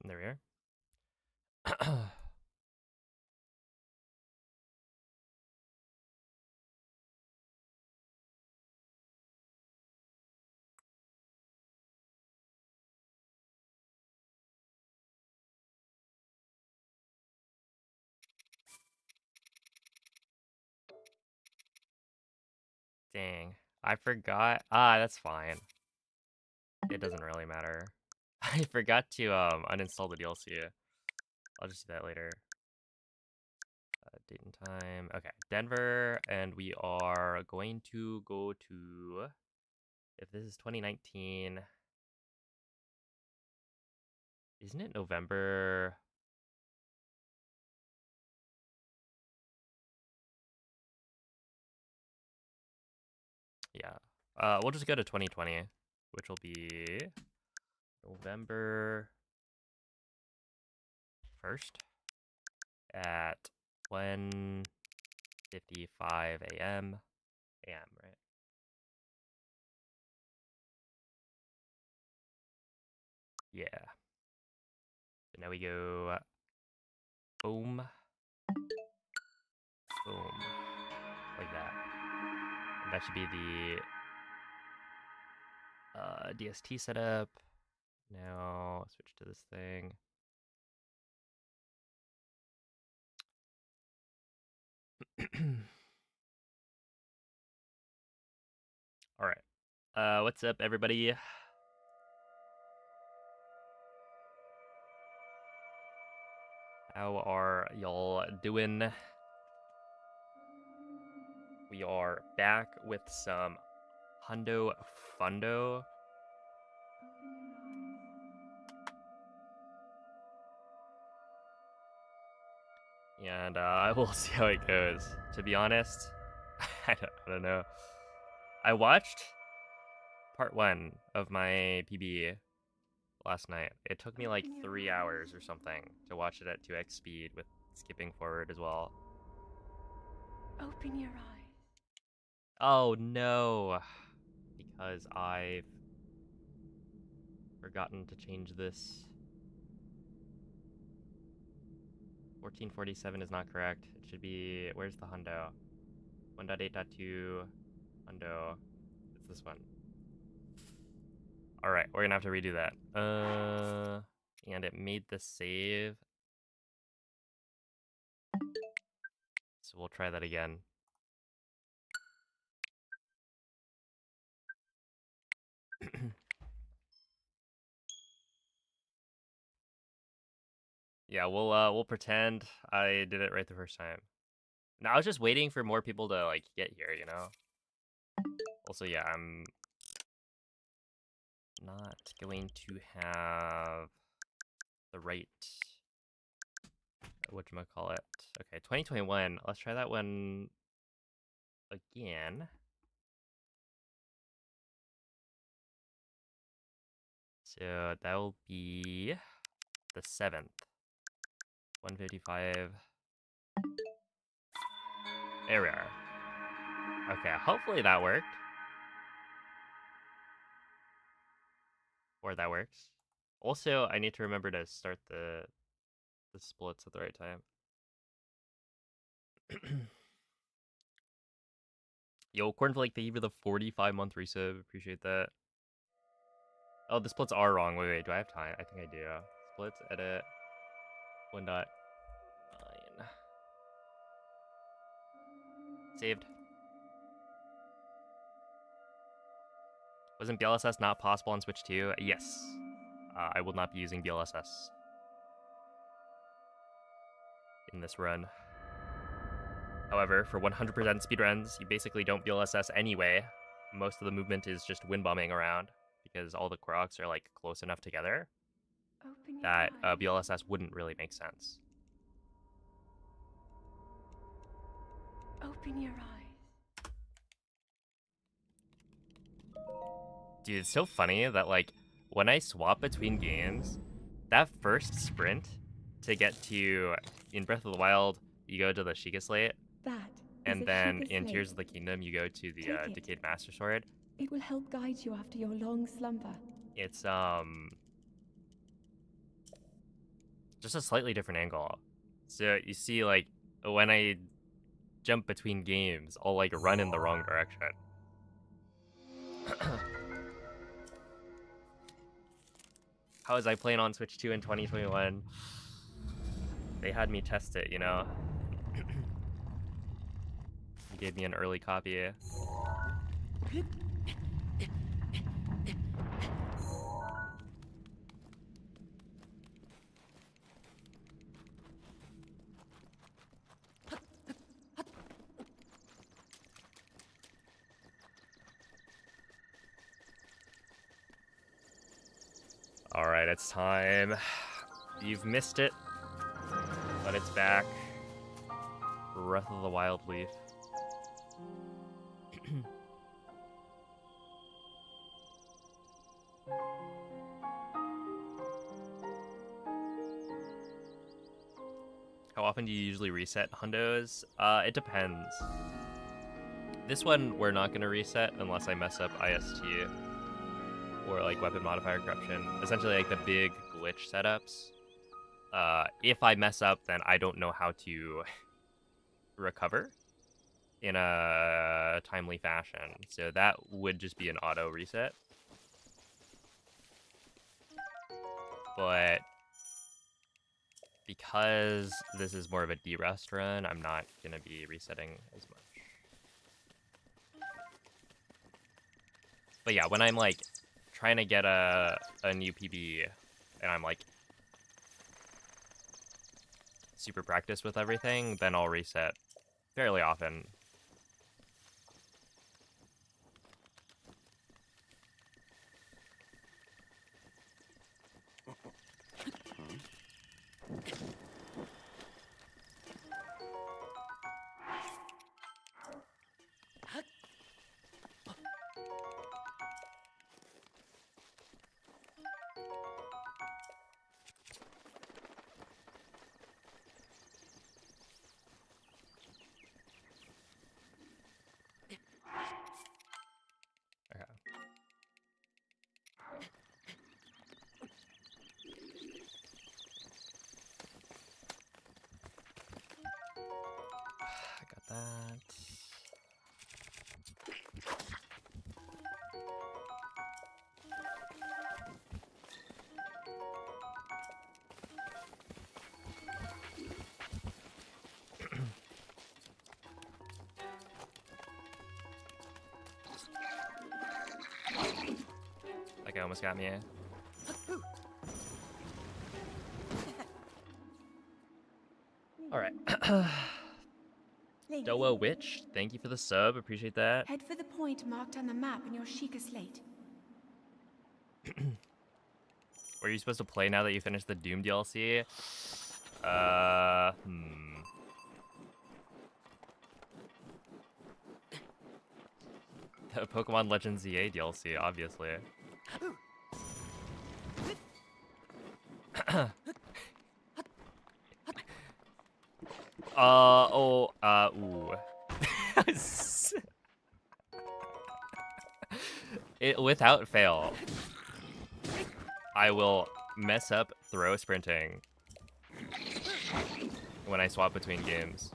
There we are. Dang. I forgot. Ah, that's fine. It doesn't really matter. I forgot to uninstall the DLC. I'll just do that later. Date and time. Okay, Denver, and we are going to go to, if this is 2019, isn't it November? Yeah. We'll just go to 2020, which will be November 1st at 1:55 a.m. right? Yeah. So now we go boom, boom, like that. And that should be the DST setup. Now switch to this thing. All right. What's up, everybody? How are y'all doing? We are back with some Hundo Fundo. And we'll see how it goes. To be honest, I don't know. I watched part 1 of my PB last night. It took me like 3 hours or something to watch it at 2x speed with skipping forward as well. Open your eyes. Oh no, because I've forgotten to change this. 1447 is not correct. It should be, where's the hundo? 1.8.2 hundo. It's this one. All right, we're gonna have to redo that. And it made the save. So we'll try that again. Yeah, we'll pretend I did it right the first time. Now I was just waiting for more people to like get here, you know. Also, yeah, I'm not going to have the right whatchamacallit. Okay, 2021. Let's try that one again. So that will be the 7th. 155. There we are. Okay, hopefully that worked. Or that works. Also, I need to remember to start the splits at the right time. Yo, Cornflake, thank you for the 45-month resub. Appreciate that. Oh, the splits are wrong. Wait, do I have time? I think I do. Splits, edit, 1.9. Saved. Wasn't BLSS not possible on Switch 2? Yes. I will not be using BLSS in this run. However, for 100% speedruns, you basically don't BLSS anyway. Most of the movement is just wind bombing around because all the Koroks are like close enough together Open your that eyes. BLSS wouldn't really make sense. Open your eyes. Dude, it's so funny that like when I swap between games, that first sprint to get to in Breath of the Wild, you go to the Sheikah Slate, That is and a then Sheikah in slate. Tears of the Kingdom, you go to the Take it. Decayed Master Sword. It will help guide you after your long slumber. It's just a slightly different angle. So you see, like, when I jump between games, I'll like run in the wrong direction. How was I playing on Switch 2 in 2021? They had me test it, you know? Gave me an early copy. Alright, it's time. You've missed it, but it's back. Breath of the Wild Leaf. How often do you usually reset hundos? It depends. This one we're not gonna reset unless I mess up IST or like weapon modifier corruption. Essentially like the big glitch setups. If I mess up, then I don't know how to recover in a timely fashion. So that would just be an auto reset. But because this is more of a derust run, I'm not gonna be resetting as much. But yeah, when I'm like trying to get a new PB and I'm like super practiced with everything, then I'll reset fairly often. Okay. I got that. That guy almost got me. Alright. Doa Witch, thank you for the sub. Appreciate that. Head for the point marked on the map in your Sheikah slate. Were you supposed to play now that you finished the Doom DLC? The Pokemon Legends ZA DLC, obviously. Ooh. Without fail, I will mess up throw sprinting when I swap between games.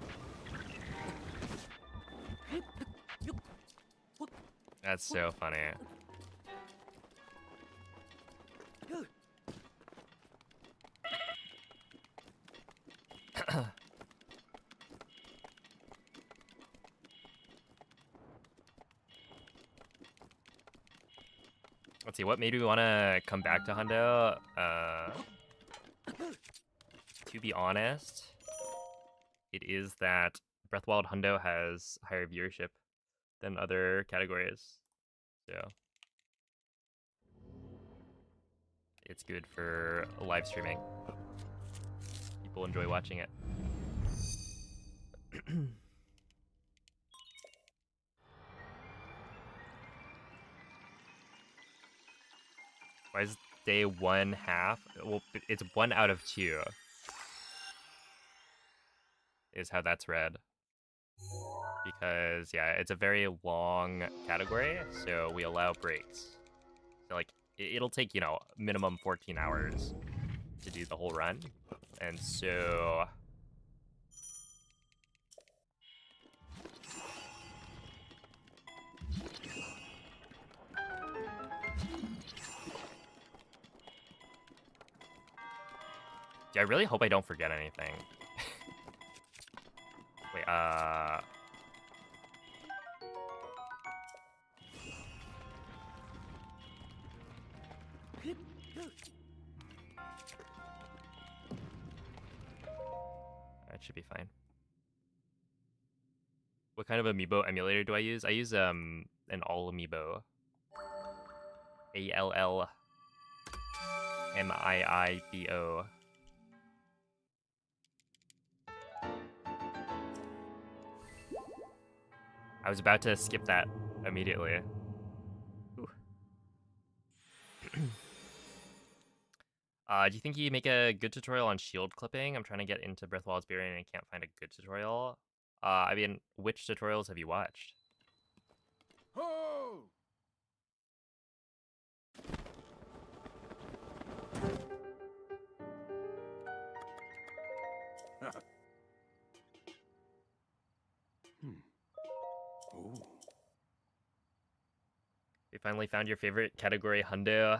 That's so funny. Let's see, what made me want to come back to Hundo? To be honest, it is that Breath of the Wild Hundo has higher viewership than other categories. So it's good for live streaming. People enjoy watching it. Why is day 1 half? Well, it's 1 out of 2. Is how that's read. Because, yeah, it's a very long category, so we allow breaks. So, like, it'll take, you know, minimum 14 hours to do the whole run. And so... I really hope I don't forget anything. Wait, that should be fine. What kind of amiibo emulator do I use? I use an all amiibo. ALLMIIBO. I was about to skip that immediately. Do you think you make a good tutorial on shield clipping? I'm trying to get into Breath of the Wild Speedrun and I can't find a good tutorial. I mean, which tutorials have you watched? Oh! Oh. You finally found your favorite category, Hundo?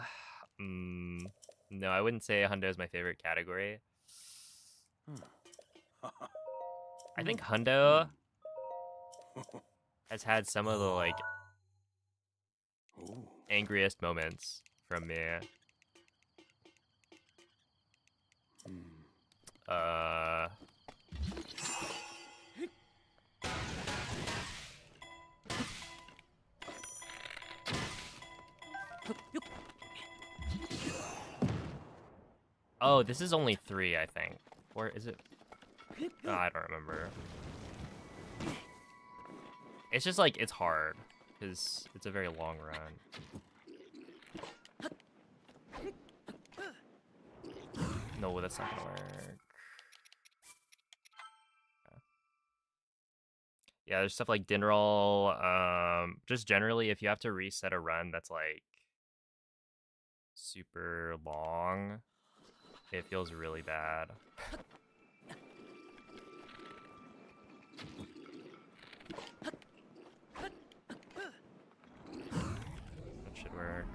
No, I wouldn't say Hundo is my favorite category. I think Hundo has had some of the, like, Oh. angriest moments from me. Oh, this is only 3, I think. Or is it? Oh, I don't remember. It's just like, it's hard. Because it's a very long run. No, that's not gonna work. Yeah, there's stuff like din roll. Just generally, if you have to reset a run that's like super long, it feels really bad. That should work.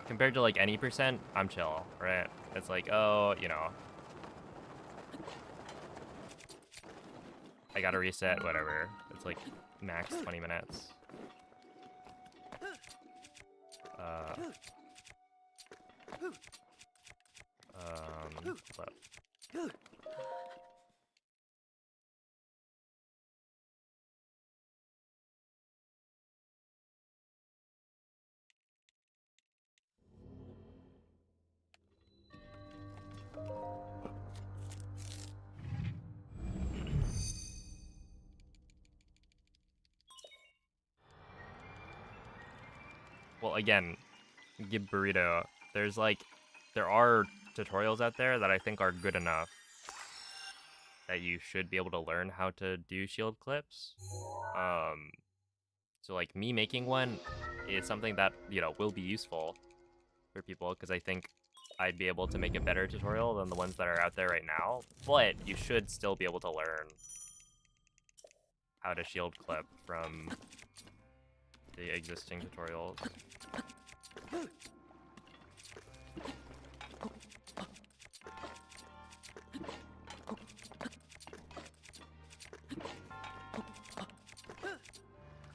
Compared to like any percent, I'm chill, right? It's like, oh, you know, I gotta reset, whatever. It's like max 20 minutes. Hold up. Well, again, give burrito. There's like, there are tutorials out there that I think are good enough that you should be able to learn how to do shield clips. So like me making one is something that, you know, will be useful for people because I think I'd be able to make a better tutorial than the ones that are out there right now. But you should still be able to learn how to shield clip from the existing tutorials.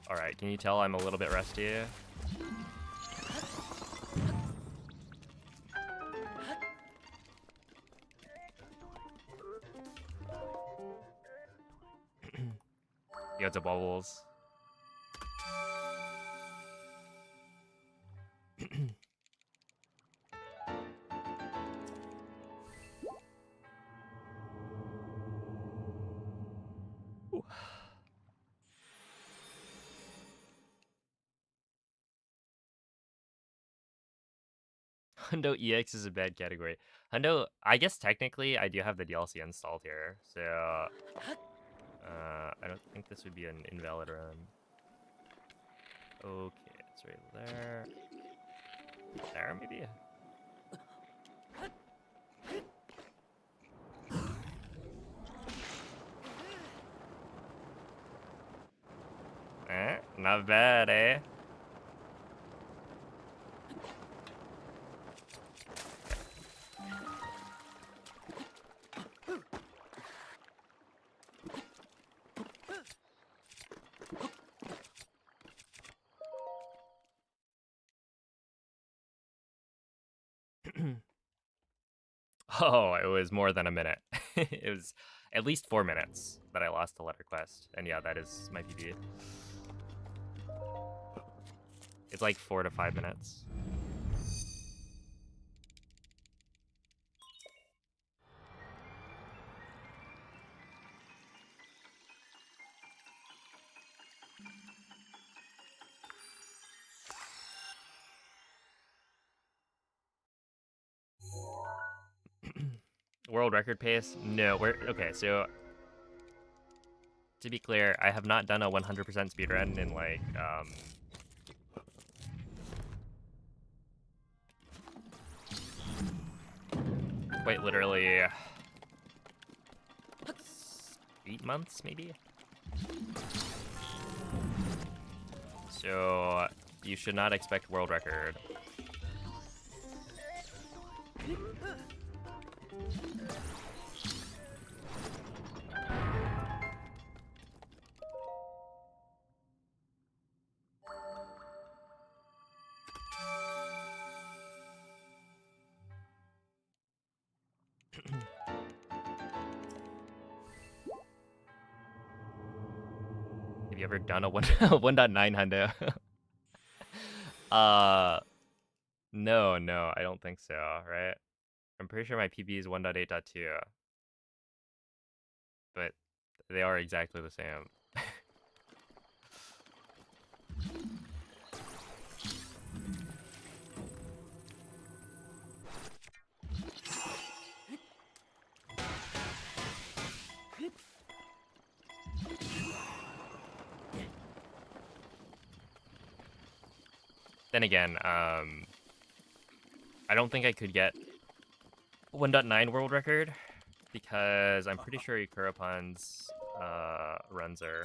Alright, can you tell I'm a little bit rusty? Yeah, it's a bubbles. Hundo EX is a bad category. Hundo, I guess technically I do have the DLC installed here, so I don't think this would be an invalid run. Okay, it's right there. There, maybe? Not bad, eh? Oh, it was more than a minute. It was at least 4 minutes that I lost to letter quest. And yeah, that is my PB. It's like 4 to 5 minutes. World record pace? No, we're okay. So to be clear, I have not done a 100% speedrun in like quite literally 8 months, maybe. So you should not expect world record. Have you ever done a 1.9 hundo? No, I don't think so, right? I'm pretty sure my PB is 1.8.2. But they are exactly the same. Then again, I don't think I could get 1.9 world record because I'm pretty sure Ikurapon's runs are,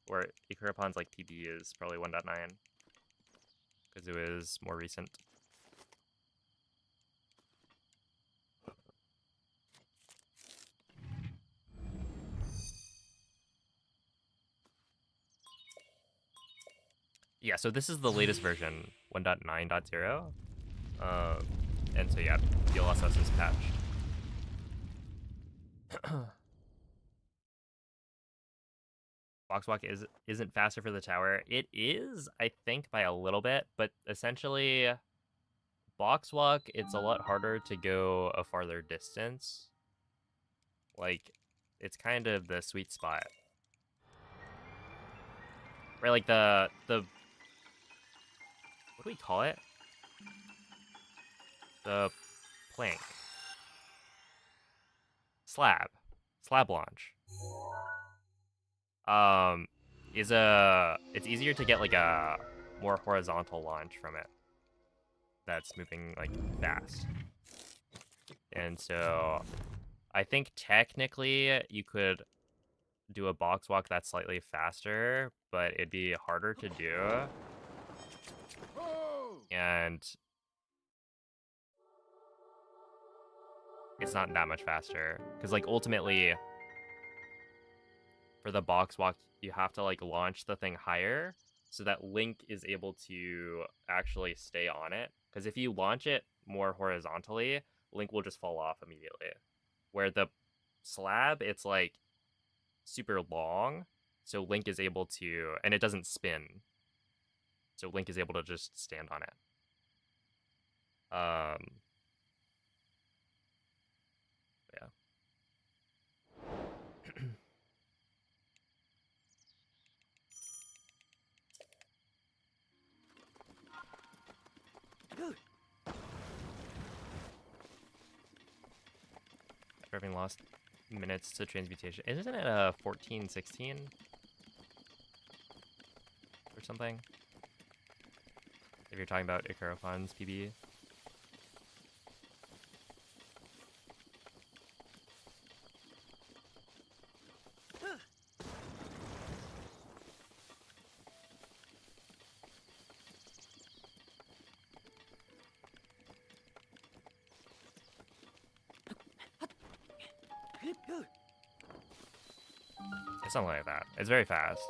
or Ikurapon's like PB is probably 1.9 because it was more recent. Yeah, so this is the latest version, 1.9.0. And so yeah, DLSS is patched. Box walk isn't faster for the tower. It is, I think, by a little bit, but essentially, box walk, it's a lot harder to go a farther distance. Like, it's kind of the sweet spot. Right, like the what do we call it? The plank. Slab launch. It's easier to get like a more horizontal launch from it that's moving like fast. And so I think technically you could do a box walk that's slightly faster, but it'd be harder to do. And it's not that much faster. Because like ultimately for the box walk, you have to like launch the thing higher so that Link is able to actually stay on it. Because if you launch it more horizontally, Link will just fall off immediately. Where the slab, it's like super long, so Link is able to, and it doesn't spin. So Link is able to just stand on it. Yeah. Having lost minutes to transmutation. Isn't it a 14, 16? Or something? If you're talking about Ikarapon's PB. Something like that. It's very fast.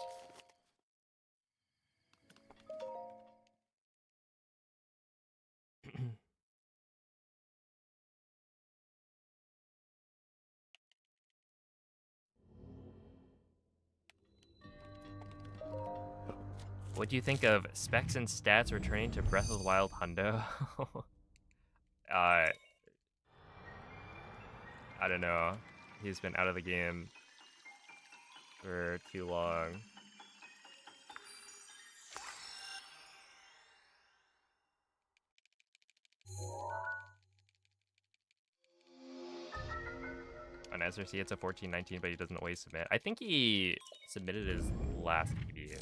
What do you think of specs and stats returning to Breath of the Wild Hundo? I don't know. He's been out of the game for too long. On SRC, it's a 14-19, but he doesn't always submit. I think he submitted his last PB.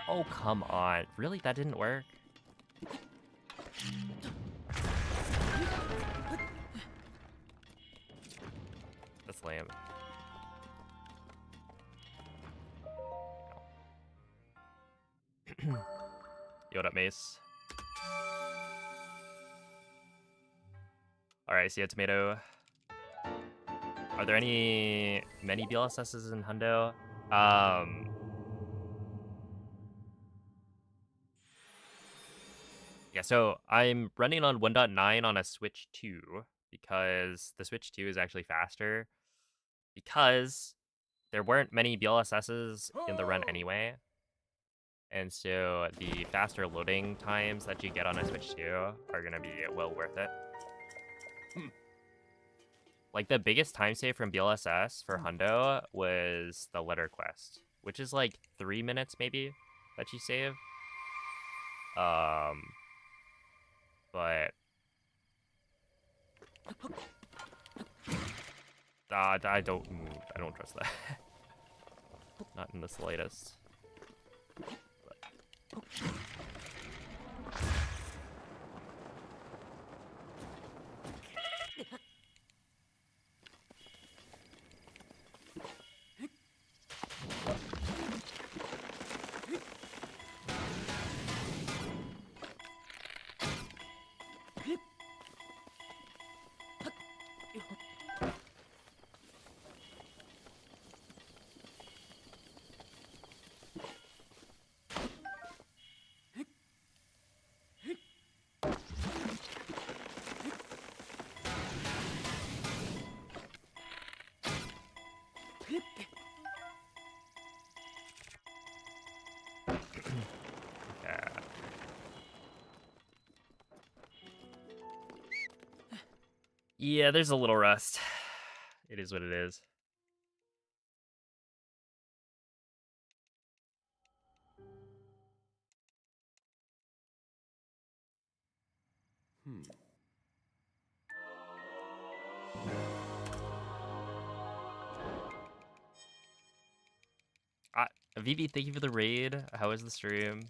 Oh, come on. Really? That didn't work? That's lame. Yo, what up, Mace? Alright, see ya, Tomato. Are there many BLSSs in Hundo? Yeah, so I'm running on 1.9 on a Switch 2 because the Switch 2 is actually faster because there weren't many BLSSs in the run anyway. And so the faster loading times that you get on a Switch 2 are going to be well worth it. Like, the biggest time save from BLSS for Hundo was the letter quest, which is like 3 minutes maybe that you save. But I don't trust that. Not in the slightest. But. Yeah, there's a little rust. It is what it is. VB, thank you for the raid. How was the stream?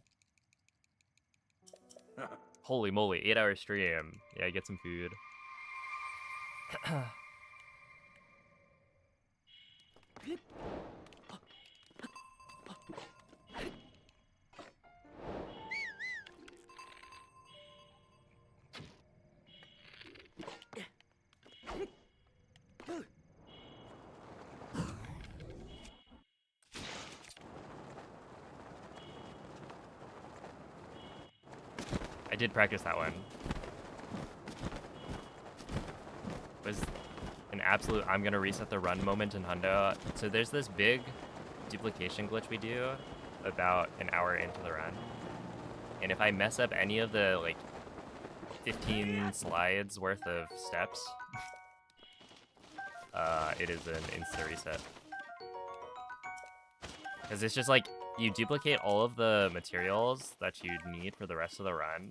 Holy moly, 8-hour stream. Yeah, get some food. I did practice that one. It was an absolute I'm gonna reset the run moment in Hundo. So there's this big duplication glitch we do about an hour into the run. And if I mess up any of the like 15 slides worth of steps, it is an instant reset. Because it's just like, you duplicate all of the materials that you need for the rest of the run.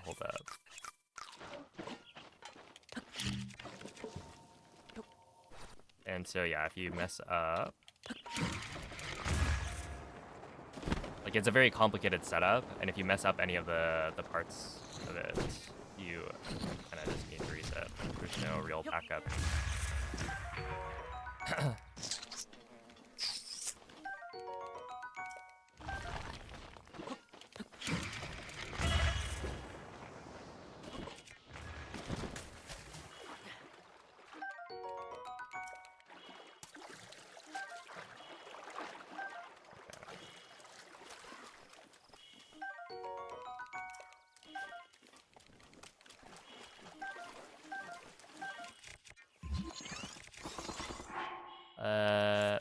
Hold up. And so yeah, if you mess up, like it's a very complicated setup, and if you mess up any of the parts of it, you kind of just need to reset. There's no real backup.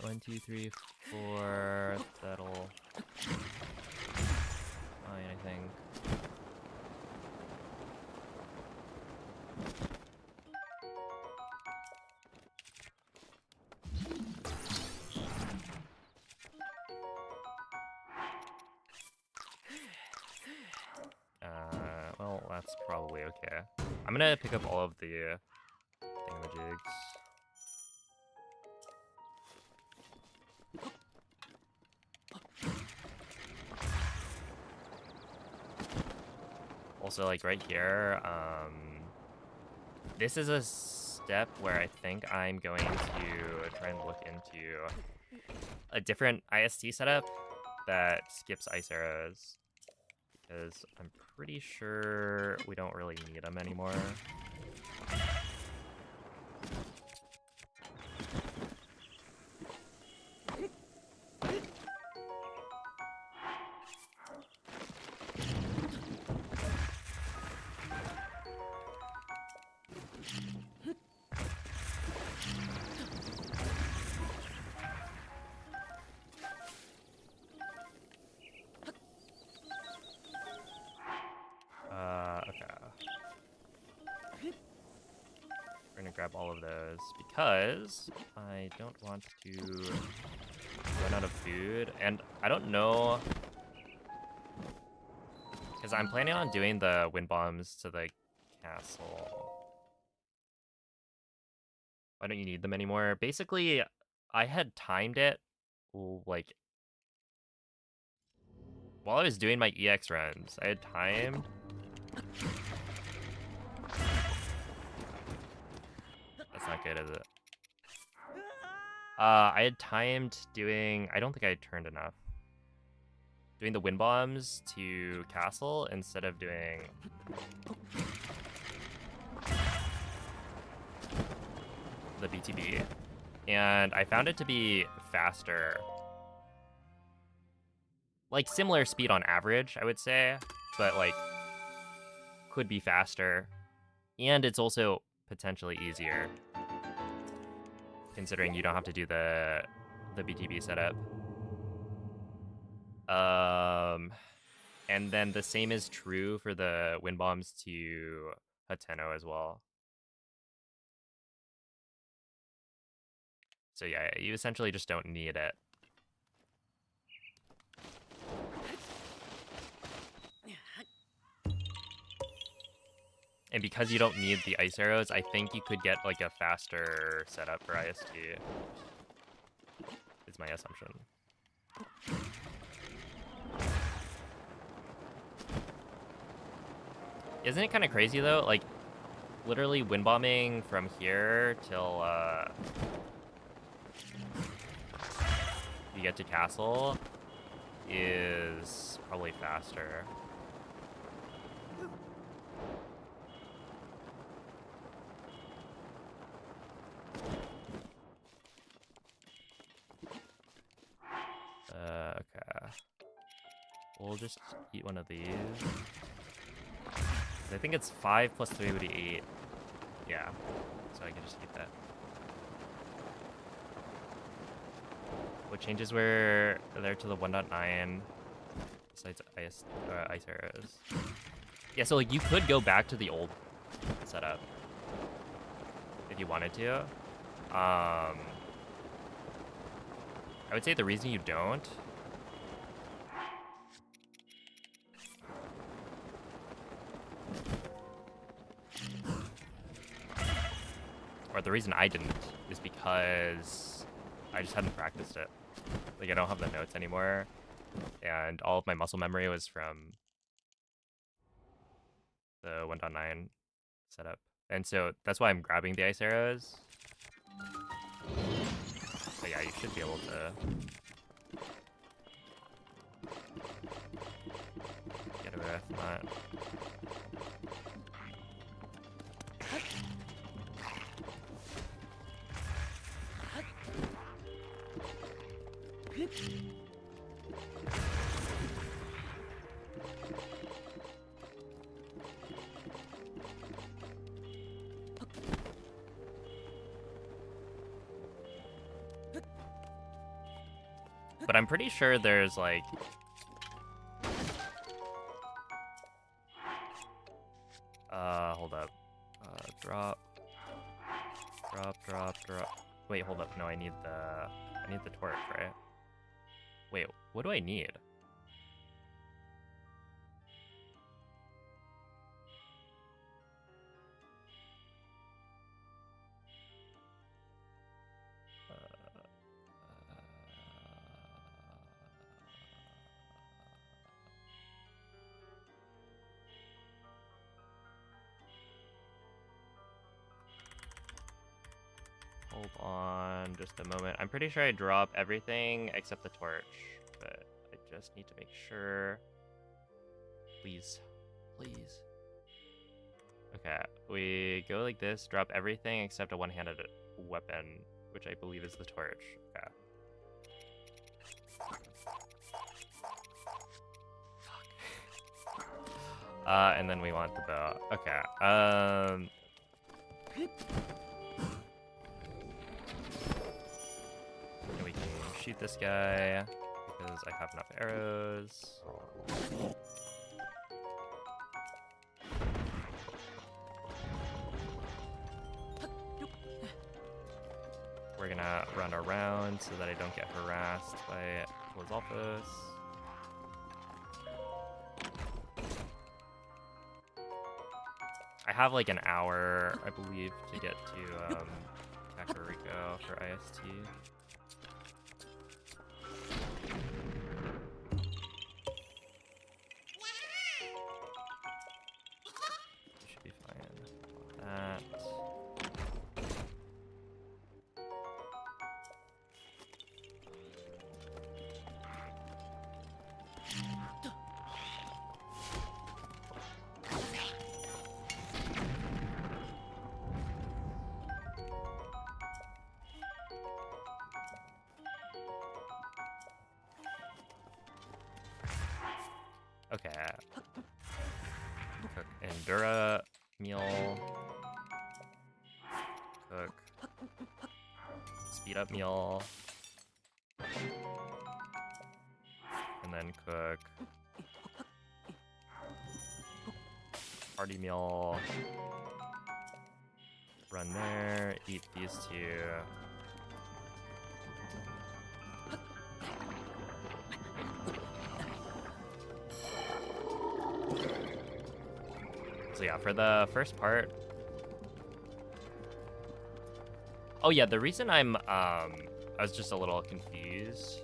One, two, three, four. That'll fine, I think. Well, that's probably okay. I'm gonna pick up all of the thingamajigs. Also, like right here, this is a step where I think I'm going to try and look into a different IST setup that skips ice arrows, because I'm pretty sure we don't really need them anymore. We're gonna grab all of those because I don't want to run out of food, and I don't know, because I'm planning on doing the wind bombs to the castle. Why don't you need them anymore? Basically, I had timed it, like, while I was doing my EX runs, I had timed. That's not good, is it? I had timed doing, I don't think I turned enough. Doing the wind bombs to castle instead of doing the BTB. And I found it to be faster. Like similar speed on average, I would say, but like could be faster. And it's also potentially easier, considering you don't have to do the BTB setup. And then the same is true for the wind bombs to Hateno as well. So yeah, you essentially just don't need it. And because you don't need the ice arrows, I think you could get like a faster setup for IST. Is my assumption. Isn't it kind of crazy though? Like, literally wind bombing from here till you get to castle is probably faster. Okay. We'll just eat one of these. I think it's 5 plus 3 would be 8. Yeah, so I can just eat that. What changes were there to the 1.9 besides ice arrows? Yeah, so like you could go back to the old setup if you wanted to. I would say the reason you don't or the reason I didn't is because I just hadn't practiced it. Like I don't have the notes anymore, and all of my muscle memory was from the 1.9 setup. And so that's why I'm grabbing the ice arrows. But yeah, you should be able to get away with that. But I'm pretty sure there's like hold up. Drop. Wait, hold up. No, I need the torch, right? Wait, what do I need? Hold on just a moment. I'm pretty sure I drop everything except the torch, but I just need to make sure. Please. Please. Okay, we go like this, drop everything except a one-handed weapon, which I believe is the torch. Okay. And then we want the bow. Okay. And we can shoot this guy because I have enough arrows. We're gonna run around so that I don't get harassed by Lizalfos. I have like an hour, I believe, to get to Kakariko for IST. Should be fine. That. Okay. Cook Endura meal. Cook speed up meal. And then cook party meal. Run there, eat these two. So yeah, for the first part. Oh yeah, the reason I was just a little confused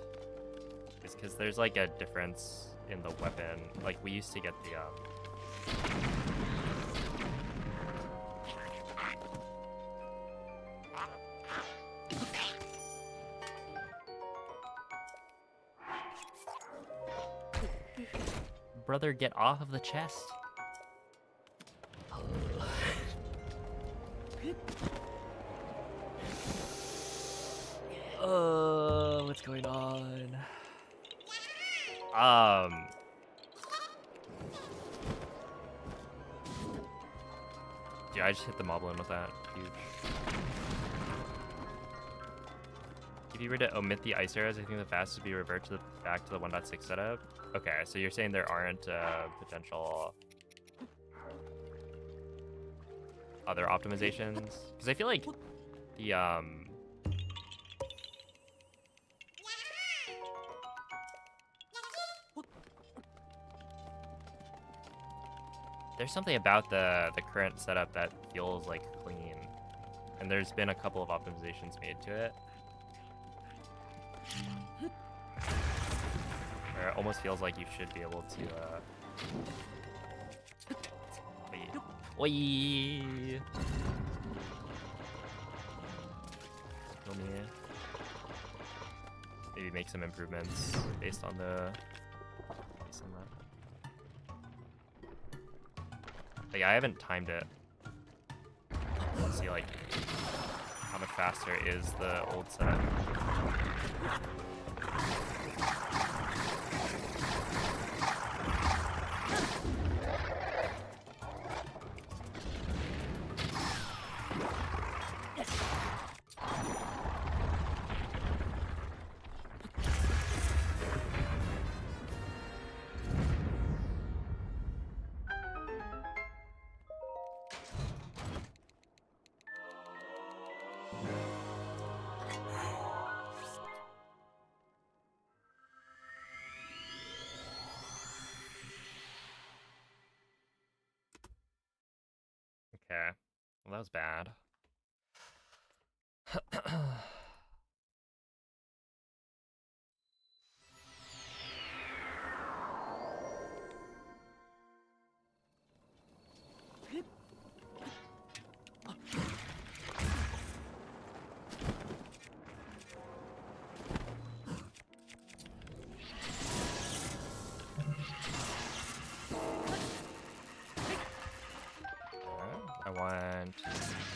is because there's like a difference in the weapon. Like we used to get the Brother, get off of the chest. What's going on? Yeah, I just hit the moblin with that. Huge. If you were to omit the ice arrows, I think the fastest would be revert to back to the 1.6 setup. Okay, so you're saying there aren't potential other optimizations? Because I feel like the there's something about the current setup that feels like clean, and there's been a couple of optimizations made to it. Where it almost feels like you should be able to wait. Oi! Kill me. Maybe make some improvements based on that. But yeah, I haven't timed it. Let's see like how much faster is the old setup. Okay, well that was bad. I want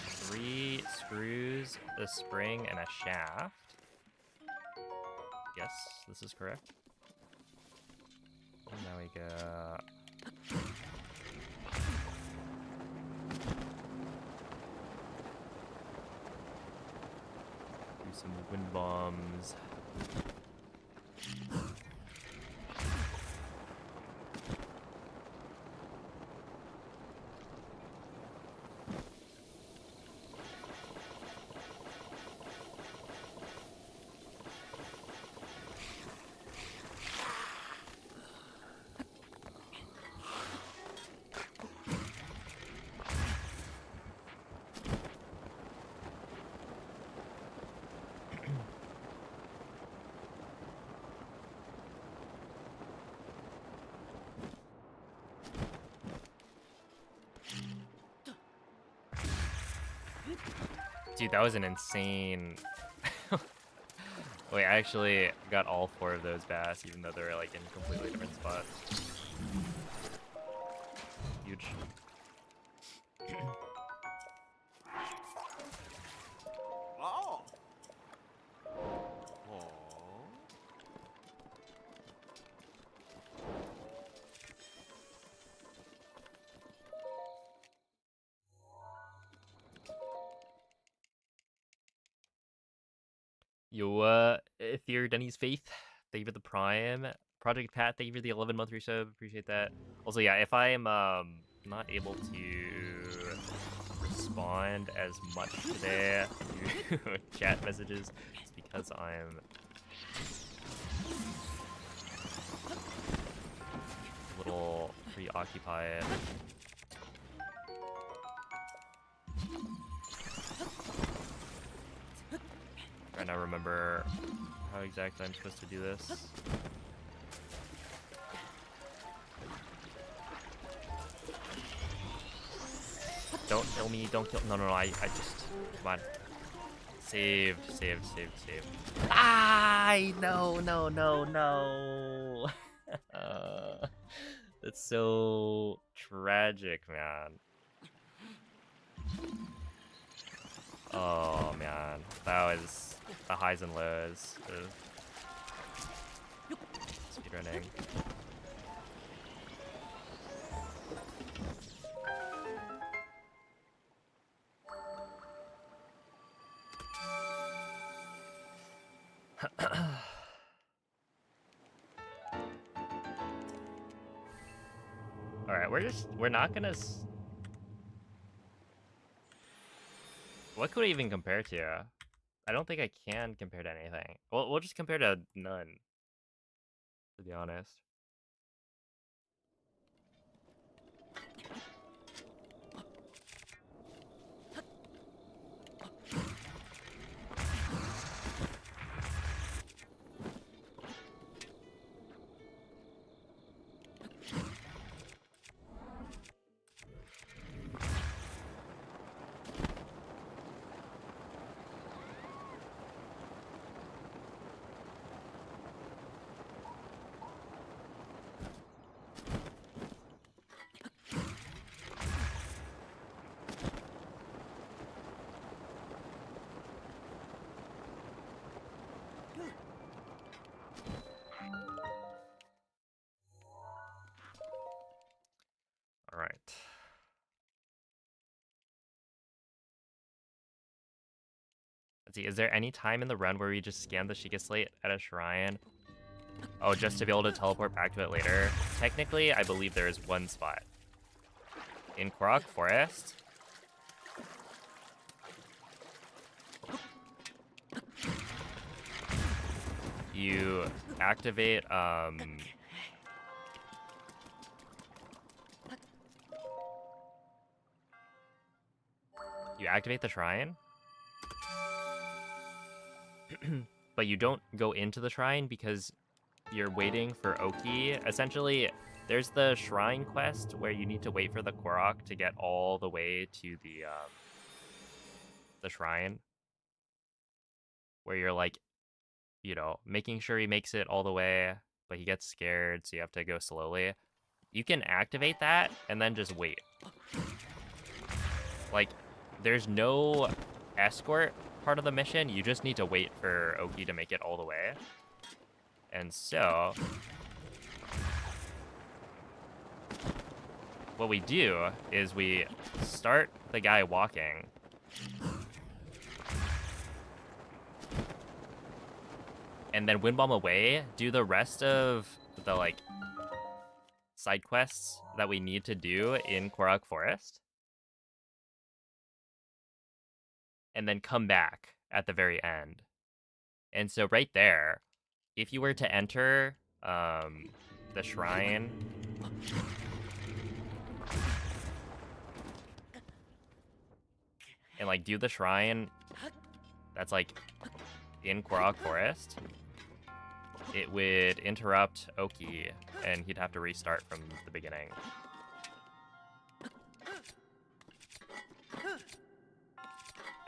3 screws, a spring, and a shaft. Yes, this is correct. And now we go. Do some wind bombs. Dude, that was an insane... Wait, I actually got all 4 of those bass, even though they're like in completely different spots. Huge. Oh. Yo, if you're Denny's Faith, thank you for the Prime. Project Pat, thank you for the 11-month resub. Appreciate that. Also, yeah, if I am not able to respond as much today to chat messages, it's because I'm a little preoccupied. Trying to remember how exactly I'm supposed to do this. Don't kill me, don't kill. No, I just. Come on. Saved. No. That's so tragic, man. Oh, man. That was the highs and lows of speedrunning. Alright, we're not gonna... What could we even compare to? I don't think I can compare to anything. Well, we'll just compare to none, to be honest. All right. Let's see, is there any time in the run where we just scan the Sheikah Slate at a shrine? Oh, just to be able to teleport back to it later? Technically, I believe there is one spot. In Korok Forest. You activate, you activate the shrine. But you don't go into the shrine because you're waiting for Oki. Essentially, there's the shrine quest where you need to wait for the Korok to get all the way to the shrine. Where you're like, you know, making sure he makes it all the way, but he gets scared, so you have to go slowly. You can activate that and then just wait. Like, there's no escort part of the mission. You just need to wait for Oki to make it all the way. And so, what we do is we start the guy walking. And then Wind Bomb away, do the rest of the, like, side quests that we need to do in Korok Forest. And then come back at the very end. And so right there, if you were to enter the shrine, and like do the shrine that's like in Korok Forest, it would interrupt Oki and he'd have to restart from the beginning.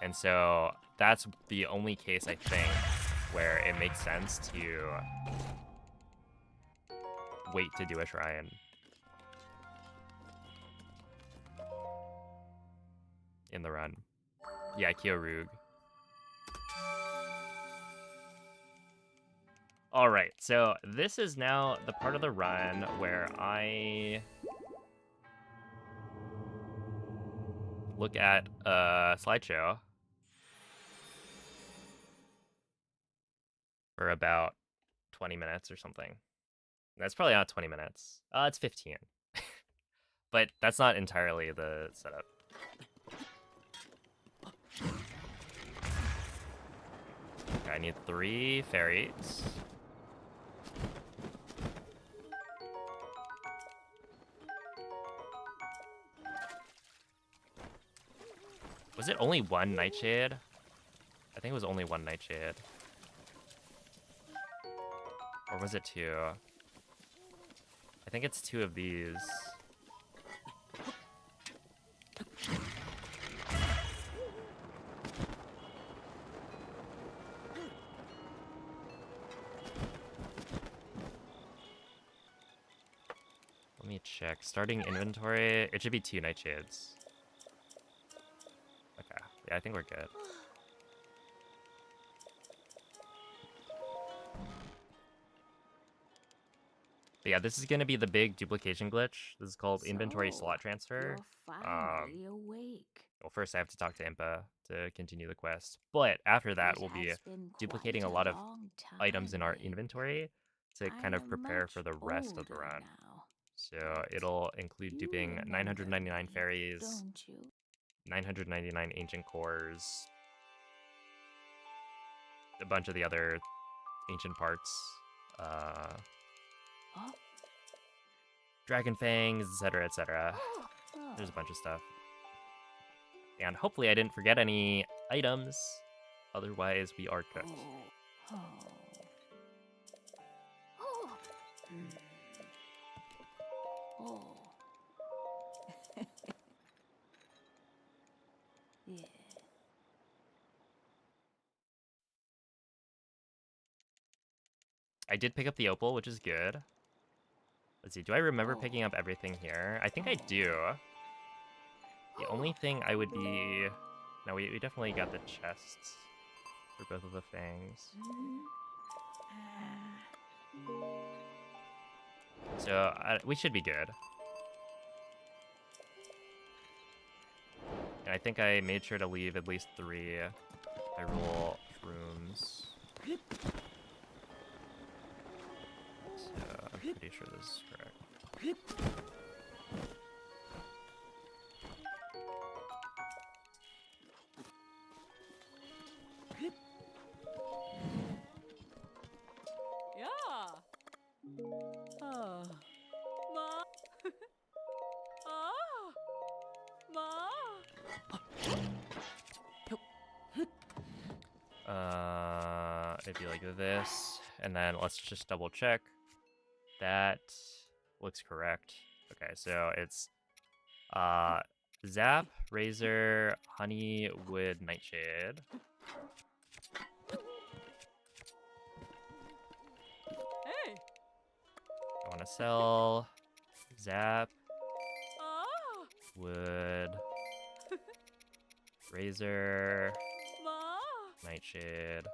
And so that's the only case, I think, where it makes sense to wait to do a shrine. In the run. Yeah, Kyorug. Alright, so this is now the part of the run where I look at a slideshow for about 20 minutes or something. That's probably not 20 minutes. It's 15. But that's not entirely the setup. Okay, I need 3 fairies. Was it only 1 Nightshade? I think it was only 1 Nightshade. Or was it 2? I think it's 2 of these. Let me check. Starting inventory. It should be 2 Nightshades. Okay. Yeah, I think we're good. But yeah, this is going to be the big duplication glitch. This is called inventory slot transfer. You're finally awake. Well, first I have to talk to Impa to continue the quest. But after that, It we'll be has been duplicating quite a lot of long items in our time, inventory to I kind of am prepare much for the rest of the older run. now, So it'll include you duping remember 999 me, fairies, don't you? 999 ancient cores, a bunch of the other ancient parts, Oh, dragon fangs, etc., etc. oh. There's a bunch of stuff. And hopefully I didn't forget any items. Otherwise, we are cooked. Oh. Oh. Mm. Oh. Yeah. I did pick up the opal, which is good. Let's see, do I remember picking up everything here? I think I do. The only thing I would be... No, we definitely got the chests for both of the fangs. So, we should be good. And I think I made sure to leave at least 3 Hyrule rooms. So I'm pretty sure this is correct. Yeah. Oh. Ma. Oh. Ma. It'd be like this, and then let's just double check. That looks correct. Okay, so it's Zap, Razor, Honey, Wood, Nightshade. Hey. I want to sell Zap, Oh. Wood, Razor, Ma. Nightshade.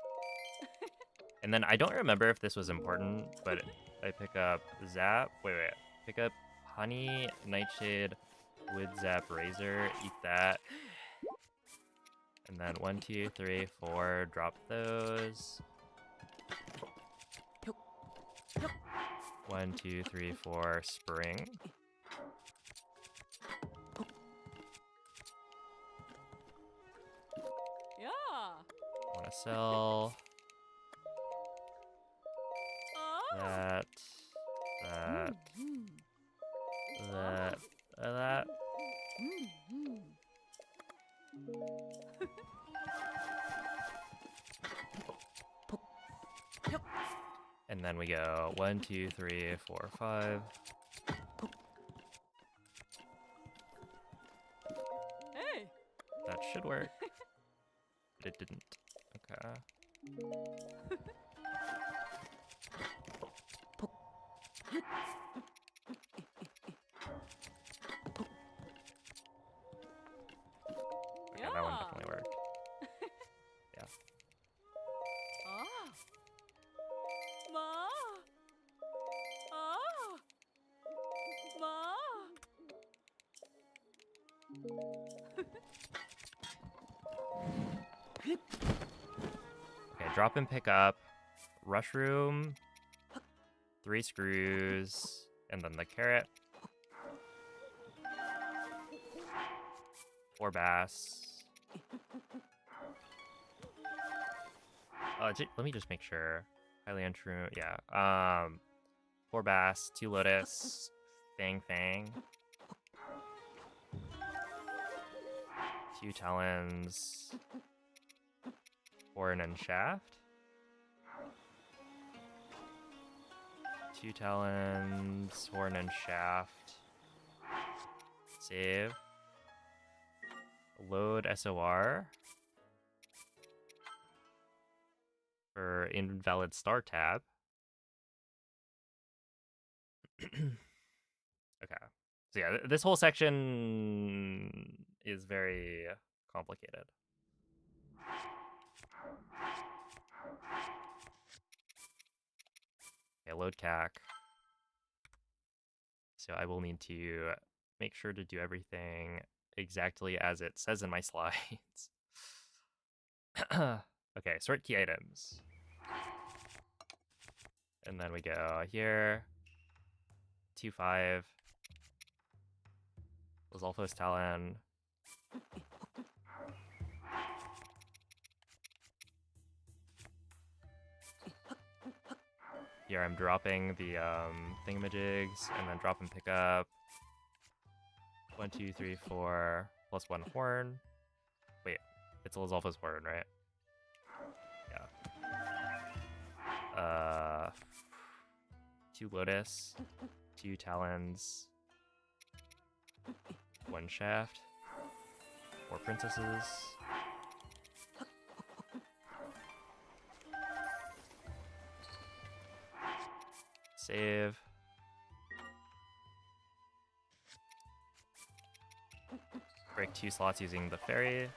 And then I don't remember if this was important, but I pick up Zap. Wait. Pick up Honey, Nightshade, Wood, Zap, Razor. Eat that. And then 1, 2, 3, 4. Drop those. 1, 2, 3, 4. Spring. Yeah. I want to sell Oh. that. Mm. That. Mm. And then we go 1, 2, 3, 4, 5. Hey. That should work. But it didn't. Okay. Okay, that one Yeah. definitely worked. Yeah. Ah. Ma. Ah. Ma. Okay, drop and pick up. Rush room. 3 screws. And then the carrot. 4 bass. Let me just make sure. Highly untrue. Yeah. 4 bass, 2 lotus, Fang. 2 talons. Horn and shaft. 2 talons, horn and shaft. Save. Load SOR. For invalid star tab. Okay. So yeah, this whole section is very complicated. Okay, load CAC. So I will need to make sure to do everything exactly as it says in my slides. Okay, sort key items. And then we go here. 2, 5. Lizalfos Talon. Here I'm dropping the thingamajigs and then drop and pick up. 1, 2, 3, 4 plus 1 horn. Wait, it's Lizalfos horn, right? Yeah. 2 lotus, 2 talons, 1 shaft, 4 princesses. Save. Break 2 slots using the fairy.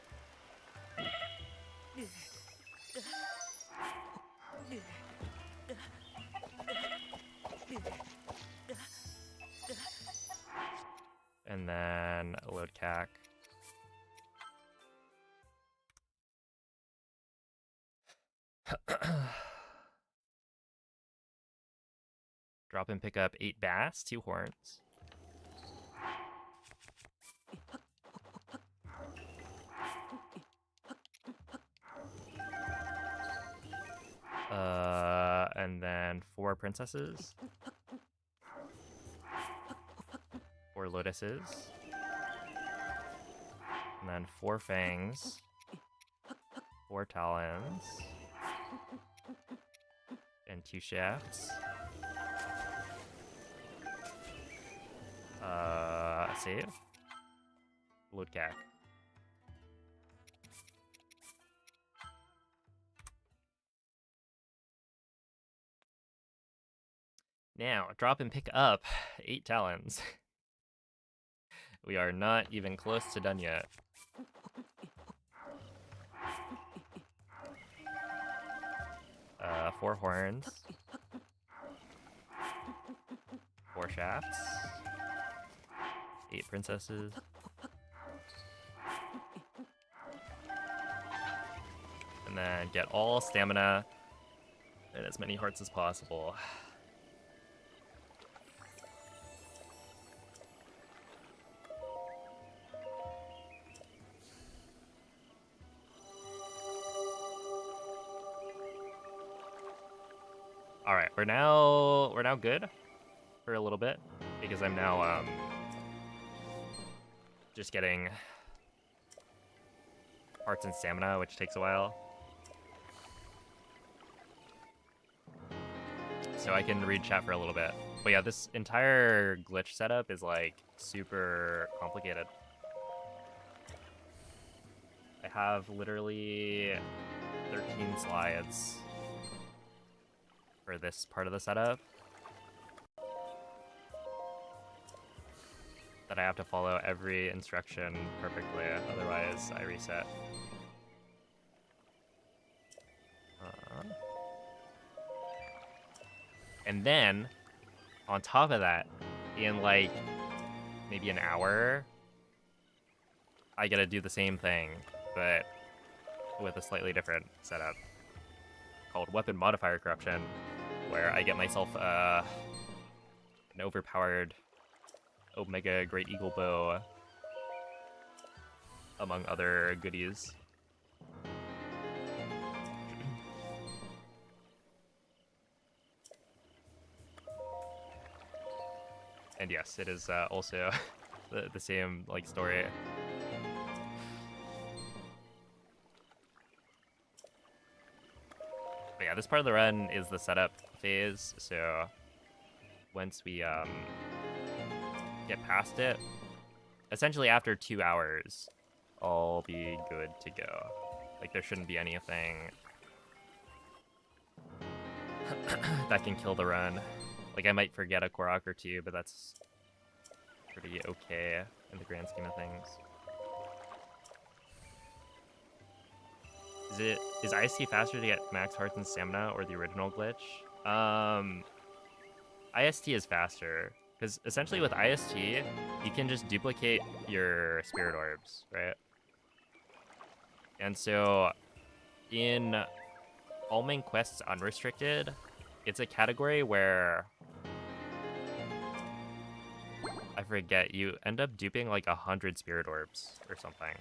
And then load CAC. Drop and pick up 8 bass, 2 horns. And then 4 princesses. 4 lotuses. And then 4 fangs. 4 talons. And 2 shafts. Save. Load cac. Now, drop and pick up 8 talons. We are not even close to done yet. Four horns. 4 shafts. 8 princesses. And then get all stamina and as many hearts as possible. All right, we're now good for a little bit because I'm now just getting hearts and stamina, which takes a while. So I can read chat for a little bit. But yeah, this entire glitch setup is like super complicated. I have literally 13 slides for this part of the setup that I have to follow every instruction perfectly, otherwise I reset. And then, on top of that, in like maybe an hour, I gotta do the same thing, but with a slightly different setup called Weapon Modifier Corruption, where I get myself an overpowered Omega Great Eagle Bow, among other goodies. And yes, it is also the same like story. But yeah, this part of the run is the setup phase, so once we get past it, essentially after 2 hours, I'll be good to go. Like there shouldn't be anything that can kill the run. Like I might forget a Korok or 2, but that's pretty okay in the grand scheme of things. Is IST faster to get max hearts and stamina or the original glitch? IST is faster, because essentially with IST, you can just duplicate your spirit orbs, right? And so in all main quests unrestricted, it's a category where I forget, you end up duping like 100 spirit orbs or something.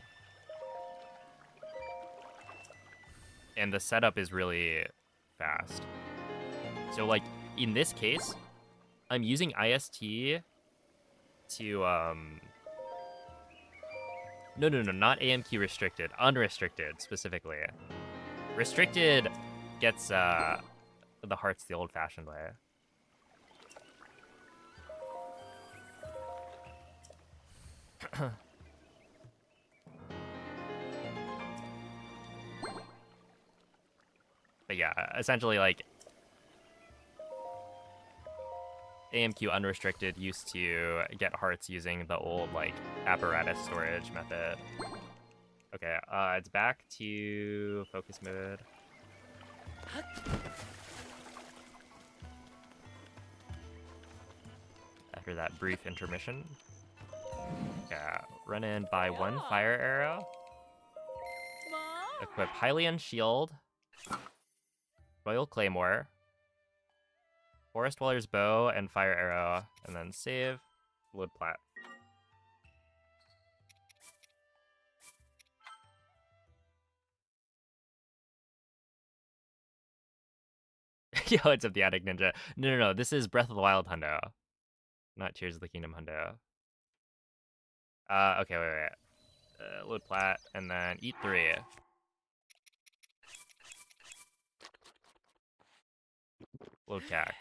And the setup is really fast. So like in this case, I'm using IST to no, not AMQ restricted, unrestricted specifically. Restricted gets the hearts the old-fashioned way. But yeah, essentially like AMQ unrestricted used to get hearts using the old like apparatus storage method. Okay, it's back to focus mode. After that brief intermission. Yeah, run in, buy 1 fire arrow. Equip Hylian shield. Royal Claymore. Forest Dweller's Bow and Fire Arrow, and then save, load plat. Yo, it's up the Attic Ninja. No, this is Breath of the Wild hundo. Not Tears of the Kingdom hundo. Okay, wait. Load plat, and then eat 3. Load cac.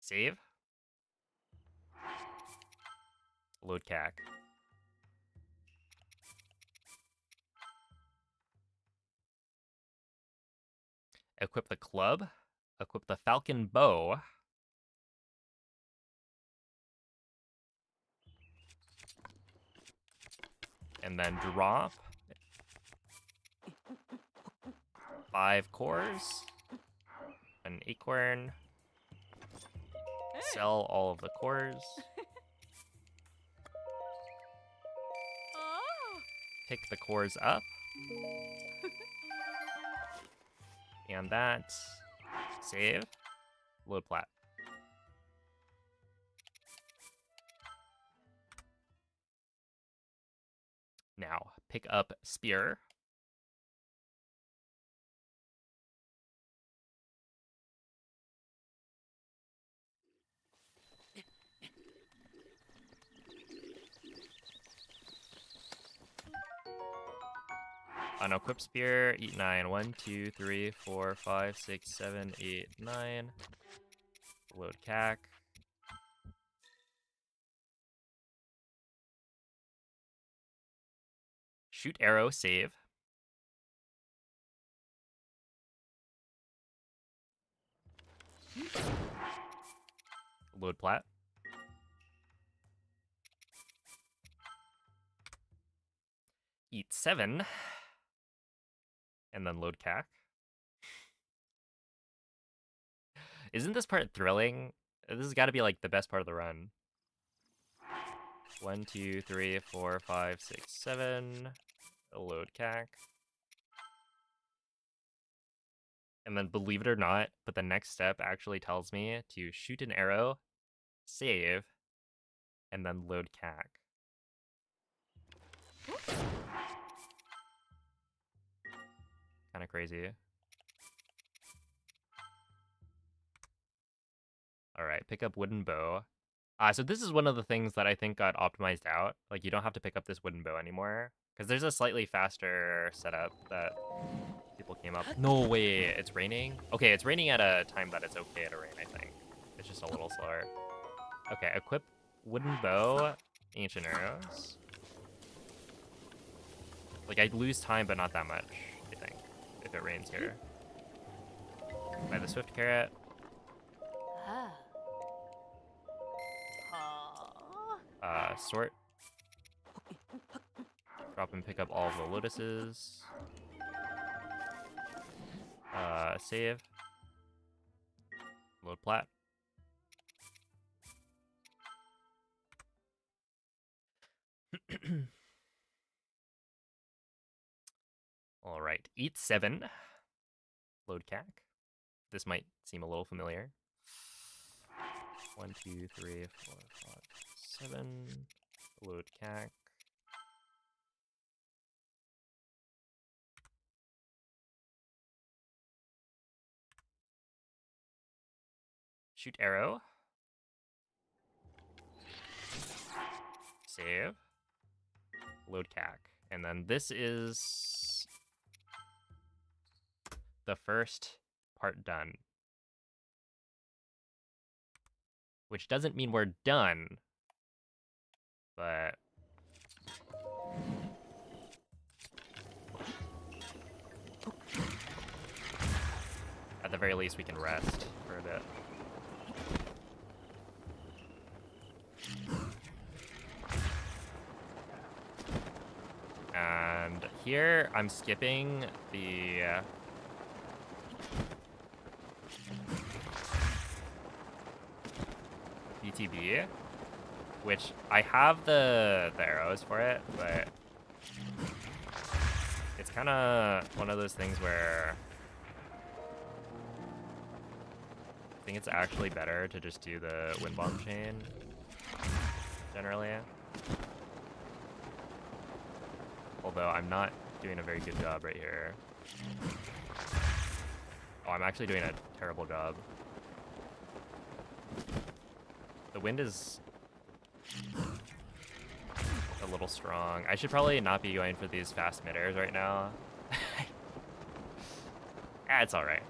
Save. Load cac. Equip the club. Equip the falcon bow. And then drop 5 cores, an acorn, Hey. sell all of the cores, Oh. pick the cores up, and that, save, load plat. Now, pick up spear. Unequip spear, eat 9. 1, 2, 3, 4, 5, 6, 7, 8, 9. Load cac. Shoot arrow, save. Load plat. Eat 7. And then load cac. Isn't this part thrilling? This has got to be like the best part of the run. 1, 2, 3, 4, 5, 6, 7. Load cac. And then believe it or not, but the next step actually tells me to shoot an arrow, save, and then load cac. Kind of crazy. All right, pick up wooden bow. So this is one of the things that I think got optimized out. Like, you don't have to pick up this wooden bow anymore, because there's a slightly faster setup that people came up. No way, it's raining? Okay, it's raining at a time that it's okay to rain, I think. It's just a little slower. Okay, equip wooden bow, ancient arrows. Like, I'd lose time, but not that much, I think, if it rains here. Buy the swift carrot. Sort. Drop and pick up all of the lotuses. Save. Load plat. All right, eat 7. Load cac. This might seem a little familiar. 1, 2, 3, 4, 5, 7. Load cac. Shoot arrow. Save. Load cac. And then this is the first part done. Which doesn't mean we're done, but at the very least we can rest for a bit. And here I'm skipping the BTB. which I have the arrows for it, but it's kind of one of those things where I think it's actually better to just do the wind bomb chain generally. Although I'm not doing a very good job right here. Oh, I'm actually doing a terrible job. The wind is a little strong. I should probably not be going for these fast mid-airs right now. It's alright.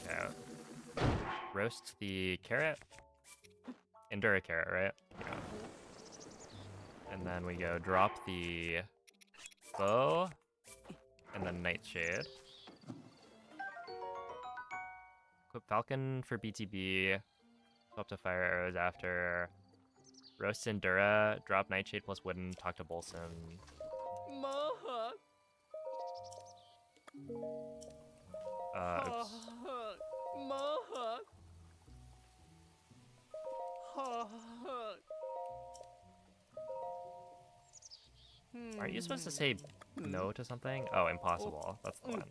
Okay. Roast the carrot. Endura carrot, right? Yeah. And then we go drop the bow and then nightshade. Equip falcon for BTB. Swap to fire arrows after. Roast Endura. Drop nightshade plus wooden. Talk to Bolson. Oops. Aren't you supposed to say no to something? Oh, impossible. That's the one.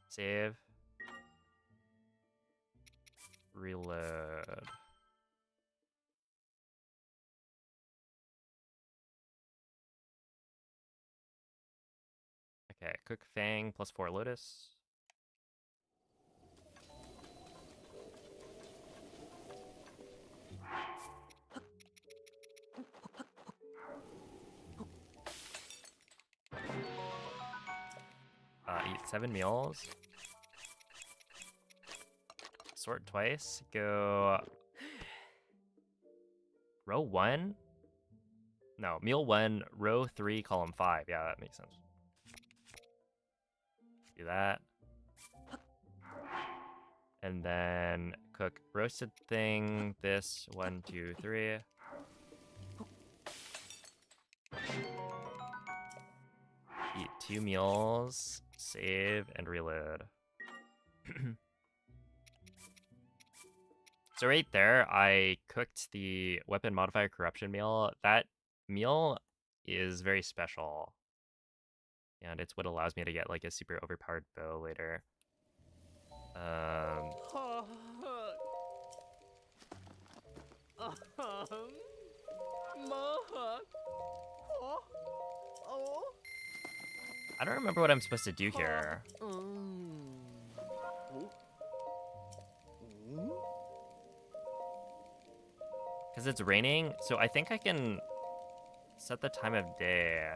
Save. Reload. Okay, cook Fang plus 4 Lotus. Eat 7 meals. Sort twice. Go row 1? No, meal 1, row 3, column 5. Yeah, that makes sense. Do that. And then cook roasted thing, this, 1, 2, 3. Eat 2 meals, save, and reload. So right there, I cooked the weapon modifier corruption meal. That meal is very special. And it's what allows me to get like a super overpowered bow later. I don't remember what I'm supposed to do here. Because it's raining, so I think I can set the time of day.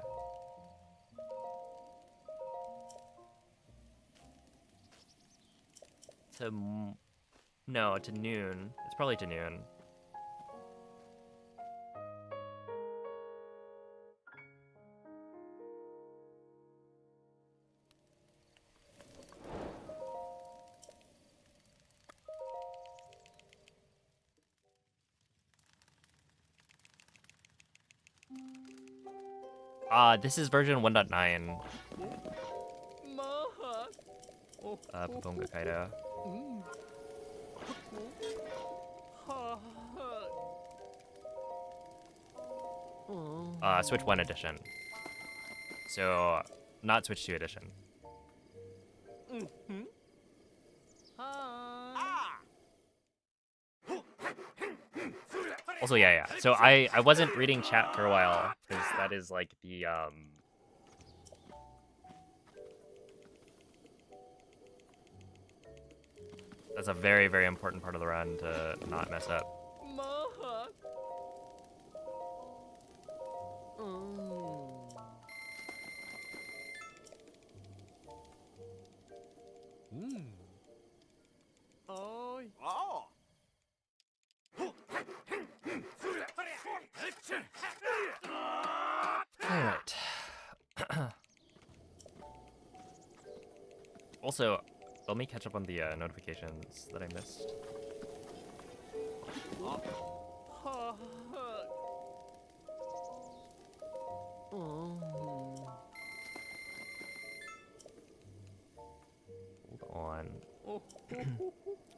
No, to noon. It's probably to noon. This is version 1.9. Paponga Kaido. Switch 1 edition. So, not Switch 2 edition. Also, yeah. So I wasn't reading chat for a while, because that is like the, that's a very, very important part of the run to not mess up. Oh. Alright. Also, let me catch up on the notifications that I missed. Hold on.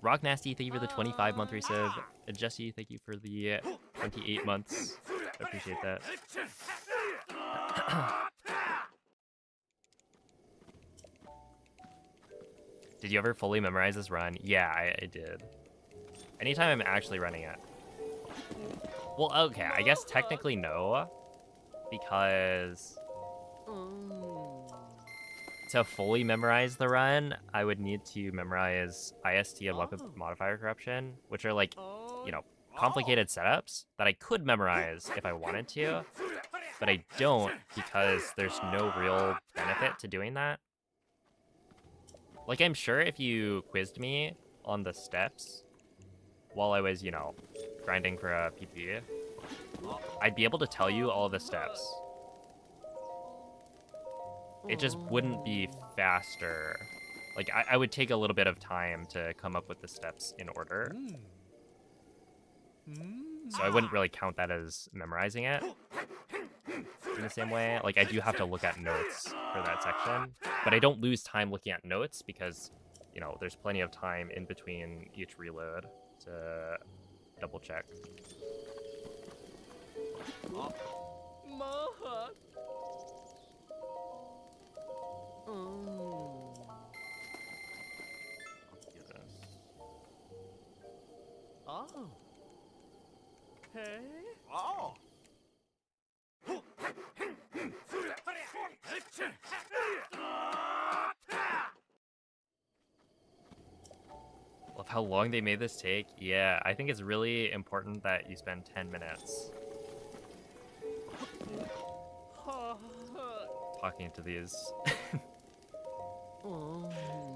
Rock Nasty, thank you for the 25-month resub. Jesse, thank you for the 28 months. I appreciate that. Did you ever fully memorize this run? Yeah, I did. Anytime I'm actually running it. Well, okay, I guess technically no. Because to fully memorize the run, I would need to memorize IST and weapon modifier corruption, which are like, you know, complicated setups that I could memorize if I wanted to, but I don't because there's no real benefit to doing that. Like, I'm sure if you quizzed me on the steps while I was, you know, grinding for a PP, I'd be able to tell you all the steps. It just wouldn't be faster. Like, I would take a little bit of time to come up with the steps in order. So I wouldn't really count that as memorizing it in the same way. Like, I do have to look at notes for that section, but I don't lose time looking at notes because, you know, there's plenty of time in between each reload to double check. Oh. Hey. Oh. Love how long they made this take. Yeah, I think it's really important that you spend 10 minutes talking to these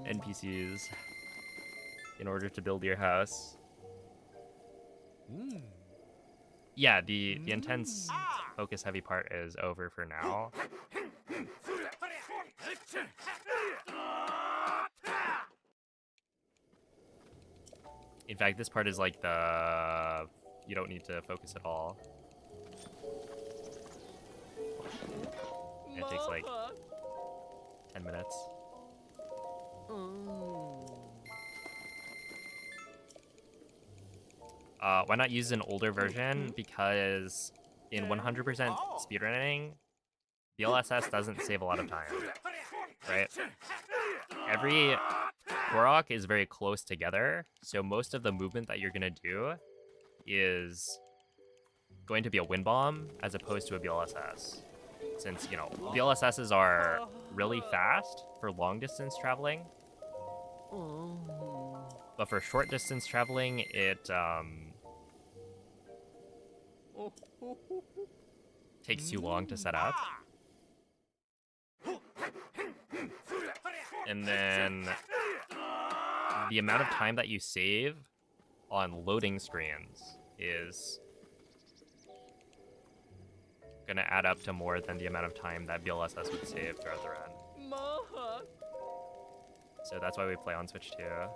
NPCs in order to build your house. Yeah, the intense focus heavy part is over for now. In fact, this part is like the you don't need to focus at all. It takes like 10 minutes. Why not use an older version? Because in 100% speedrunning, BLSS doesn't save a lot of time, right? Every Korok is very close together, so most of the movement that you're gonna do is going to be a wind bomb as opposed to a BLSS. Since, you know, BLSSs are really fast for long distance traveling, but for short distance traveling, it takes too long to set up. And then the amount of time that you save on loading screens is gonna add up to more than the amount of time that BLSS would save throughout the run. So that's why we play on Switch too.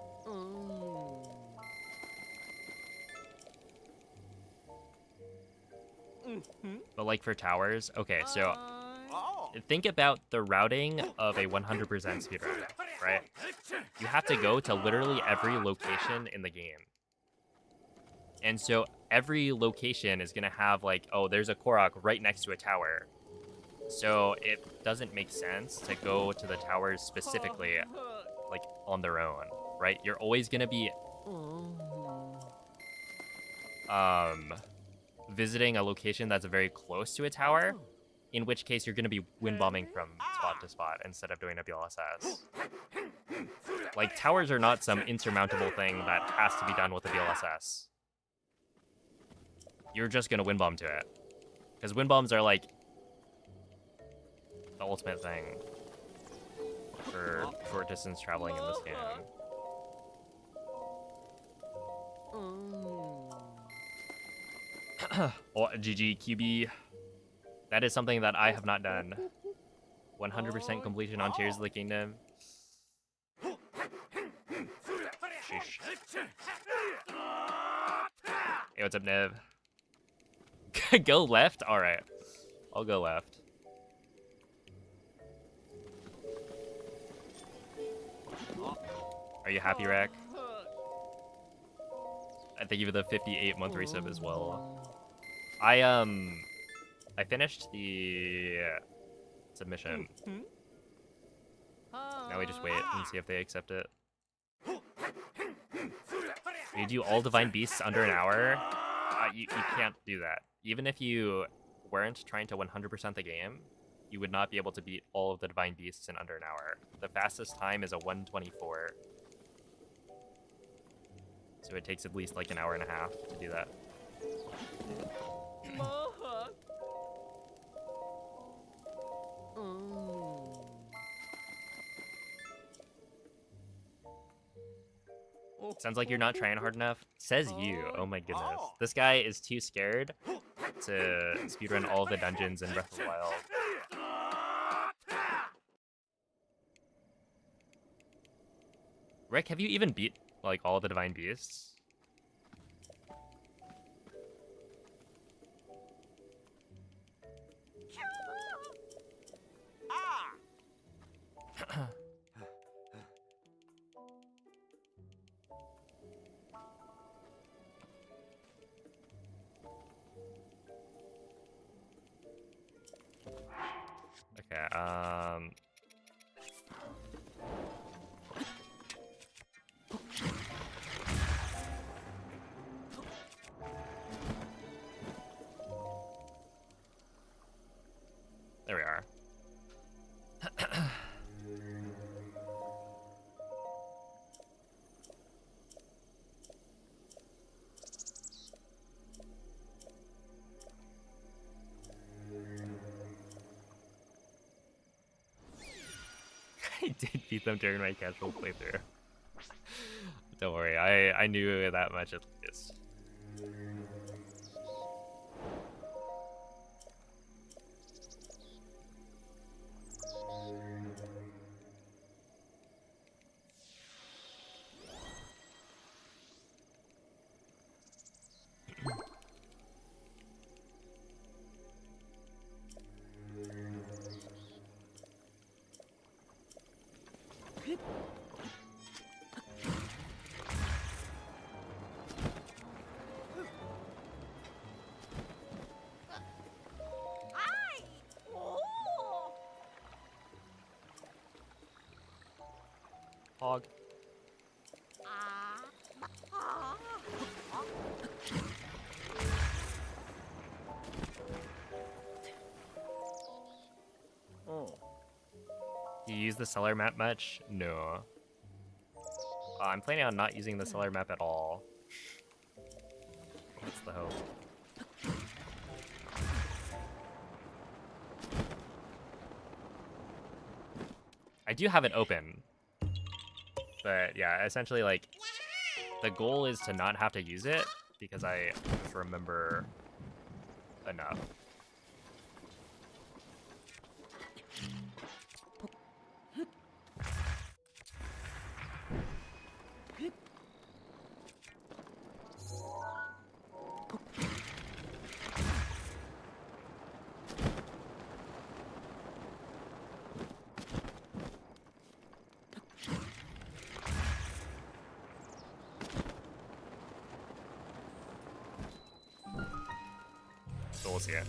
But like for towers, okay, so think about the routing of a 100% speedrun, right? You have to go to literally every location in the game. And so every location is gonna have like, oh, there's a Korok right next to a tower. So it doesn't make sense to go to the towers specifically, like on their own, right? You're always gonna be visiting a location that's very close to a tower, in which case you're gonna be wind bombing from spot to spot instead of doing a BLSS. Like, towers are not some insurmountable thing that has to be done with a BLSS. You're just gonna wind bomb to it. Because wind bombs are like the ultimate thing for short distance traveling in this game. Oh, GG QB. That is something that I have not done. 100% completion on Tears of the Kingdom. Sheesh. Hey, what's up, Nev? Go left? Alright. I'll go left. Are you happy, Rack? I thank you for the 58-month resub as well. I finished the submission. Now we just wait and see if they accept it. You do all Divine Beasts under an hour? You can't do that. Even if you weren't trying to 100% the game, you would not be able to beat all of the Divine Beasts in under an hour. The fastest time is a 1:24. So it takes at least like an hour and a half to do that. Sounds like you're not trying hard enough. Says you. Oh my goodness. This guy is too scared to speedrun all of the dungeons in Breath of the Wild. Rick, have you even beat like all of the Divine Beasts? Okay, there we are. I did beat them during my casual playthrough. Don't worry, I knew that much at least. Hog. Do you use the cellar map much? No. I'm planning on not using the cellar map at all. That's the hope. I do have it open. But yeah, essentially like the goal is to not have to use it because I just remember enough. So we'll see it.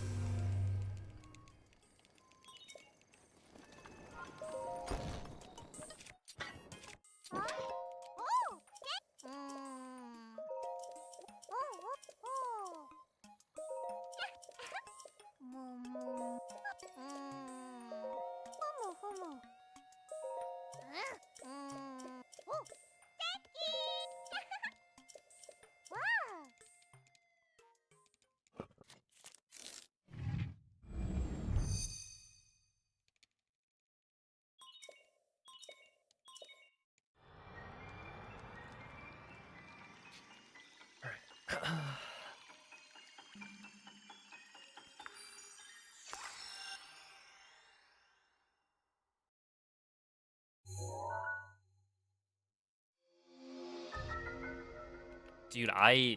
Dude, I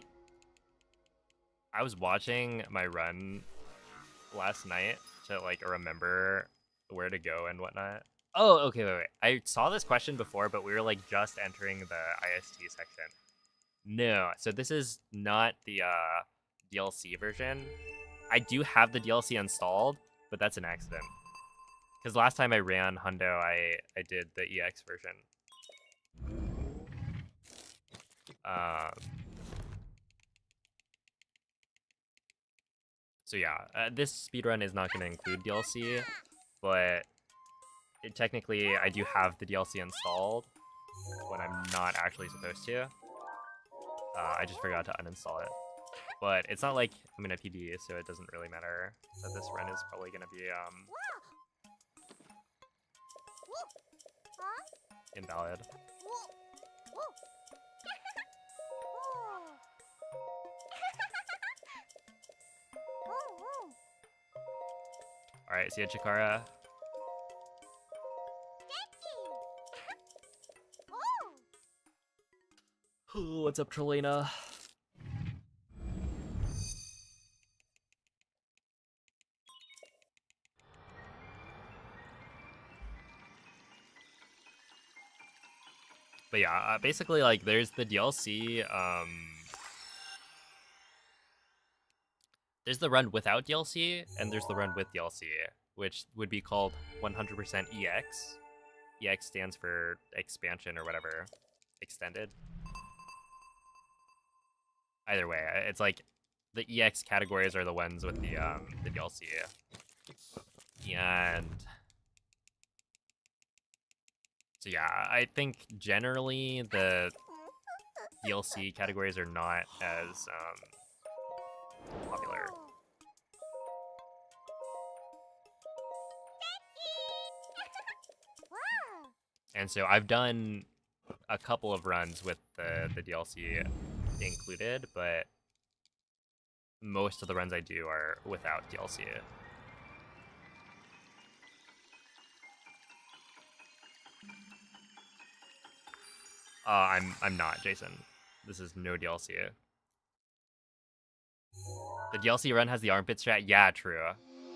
was watching my run last night to like remember where to go and whatnot. Oh, okay, wait. I saw this question before, but we were like just entering the IST section. No, so this is not the DLC version. I do have the DLC installed, but that's an accident. Because last time I ran Hundo, I did the EX version. So yeah, this speedrun is not going to include DLC, but technically I do have the DLC installed when I'm not actually supposed to. I just forgot to uninstall it. But it's not like I'm in a PB, so it doesn't really matter that this run is probably going to be invalid. Alright, see ya, Chikara. What's up, Trolena? But yeah, basically, like, there's the DLC, there's the run without DLC, and there's the run with DLC, which would be called 100% EX. EX stands for expansion or whatever. Extended. Either way, it's like the EX categories are the ones with the DLC. And so yeah, I think generally the DLC categories are not as popular. And so I've done a couple of runs with the DLC included, but most of the runs I do are without DLC. I'm not, Jason. This is no DLC. The DLC run has the armpit strat? Yeah, true.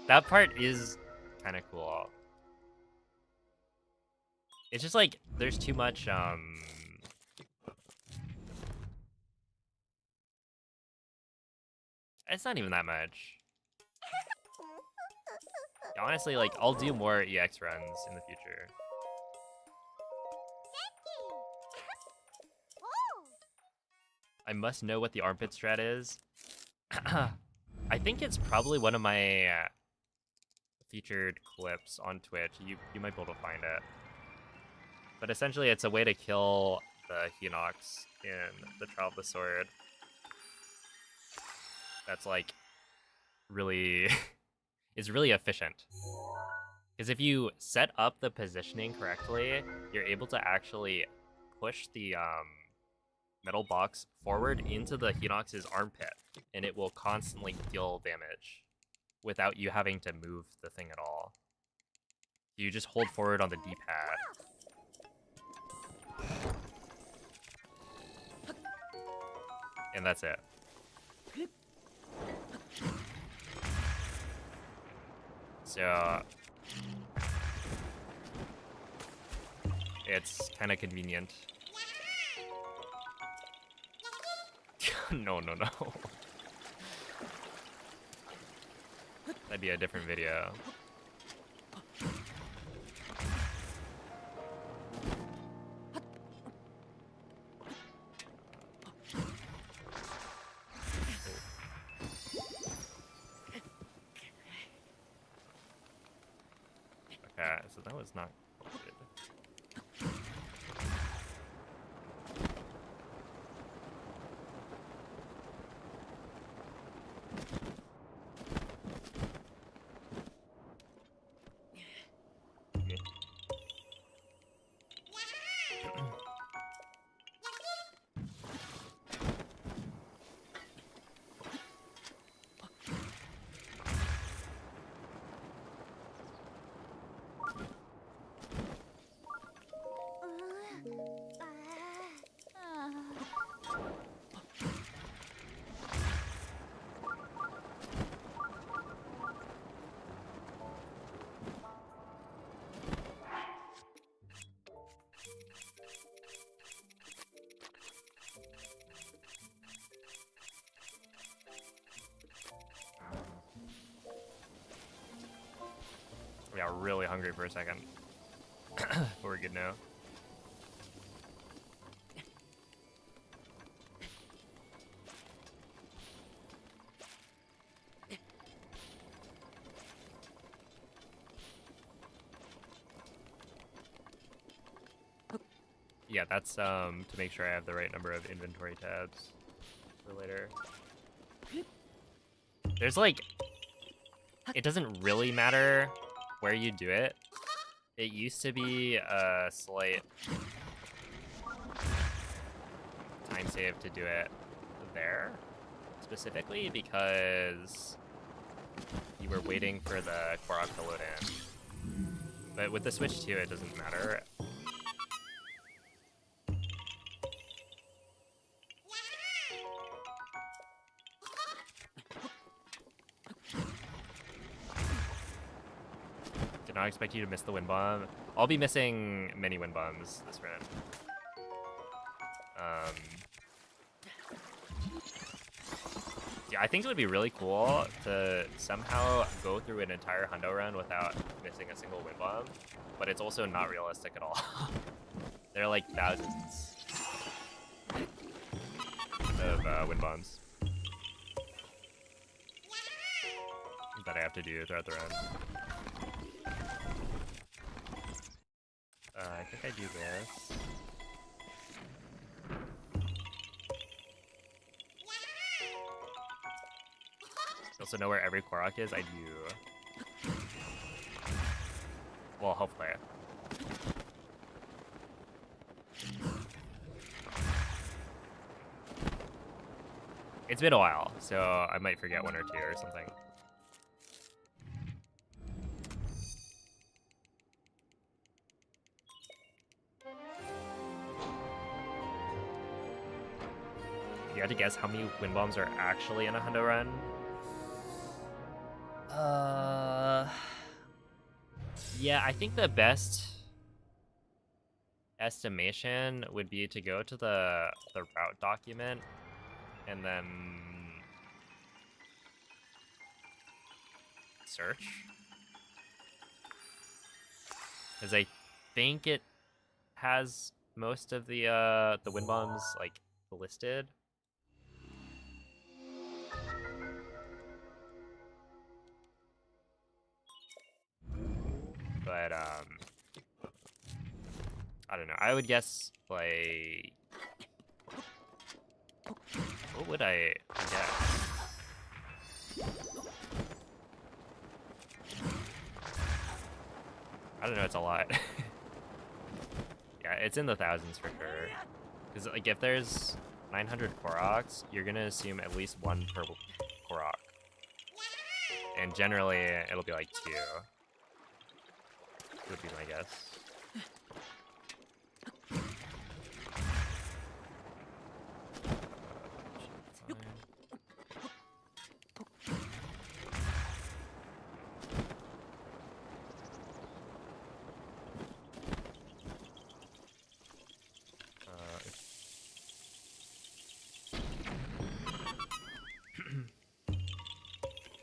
That part is kind of cool. It's just like, there's too much, it's not even that much. Honestly, like, I'll do more EX runs in the future. I must know what the armpit strat is. I think it's probably one of my featured clips on Twitch. You might be able to find it. But essentially, it's a way to kill the Hinox in the Trial of the Sword. That's like really is really efficient. Because if you set up the positioning correctly, you're able to actually push the metal box forward into the Hinox's armpit, and it will constantly deal damage without you having to move the thing at all. You just hold forward on the D-pad. And that's it. So it's kind of convenient. No. That'd be a different video. Okay, so that was not good. really hungry for a second. But we're good now. Yeah, that's to make sure I have the right number of inventory tabs for later. There's like, it doesn't really matter where you do it. It used to be a slight time save to do it there, specifically because you were waiting for the Korok to load in. But with the Switch 2, it doesn't matter. Did not expect you to miss the wind bomb. I'll be missing many wind bombs this round. Yeah, I think it would be really cool to somehow go through an entire hundo run without missing a single wind bomb, but it's also not realistic at all. There are like thousands of wind bombs that I have to do throughout the run. I think I do this. I also know where every Korok is. I do. Well, hopefully. It's been a while, so I might forget one or two or something. If you had to guess how many wind bombs are actually in a hundo run? Yeah, I think the best estimation would be to go to the route document and then search. Because I think it has most of the wind bombs like listed. But I don't know. I would guess like, what would I guess? I don't know. It's a lot. Yeah, it's in the thousands for sure. Because like if there's 900 Koroks, you're gonna assume at least one per Korok, and generally it'll be like 2. Would be my guess.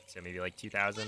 So maybe like 2,000.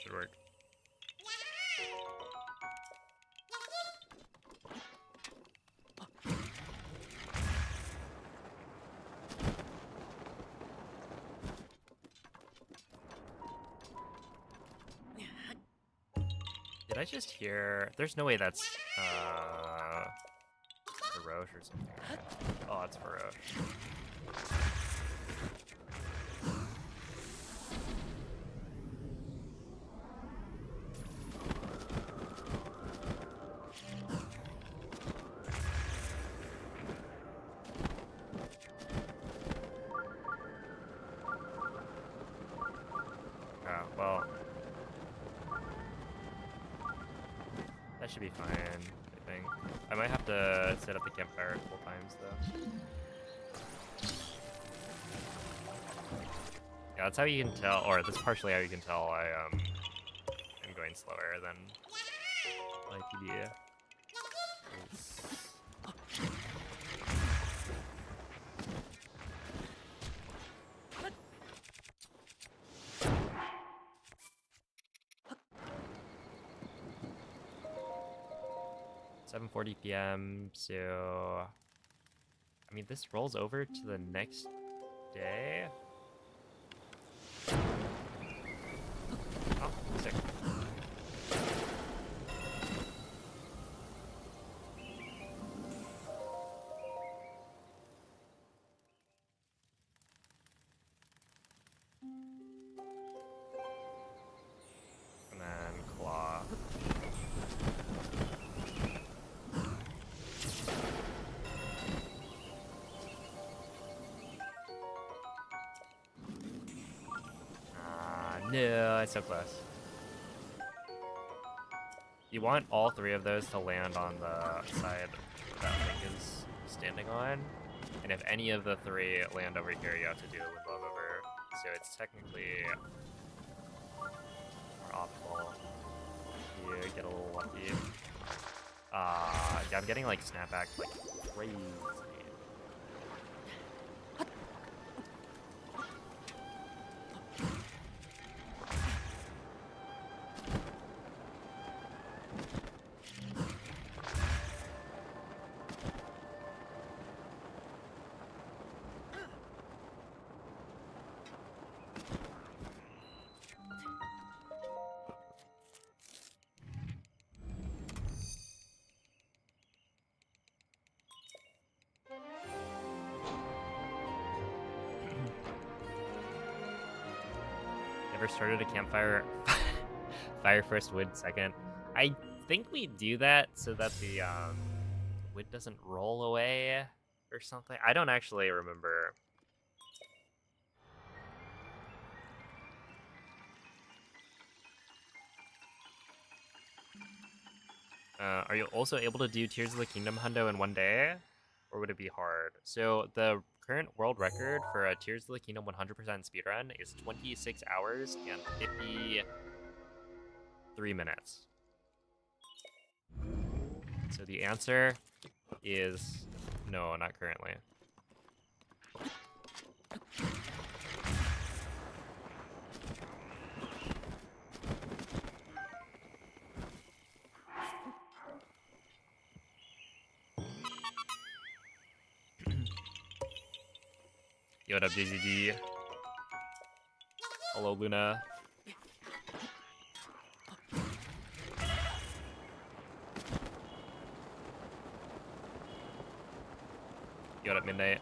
Should work. Did I just hear? There's no way that's Faroche or something. Oh, it's Faroche. Oh, well. That should be fine, I think. I might have to set up the campfire a couple times, though. Yeah, that's how you can tell, or that's partially how you can tell I am going slower than my PB. 7:40 p.m. So, I mean, this rolls over to the next day. Oh, sick. And then claw. No, it's so close. You want all three of those to land on the side that thing is standing on. And if any of the three land over here, you have to do a limbo over. So it's technically more optimal. You get a little lucky. Yeah, I'm getting like snapback like crazy. Never started a campfire. Fire first, wood second. I think we do that so that the wood doesn't roll away or something. I don't actually remember. Are you also able to do Tears of the Kingdom hundo in one day? Or would it be hard? So the current world record for a Tears of the Kingdom 100% speedrun is 26 hours and 53 minutes. So the answer is no, not currently. Yo, what up, DZG? Hello, Luna. Yo, what up, Midnight?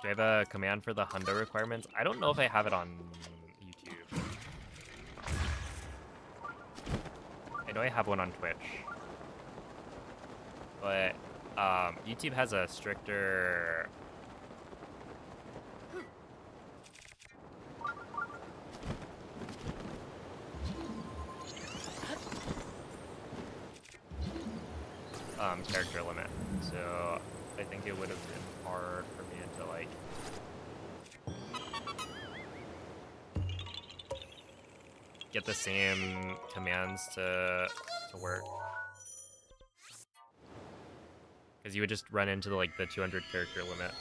Do I have a command for the hundo requirements? I don't know if I have it on YouTube. I know I have one on Twitch. But YouTube has a stricter... character limit. So I think it would have been hard for me to like get the same commands to work. Because you would just run into like the 200 character limit.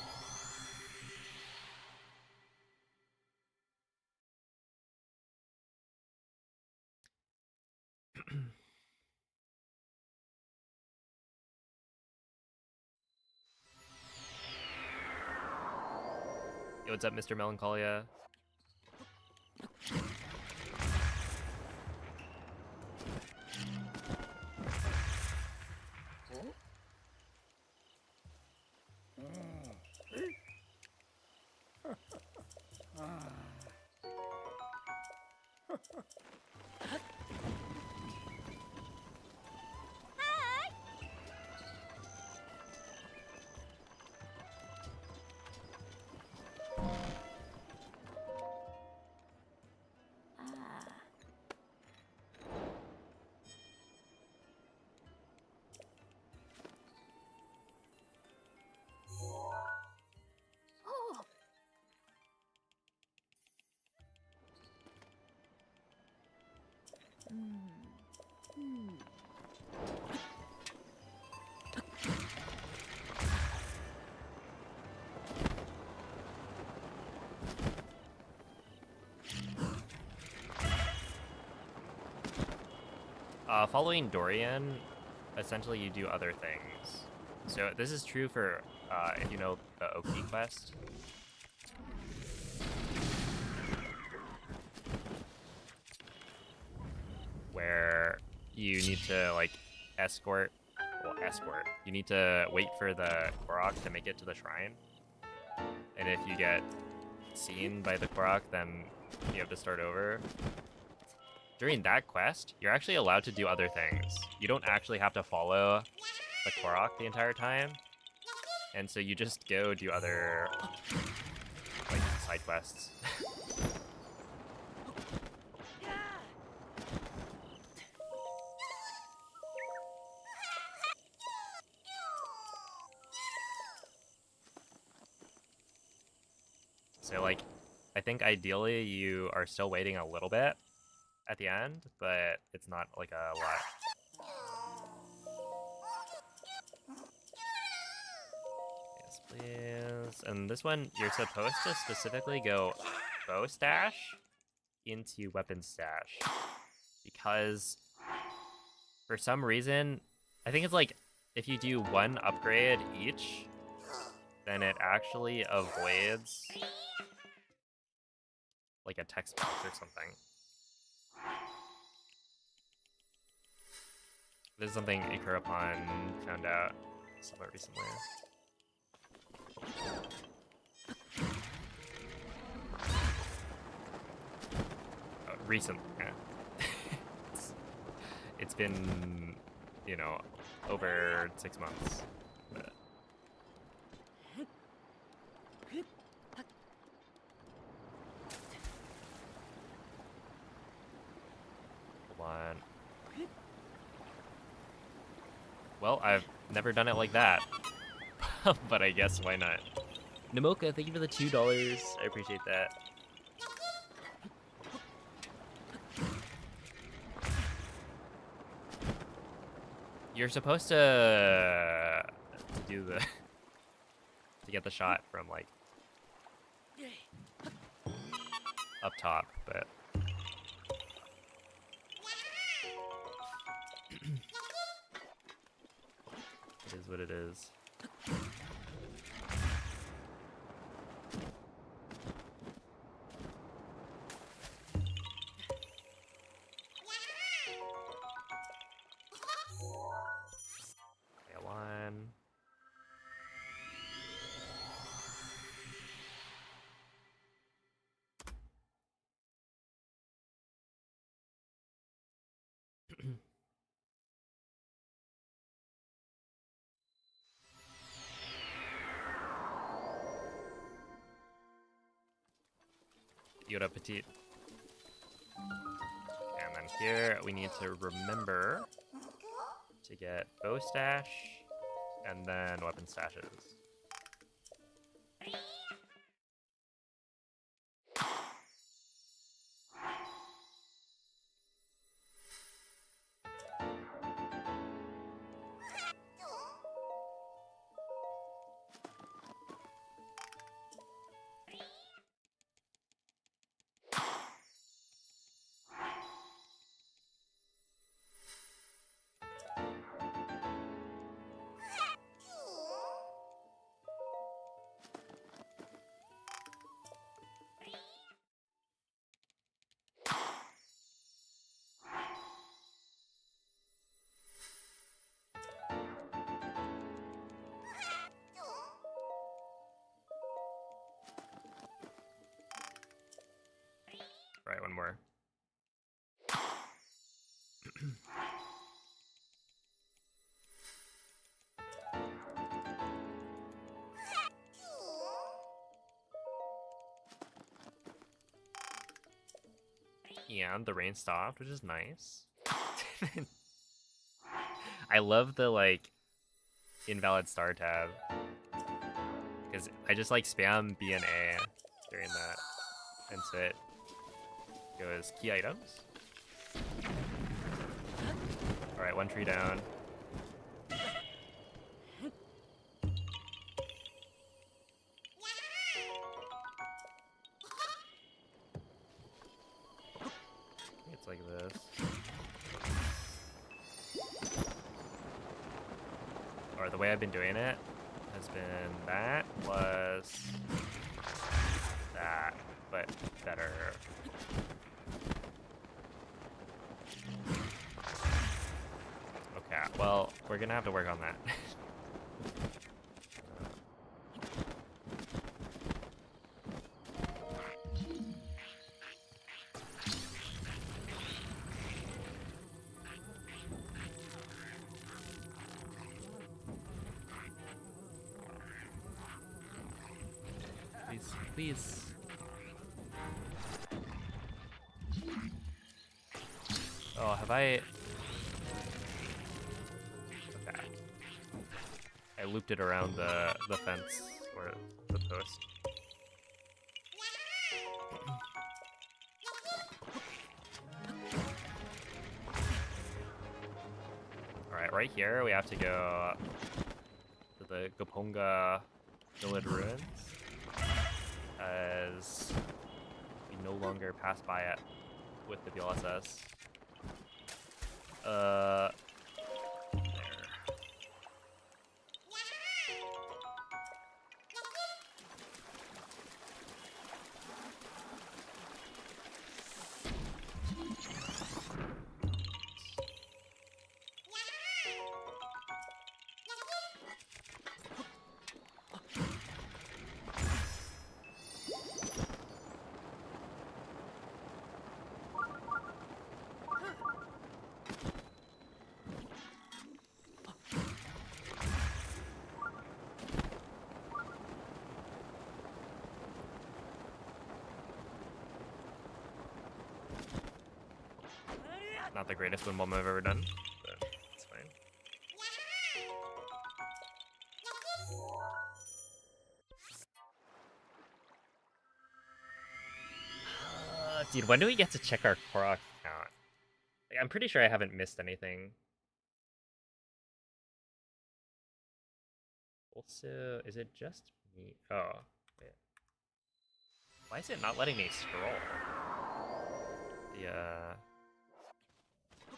Yo, what's up, Mr. Melancholia? Following Dorian, essentially you do other things. So this is true for, if you know the Oki quest. Where you need to, like, escort. You need to wait for the Korok to make it to the shrine. And if you get seen by the Korok, then you have to start over. During that quest, you're actually allowed to do other things. You don't actually have to follow the Korok the entire time. And so you just go do other, like, side quests. So, like, I think ideally you are still waiting a little bit at the end, but it's not like a lot. Yes, please. And this one, you're supposed to specifically go bow stash into weapon stash. Because for some reason, I think it's like if you do one upgrade each, then it actually avoids like a text box or something. This is something Ikurapon found out somewhat recently. Oh, recently, yeah. It's been, you know, over 6 months. But... Hold on. Well, I've never done it like that. But I guess why not? Namoka, thank you for the $2. I appreciate that. You're supposed to do the to get the shot from like up top, but it is what it is. Yoda Petite. And then here we need to remember to get bow stash and then weapon stashes. Right, one more. And the rain stopped, which is nice. I love the, like, invalid star tab. Because I just, like, spam B and A during that. And so it goes key items. Alright, one tree down. It's like this. Or the way I've been doing it has been that plus that, but better. Okay, well, we're gonna have to work on that. Please, please. Oh, have I... Okay. I looped it around the fence, or the post. Alright, right here we have to go to the Goponga Village Ruins, as we no longer pass by it with the VLSS. There. Not the greatest win bomb I've ever done, but it's fine. Dude, when do we get to check our Korok count? Like, I'm pretty sure I haven't missed anything. Also, is it just me? Oh, wait. Why is it not letting me scroll? The,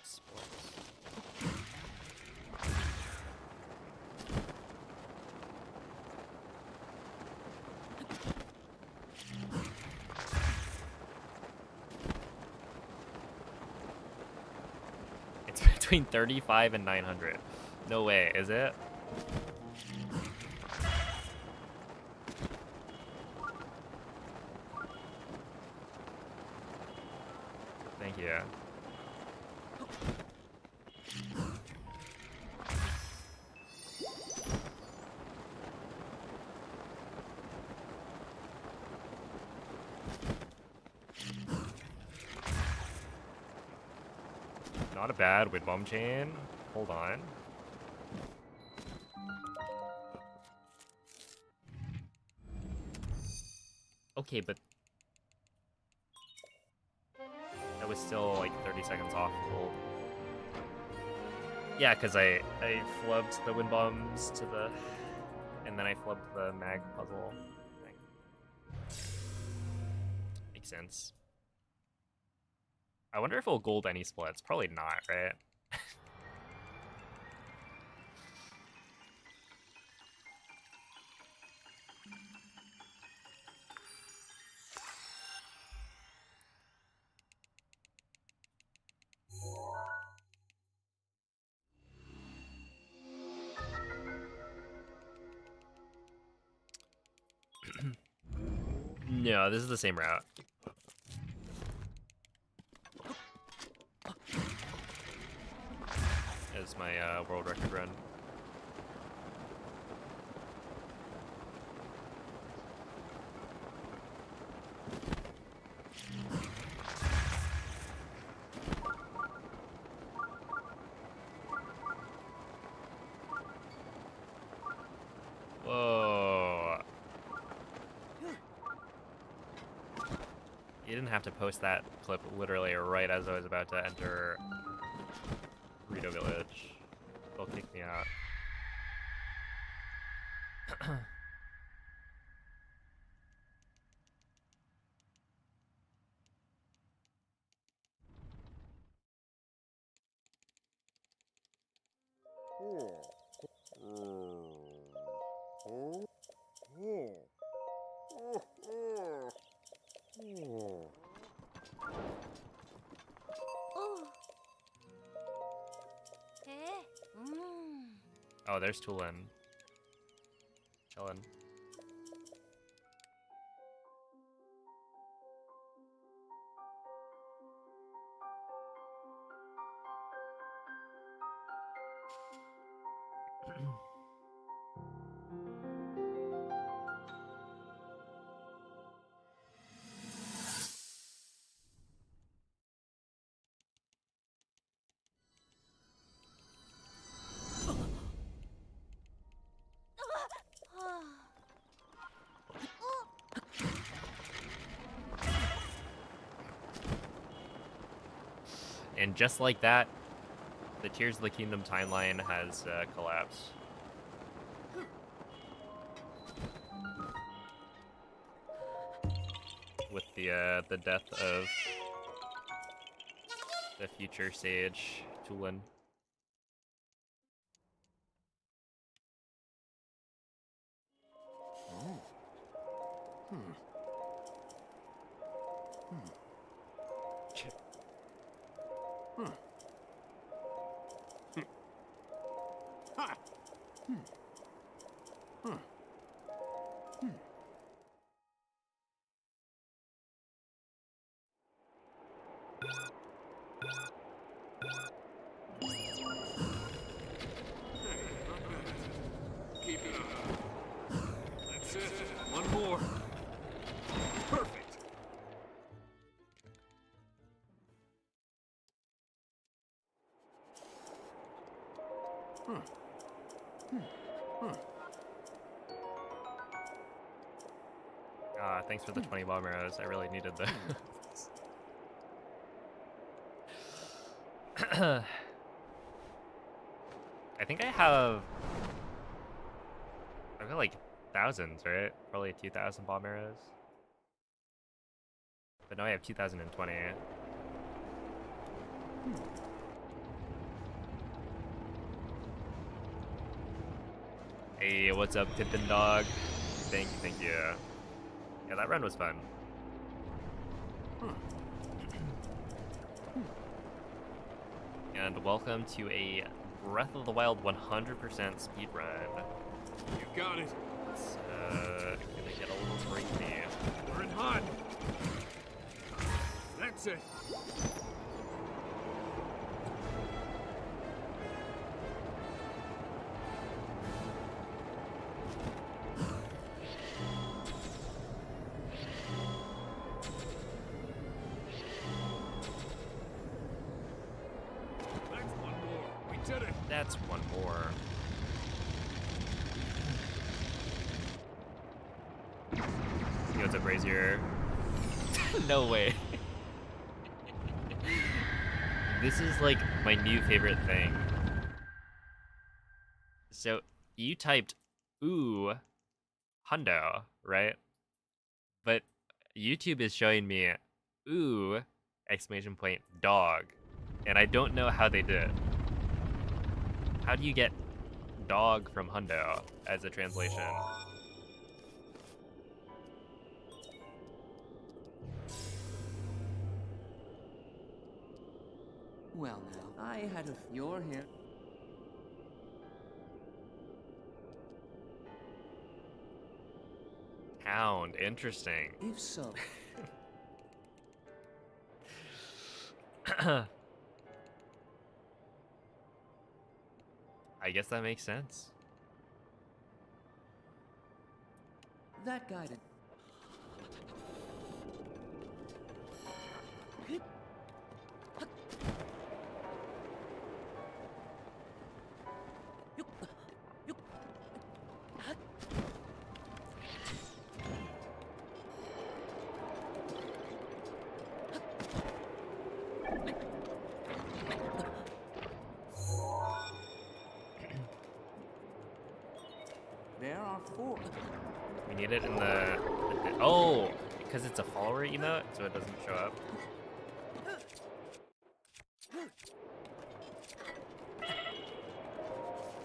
sports. It's between 35 and 900. No way, is it? Thank you. Not a bad wind bomb chain. Hold on. Okay, but that was still like 30 seconds off gold. Yeah, because I flubbed the wind bombs to the, and then I flubbed the mag puzzle thing. Makes sense. I wonder if it'll gold any splits. Probably not, right? No, this is the same route. As my world record run. Whoa. You didn't have to post that clip literally right as I was about to enter Rito Village. They'll kick me out. Oh, there's Tulin. Chillin'. And just like that, the Tears of the Kingdom timeline has collapsed. With the death of the future sage, Tulin. Keep it up. That's it. One more. Perfect. Thanks for the 20 bomb arrows. I really needed those. I think I've got like thousands, right? Probably 2,000 bomb arrows. But now I have 2,020. Hey, what's up, Tippin' Dog? Thank you, thank you. Yeah, that run was fun. And welcome to a Breath of the Wild 100% speedrun. You got it. It's gonna get a little crazy. We're in hot. That's it. That's one more. Yo, what's up, Brazier? No way. This is like my new favorite thing. So you typed ooh hundo, right? But YouTube is showing me ooh exclamation point dog. And I don't know how they did it. How do you get dog from hundo as a translation? Well now, I had a... You're here. Hound, interesting. If so... I guess that makes sense. That guided... There are 4. We need it in the oh, because it's a follower emote, so it doesn't show up.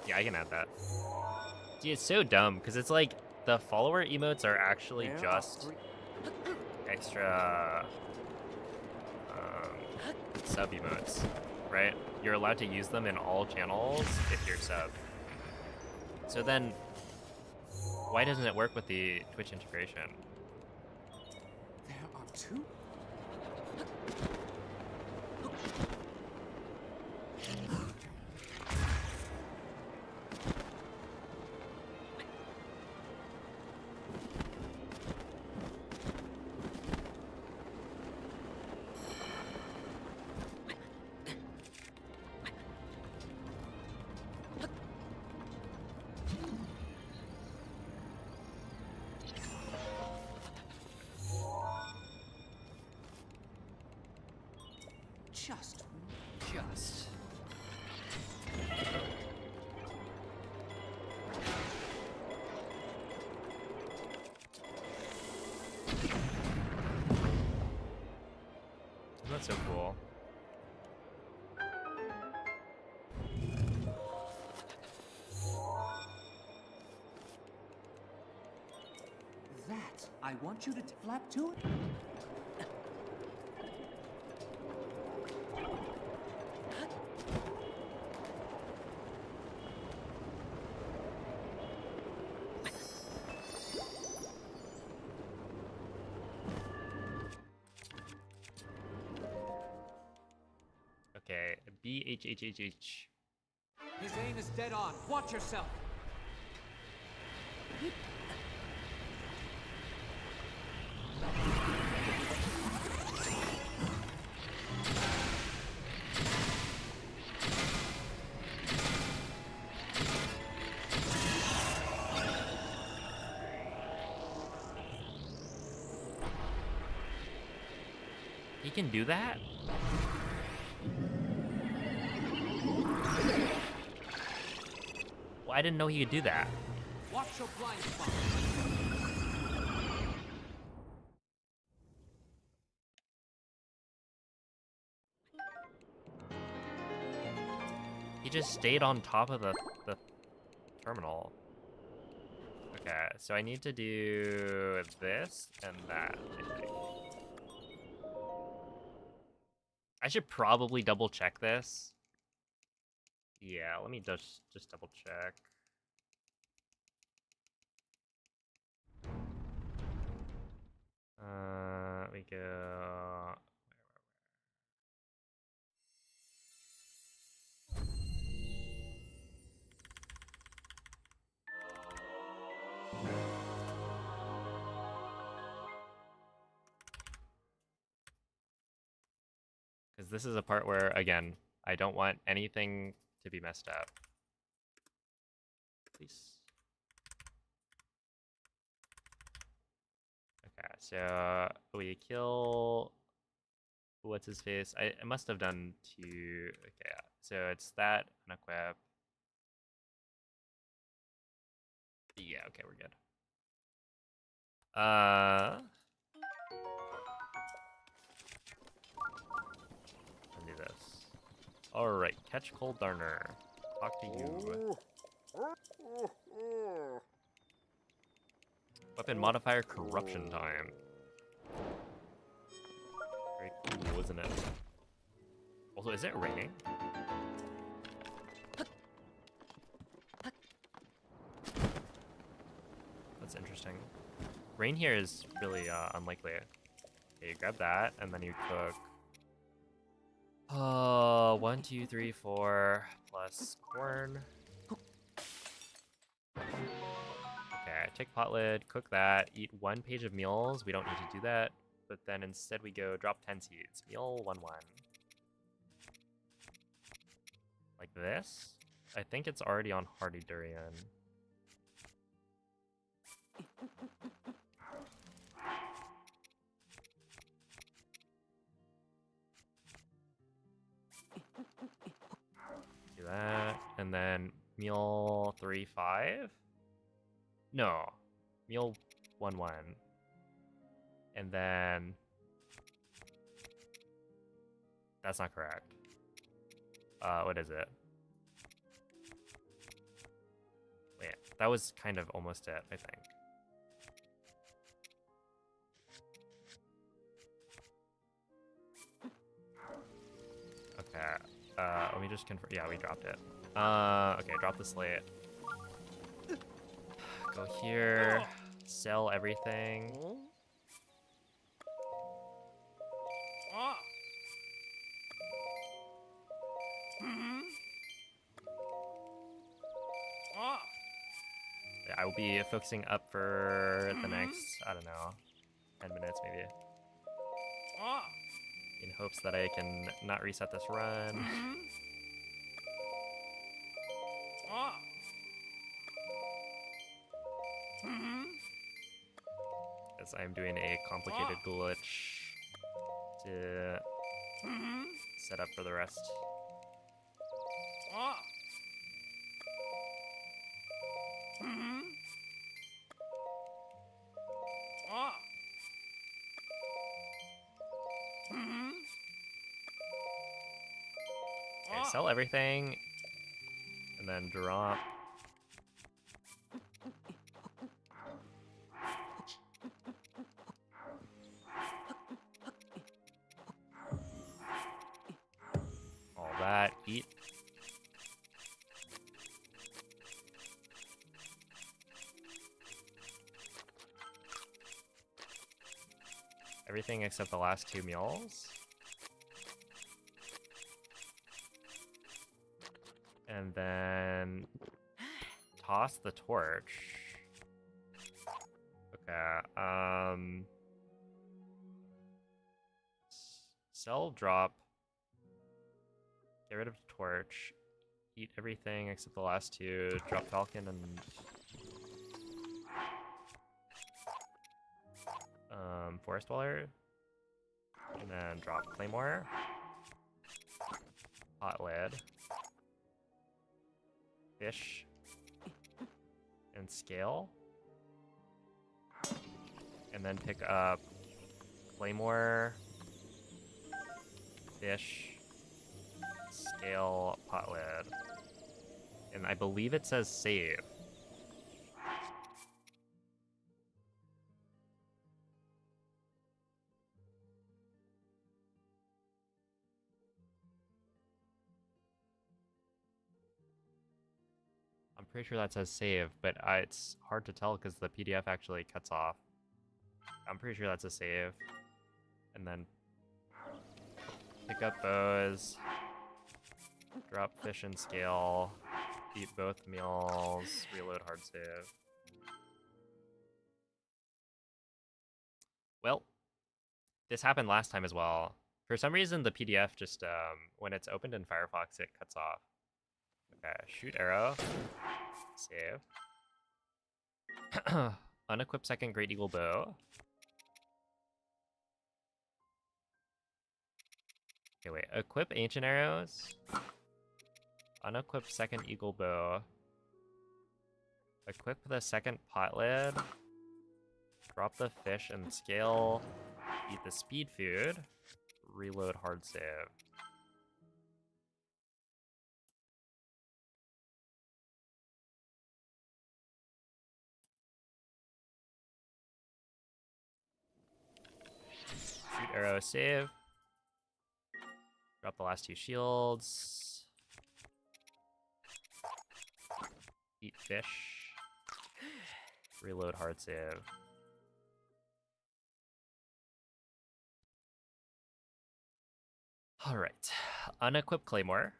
Yeah, I can add that. See, it's so dumb because it's like the follower emotes are actually There are just 3. extra sub emotes, right? You're allowed to use them in all channels if you're sub. So then, why doesn't it work with the Twitch integration? There are 2? Just. That's so cool. That, I want you to flap to it. Okay, BHHHH. His aim is dead on. Watch yourself. He can do that? Well, I didn't know he could do that. Watch your blind spot. He just stayed on top of the terminal. Okay, so I need to do this and that, I think. I should probably double check this. Yeah, let me just double check. We go. Because this is a part where, again, I don't want anything to be messed up. Please. Okay, so we kill. What's his face? I must have done two. Okay, so it's that unequip. Yeah, okay, we're good. Let's do this. All right, catch Cold Darner. Talk to you. Weapon modifier corruption time. Very cool, isn't it? Also, is it raining? That's interesting. Rain here is really unlikely. Okay, you grab that, and then you cook. 1, 2, 3, 4 plus corn. Okay, take pot lid, cook that, eat 1 page of meals. We don't need to do that, but then instead we go drop 10 seeds. Meal 1, 1. Like this? I think it's already on Hardy Durian. Do that, and then meal 3, 5? No, meal 1, 1. And then... That's not correct. What is it? Wait, that was kind of almost it, I think. Okay, let me just confirm. Yeah, we dropped it. Okay, drop the slate. Go here, sell everything. Yeah, I will be focusing up for the next, I don't know, 10 minutes maybe. In hopes that I can not reset this run. As I'm doing a complicated glitch to set up for the rest. Okay, sell everything, and then drop. All that, eat. Everything except the last 2 meals. And then toss the torch. Okay, sell, drop. Get rid of the torch. Eat everything except the last 2. Drop Falcon and Forest Dweller. And then drop Claymore. Pot lid. Fish. And scale. And then pick up Claymore. Fish. Scale, pot lid. And I believe it says save. I'm pretty sure that says save, but it's hard to tell because the PDF actually cuts off. I'm pretty sure that's a save. And then pick up bows. Drop fish and scale. Eat both meals. Reload hard save. Well, this happened last time as well. For some reason, the PDF just, when it's opened in Firefox, it cuts off. Okay, shoot arrow. Save. Unequip second Great Eagle Bow. Okay, wait. Equip Ancient Arrows. Unequip second Eagle Bow. Equip the second pot lid. Drop the fish and scale. Eat the speed food. Reload hard save. Shoot arrow save. Drop the last 2 shields. Eat fish. Reload hard save. Alright. Unequip Claymore.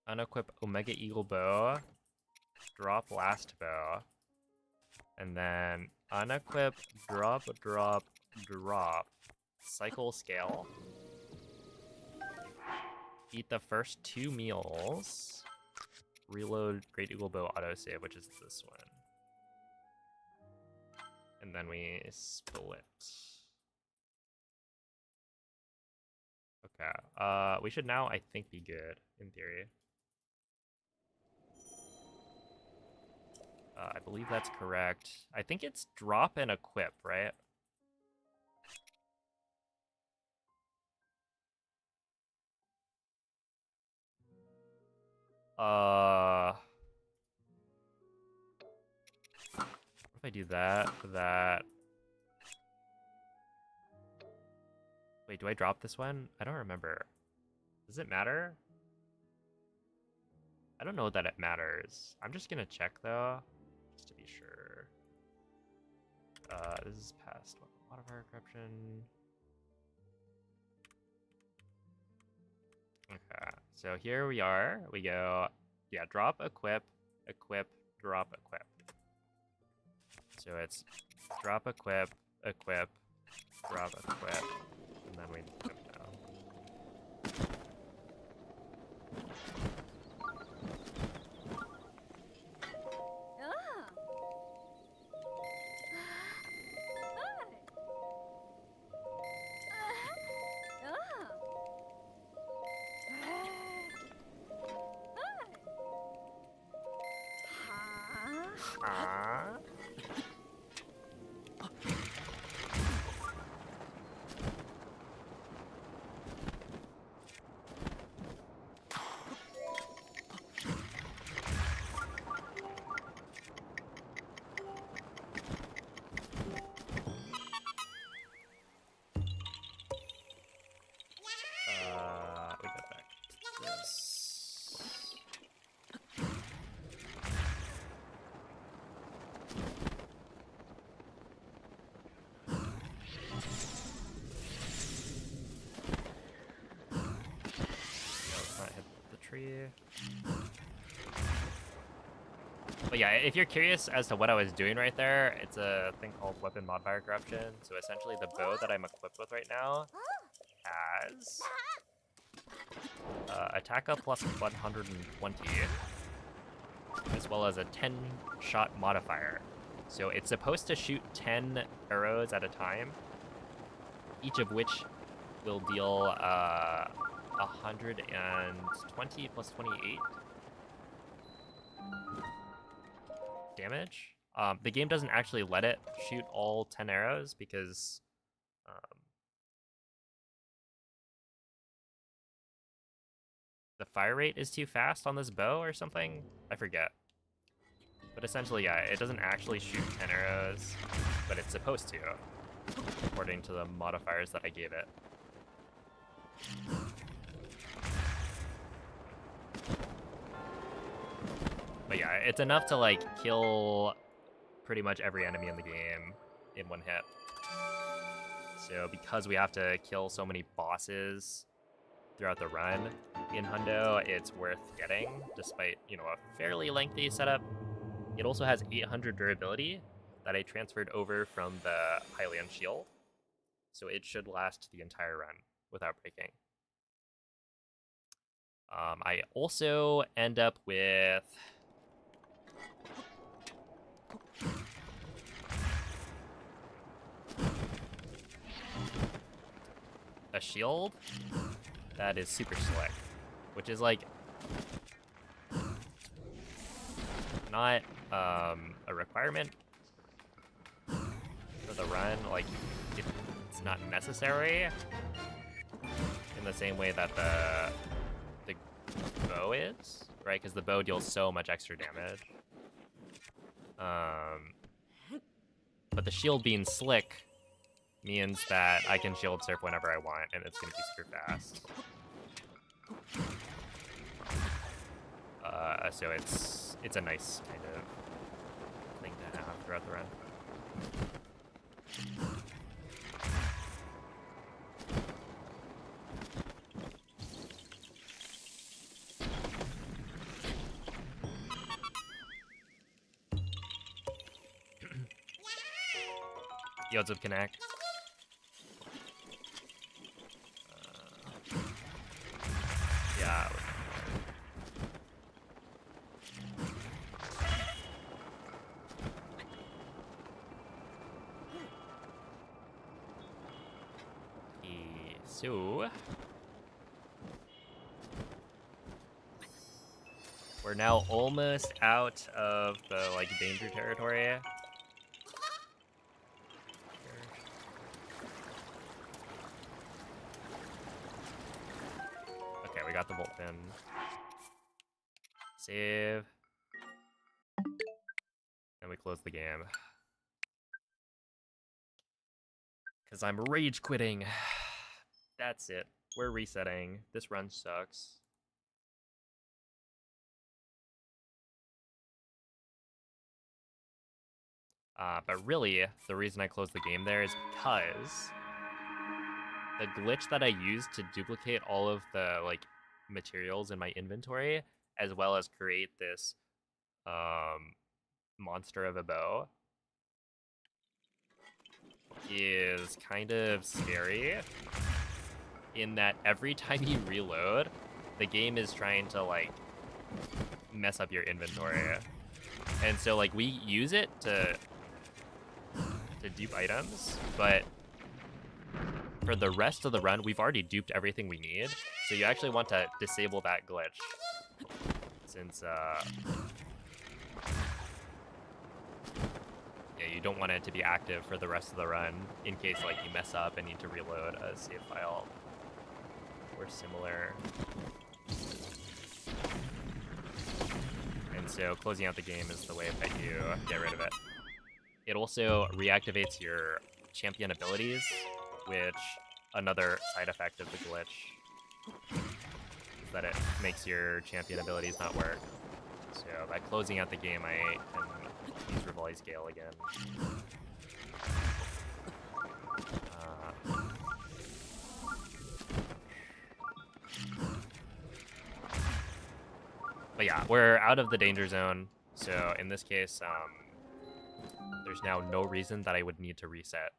Unequip Omega Eagle Bow. Drop last bow. And then unequip, drop, drop, drop. Cycle scale. Eat the first 2 meals. Reload Great Eagle Bow autosave, which is this one. And then we split. Okay. We should now, I think, be good, in theory. I believe that's correct. I think it's drop and equip, right? What if I do that, that? Wait, do I drop this one? I don't remember. Does it matter? I don't know that it matters. I'm just gonna check though, just to be sure. This is past modifier corruption. Okay, so here we are. We go, yeah, drop, equip, equip, drop, equip. So it's drop, equip, equip, drop, equip, and then we equip now. We go back to this. Let's not hit the tree. But yeah, if you're curious as to what I was doing right there, it's a thing called weapon modifier corruption. So essentially the bow that I'm equipped with right now has attack up plus 120, as well as a 10-shot modifier. So it's supposed to shoot 10 arrows at a time, each of which will deal 120 plus 28 damage. The game doesn't actually let it shoot all 10 arrows because the fire rate is too fast on this bow or something. I forget. But essentially, yeah, it doesn't actually shoot 10 arrows, but it's supposed to, according to the modifiers that I gave it. But yeah, it's enough to, like, kill pretty much every enemy in the game in one hit. So because we have to kill so many bosses throughout the run in Hundo, it's worth getting, despite, you know, a fairly lengthy setup. It also has 800 durability that I transferred over from the Hylian shield, so it should last the entire run without breaking. I also end up with a shield that is super slick, which is like not a requirement for the run. Like it's not necessary in the same way that the bow is, right? Because the bow deals so much extra damage. But the shield being slick means that I can shield surf whenever I want, and it's gonna be super fast. So it's a nice kind of thing to have throughout the run. Yo, what's up, Connect? Yeah. So we're now almost out of the like danger territory. Okay, we got the bolt pin. Save. And we close the game. Because I'm rage quitting. That's it. We're resetting. This run sucks. But really, the reason I closed the game there is because the glitch that I used to duplicate all of the like materials in my inventory, as well as create this monster of a bow, is kind of scary in that every time you reload, the game is trying to like mess up your inventory. And so like we use it to dupe items, but for the rest of the run, we've already duped everything we need. So you actually want to disable that glitch, since yeah, you don't want it to be active for the rest of the run in case like you mess up and need to reload a save file or similar. And so closing out the game is the way that you get rid of it. It also reactivates your champion abilities, which another side effect of the glitch is that it makes your champion abilities not work. So by closing out the game, I can use Rivali's Gale again. But yeah, we're out of the danger zone. So in this case, there's now no reason that I would need to reset.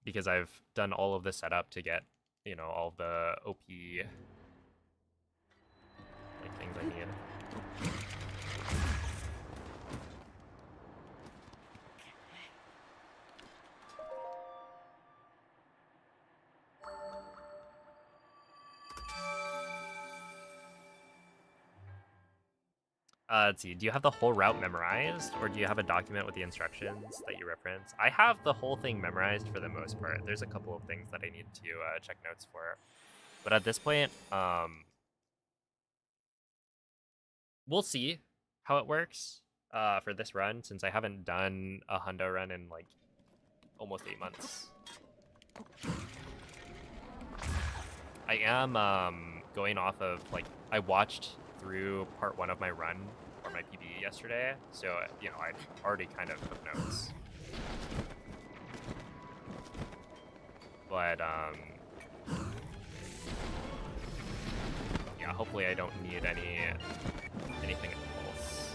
Because I've done all of the setup to get, you know, all the OP like things I need. Let's see, do you have the whole route memorized, or do you have a document with the instructions that you reference? I have the whole thing memorized for the most part. There's a couple of things that I need to check notes for. But at this point, we'll see how it works for this run, since I haven't done a hundo run in like almost 8 months. I am going off of, like, I watched through part 1 of my run or my PB yesterday, so, you know, I already kind of took notes. But, yeah, hopefully I don't need anything else.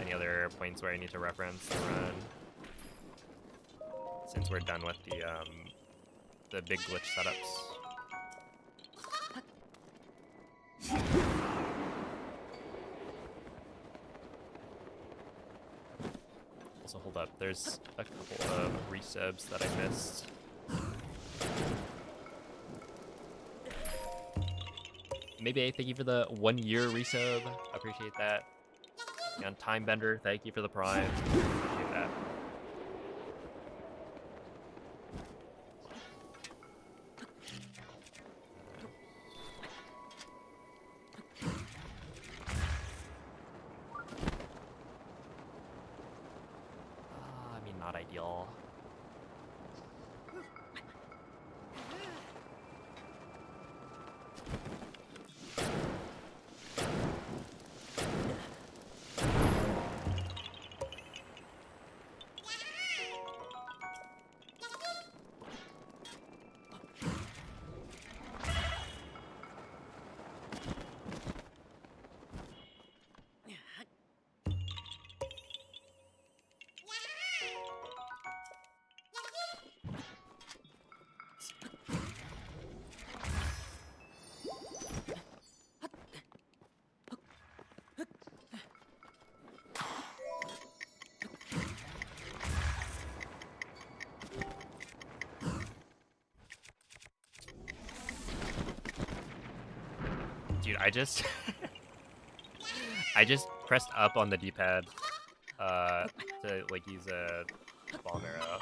Any other points points where I need to reference the run. Since we're done with the big glitch setups. So hold up, there's a couple of resubs that I missed. Maybe thank you for the 1 year resub. Appreciate that. And Time Bender, thank you for the prime. Appreciate that. I mean, not ideal. Dude, I just I just pressed up on the D-pad to like use a bomb arrow.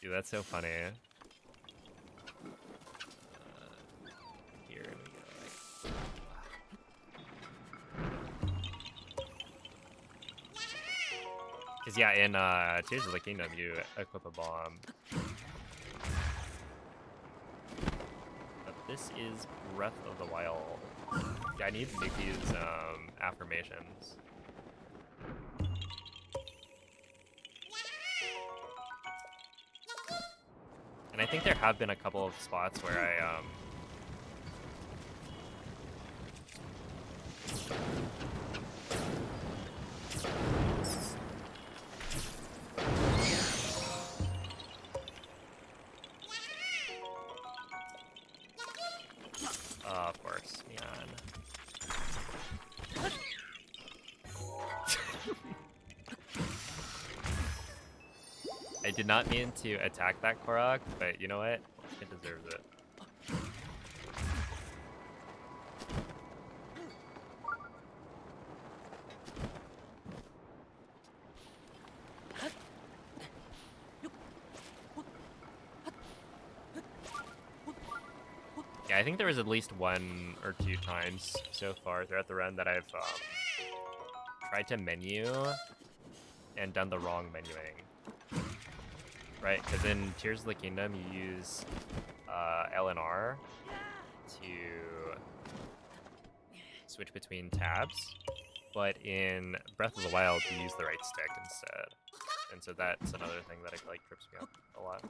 Dude, that's so funny. Here we go. Cause yeah, in Tears of the Kingdom, you equip a bomb. But this is Breath of the Wild. Yeah, I need to make these affirmations. And I think there have been a couple of spots where I of course, man. I did not mean to attack that Korok, but you know what? It deserves it. Yeah, I think there was at least 1 or 2 times so far throughout the run that I've tried to menu and done the wrong menuing. Right, because in Tears of the Kingdom you use L and R to switch between tabs, but in Breath of the Wild you use the right stick instead. And so that's another thing that like trips me up a lot.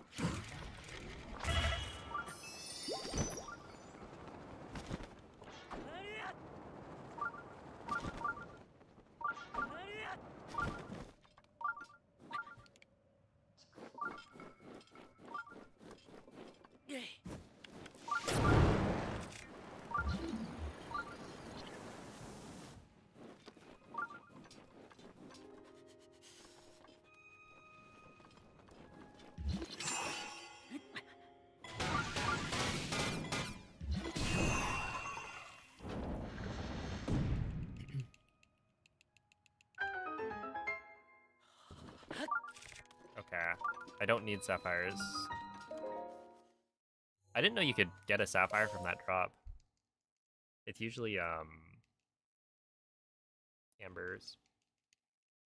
Okay, I don't need sapphires. I didn't know you could get a sapphire from that drop. It's usually ambers.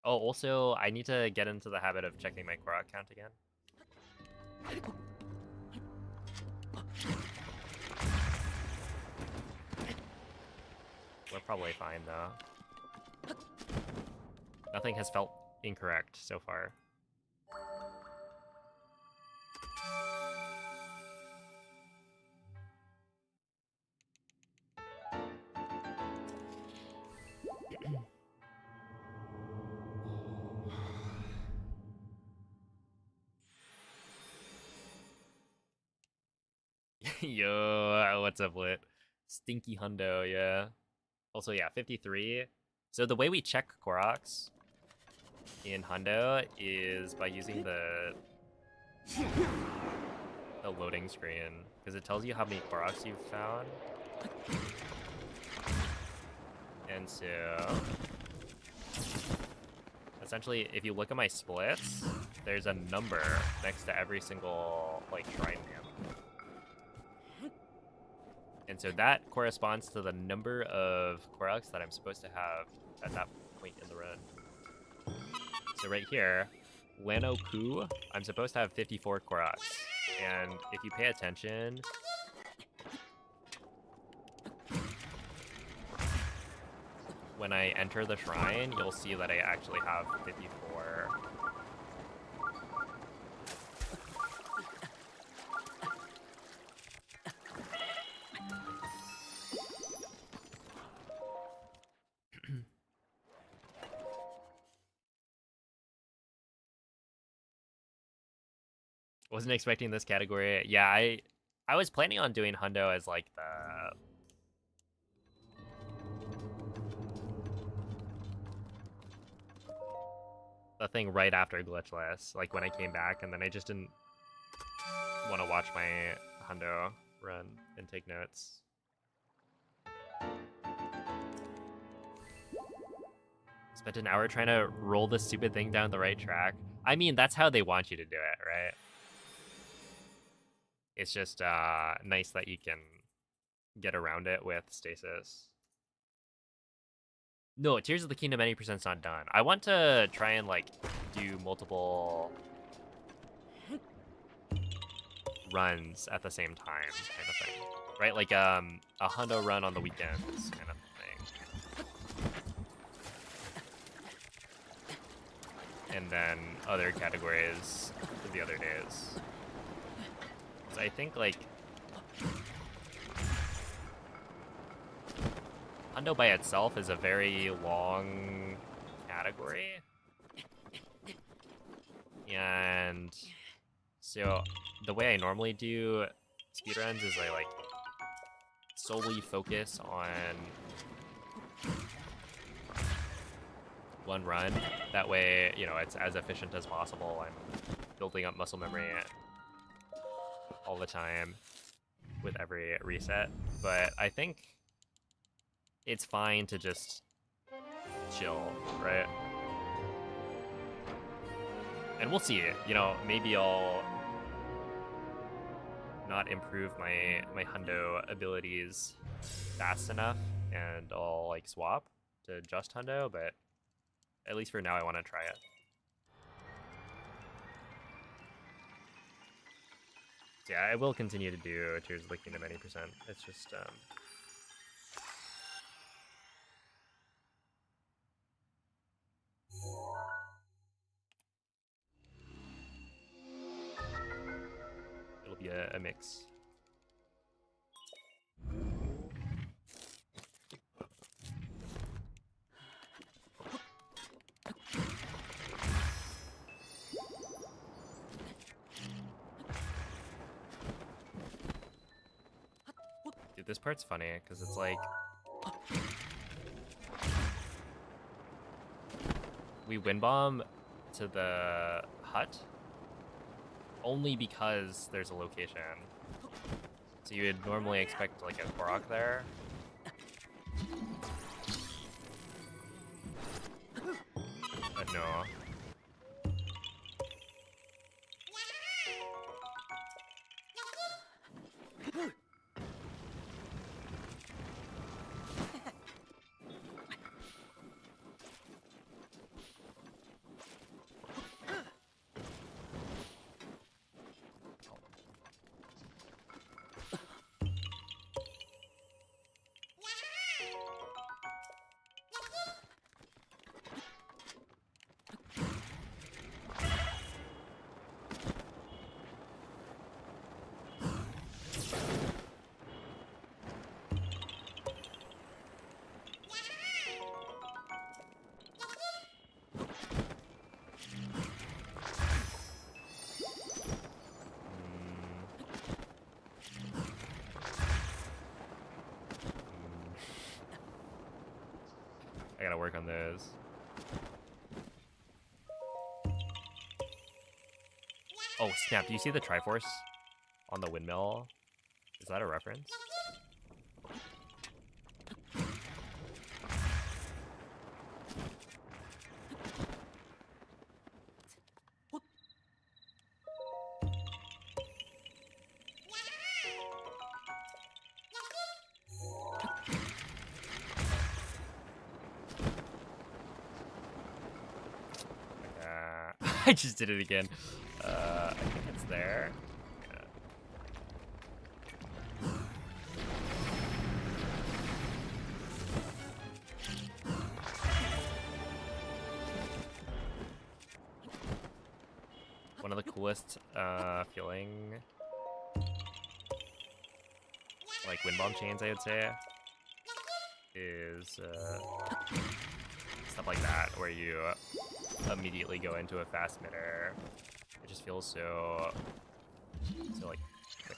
Oh, also, I need to get into the habit of checking my Korok count again. We're probably fine, though. Nothing has felt incorrect so far. Yo, what's up, Lit? Stinky Hundo, yeah. Also, yeah, 53. So the way we check Koroks in Hundo is by using the loading screen, because it tells you how many Koroks you've found. And so, essentially, if you look at my splits, there's a number next to every single, like, shrine name. And so that corresponds to the number of Koroks that I'm supposed to have at that point in the run. So right here, Lanoku, I'm supposed to have 54 Koroks. And if you pay attention, when I enter the shrine, you'll see that I actually have 54. Wasn't expecting this category. Yeah, I was planning on doing Hundo as like the thing right after Glitchless, like when I came back, and then I just didn't want to watch my Hundo run and take notes. Spent an hour trying to roll this stupid thing down the right track. I mean, that's how they want you to do it, right? It's just nice that you can get around it with stasis. No, Tears of the Kingdom any percent's not done. I want to try and like do multiple runs at the same time, kind of thing, right? Like a Hundo run on the weekends, kind of thing. And then other categories for the other days. So I think like Hundo by itself is a very long category. And so the way I normally do speedruns is I like solely focus on one run. That way, you know, it's as efficient as possible. I'm building up muscle memory all the time with every reset. But I think it's fine to just chill, right? And we'll see. You know, maybe I'll not improve my Hundo abilities fast enough, and I'll like swap to just Hundo, but at least for now I want to try it. So yeah, I will continue to do Tears of the Kingdom any percent. It's just it'll be a mix. Dude, this part's funny because it's like we win bomb to the hut only because there's a location. So you would normally expect like a Korok there. But no. gotta work on those. Oh snap, do you see the Triforce on the windmill? Is that a reference? I just did it again. I think it's there. Yeah. One of the coolest feeling like wind bomb chains, I would say, is stuff like that where you immediately go into a fast midair. It just feels so like quick.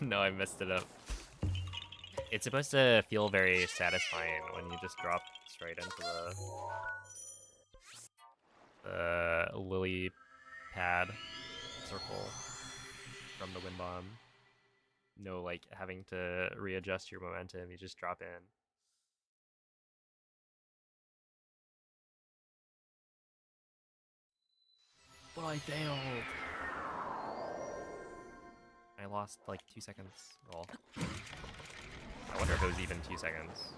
No, I messed it up. It's supposed to feel very satisfying when you just drop straight into the lily pad circle from the wind bomb. No, like, having to readjust your momentum, you just drop in. But I failed! I lost like 2 seconds. Well, I wonder if it was even 2 seconds.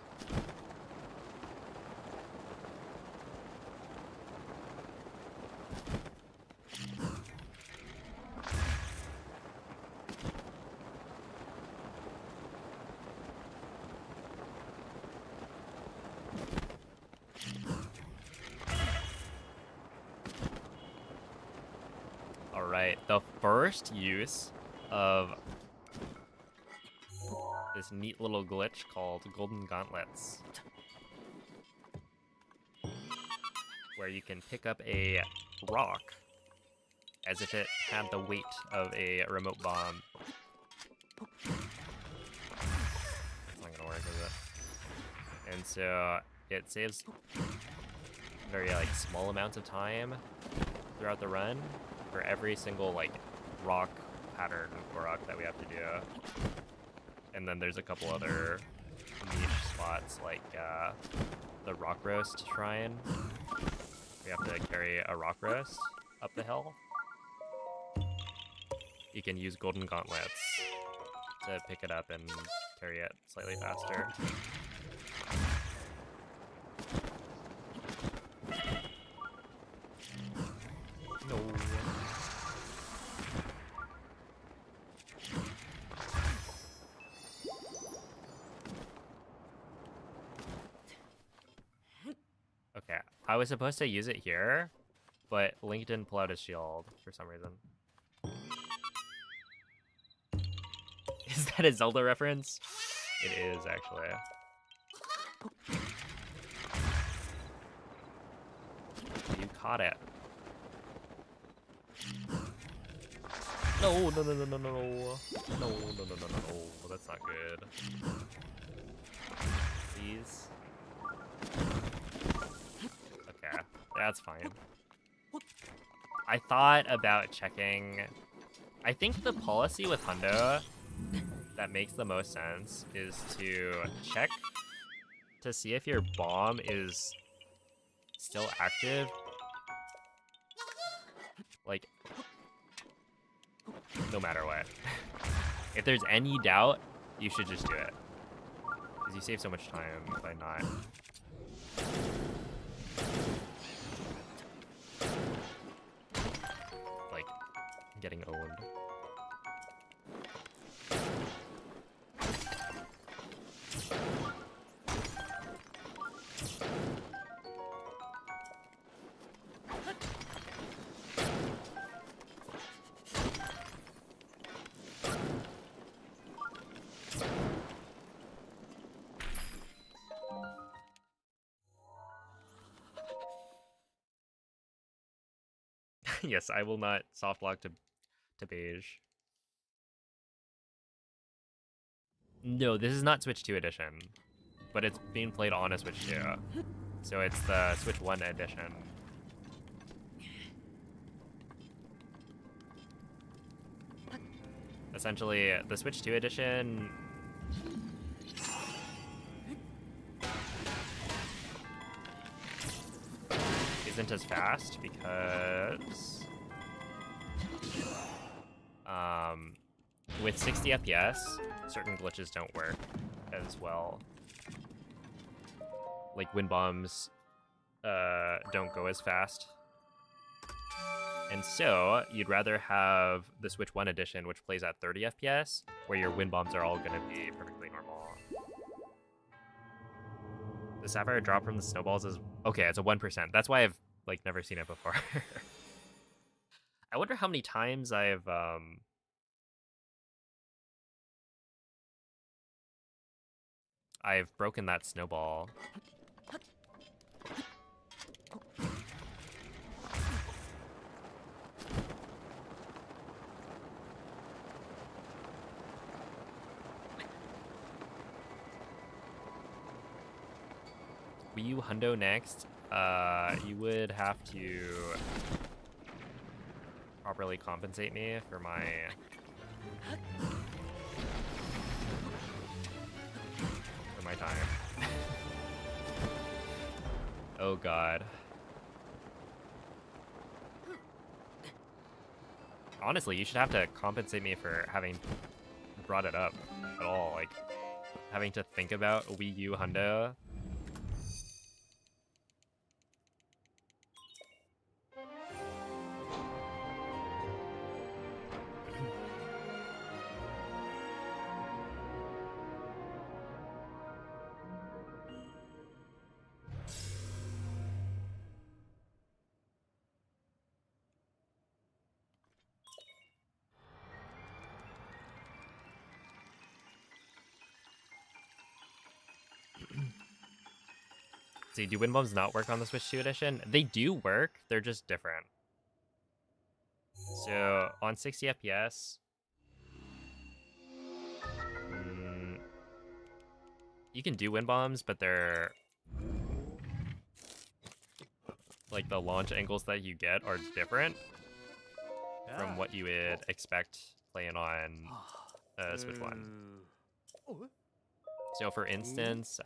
All right, the first use of this neat little glitch called Golden Gauntlets, where you can pick up a rock as if it had the weight of a remote bomb. That's not gonna work, is it? And so it saves very like small amounts of time throughout the run for every single like rock pattern Korok that we have to do. And then there's a couple other niche spots like the rock roast shrine. We have to carry a rock roast up the hill. You can use golden gauntlets to pick it up and carry it slightly faster. No. Okay, I was supposed to use it here, but Link didn't pull out his shield for some reason. Is that a Zelda reference? It is, actually. You caught it. No, no, no, no, no, no, no. No, no, no, no, no, no. That's not good. Please. Okay, that's fine. I thought about checking. I think the policy with Hundo that makes the most sense is to check to see if your bomb is still active. Like, no matter what. If there's any doubt, you should just do it. Because you save so much time by not. Like, getting owned. Yes, I will not soft lock to beige. No, this is not Switch 2 edition, but it's being played on a Switch 2. So it's the Switch 1 edition. Essentially, the Switch 2 edition isn't as fast because with 60 FPS, certain glitches don't work as well. Like wind bombs don't go as fast. And so you'd rather have the Switch 1 edition, which plays at 30 FPS, where your wind bombs are all going to be perfectly normal. The Sapphire drop from the snowballs is okay. It's a 1%. That's why I've like never seen it before. I wonder how many times I've broken that snowball. Wii U Hundo next. You would have to properly compensate me for my time. Oh god. Honestly, you should have to compensate me for having brought it up at all. Like, having to think about Wii U Hundo. See, do wind bombs not work on the Switch 2 edition? They do work, they're just different. So, on 60 FPS, you can do wind bombs, but they're... like, the launch angles that you get are different from what you would expect playing on Switch 1. So, for instance,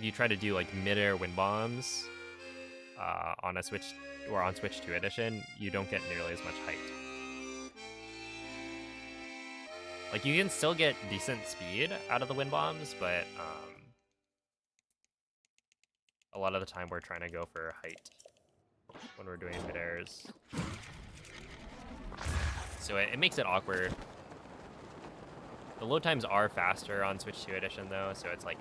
you try to do like mid-air wind bombs on a Switch or on Switch 2 edition, you don't get nearly as much height. Like you can still get decent speed out of the wind bombs, but a lot of the time we're trying to go for height when we're doing mid-airs. So it makes it awkward. The load times are faster on Switch 2 edition though, so it's like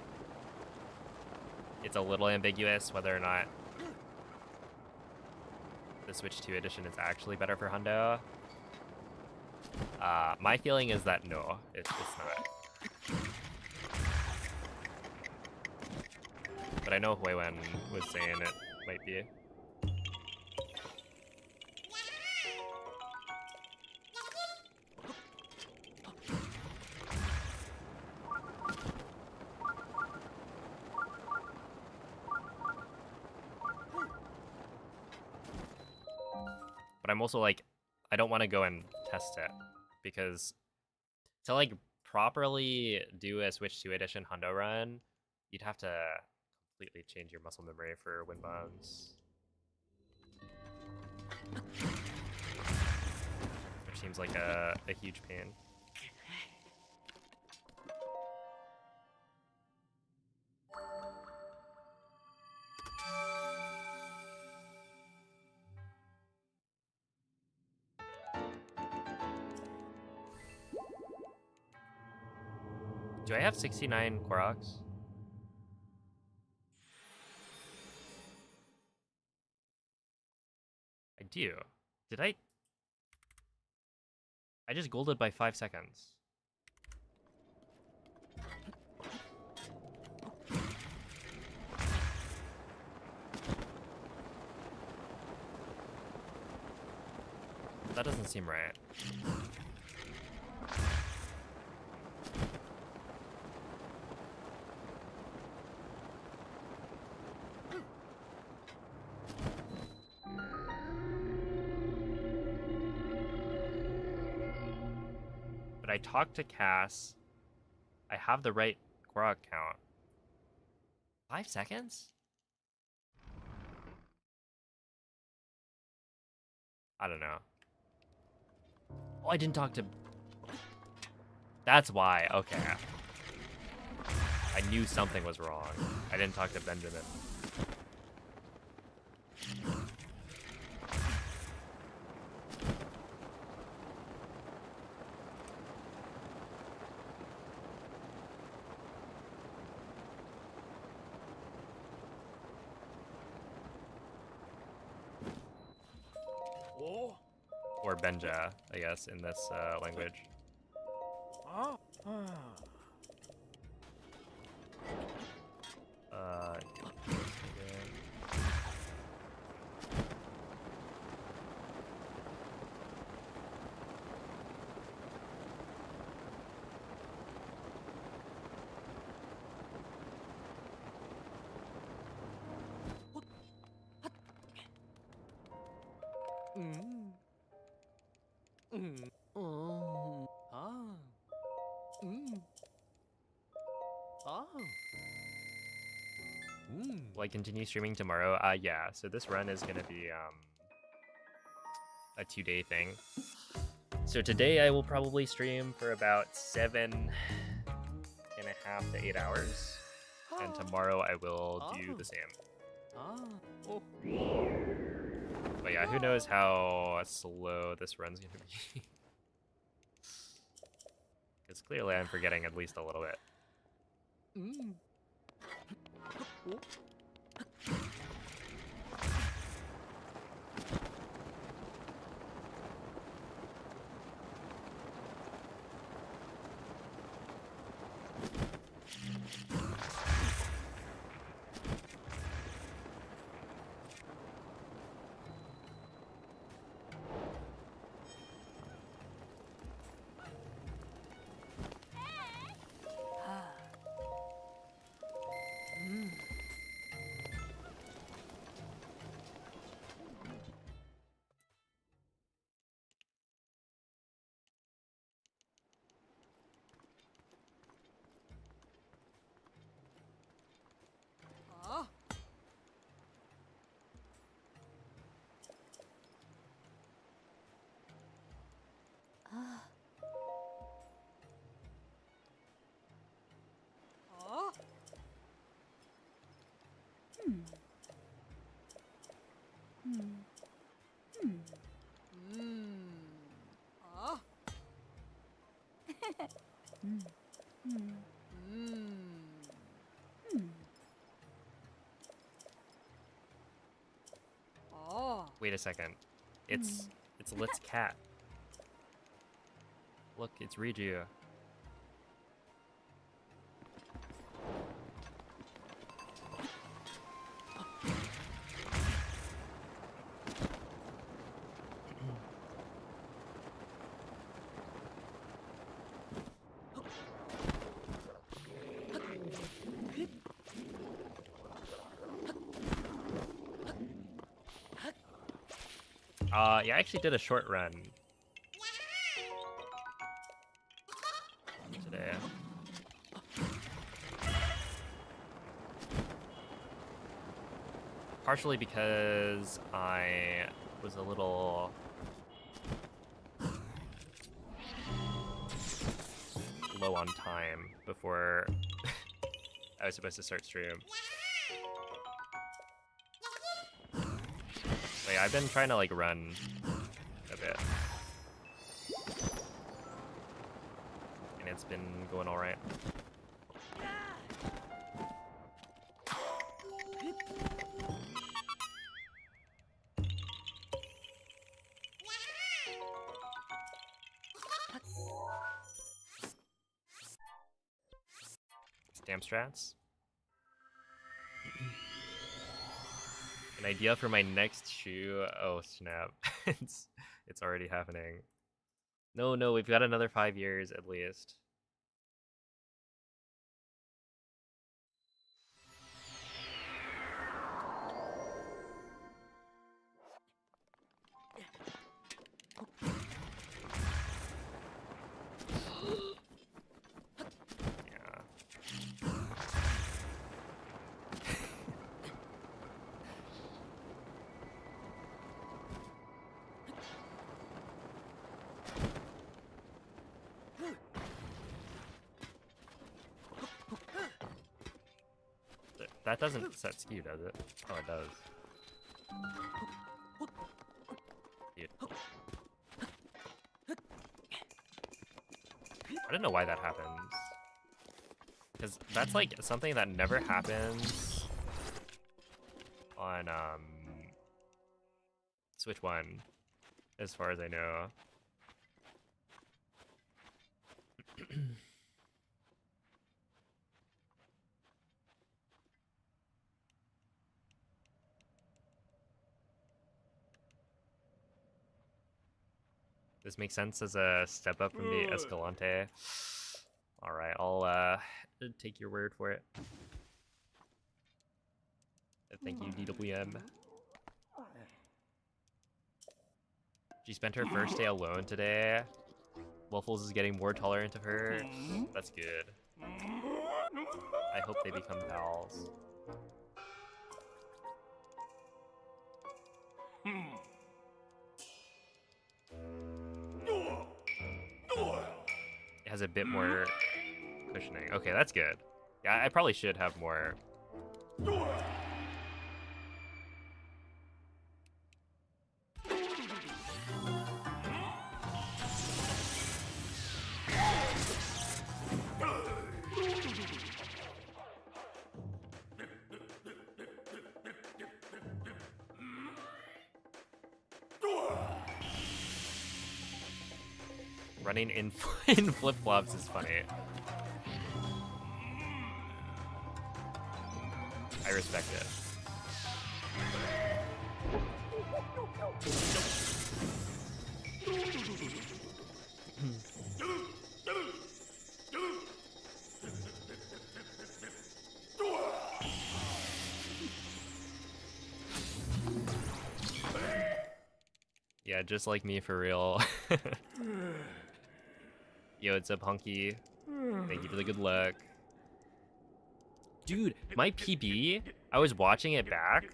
it's a little ambiguous whether or not the Switch 2 edition is actually better for Hundo. My feeling is that no, it's not. But I know Huiwen was saying it might be. But I'm also like, I don't want to go and test it because to like properly do a Switch 2 edition Hundo run, you'd have to completely change your muscle memory for wind bombs. Which seems like a huge pain. Do I have 69 Koroks? I do. Did I? I just golded by 5 seconds. That doesn't seem right. But I talked to Cass. I have the right Korok count. 5 seconds? I don't know. Oh, I didn't talk to... That's why. Okay. I knew something was wrong. I didn't talk to Benjamin. Oh. Or Benja, I guess, in this language. Ah. Will I continue streaming tomorrow? Yeah. So this run is gonna be a 2-day thing. So today I will probably stream for about 7.5 to 8 hours, and tomorrow I will do the same. But yeah, who knows how slow this run's gonna be? Because clearly I'm forgetting at least a little bit. Wait a second. It's Lit's cat. Look, it's Riju. Yeah, I actually did a short run today. Partially because I was a little low on time before I was supposed to start stream. But yeah, I've been trying to like run a bit, and it's been going all right. Stamp strats. An idea for my next shoe. Oh snap! It's already happening. No, no, we've got another 5 years at least. That doesn't set skew, does it? Oh, it does. Dude. I don't know why that happens. Because that's like something that never happens on Switch 1, as far as I know. This makes sense as a step up from the Escalante. Alright, I'll take your word for it. Thank you, DWM. She spent her first day alone today. Waffles is getting more tolerant of her. That's good. I hope they become pals. It has a bit more cushioning. Okay, that's good. Yeah, I probably should have more. Running in flip-flops is funny. I respect it. Yeah, just like me for real. Yo, it's up, Hunky. Thank you for the good luck. Dude, my PB, I was watching it back,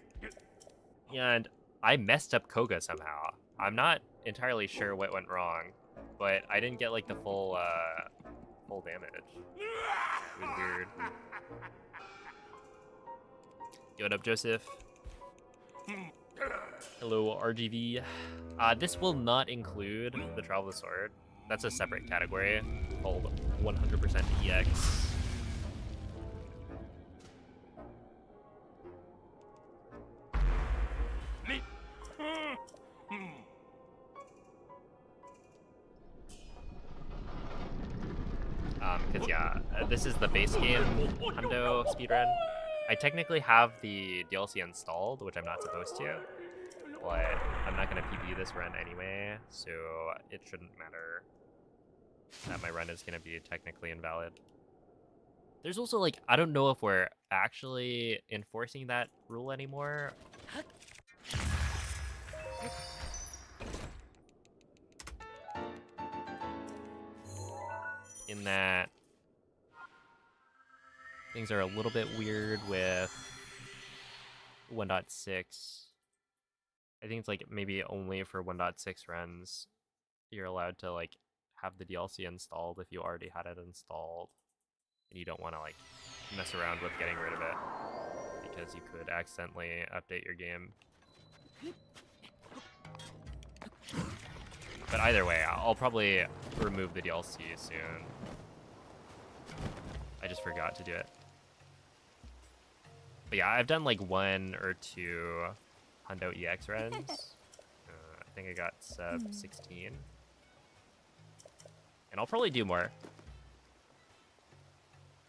and I messed up Koga somehow. I'm not entirely sure what went wrong, but I didn't get like the full damage. It was weird. Yo, what up, Joseph? Hello, RGV. This will not include the Travel of the Sword. That's a separate category called 100% EX. Because yeah, this is the base game Hundo speedrun. I technically have the DLC installed, which I'm not supposed to, but I'm not going to PB this run anyway, so it shouldn't matter that my run is going to be technically invalid. There's also, like, I don't know if we're actually enforcing that rule anymore. In that things are a little bit weird with 1.6. I think it's like maybe only for 1.6 runs you're allowed to like have the DLC installed if you already had it installed and you don't want to like mess around with getting rid of it because you could accidentally update your game. But either way, I'll probably remove the DLC soon. I just forgot to do it. But yeah, I've done like 1 or 2 Hundo EX runs. I think I got sub 16. And I'll probably do more.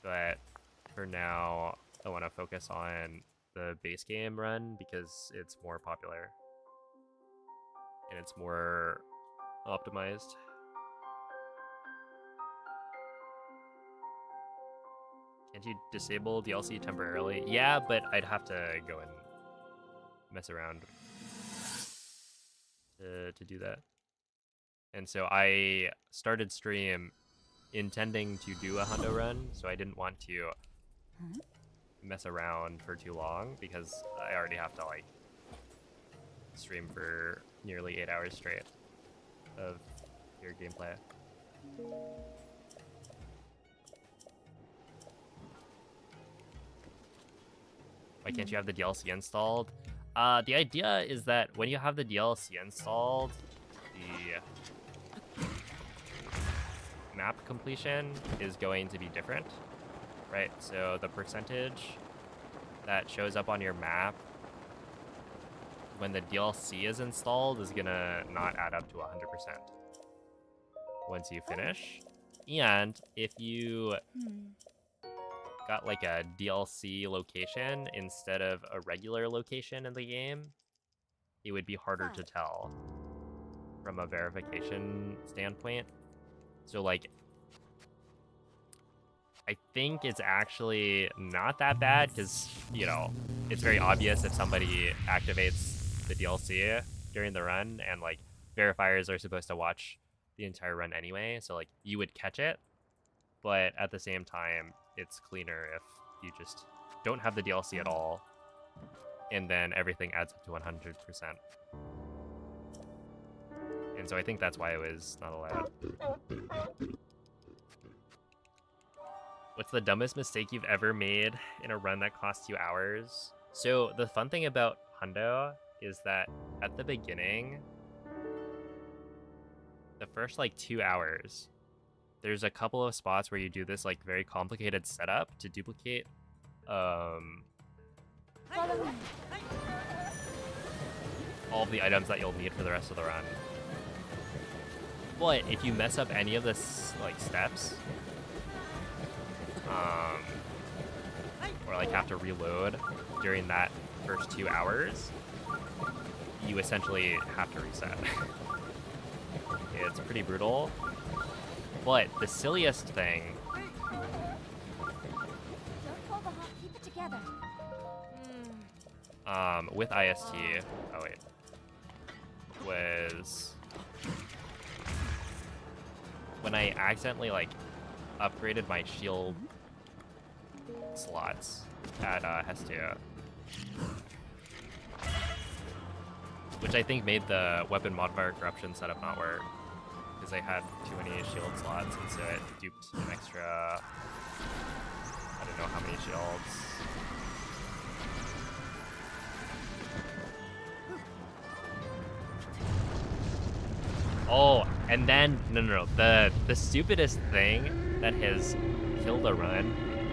But for now, I want to focus on the base game run because it's more popular. and it's more optimized. Can't you disable DLC temporarily? Yeah, but I'd have to go and mess around to do that. And so I started stream intending to do a hundo run, so I didn't want to mess around for too long because I already have to like stream for nearly 8 hours straight of your gameplay. Why can't you have the DLC installed? The idea is that when you have the DLC installed, the map completion is going to be different, right? So the percentage that shows up on your map when the DLC is installed is gonna not add up to 100% once you finish. And if you got like a DLC location instead of a regular location in the game, it would be harder to tell from a verification standpoint. So like, I think it's actually not that bad because, you know, it's very obvious if somebody activates the DLC during the run, and like verifiers are supposed to watch the entire run anyway, so like you would catch it. But at the same time, it's cleaner if you just don't have the DLC at all, and then everything adds up to 100%. And so I think that's why it was not allowed. What's the dumbest mistake you've ever made in a run that costs you hours? So the fun thing about hundo is that at the beginning, the first like 2 hours, there's a couple of spots where you do this like very complicated setup to duplicate all of the items that you'll need for the rest of the run. But if you mess up any of this like steps, or like have to reload during that first 2 hours, you essentially have to reset. It's pretty brutal. But the silliest thing Keep it together. with IST, oh wait, was when I accidentally like upgraded my shield slots at Hestia, which I think made the weapon modifier corruption setup not work because I had too many shield slots, and so it duped an extra, I don't know how many shields. Oh, and then no. The stupidest thing that has killed a run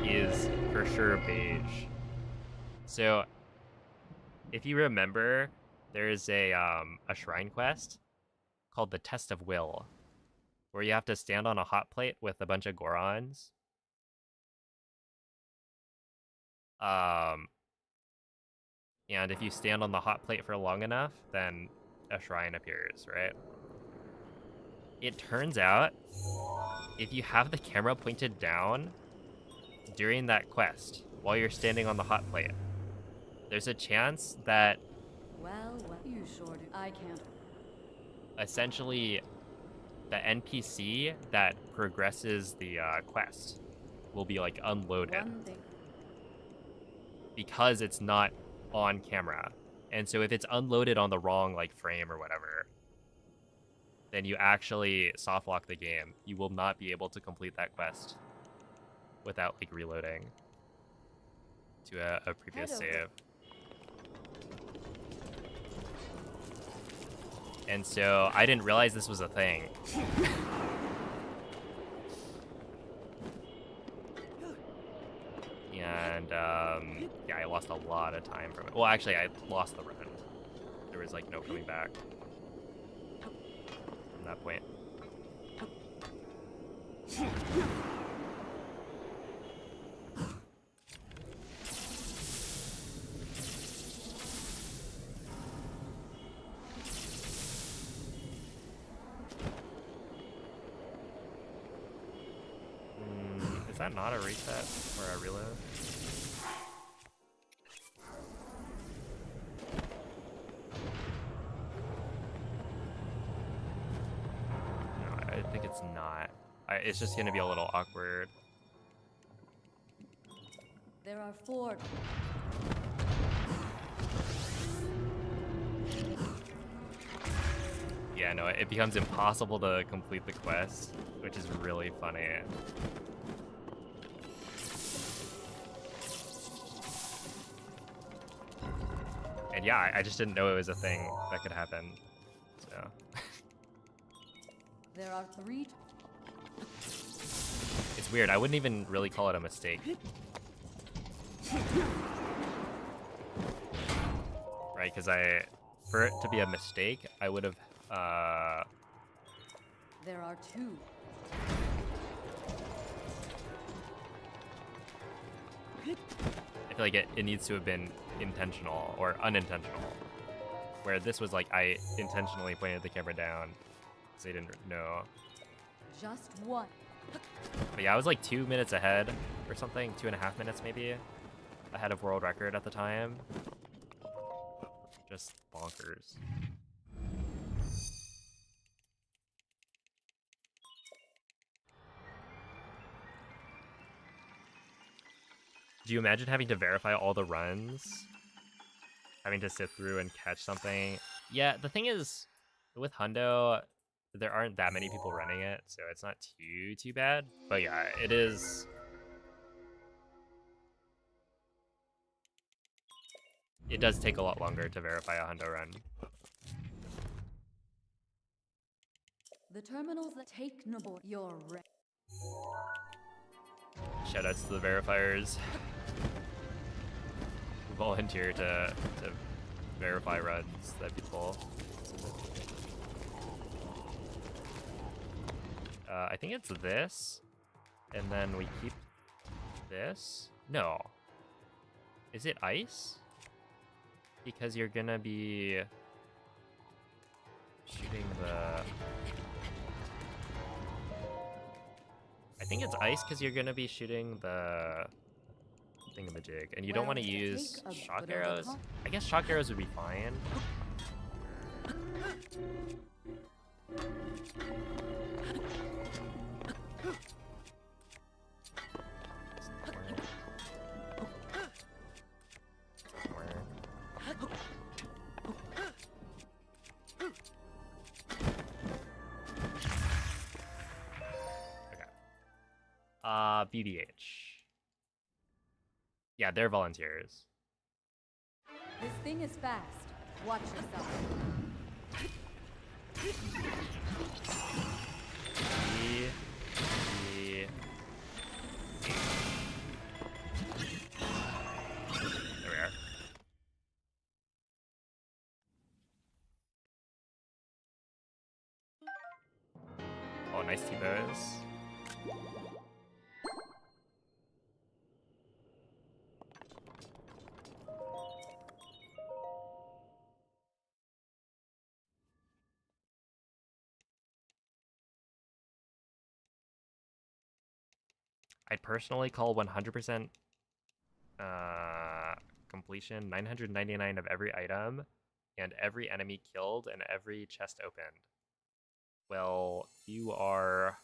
is for sure beige. So if you remember, there's a shrine quest called the Test of Will, where you have to stand on a hot plate with a bunch of Gorons. And if you stand on the hot plate for long enough, then a shrine appears, right? It turns out, if you have the camera pointed down during that quest while you're standing on the hot plate, there's a chance that Well, you sure do. I can't. essentially the NPC that progresses the quest will be like unloaded One thing. because it's not on camera. And so if it's unloaded on the wrong like frame or whatever, then you actually soft lock the game. You will not be able to complete that quest without like reloading to a previous Head over. save. And so I didn't realize this was a thing. And yeah, I lost a lot of time from it. Well, actually, I lost the run. There was like no coming back from that point. that not a reset or a reload? No, I think it's not. It's just gonna be a little awkward. There are 4. Yeah, no, it becomes impossible to complete the quest, which is really funny. And yeah, I just didn't know it was a thing that could happen. So There are 3. it's weird. I wouldn't even really call it a mistake. Right, because for it to be a mistake, I would have, There are 2. I feel like it needs to have been intentional or unintentional. Where this was like, I intentionally pointed the camera down because I didn't know. Just 1. But yeah, I was like 2 minutes ahead or something, 2.5 minutes maybe, ahead of world record at the time. Just bonkers. Do you imagine having to verify all the runs? Having to sit through and catch something? Yeah, the thing is, with Hundo, there aren't that many people running it, so it's not too bad. But yeah, it is... It does take a lot longer to verify a Hundo run. The terminals that take Nabor your Shoutouts to the verifiers who volunteer to verify runs. That'd be cool. I think it's this, and then we keep this. No, is it ice? Because you're gonna be shooting the... I think it's ice because you're gonna be shooting the thingamajig, and you don't want to use shock arrows. I guess shock arrows would be fine. BBH. Yeah, they're volunteers. This thing is fast. Watch yourself. E, E, there we are. Oh, nice T-pose. I'd personally call 100% completion 999 of every item and every enemy killed and every chest opened. Well, you are...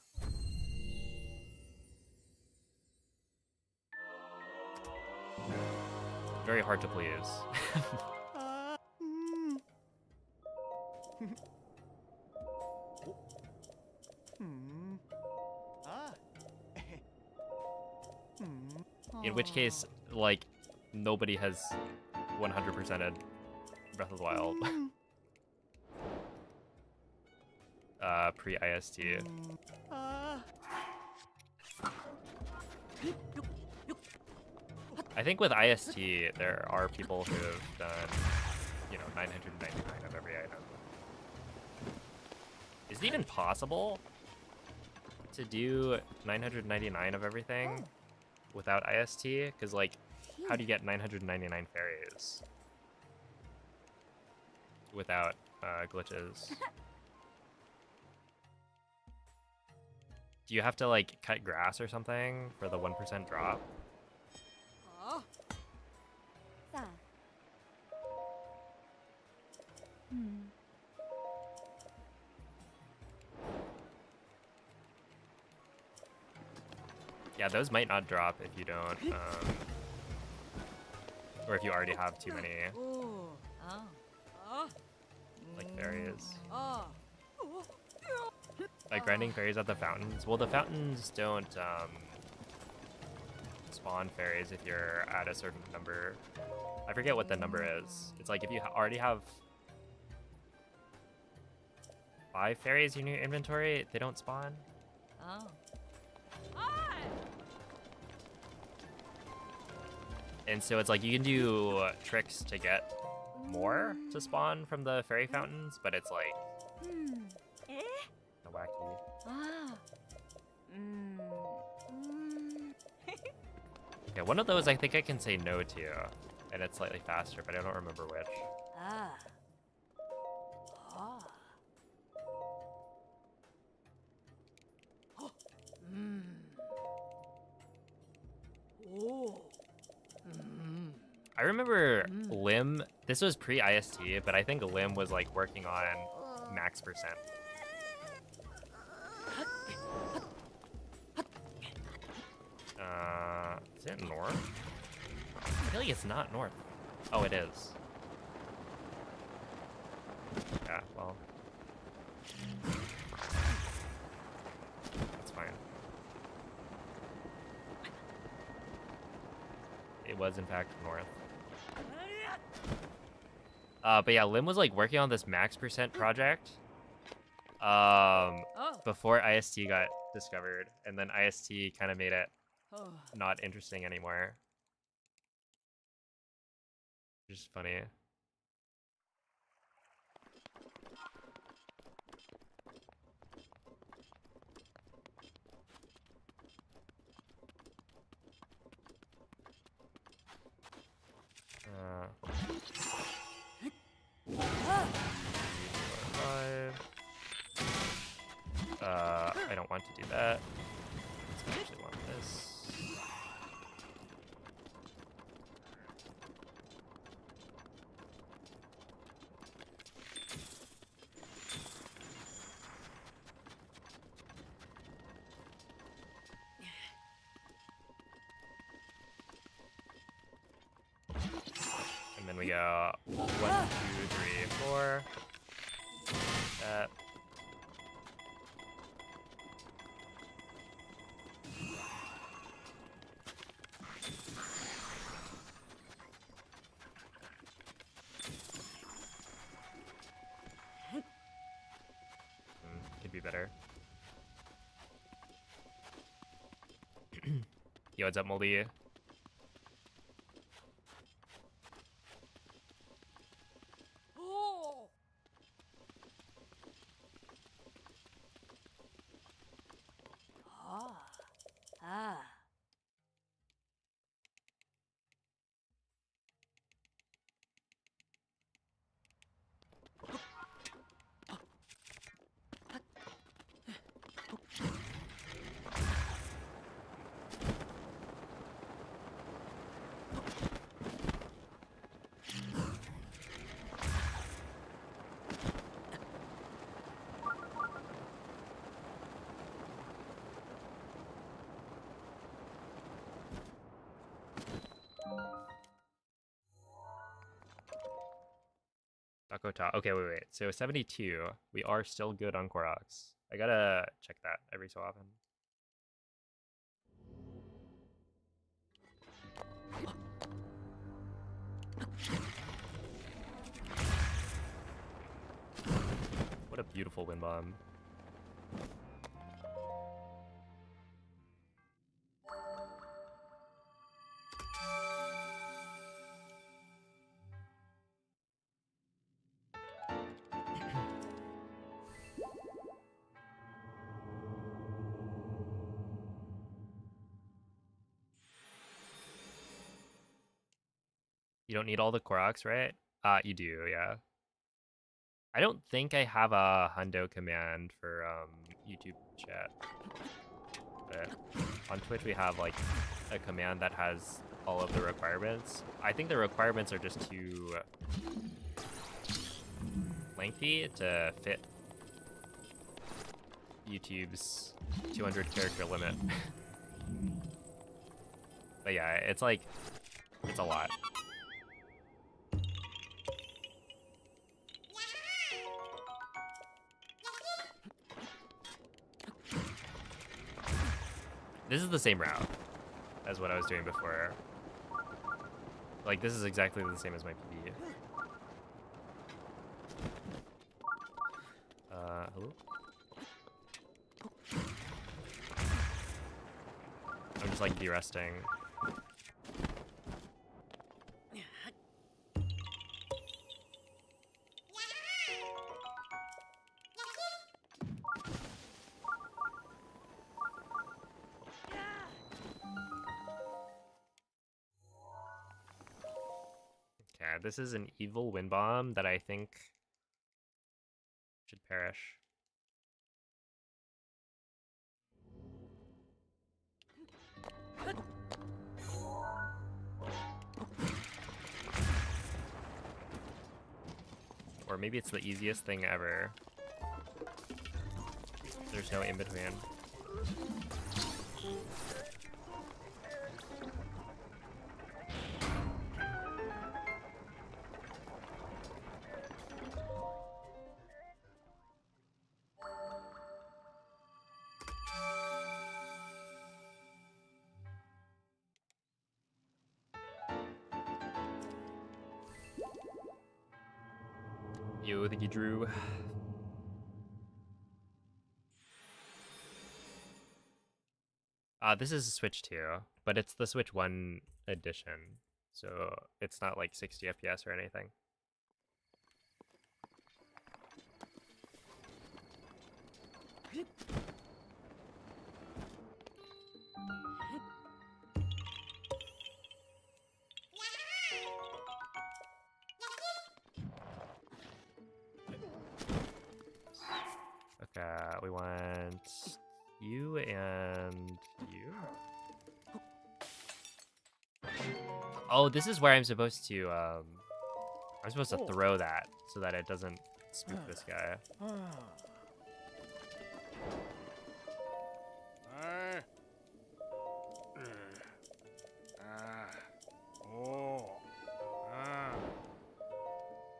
very hard to please. In which case, like, nobody has 100%ed Breath of the Wild. Pre-IST. I think with IST, there are people who have done, 999 of every item. Is it even possible to do 999 of everything without IST? Because, like, how do you get 999 fairies without glitches? Do you have to like cut grass or something for the 1% drop? Sa. Hmm. Yeah, those might not drop if you don't, or if you already have too many, like fairies. Like grinding fairies at the fountains. Well, the fountains don't spawn fairies if you're at a certain number. I forget what the number is. It's like if you already have 5 fairies in your inventory, they don't spawn. And so it's like you can do tricks to get more to spawn from the fairy fountains, but it's like a wacky. Yeah, one of those I think I can say no to, and it's slightly faster, but I don't remember which. I remember Lim, this was pre-IST, but I think Lim was like working on max percent. Is it north? I feel like it's not north. Oh, it is. Yeah, well. That's fine. It was in fact north. But yeah, Lim was like working on this max percent project before IST got discovered, and then IST kind of made it not interesting anymore. Which is funny. I don't want to do that. I actually want this. And then we go 1, 2, 3, 4. That. Could be better. Yo, what's up, Moldy? Dakota. Okay, wait. So 72. We are still good on Koroks. I gotta check that every so often. What a beautiful wind bomb. You don't need all the Koroks, right? You do, yeah. I don't think I have a hundo command for YouTube chat. But on Twitch we have like a command that has all of the requirements. I think the requirements are just too lengthy to fit YouTube's 200 character limit. But yeah, it's like, it's a lot. This is the same route as what I was doing before. Like, this is exactly the same as my PB. Hello? I'm just like deresting. Okay, this is an evil wind bomb that I think should perish. Or maybe it's the easiest thing ever. There's no in between. Yo, thank you, Drew. This is Switch 2, but it's the Switch 1 edition, so it's not like 60 FPS or anything. Okay, we want you and you. Oh, this is where I'm supposed to throw that so that it doesn't spook this guy. Oh.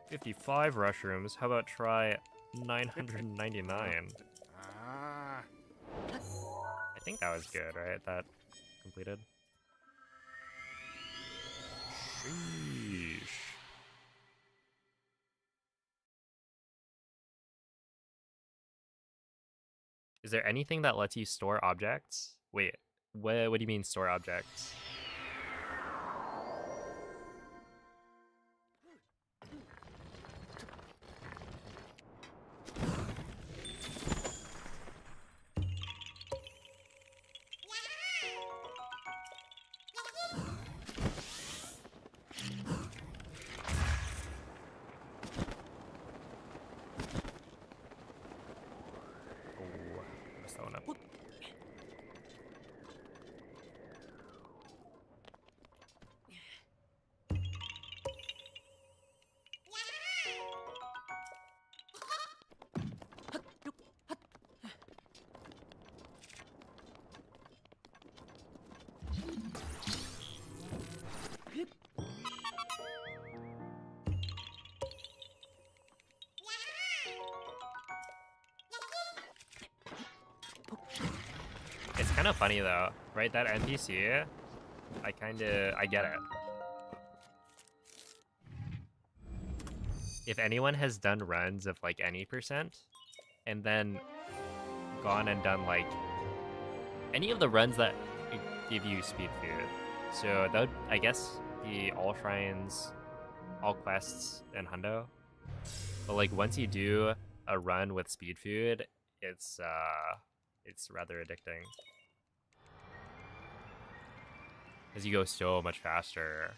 55 mushrooms. How about try 999? I think that was good, right? That completed. Sheesh. Is there anything that lets you store objects? Wait, what do you mean store objects? It's kind of funny though, right? That NPC, I get it. If anyone has done runs of like any percent, and then gone and done like any of the runs that give you speed food, so that would, I guess, be all shrines, all quests, and hundo. But like once you do a run with speed food, it's rather addicting. Because you go so much faster.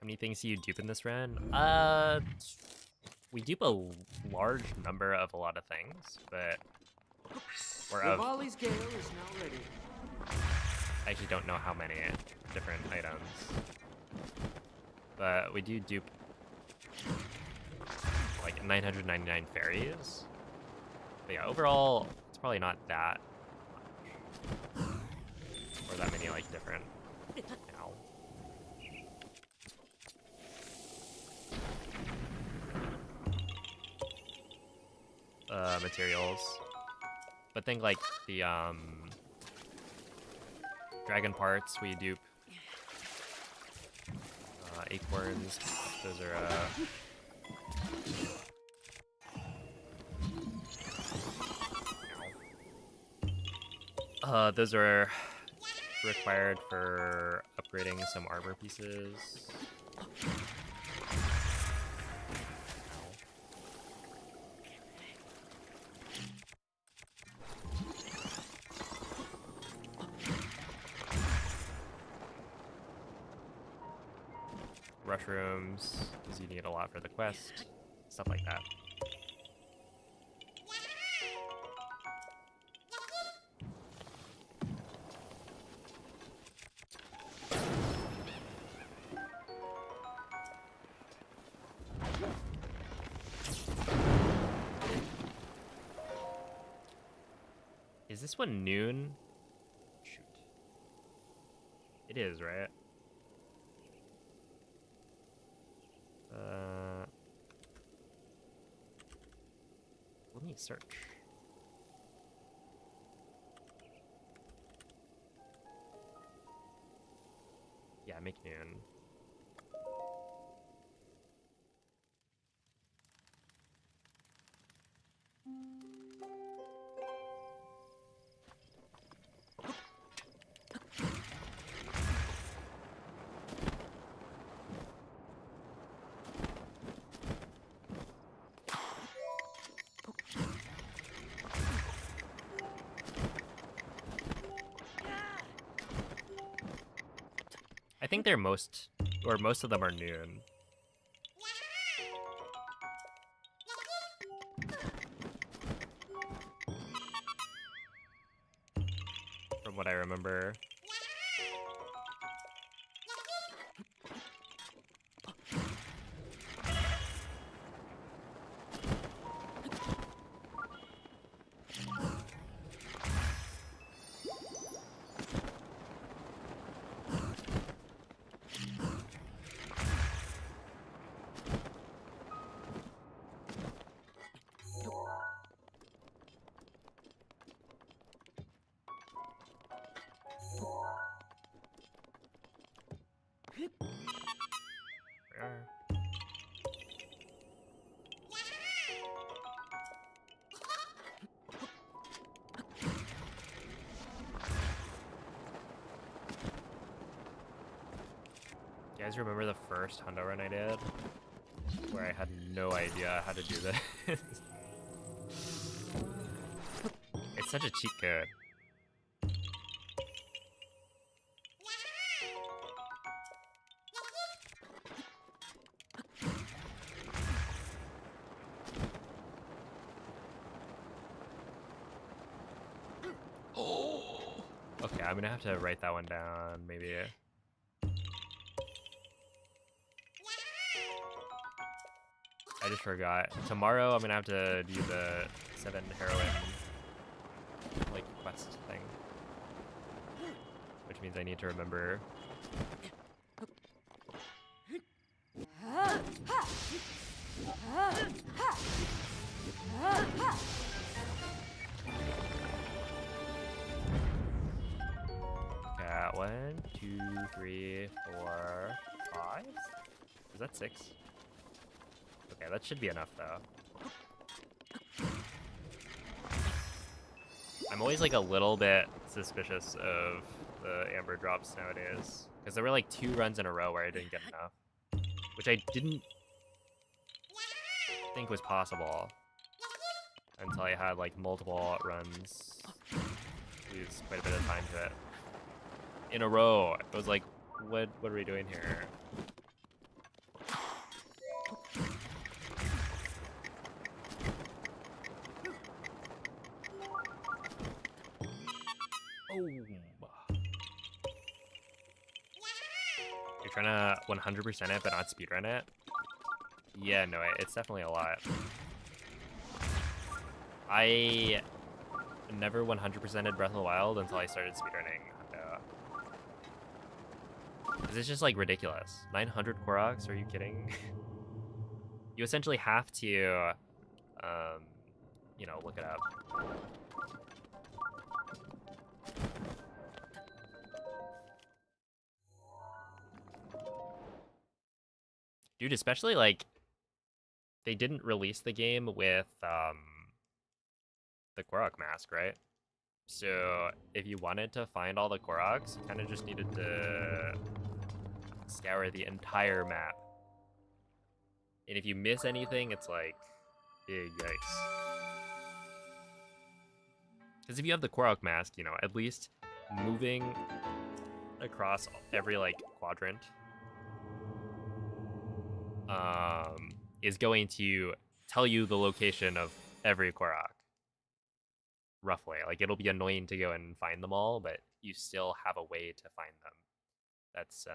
many things do you dupe in this run? We dupe a large number of a lot of things, but we're of. Rivali's Gale is now ready. I actually don't know how many different items, but we do dupe like 999 fairies. But yeah, overall, it's probably not that much. Or that many like different. Ow. Materials. But think like the dragon parts we dupe. Acorns. Those are those are required for upgrading some armor pieces. Mushrooms, because you need a lot for the quest, stuff like that. Is this one noon? Shoot. It is, right? Let me search. Yeah, make noon. I think they're most of them are noon. From what I remember. You guys remember the first hundo run I did? Where I had no idea how to do this. It's such a cheat code. Okay, I'm gonna have to write that one down, maybe. I just forgot. Tomorrow I'm gonna have to do the 7 heroine like quest thing. Which means I need to remember. Okay, 1, 2, 3, 4, 5? Is that 6? Okay, that should be enough though. I'm always like a little bit suspicious of the amber drops nowadays. Because there were like 2 runs in a row where I didn't get enough. Which I didn't think was possible. Until I had like multiple runs. Lose quite a bit of time to it. In a row. It was like, what are we doing here? trying to 100% it but not speedrun it. Yeah, no, it's definitely a lot. I never 100%ed Breath of the Wild until I started speedrunning. Because it's just like ridiculous. 900 Koroks? Are you kidding? You essentially have to, you know, look it up. Dude, especially like they didn't release the game with the Korok mask, right? So if you wanted to find all the Koroks, you kind of just needed to scour the entire map. And if you miss anything, it's like big yikes. Because if you have the Korok mask, you know, at least moving across every like quadrant is going to tell you the location of every Korok. Roughly. Like, it'll be annoying to go and find them all, but you still have a way to find them. That's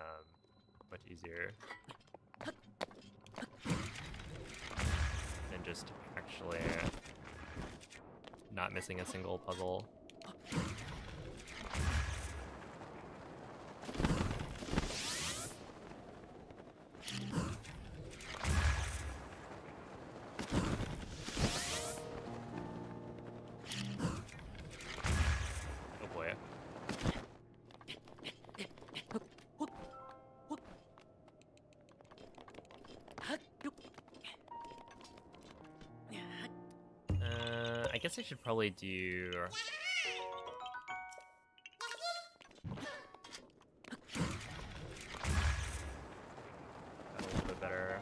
much easier than just actually not missing a single puzzle. Oh boy. I guess I should probably do... a little bit better.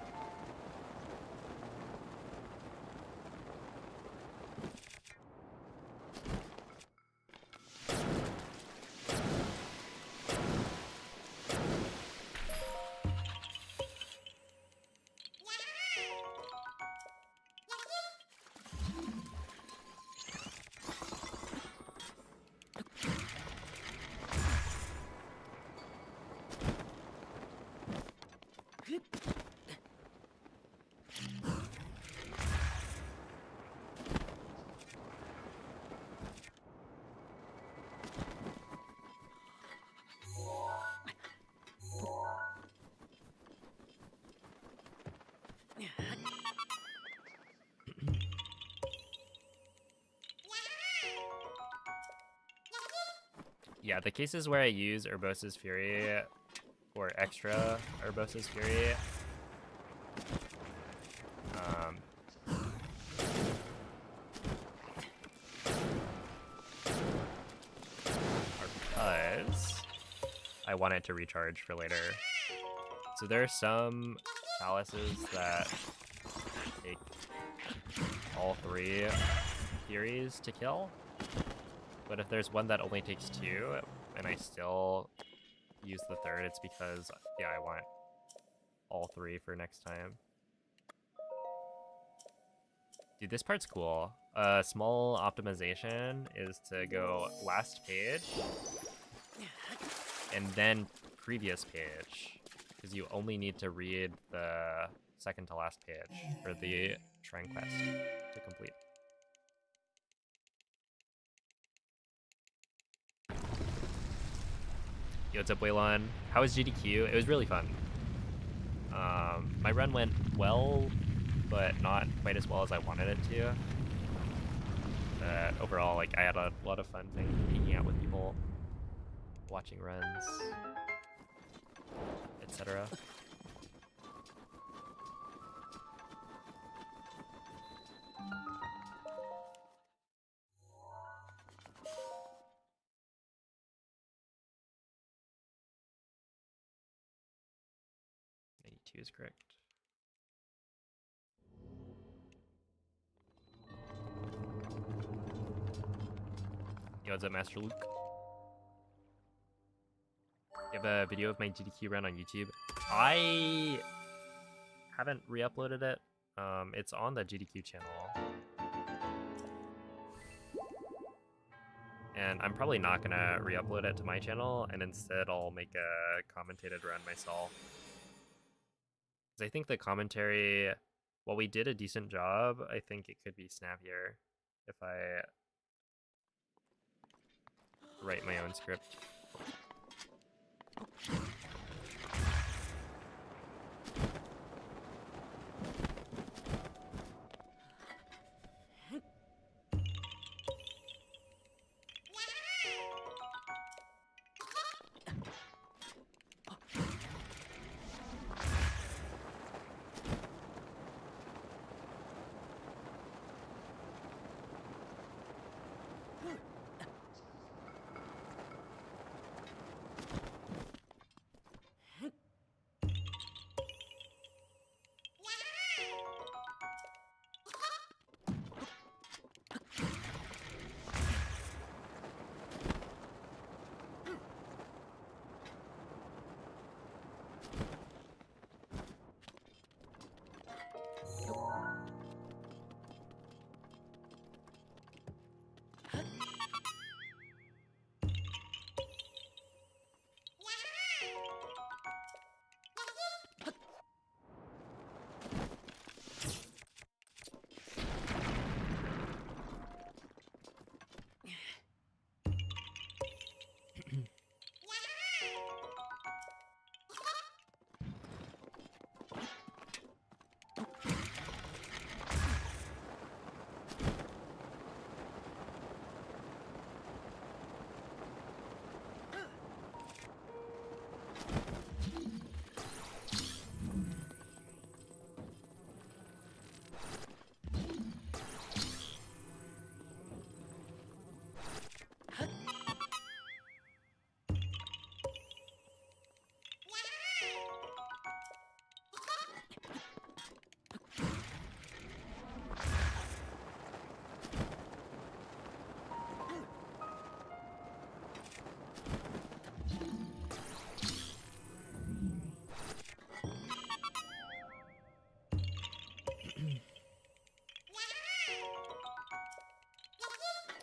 Yeah, the cases where I use Urbosa's Fury or extra Urbosa's Fury are because I want it to recharge for later. So there are some palaces that take all 3 Furies to kill. But if there's one that only takes 2, and I still use the 3rd, it's because, yeah, I want all 3 for next time. Dude, this part's cool. A small optimization is to go last page, and then previous page, because you only need to read the second to last page for the shrine quest to complete. Yo, what's up, Waylon? How was GDQ? It was really fun. My run went well, but not quite as well as I wanted it to. Overall, like, I had a lot of fun hanging out with people, watching runs, etc. Is correct. Yo, what's up, Master Luke? You have a video of my GDQ run on YouTube? I haven't re-uploaded it. It's on the GDQ channel. And I'm probably not gonna re-upload it to my channel, and instead I'll make a commentated run myself. Because I think the commentary, while we did a decent job, I think it could be snappier if I write my own script.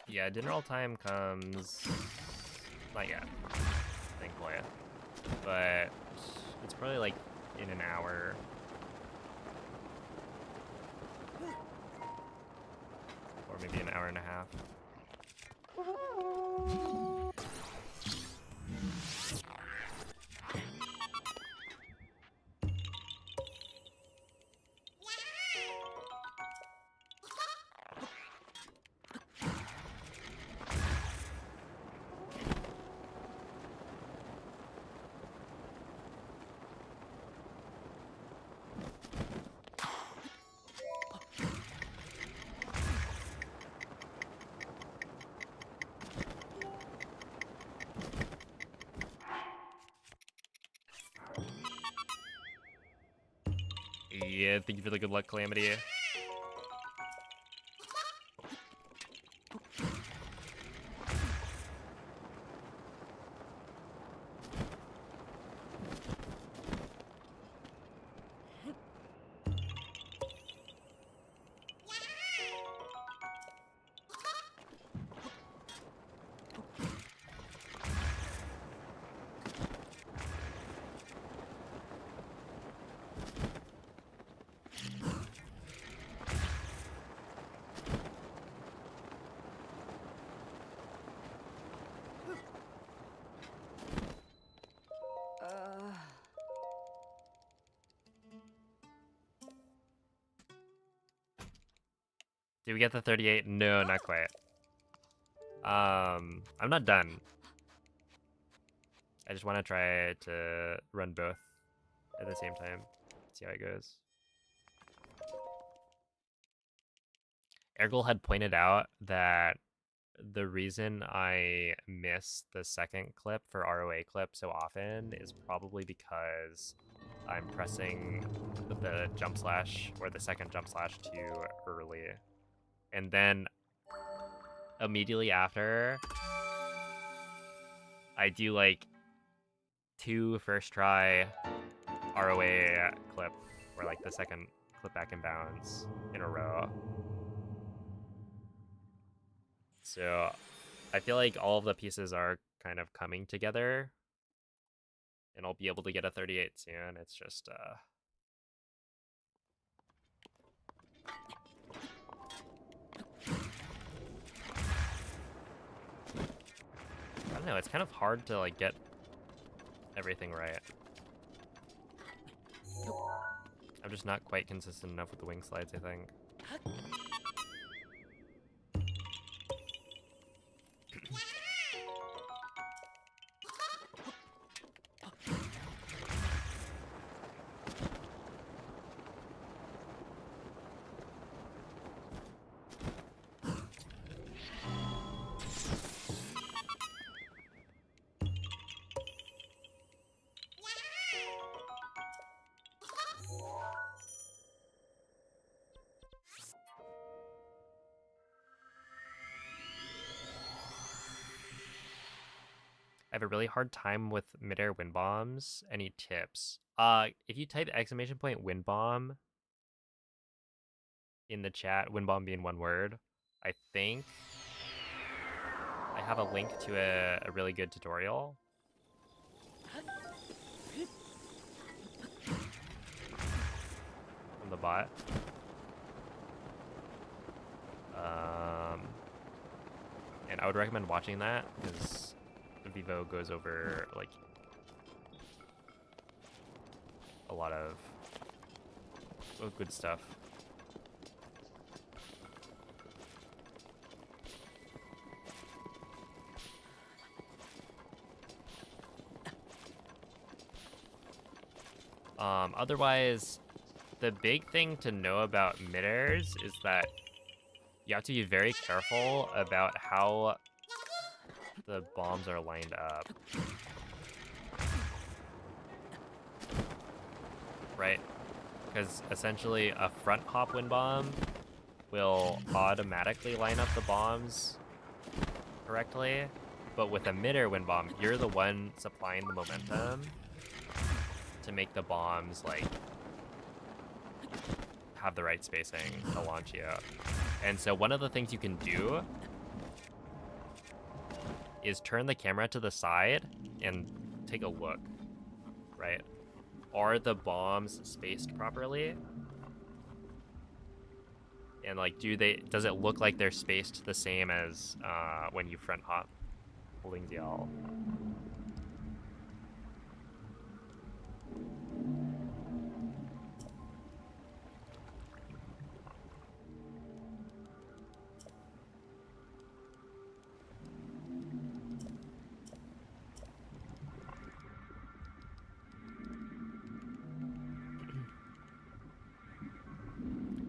Yeah, dinner all time comes not yet, thankfully. But it's probably like in an hour. Or maybe an hour and a half. Yeah, thank you for the good luck, Calamity. Did we get the 38? No, not quite. I'm not done. I just want to try to run both at the same time. See how it goes. Ergel had pointed out that the reason I miss the second clip for ROA clip so often is probably because I'm pressing the jump slash or the second jump slash too early. And then immediately after, I do like 2 first try ROA clip or like the second clip back in bounds in a row. So I feel like all of the pieces are kind of coming together, and I'll be able to get a 38 soon. It's just I don't know, it's kind of hard to like get everything right. I'm just not quite consistent enough with the wing slides, I think. I have a really hard time with midair wind bombs. Any tips? If you type !wind bomb in the chat, wind bomb being one word, I think I have a link to a really good tutorial. From the bot. And I would recommend watching that because Vivo goes over like a lot of good stuff. Otherwise, the big thing to know about midairs is that you have to be very careful about how the bombs are lined up. Right? Because essentially a front hop wind bomb will automatically line up the bombs correctly, but with a midair wind bomb, you're the one supplying the momentum to make the bombs like have the right spacing to launch you. And so one of the things you can do is turn the camera to the side and take a look, right? Are the bombs spaced properly? And like, does it look like they're spaced the same as when you front hop holding ZL?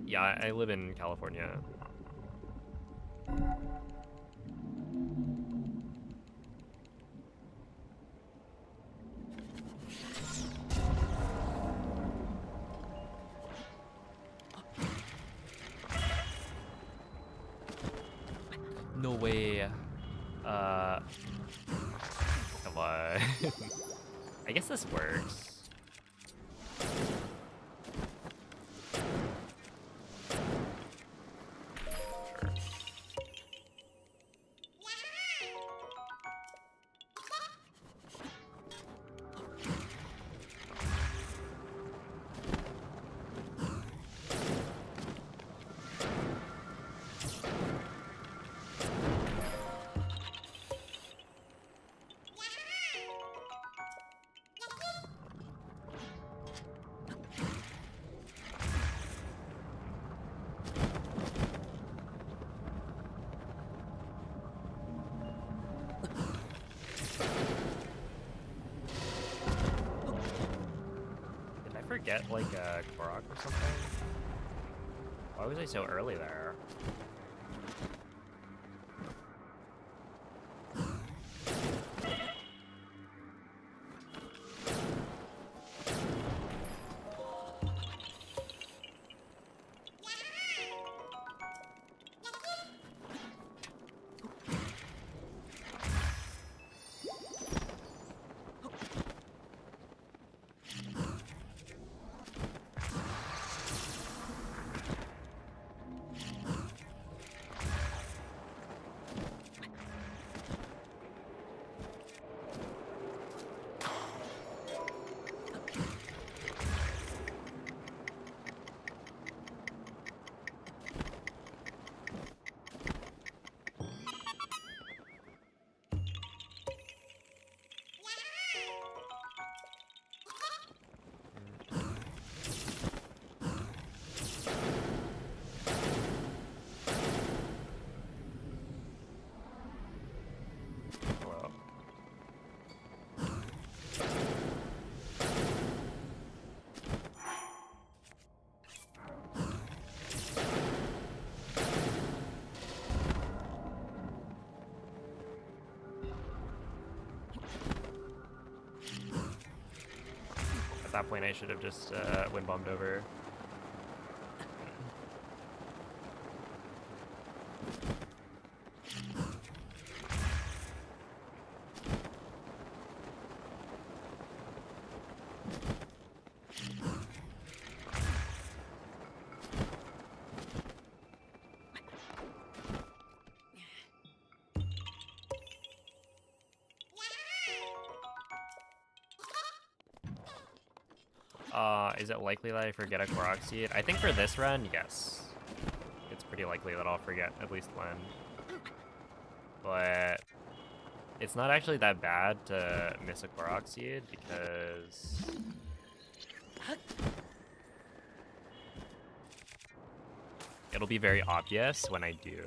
Yeah, I live in California. No way. Come on. I guess this works. Get like a Korok or something? Why was I so early there? that point I should have just wind bombed over. Is it likely that I forget a Korok seed? I think for this run, yes. It's pretty likely that I'll forget at least one. But it's not actually that bad to miss a Korok seed because it'll be very obvious when I do.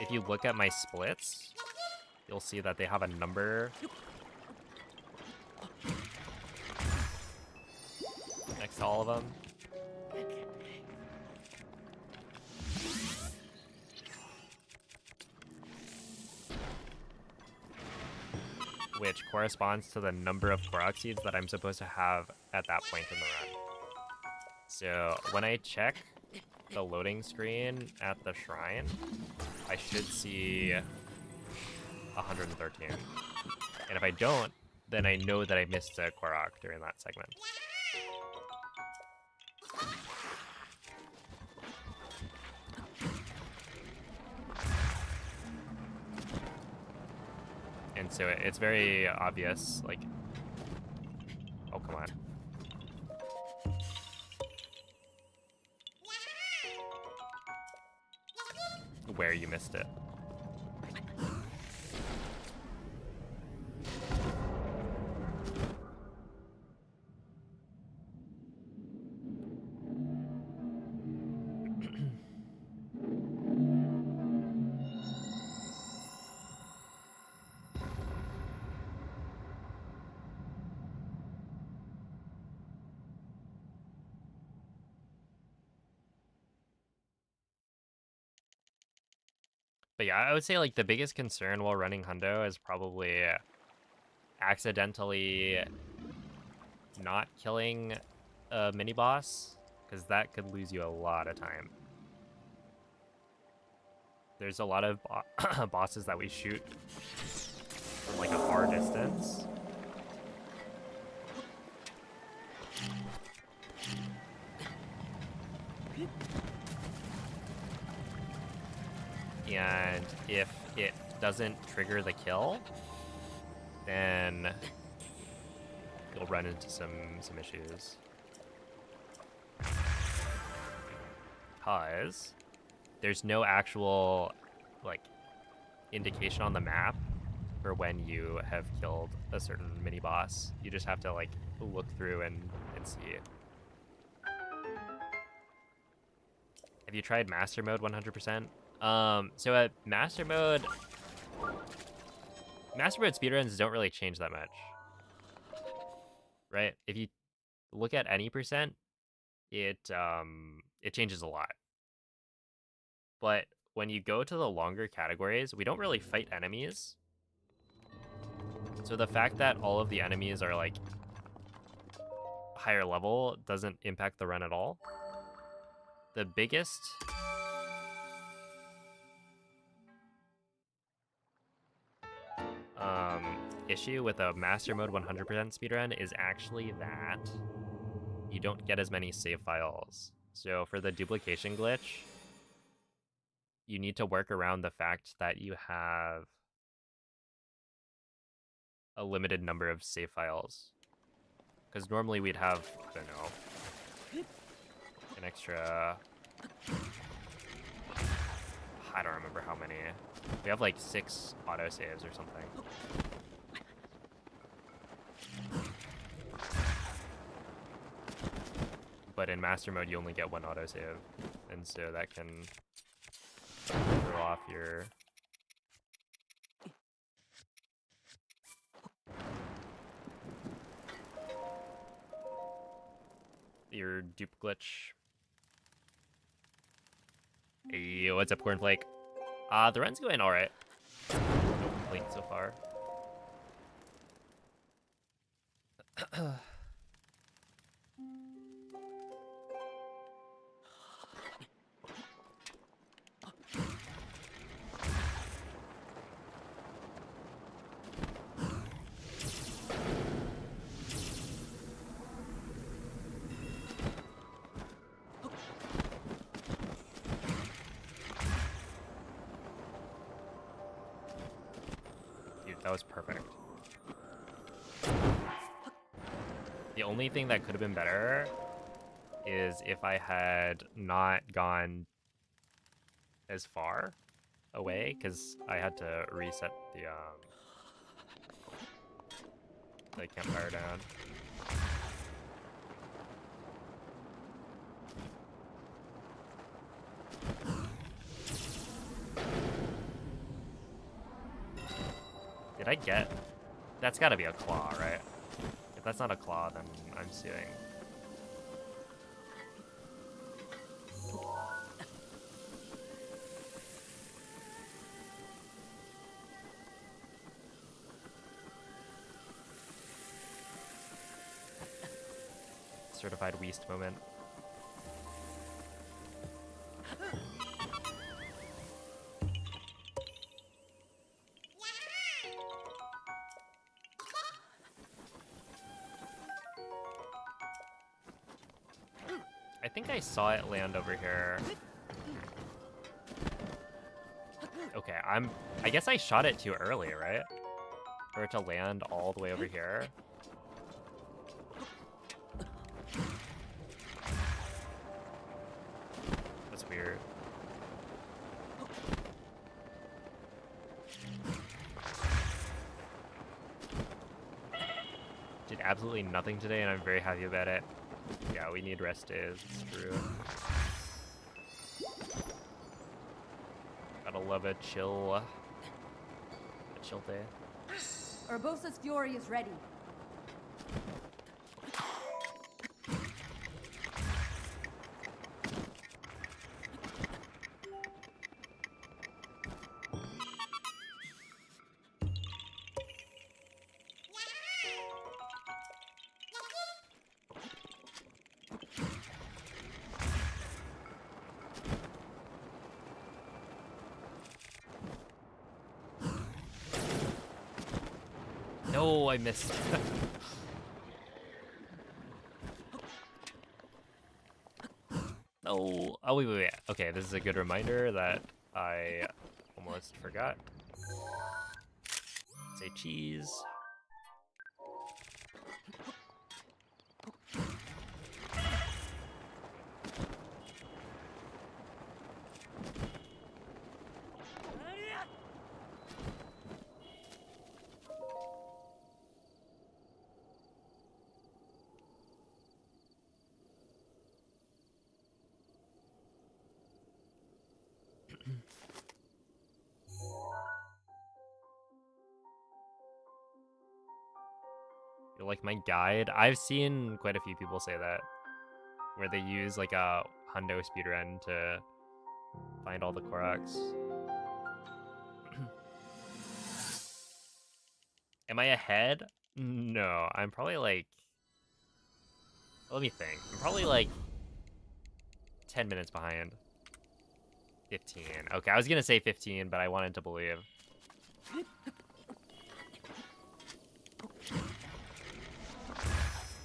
If you look at my splits, you'll see that they have a number next to all of them. Which corresponds to the number of Korok seeds that I'm supposed to have at that point in the run. So when I check the loading screen at the shrine, I should see 113. And if I don't, then I know that I missed a Korok during that segment. And so it's very obvious, like, oh, come on. Where you missed it. But yeah, I would say like the biggest concern while running Hundo is probably accidentally not killing a mini boss, because that could lose you a lot of time. There's a lot of bosses that we shoot from like a far distance. And if it doesn't trigger the kill, then you'll run into some issues. Because there's no actual like indication on the map for when you have killed a certain mini boss. You just have to like look through and see. Have you tried master mode 100%? So at master mode speedruns don't really change that much, right? If you look at any percent, it changes a lot. But when you go to the longer categories, we don't really fight enemies. So the fact that all of the enemies are like higher level doesn't impact the run at all. The biggest issue with a master mode 100% speedrun is actually that you don't get as many save files. So for the duplication glitch, you need to work around the fact that you have a limited number of save files. Because normally we'd have, I don't know, an extra, I don't remember how many. We have like 6 autosaves or something. But in master mode, you only get 1 autosave. And so that can throw off your dupe glitch. Hey, what's up, Cornflake? The run's going alright. No complaints so far. That was perfect. The only thing that could have been better is if I had not gone as far away, because I had to reset the campfire down. Did I get? That's gotta be a claw, right? If that's not a claw, then I'm suing. Certified Weast moment. I think I saw it land over here. Okay, I guess I shot it too early, right? For it to land all the way over here. That's weird. Did absolutely nothing today, and I'm very happy about it. Yeah, we need rest days. It's true. Gotta love a chill day. Urbosa's Fury is ready. No, I missed. No. Oh, wait. Okay, this is a good reminder that I almost forgot. Say cheese. You're like my guide. I've seen quite a few people say that, where they use like a hundo speedrun to find all the Koroks. Am I ahead? No, I'm probably like... Let me think. I'm probably like 10 minutes behind. 15. Okay, I was gonna say 15, but I wanted to believe.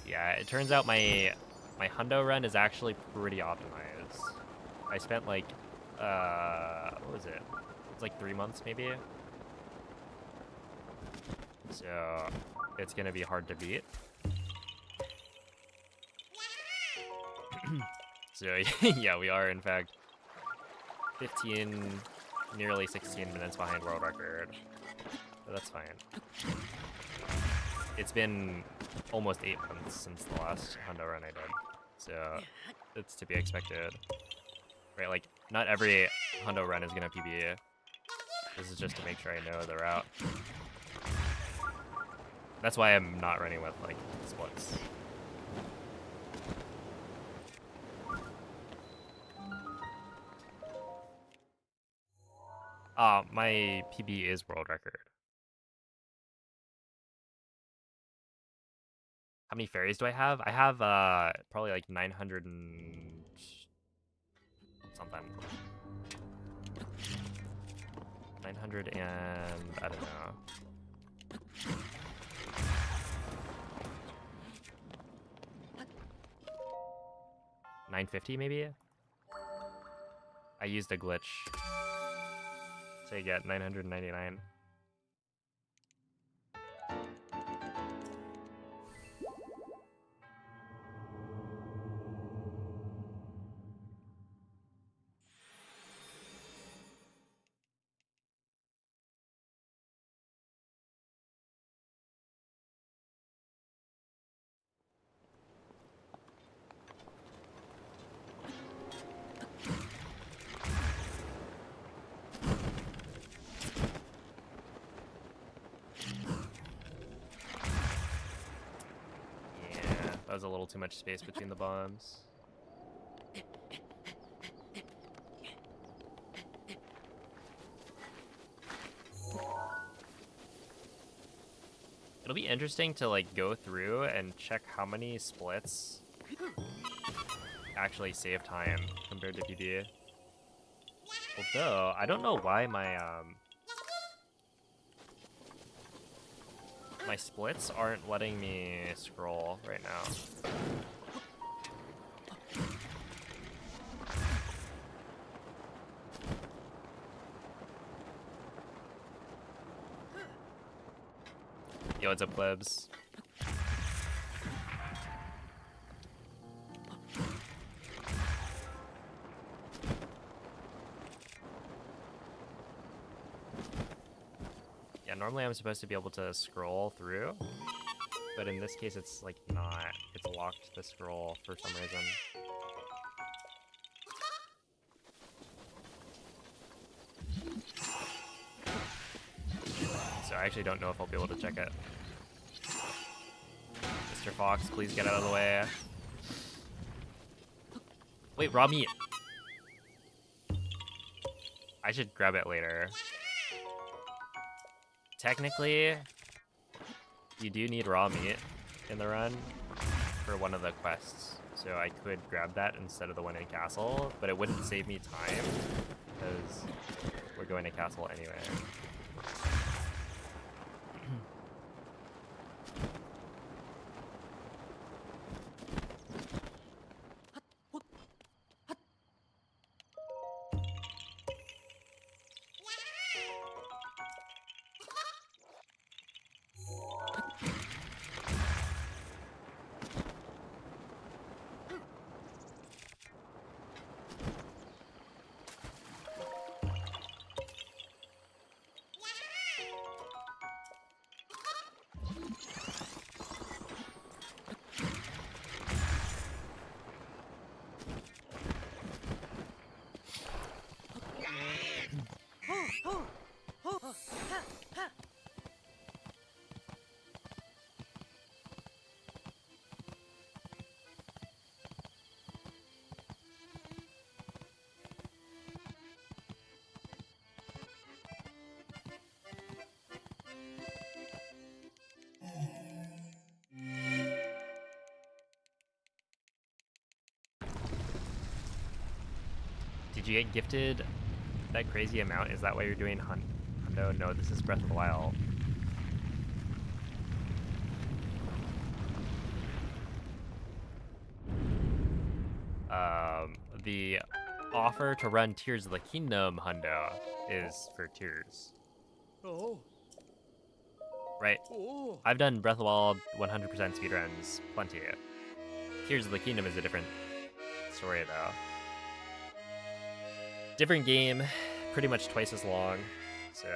Yeah, it turns out my hundo run is actually pretty optimized. I spent like, what was it? It's like 3 months maybe. So it's gonna be hard to beat. So yeah, we are in fact 15, nearly 16 minutes behind world record. But that's fine. It's been almost 8 months since the last hundo run I did. So it's to be expected. Right, like not every hundo run is gonna PB. This is just to make sure I know the route. That's why I'm not running with like splits. My PB is world record. How many fairies do I have? I have probably like 900 and something. 900 and I don't know. 950 maybe? I used a glitch. So you get 999. was a little too much space between the bombs. It'll be interesting to like go through and check how many splits actually save time compared to PB. Although I don't know why my my splits aren't letting me scroll right now. Yo, what's up, plebs? Yeah, normally I'm supposed to be able to scroll through, but in this case it's like not. It's locked to scroll for some reason. So I actually don't know if I'll be able to check it. Mr. Fox, please get out of the way. Wait, raw meat. I should grab it later. Technically, you do need raw meat in the run for one of the quests. So I could grab that instead of the one in Castle, but it wouldn't save me time because we're going to Castle anyway. Did you get gifted that crazy amount? Is that why you're doing Hundo? No, this is Breath of the Wild. The offer to run Tears of the Kingdom Hundo is for Tears. Oh. Right? Oh. I've done Breath of the Wild 100% speedruns, plenty. Tears of the Kingdom is a different story though. Different game, pretty much twice as long, so.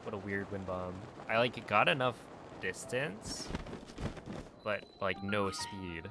What a weird wind bomb. I like got enough distance, but like no speed.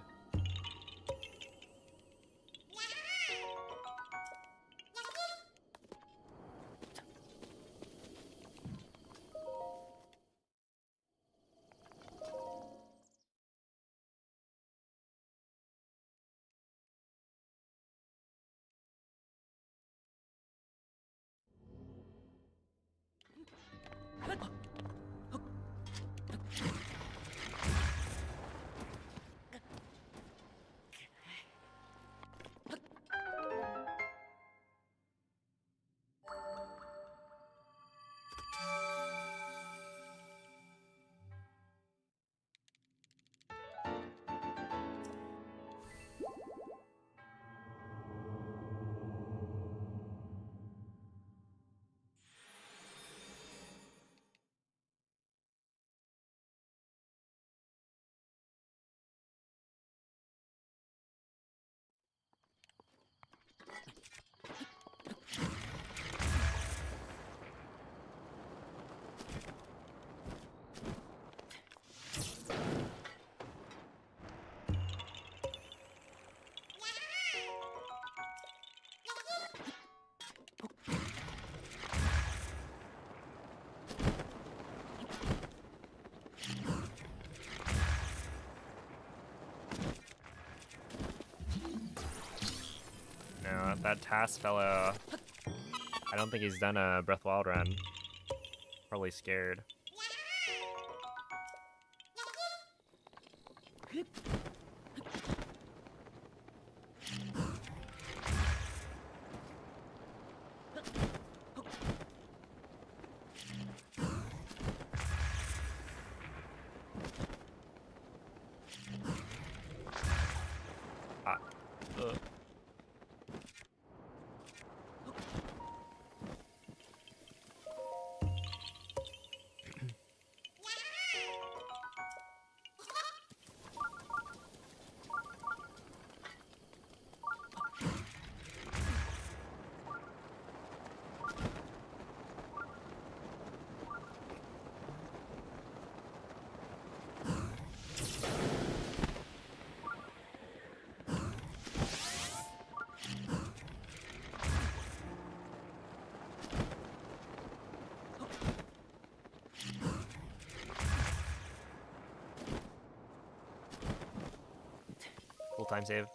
that Tass fellow. I don't think he's done a Breath of the Wild run. Probably scared. Ah. Ugh. Full time save.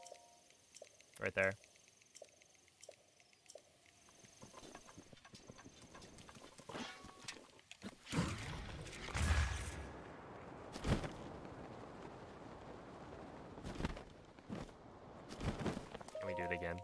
Right there. Can we do it again?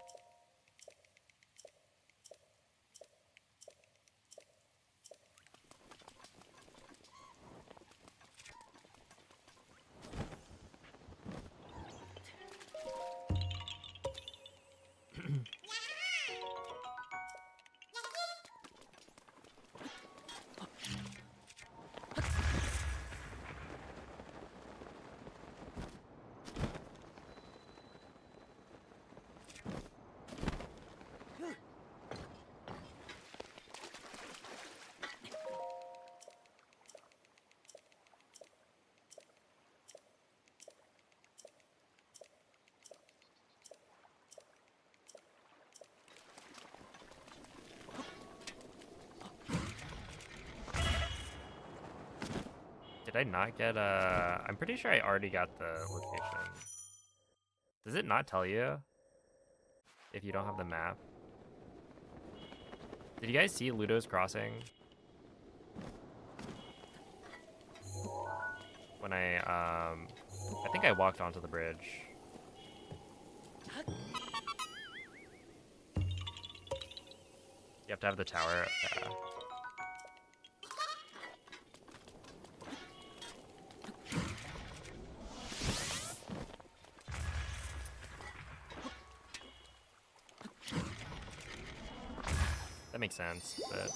Did I not get I'm pretty sure I already got the location. Does it not tell you if you don't have the map? Did you guys see Ludo's Crossing? When I think I walked onto the bridge. You have to have the tower. Yeah. That makes sense, but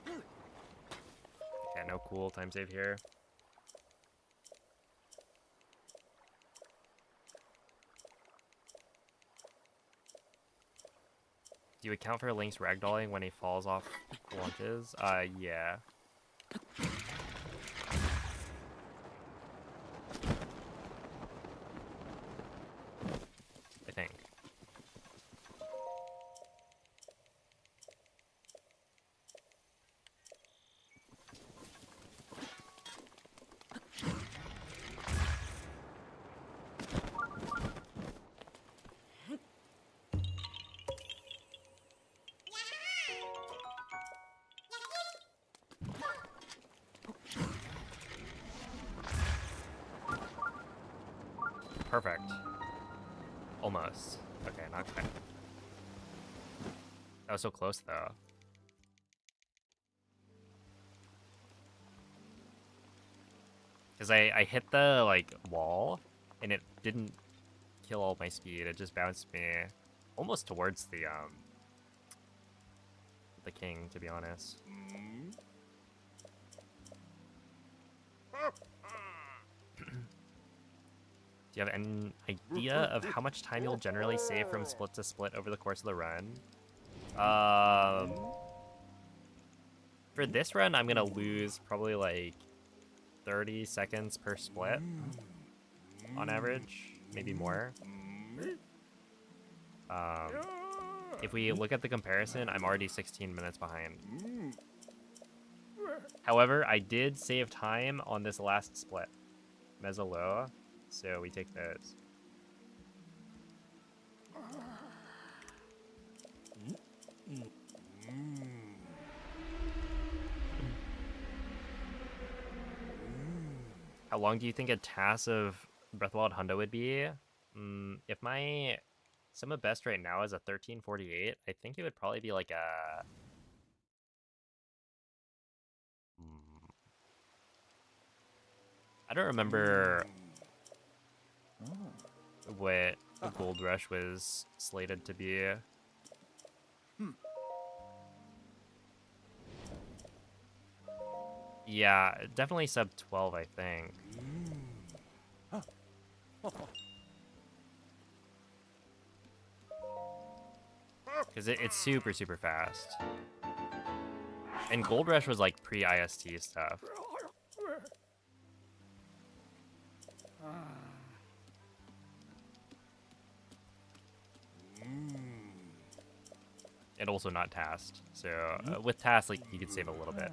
okay, no cool time save here. Do you account for Link's ragdolling when he falls off launches? Yeah. I think. Perfect. Almost. Okay, not quite. That was so close, though. Because I hit the, like, wall, and it didn't kill all my speed. It just bounced me almost towards the king, to be honest. Do you have any idea of how much time you'll generally save from split to split over the course of the run? For this run, I'm gonna lose probably like 30 seconds per split on average, maybe more. If we look at the comparison, I'm already 16 minutes behind. However, I did save time on this last split. Mezzaloa. so we take those. How long do you think a task of Breath of the Wild Hundo would be? If my sum of best right now is a 1348, I think it would probably be like a... I don't remember what the Gold Rush was slated to be. Yeah, definitely sub 12, I think. Because it's super, super fast. And Gold Rush was like pre-IST stuff. And also not tasked. So with task, like, you could save a little bit.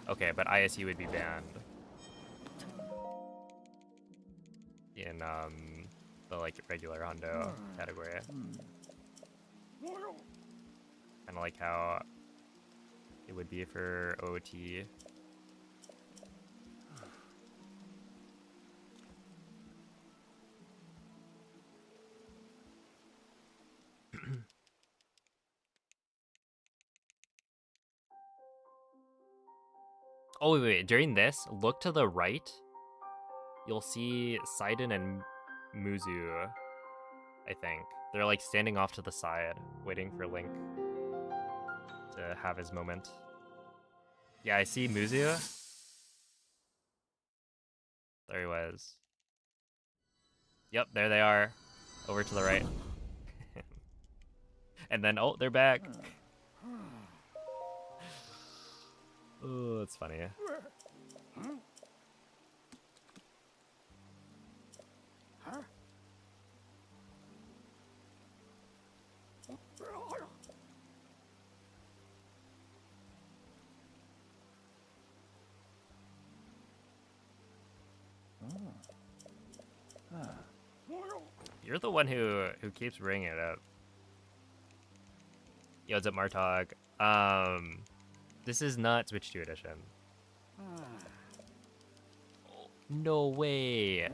Okay, but ISU would be banned in the like regular Hondo category. Kind of like how it would be for OT. Oh, wait. During this, look to the right. You'll see Sidon and Muzu, I think. They're like standing off to the side, waiting for Link to have his moment. Yeah, I see Muzu. There he was. Yep, there they are. Over to the right. And then, oh, they're back. Oh, that's funny. You're the one who keeps bringing it up. Yo, what's up, Martog? This is not Switch 2 edition. No way.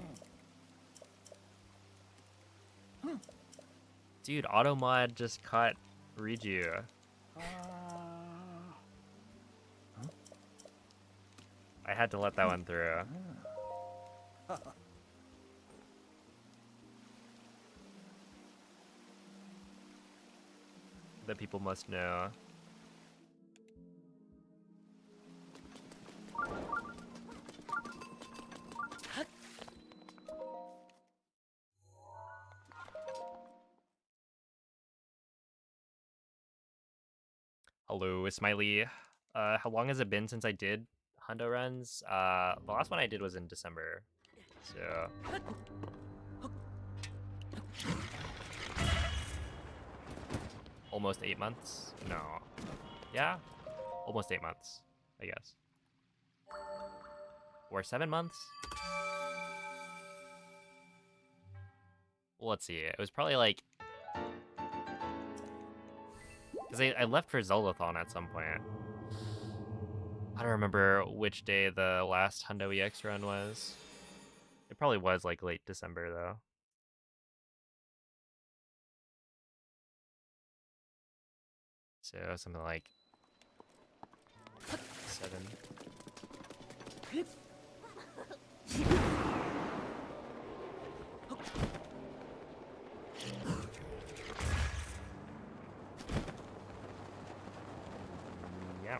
Dude, Automod just caught Riju. I had to let that one through. The people must know. Hello, Smiley. How long has it been since I did Hundo runs? The last one I did was in December. So almost 8 months? No. Yeah? Almost 8 months, I guess. Or 7 months? Well, let's see. It was probably like... Because I left for Zeldathon at some point. I don't remember which day the last Hundo EX run was. It probably was like late December, though. So something like 7. Yeah.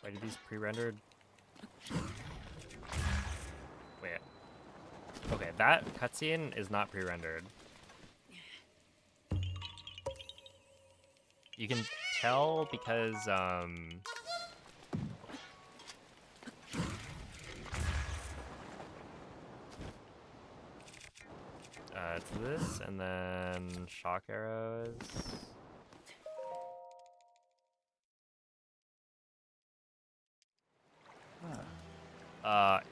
Why did these pre-rendered? Wait. Okay, that cutscene is not pre-rendered. You can tell because it's this, and then shock arrows.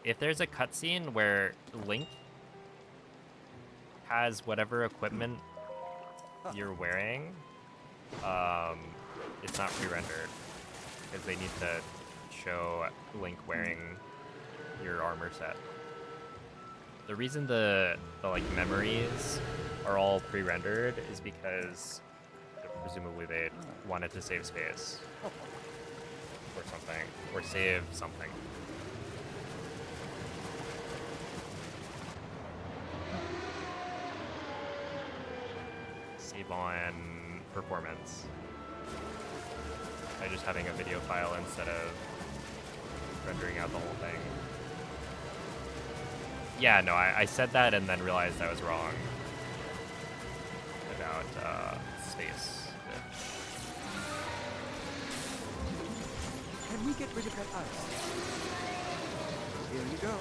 If there's a cutscene where Link has whatever equipment you're wearing, it's not pre-rendered because they need to show Link wearing your armor set. The reason the like memories are all pre-rendered is because presumably they wanted to save space or something, or save something. Save on performance by just having a video file instead of rendering out the whole thing. Yeah, no, I said that and then realized I was wrong about space. Can we get rid of that ice? Here you go.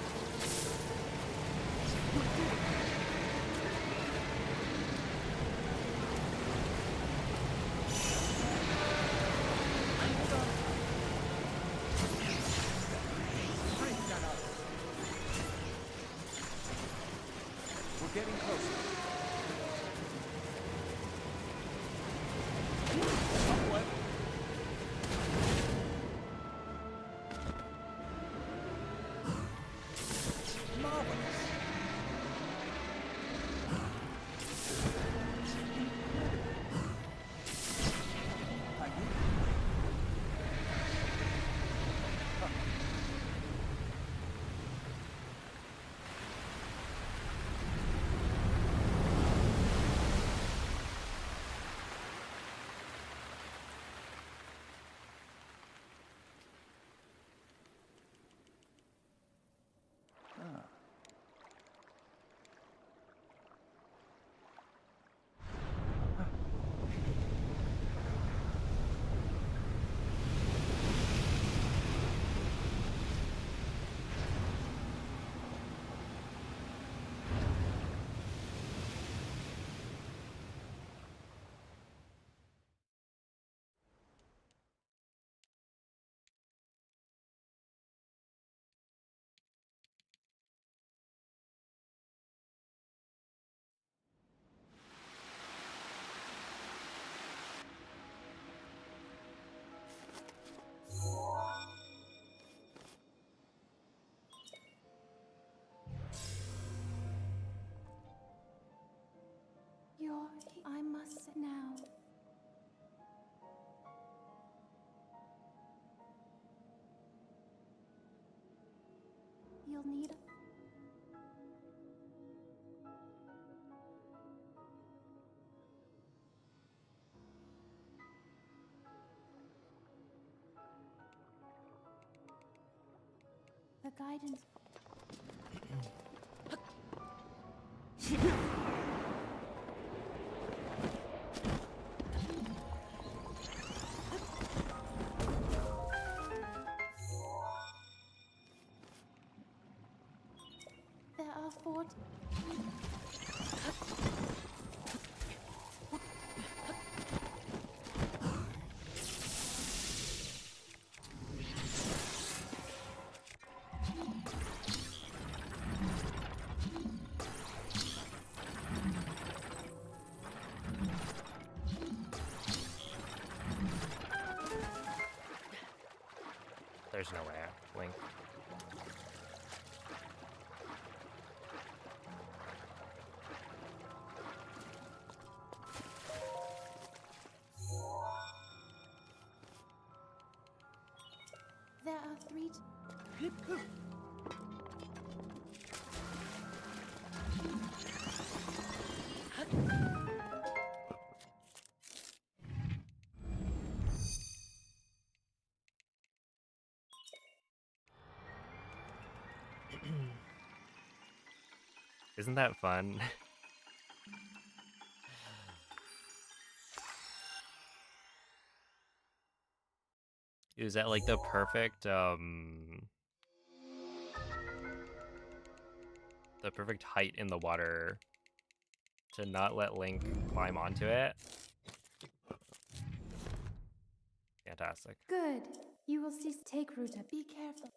We're getting closer. Somewhat. Marvelous. I must sit now. You'll need the guidance. There are 4. There's no way, Link. There are 3. Isn't that fun? Is that like the perfect height in the water to not let Link climb onto it? Fantastic. Good. You will see. Take Ruta. Be careful.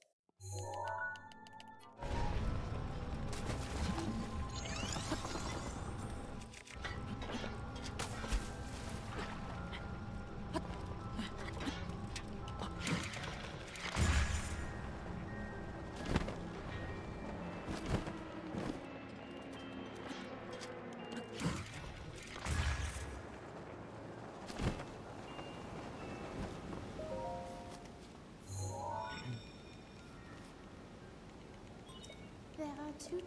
There are two.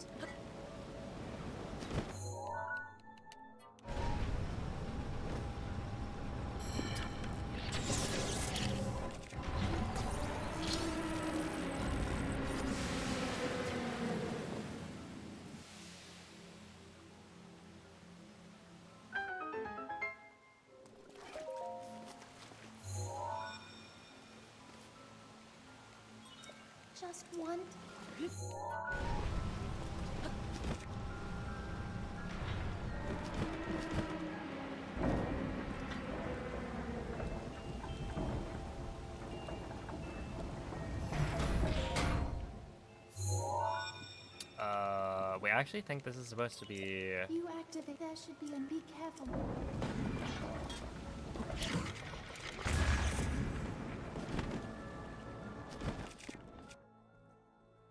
Just one. Wait, I actually think this is supposed to be... You activate. There should be. And be careful.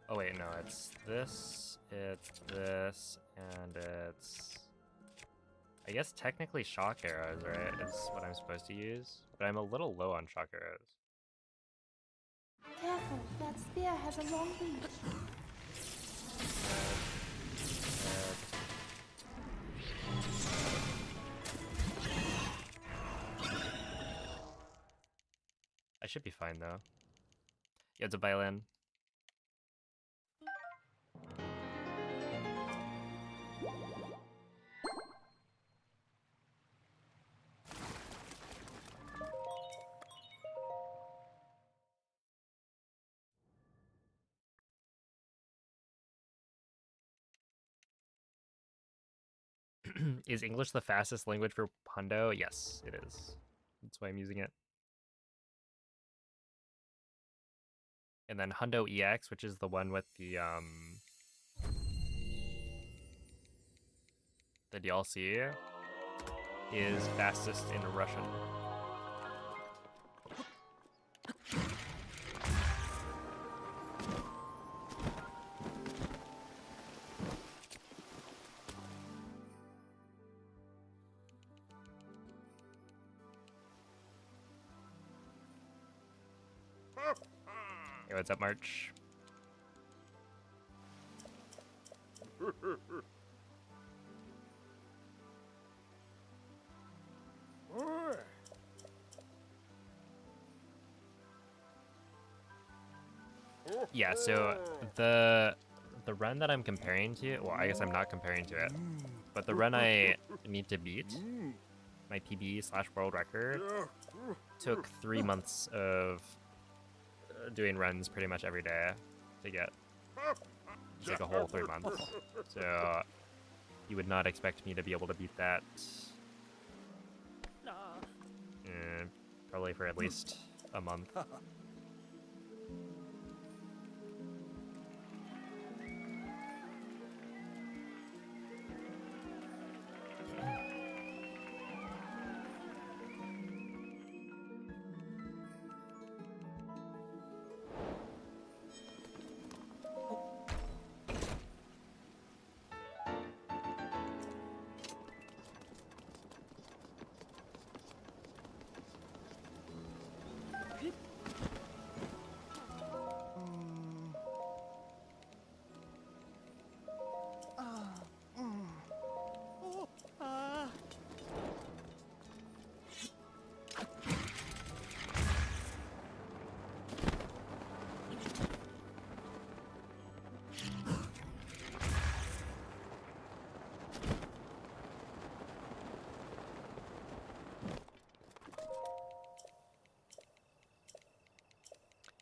Oh wait, no, it's this, and it's... I guess technically shock arrows, right? Is what I'm supposed to use, but I'm a little low on shock arrows. Careful. That spear has a long reach. I should be fine though. Yeah, it's a violin. Is English the fastest language for Hundo? Yes, it is. That's why I'm using it. And then Hundo EX, which is the one with the DLC, is fastest in Russian. Hey, what's up, March? Yeah, so the run that I'm comparing to, well, I guess I'm not comparing to it, but the run I need to beat, my PB/world record, took 3 months of doing runs pretty much every day to get. It's like a whole 3 months. So you would not expect me to be able to beat that probably for at least a month.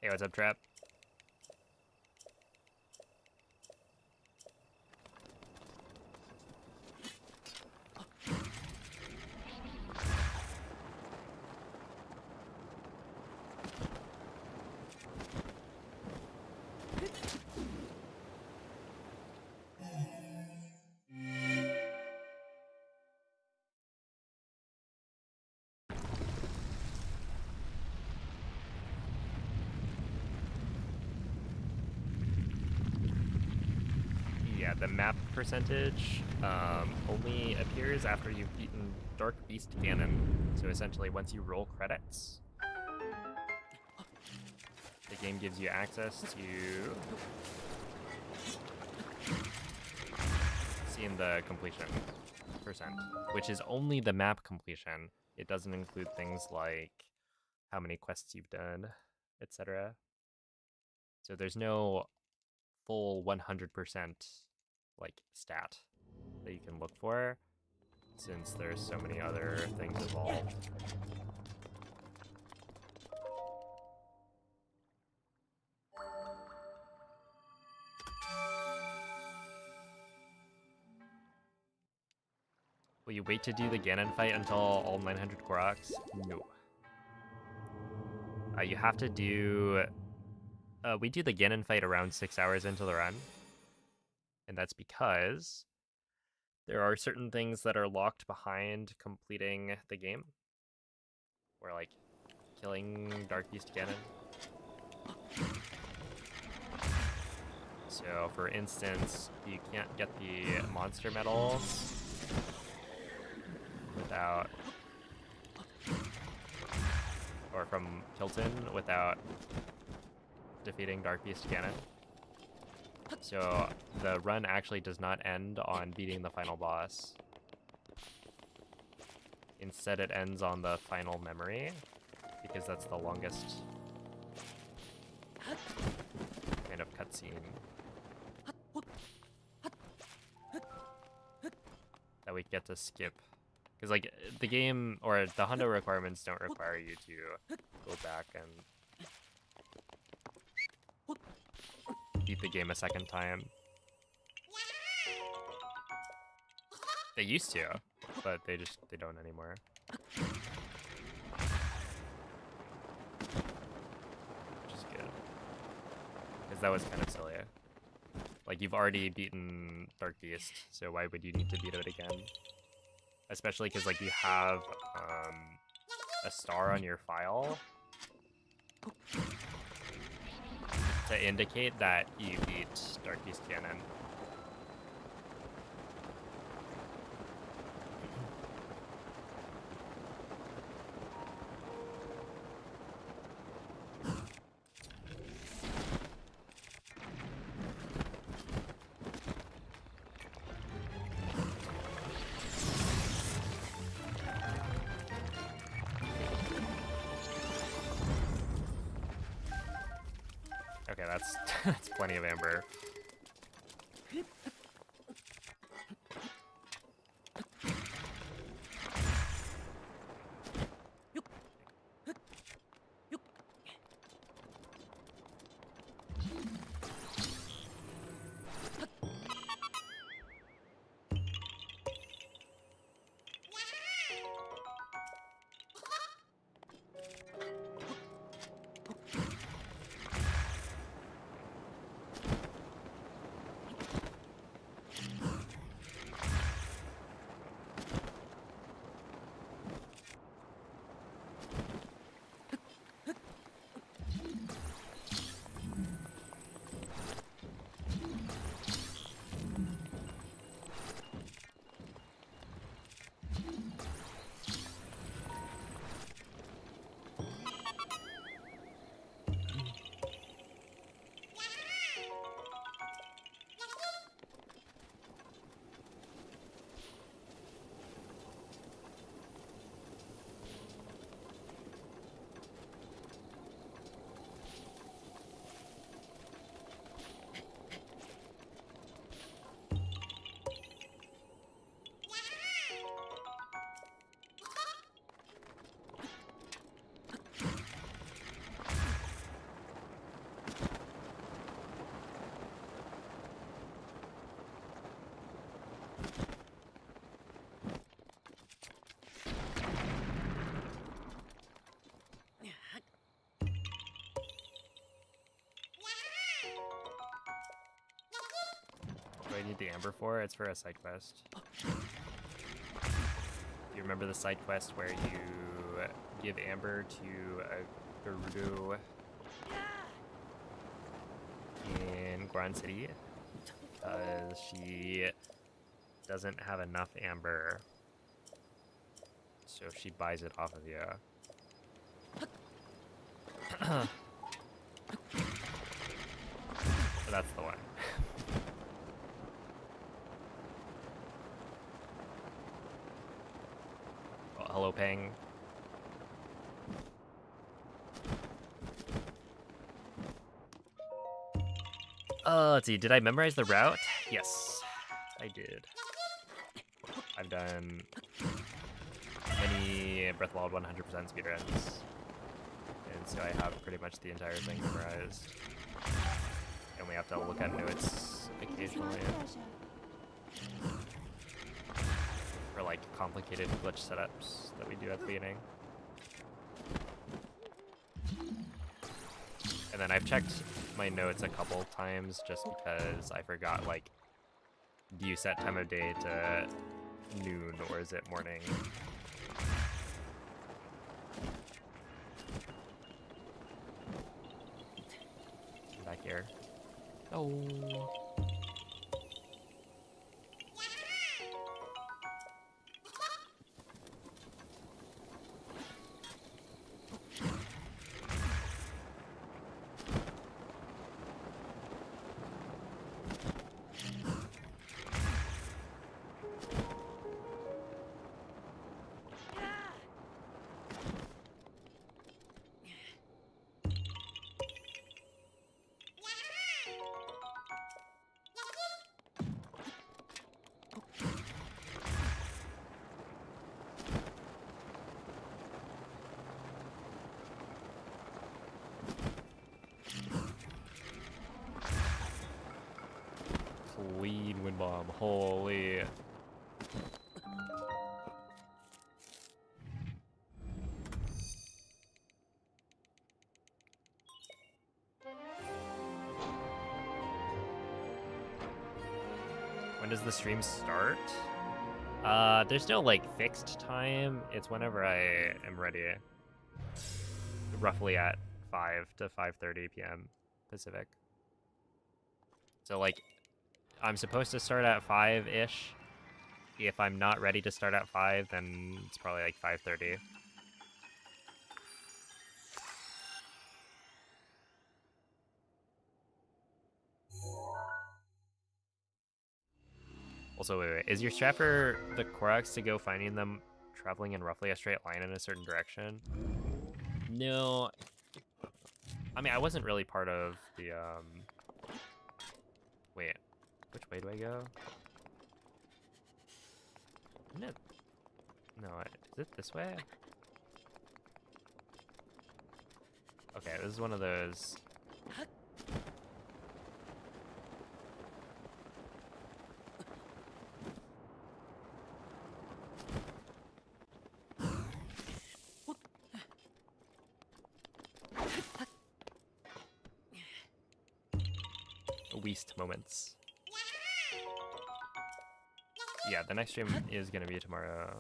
Hey, what's up, Trap? Yeah, the map percentage only appears after you've beaten Dark Beast Ganon. So essentially, once you roll credits, the game gives you access to seeing the completion percent, which is only the map completion. It doesn't include things like how many quests you've done, etc. So there's no full 100% like stat that you can look for, since there's so many other things involved. Will you wait to do the Ganon fight until all 900 Koroks? No. You have to do... we do the Ganon fight around 6 hours into the run. And that's because there are certain things that are locked behind completing the game. Or like killing Dark Beast Ganon. So for instance, you can't get the monster medals without, or from Kilton without defeating Dark Beast Ganon. So the run actually does not end on beating the final boss. Instead, it ends on the final memory, because that's the longest kind of cutscene that we get to skip. Because like the game or the hundo requirements don't require you to go back and beat the game a second time. They used to, but they don't anymore. Which is good. Because that was kind of silly. Like, you've already beaten Dark Beast, so why would you need to beat it again? Especially because, like, you have a star on your file to indicate that you beat Dark Beast Ganon. Okay, that's plenty of amber. do I need the amber for? It's for a side quest. You remember the side quest where you give amber to a Gerudo in Grand City because she doesn't have enough amber, so she buys it off of you. So that's the one. Oh, hello, Peng. Let's see. Did I memorize the route? Yes, I did. I've done many Breath of the Wild 100% speedruns, and so I have pretty much the entire thing memorized. And we have to look at notes It is my occasionally pleasure. for like complicated glitch setups that we do at the beginning. And then I've checked my notes a couple times just because I forgot, like, do you set time of day to noon or is it morning? Back here. Oh. Clean wind bomb, holy. When does the stream start? There's no like fixed time. It's whenever I am ready. Roughly at 5 to 5:30 p.m. Pacific. So like I'm supposed to start at 5-ish. If I'm not ready to start at 5, then it's probably like 5:30. Also, wait. Is your strat for the Korax to go finding them traveling in roughly a straight line in a certain direction? No. I mean, I wasn't really part of the, Wait. Which way do I go? Isn't it... No, is it this way? Okay, this is one of those... Waste moments. Yeah, the next stream is gonna be tomorrow.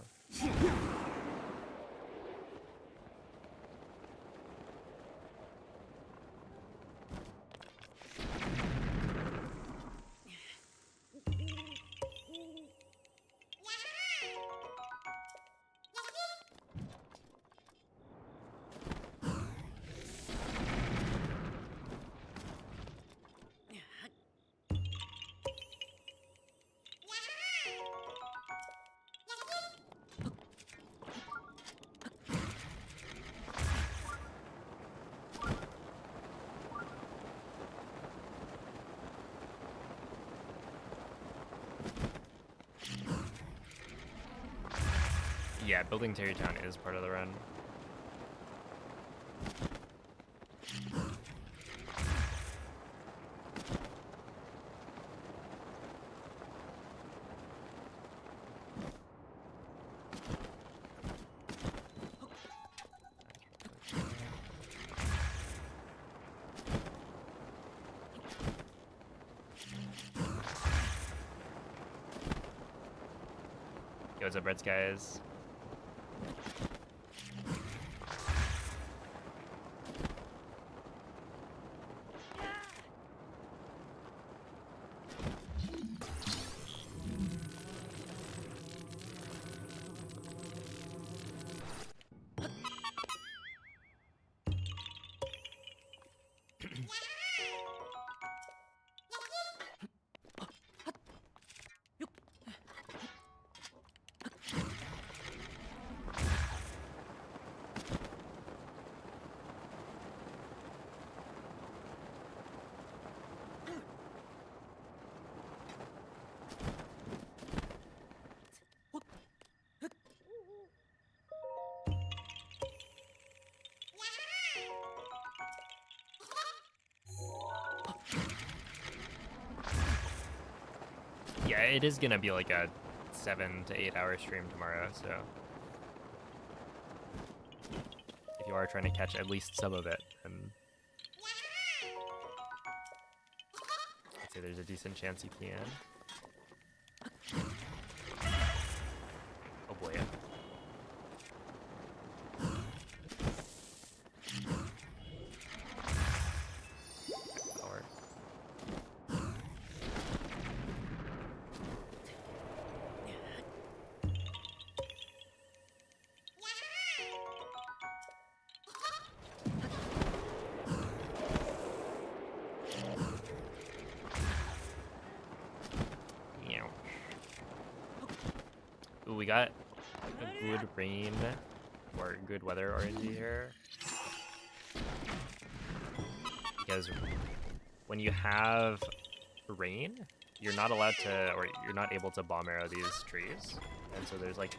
Yeah, building Terrytown is part of the run. Yo, what's up, Reds guys? Yeah, it is gonna be like a 7 to 8 hour stream tomorrow, so if you are trying to catch at least some of it, then I'd say there's a decent chance you can. Oh boy. Power. Ooh, we got a good rain or good weather RNG here. Because when you have rain, you're not allowed to, or you're not able to bomb arrow these trees. And so there's like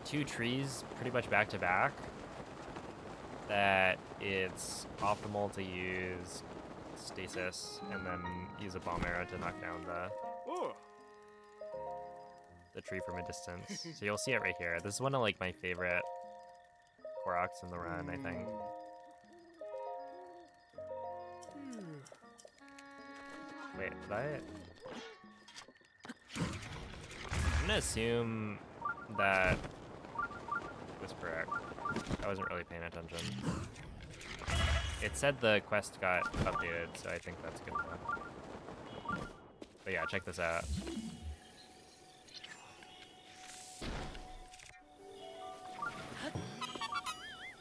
two trees pretty much back to back that it's optimal to use stasis and then use a bomb arrow to knock down the tree from a distance. So you'll see it right here. This is one of like my favorite Koroks in the run, I think. Wait, did I? I'm gonna assume that was correct. I wasn't really paying attention. It said the quest got updated, so I think that's good enough. But yeah, check this out.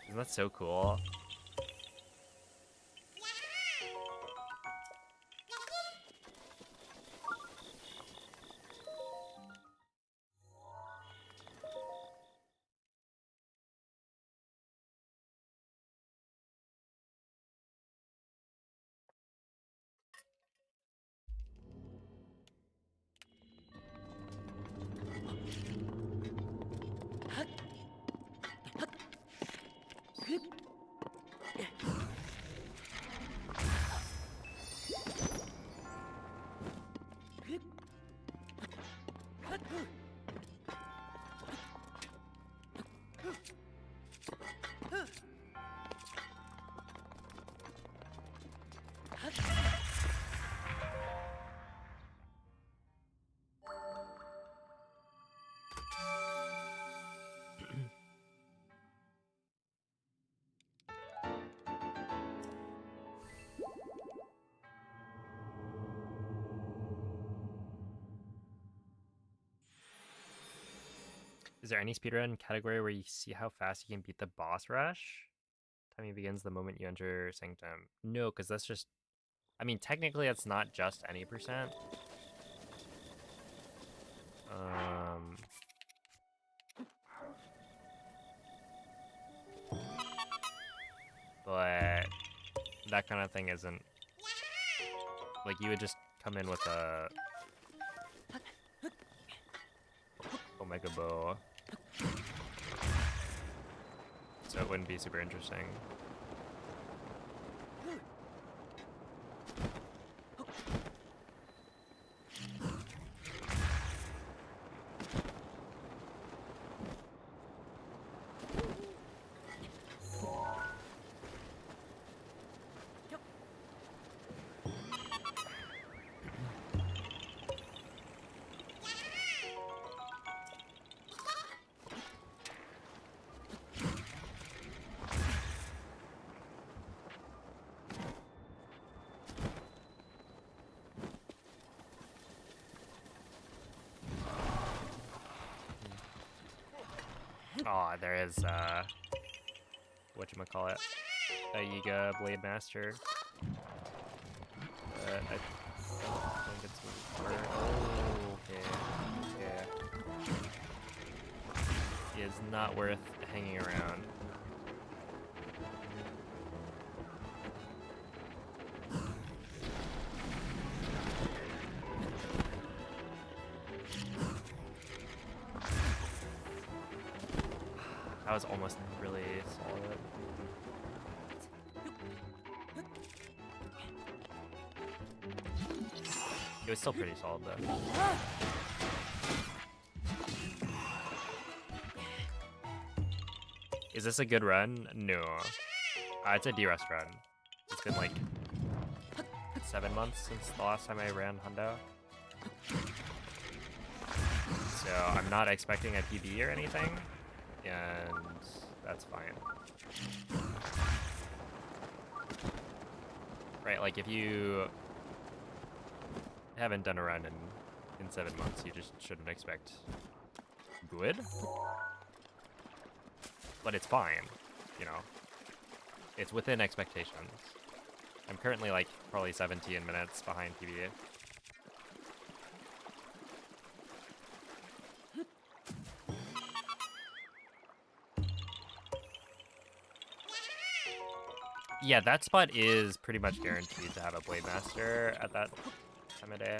Isn't that so cool? Is there any speedrun category where you see how fast you can beat the boss rush? Timing begins the moment you enter Sanctum. No, because that's just... I mean, technically it's not just any percent. But that kind of thing isn't... Like, you would just come in with a... Omega Bow. So it wouldn't be super interesting. Oh, there is whatchamacallit, a Yiga Blade Master. But I think it's harder. Oh, okay. He is not worth hanging around. That was almost really solid. It was still pretty solid though. Is this a good run? No. It's a derust run. It's been like 7 months since the last time I ran Hundo. So I'm not expecting a PB or anything, and that's fine. Right, like if you haven't done a run in 7 months, you just shouldn't expect good. But it's fine, you know. It's within expectations. I'm currently like probably 17 minutes behind PB. Yeah, that spot is pretty much guaranteed to have a Blade Master at that time of day.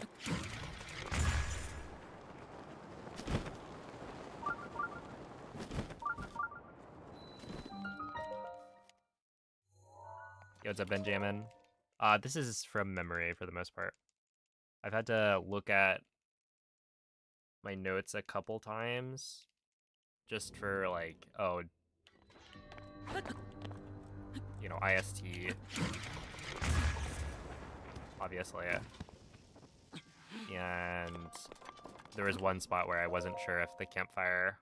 Yo, what's up, Benjamin? This is from memory for the most part. I've had to look at my notes a couple times just for like, oh, you know, IST. Obviously. And there was one spot where I wasn't sure if the campfire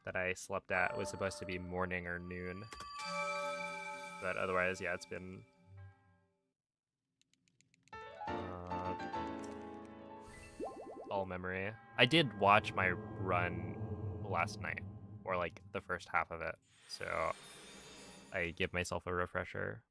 that I slept at was supposed to be morning or noon. But otherwise, yeah, it's been all memory. I did watch my run last night, or like the first half of it, so I give myself a refresher.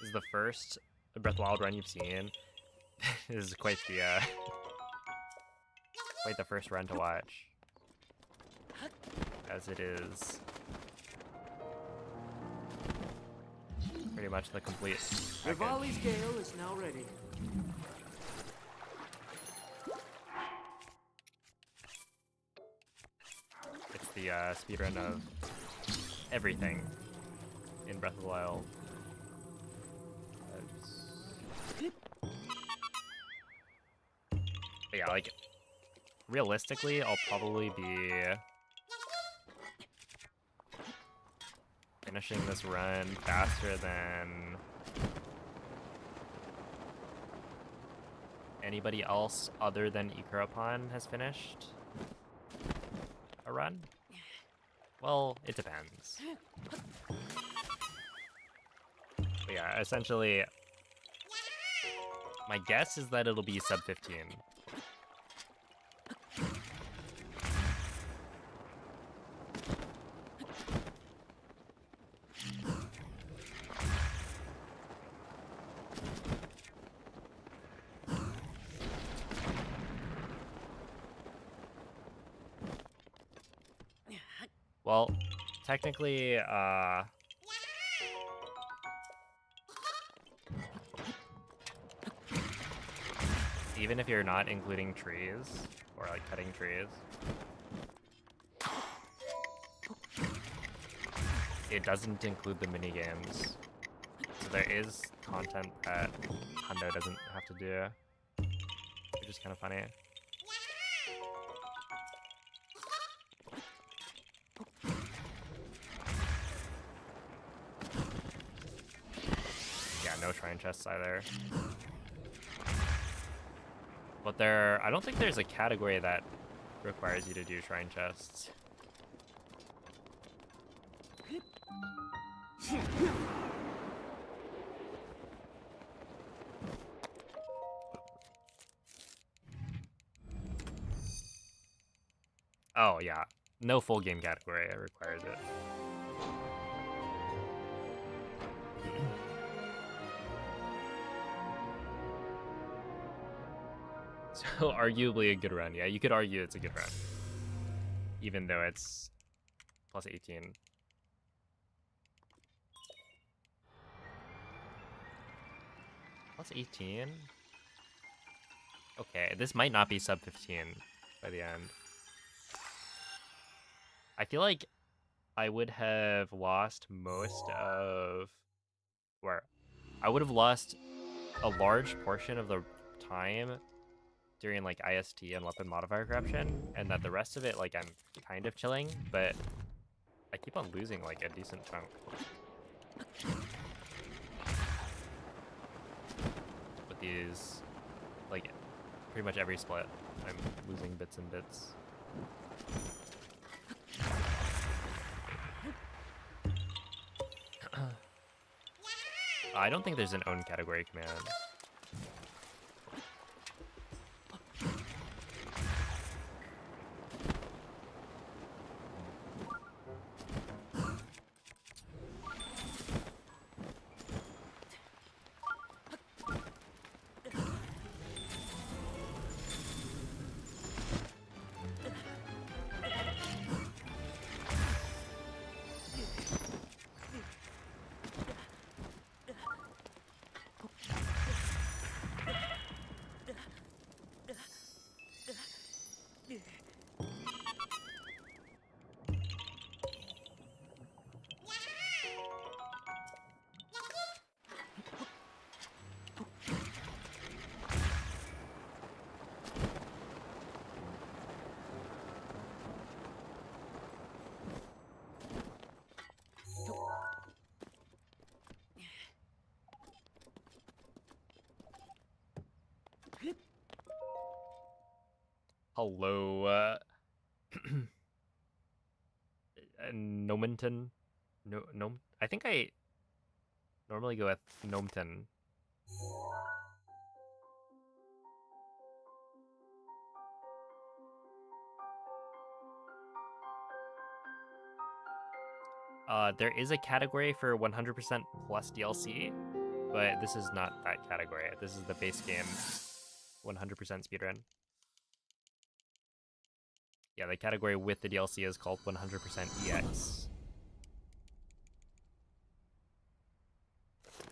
This is the first Breath of the Wild run you've seen. This is quite the first run to watch, as it is pretty much the complete package. Rivali's Gale is now ready. It's the speedrun of everything in Breath of the Wild. But yeah, like, realistically, I'll probably be finishing this run faster than anybody else other than Ikarapon has finished a run. Well, it depends. But yeah, essentially, my guess is that it'll be sub 15. Well, technically, even if you're not including trees, or like cutting trees, it doesn't include the minigames. So there is content that Hundo doesn't have to do, which is kind of funny. no shrine chests either. But I don't think there's a category that requires you to do shrine chests. Oh yeah, no full game category requires it. So arguably a good run. Yeah, you could argue it's a good run, even though it's plus 18. Plus 18? Okay, this might not be sub 15 by the end. I feel like I would have lost most of... Where? I would have lost a large portion of the time during like IST and weapon modifier corruption, and that the rest of it, like, I'm kind of chilling, but I keep on losing like a decent chunk. With these, like, pretty much every split, I'm losing bits and bits. I don't think there's an own category command. Hello, Nomenton? No, I think I normally go with Nomton. There is a category for 100% plus DLC, but this is not that category. This is the base game 100% speedrun. Yeah, the category with the DLC is called 100% EX.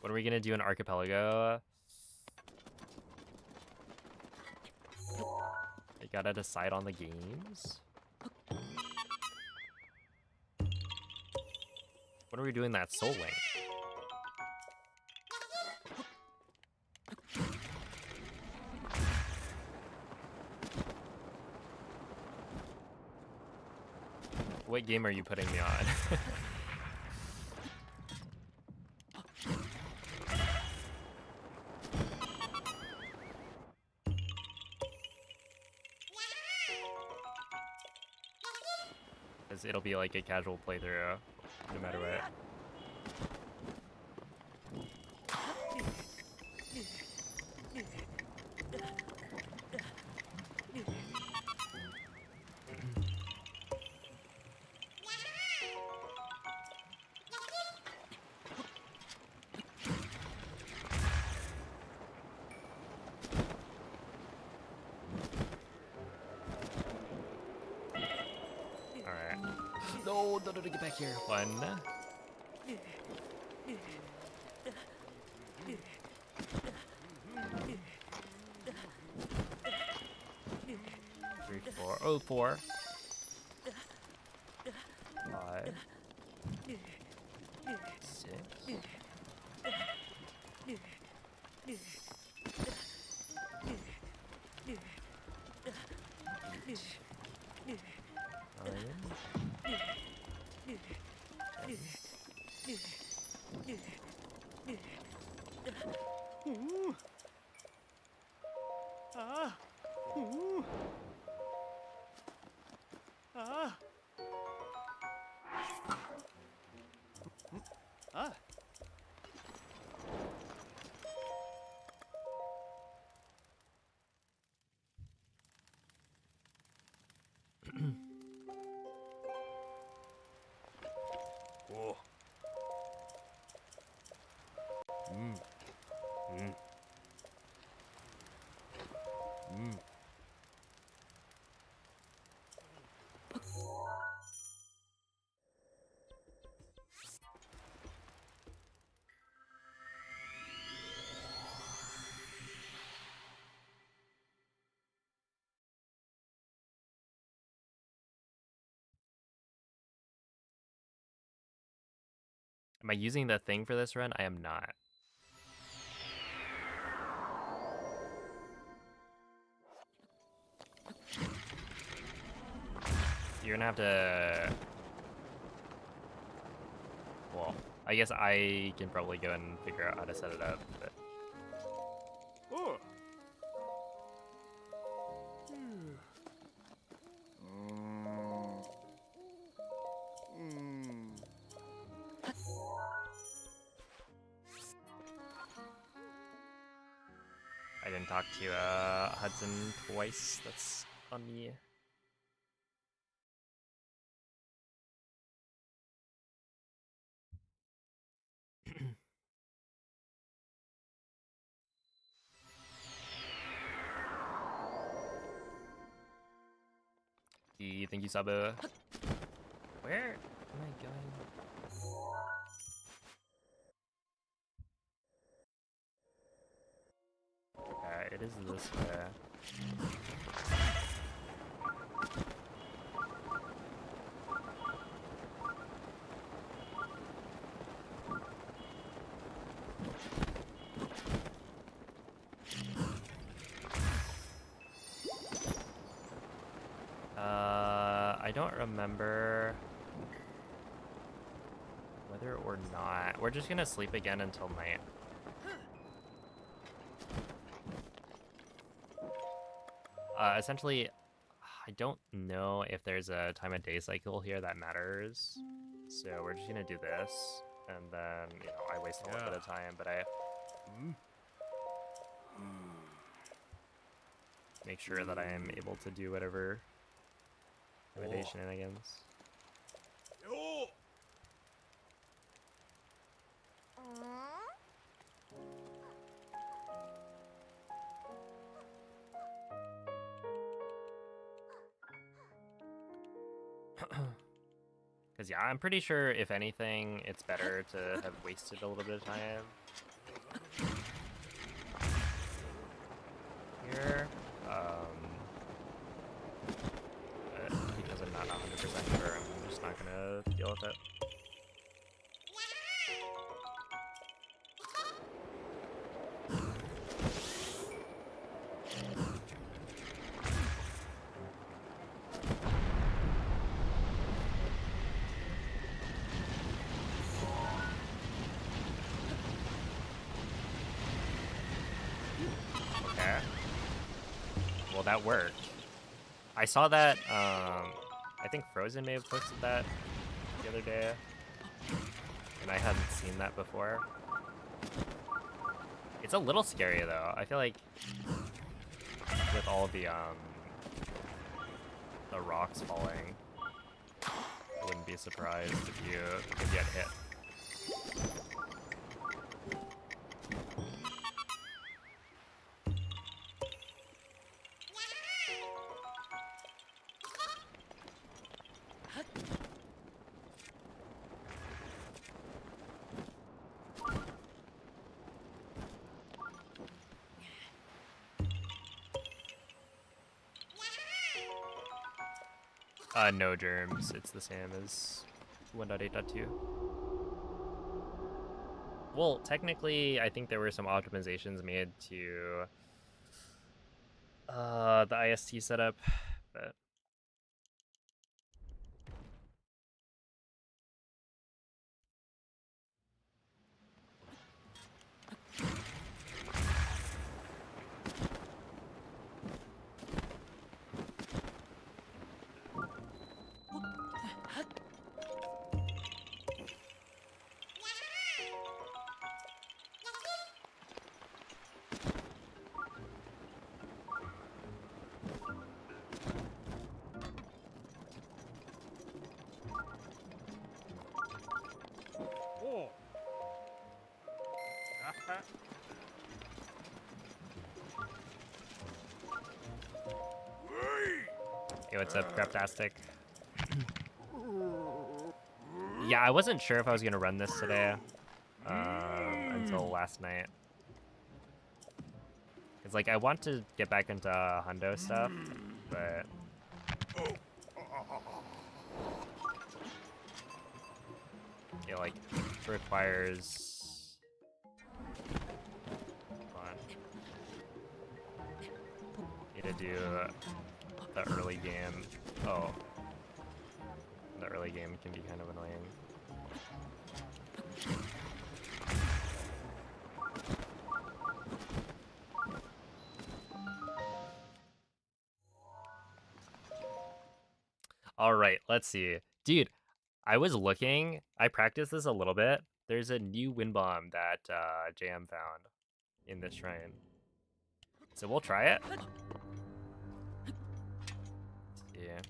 When are we gonna do an archipelago? I gotta decide on the games. When are we doing that Soul Link? What game are you putting me on? Because it'll be like a casual playthrough, no matter what. No, get back here. 1. 3, 4. Oh, 4. 5. 6. 9. Ooh. Ah. Ooh. Ah. Ah. Oh. Mm. Mm. Mm. Am I using the thing for this run? I am not. You're gonna have to... Well, I guess I can probably go and figure out how to set it up, but... Oh. I didn't talk to Hudson twice. That's on me. Thank you, Sabu. Where am I going? It is this way. I don't remember whether or not. We're just gonna sleep again until night. Essentially, I don't know if there's a time of day cycle here that matters. So we're just gonna do this, and then, you know, I waste a little bit of time, but I make sure that I am able to do whatever time of day shenanigans. Because, yeah, I'm pretty sure, if anything, it's better to have wasted a little bit of time here. But because I'm not 100% sure, I'm just not going to deal with it. Okay. Well, that worked. I saw that, I think Frozen may have posted that the other day, and I hadn't seen that before. It's a little scary, though. I feel like with all the rocks falling, I wouldn't be surprised if you get hit. No germs. It's the same as 1.8.2. Well, technically, I think there were some optimizations made to the IST setup, but Hey, what's up, Craptastic? Yeah, I wasn't sure if I was gonna run this today until last night. It's like I want to get back into hundo stuff, but it like requires. Hold on. Need to do the early game. Oh, the early game can be kind of annoying. All right, let's see. Dude, I was looking, I practiced this a little bit. There's a new wind bomb that JM found in this shrine. So we'll try it. Yeah.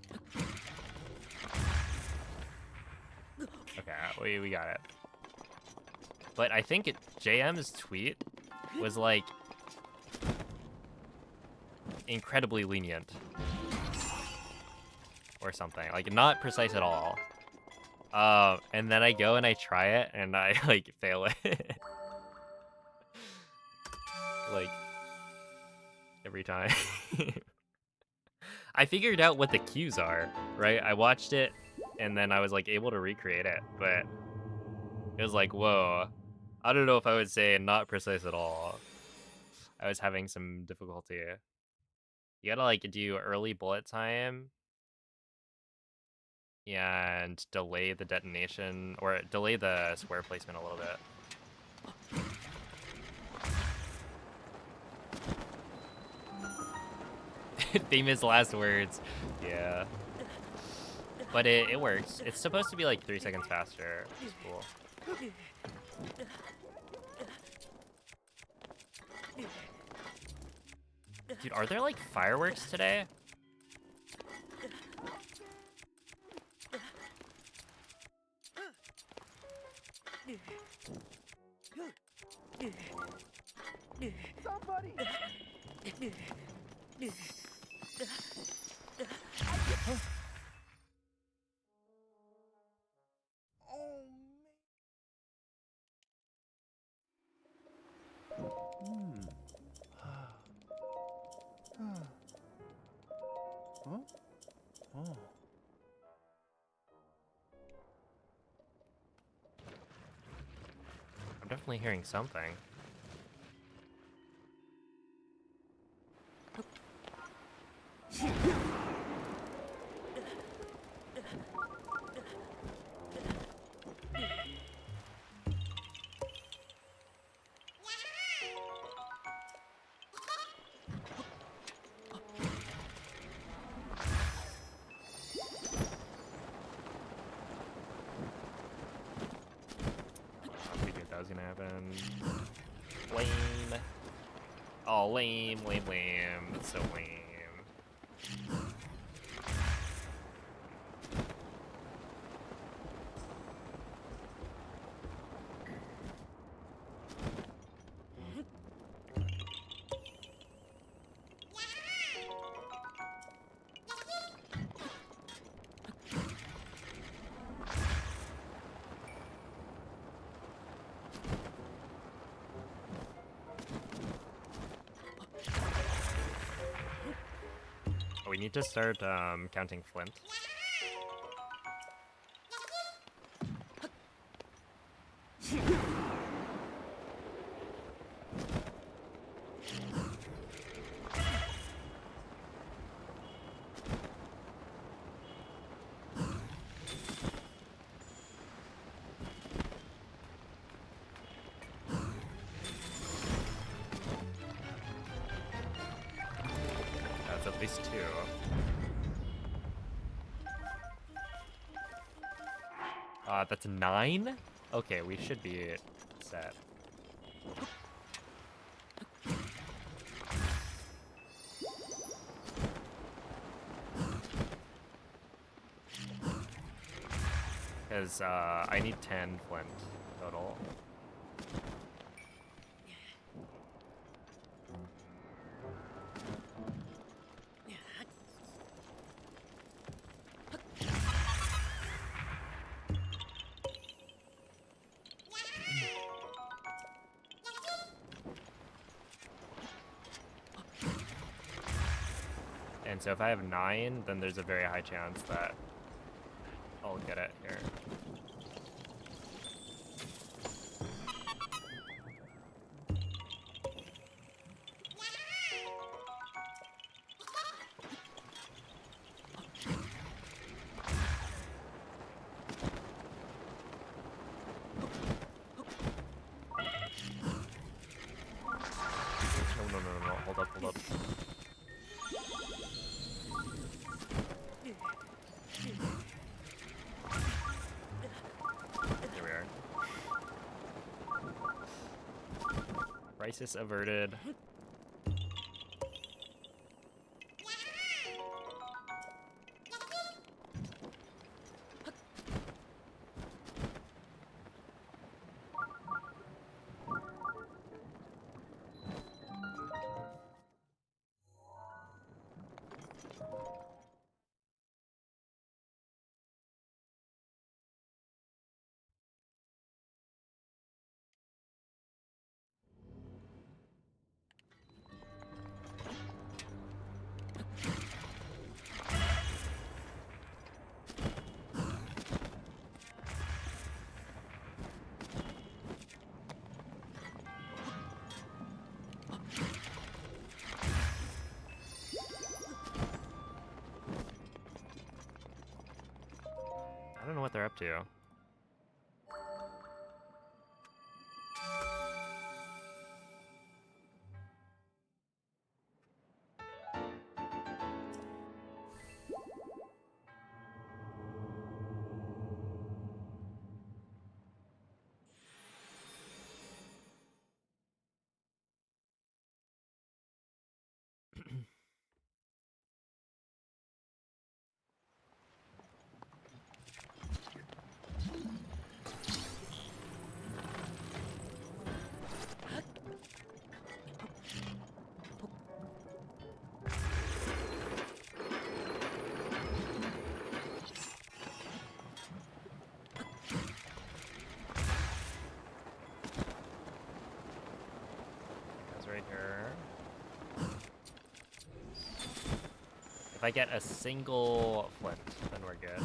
Okay, we got it. But I think JM's tweet was like incredibly lenient. Or something, like not precise at all. And then I go and I try it and I like fail it. Like every time. I figured out what the cues are, right? I watched it and then I was like able to recreate it, but it was like, whoa. I don't know if I would say not precise at all. I was having some difficulty. You gotta like do early bullet time and delay the detonation, or delay the square placement a little bit. Famous last words. Yeah. But it works. It's supposed to be like 3 seconds faster. It's cool. Dude, are there like fireworks today? Somebody! I'm definitely hearing something. I figured that was gonna happen. Lame. Oh, lame. That's so lame. We need to start counting flint. That's at least 2. That's 9? Okay, we should be set. Because I need 10 flint total. 9, so if I have 9, then there's a very high chance that I'll get it here. No, hold up. Here we are. Crisis averted. I don't know what they're up to. Right here. If I get a single flint, then we're good.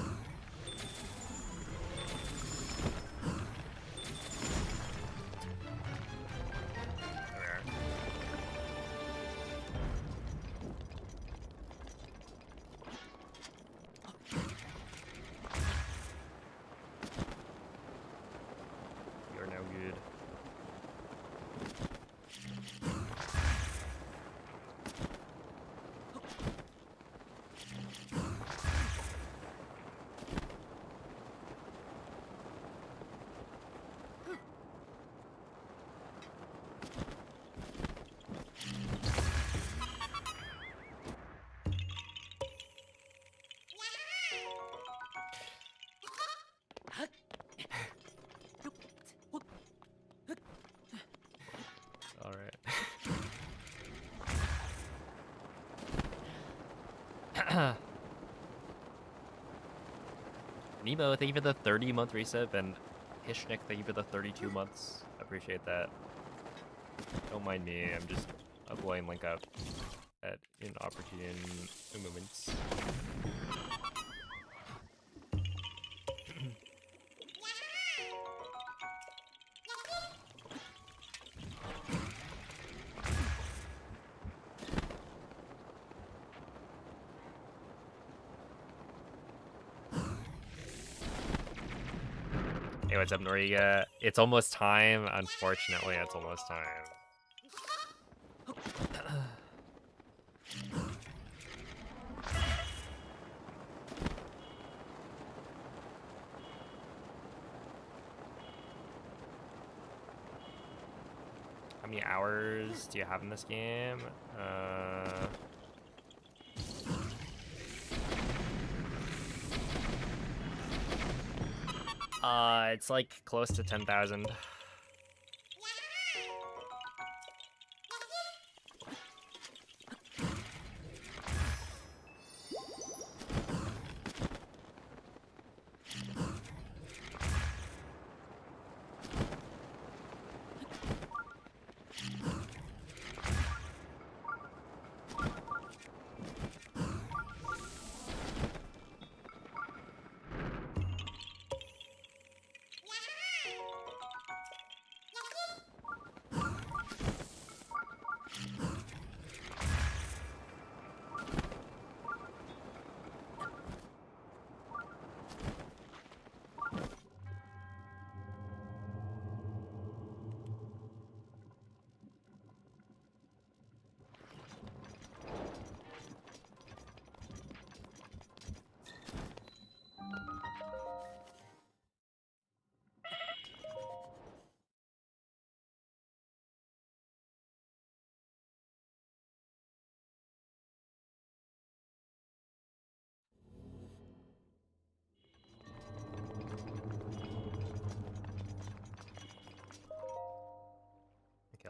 There we are. You're no good. All right. Nemo, thank you for the 30-month resub, and Hishnik, thank you for the 32 months. I appreciate that. Don't mind me, I'm just blowing link up at inopportune moments. Hey, what's up, Noriega? It's almost time. Unfortunately, it's almost time. How many hours do you have in this game? It's like close to 10,000.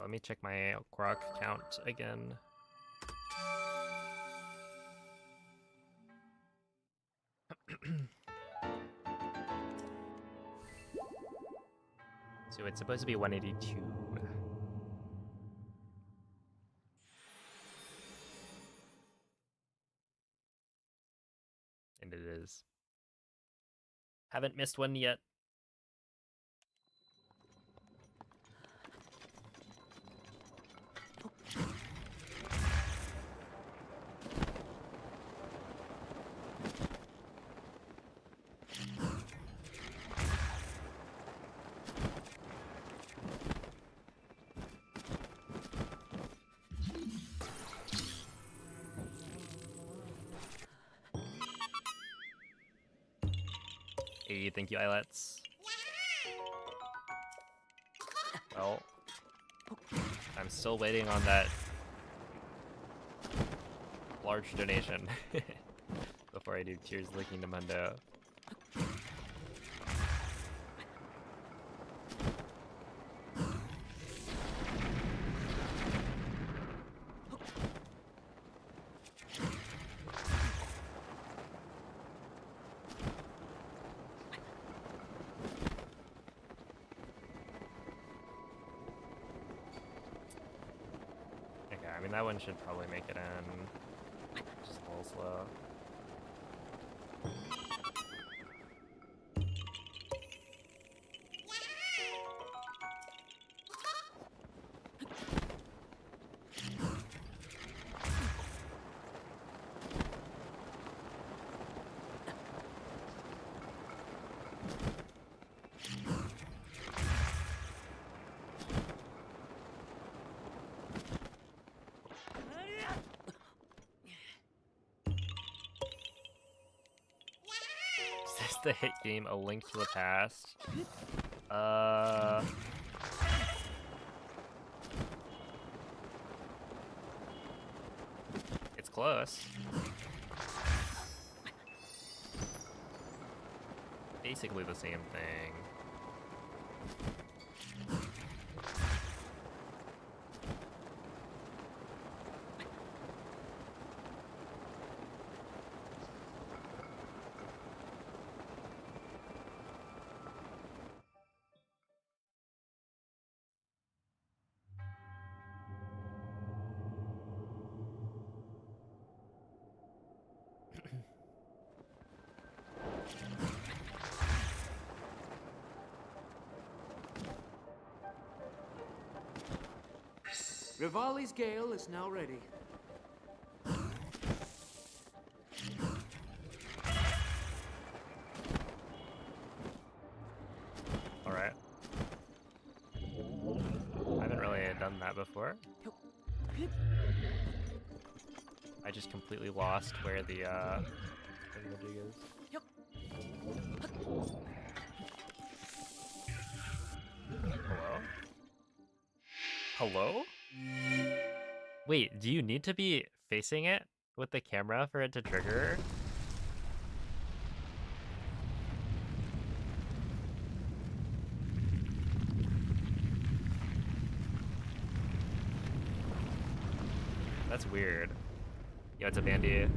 let me check my grok count again. So it's supposed to be 182. And it is. Haven't missed one yet. Hey, thank you, Islets. Well, I'm still waiting on that large donation before I do Cheers Licking to Mundo. I mean, that one should probably make it in. Just a little slow. Is this the hit game A Link to the Past? It's close. Basically the same thing. Rivali's Gale is now ready. Alright. I haven't really done that before. I just completely lost where the jig is. Hello? Hello? Wait, do you need to be facing it with the camera for it to trigger? That's weird. Yo, it's a bandy.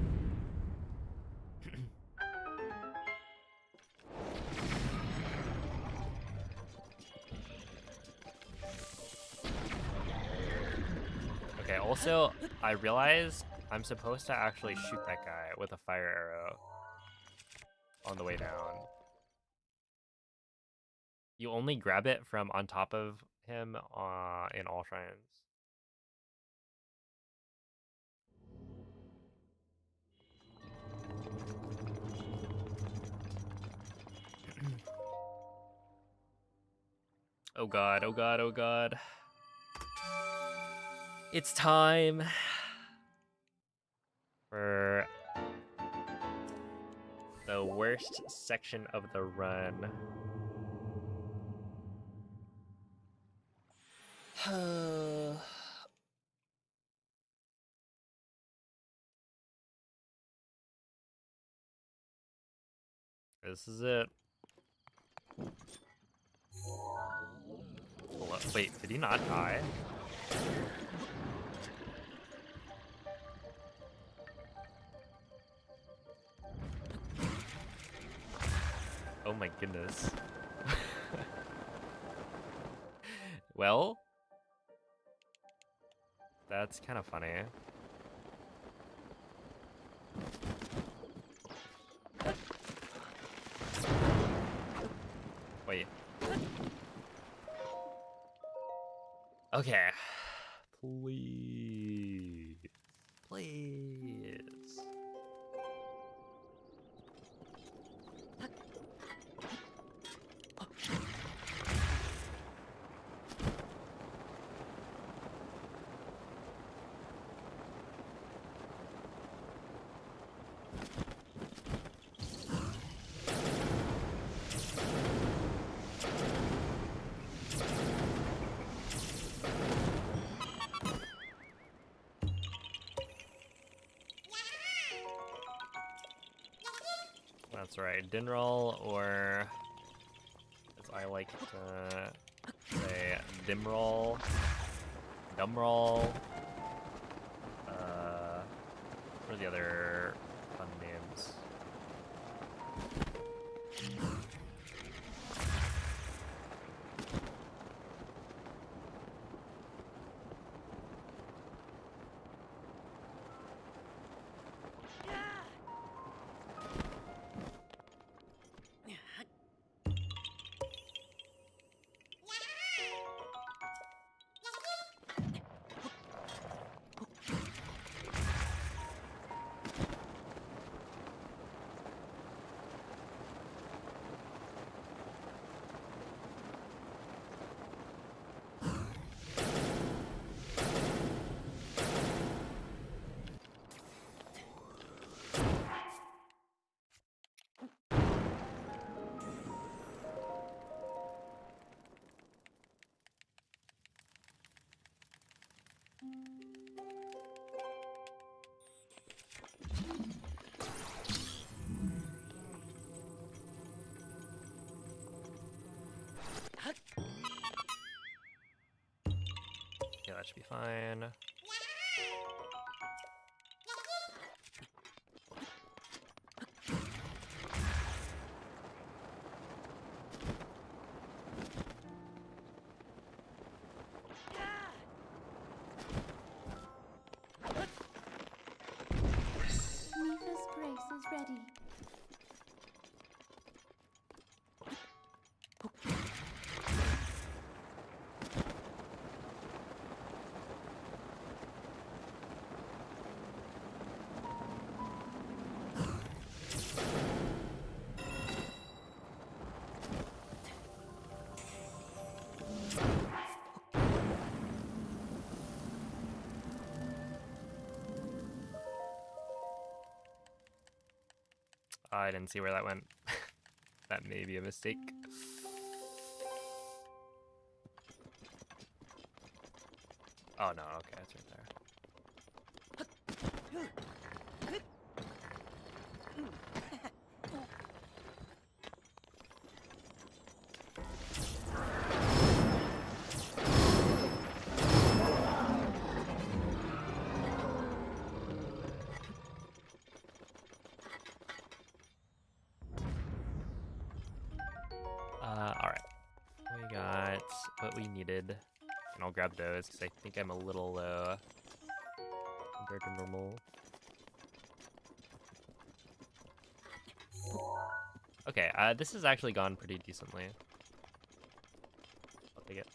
Okay, also, I realized I'm supposed to actually shoot that guy with a fire arrow on the way down. You only grab it from on top of him in all shrines. Oh god, oh god, oh god. It's time for the worst section of the run. This is it. Wait, did he not die? Oh my goodness. Well, that's kind of funny. Wait. Okay. Please. Please. That's right, Dinroll, or as I like to say, Dimroll, Dumroll. What are the other fun names? Yeah, that should be fine. Mifa's grace is ready. I didn't see where that went. That may be a mistake. Oh no, okay, it's right there. Alright. We got what we needed. And I'll grab those because I think I'm a little low compared to normal. Okay, this has actually gone pretty decently. I'll take it.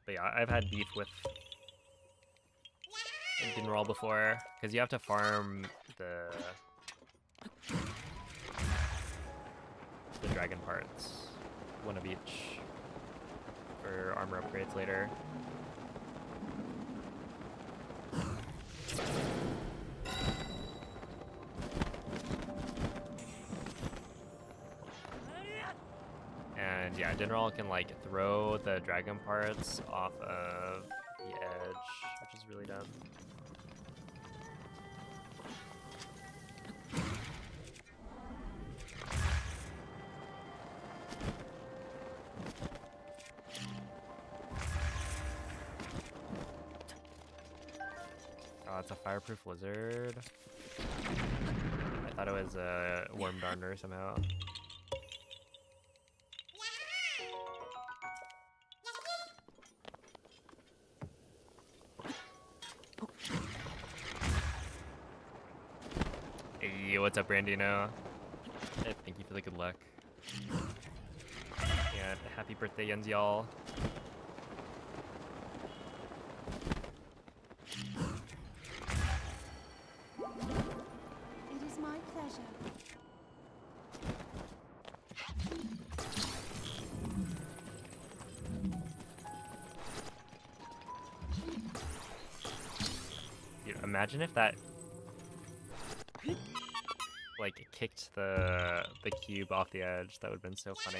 But yeah, I've had beef with Dinroll before, because you have to farm the dragon parts, one of each, for armor upgrades later. And yeah, Dinroll can like throw the dragon parts off of the edge, which is really dumb. Oh, it's a fireproof lizard. I thought it was a worm darner somehow. Hey, what's up, Brandino? Hey, thank you for the good luck. And happy birthday, Jens, y'all. It is my pleasure. Dude, imagine if that like kicked the cube off the edge. That would have been so funny.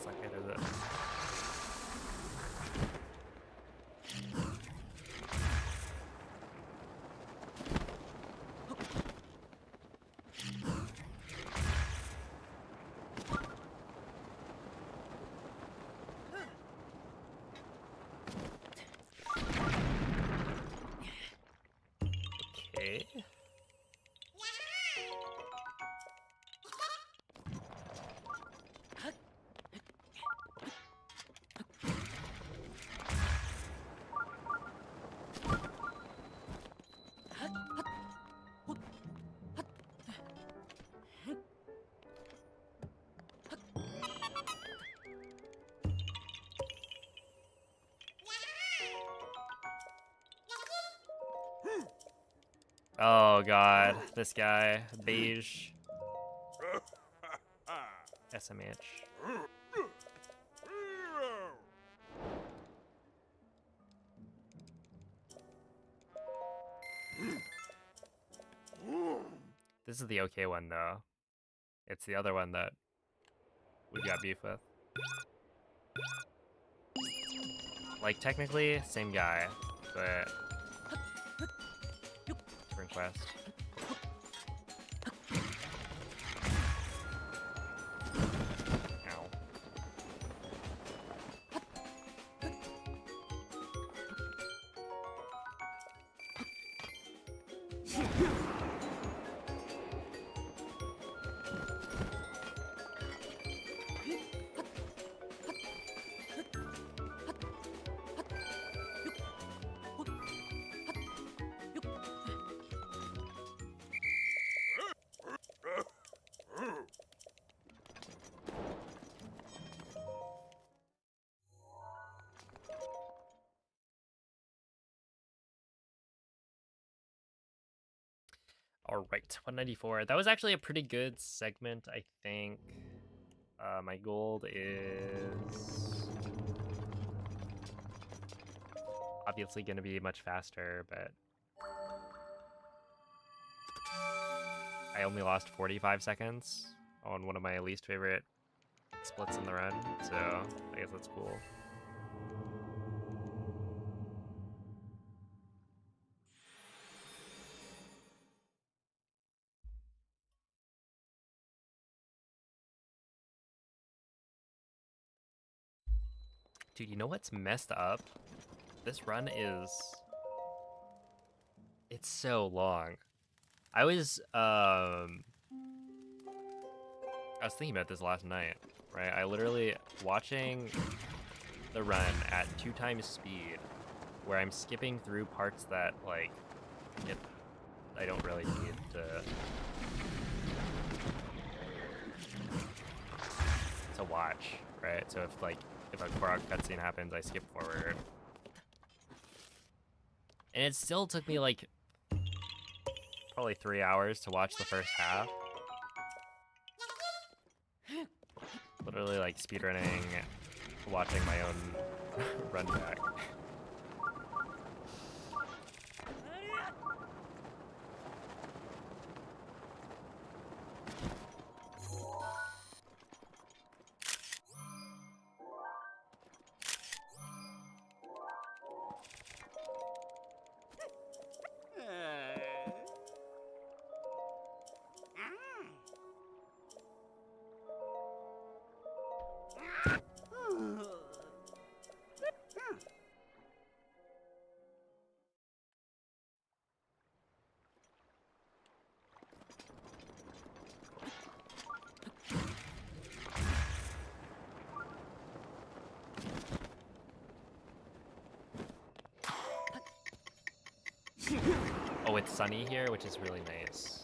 Suck it, is it? Okay. Oh god, this guy, beige, SMH. This is the okay one though. It's the other one that we got beef with. Like technically, same guy, but different quest. Ow. All right, 194. That was actually a pretty good segment, I think. My gold is obviously going to be much faster, but I only lost 45 seconds on one of my least favorite splits in the run, so I guess that's cool. Dude, you know what's messed up? This run is... It's so long. I was thinking about this last night, right? I literally watching the run at 2 times speed, where I'm skipping through parts that, like, I don't really need to watch, right? So if a Korok cutscene happens, I skip forward. And it still took me like probably 3 hours to watch the first half. Literally like speedrunning, watching my own run back. Oh, it's sunny here, which is really nice.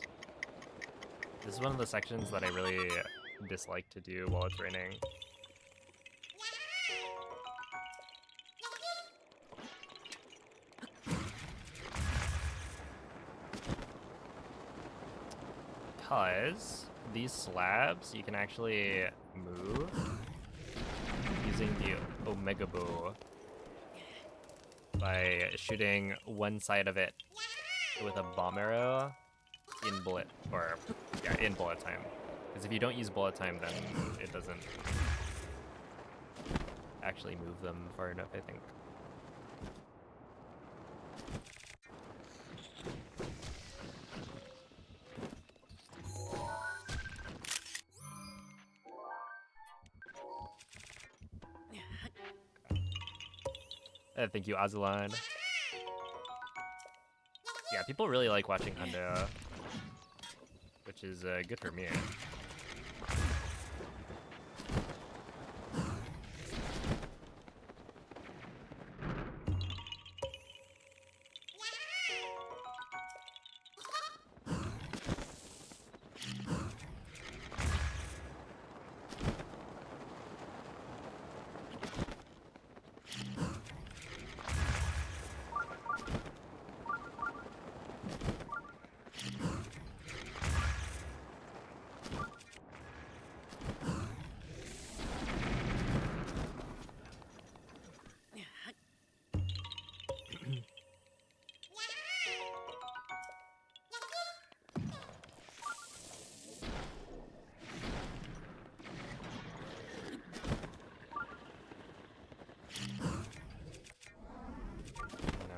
This is one of the sections that I really dislike to do while it's raining. Because these slabs you can actually move using the Omega Bow by shooting one side of it with a bomb arrow in bullet time. Because if you don't use bullet time, then it doesn't actually move them far enough, I think. Thank you, Azalan. Yeah, people really like watching Hundo, which is good for me.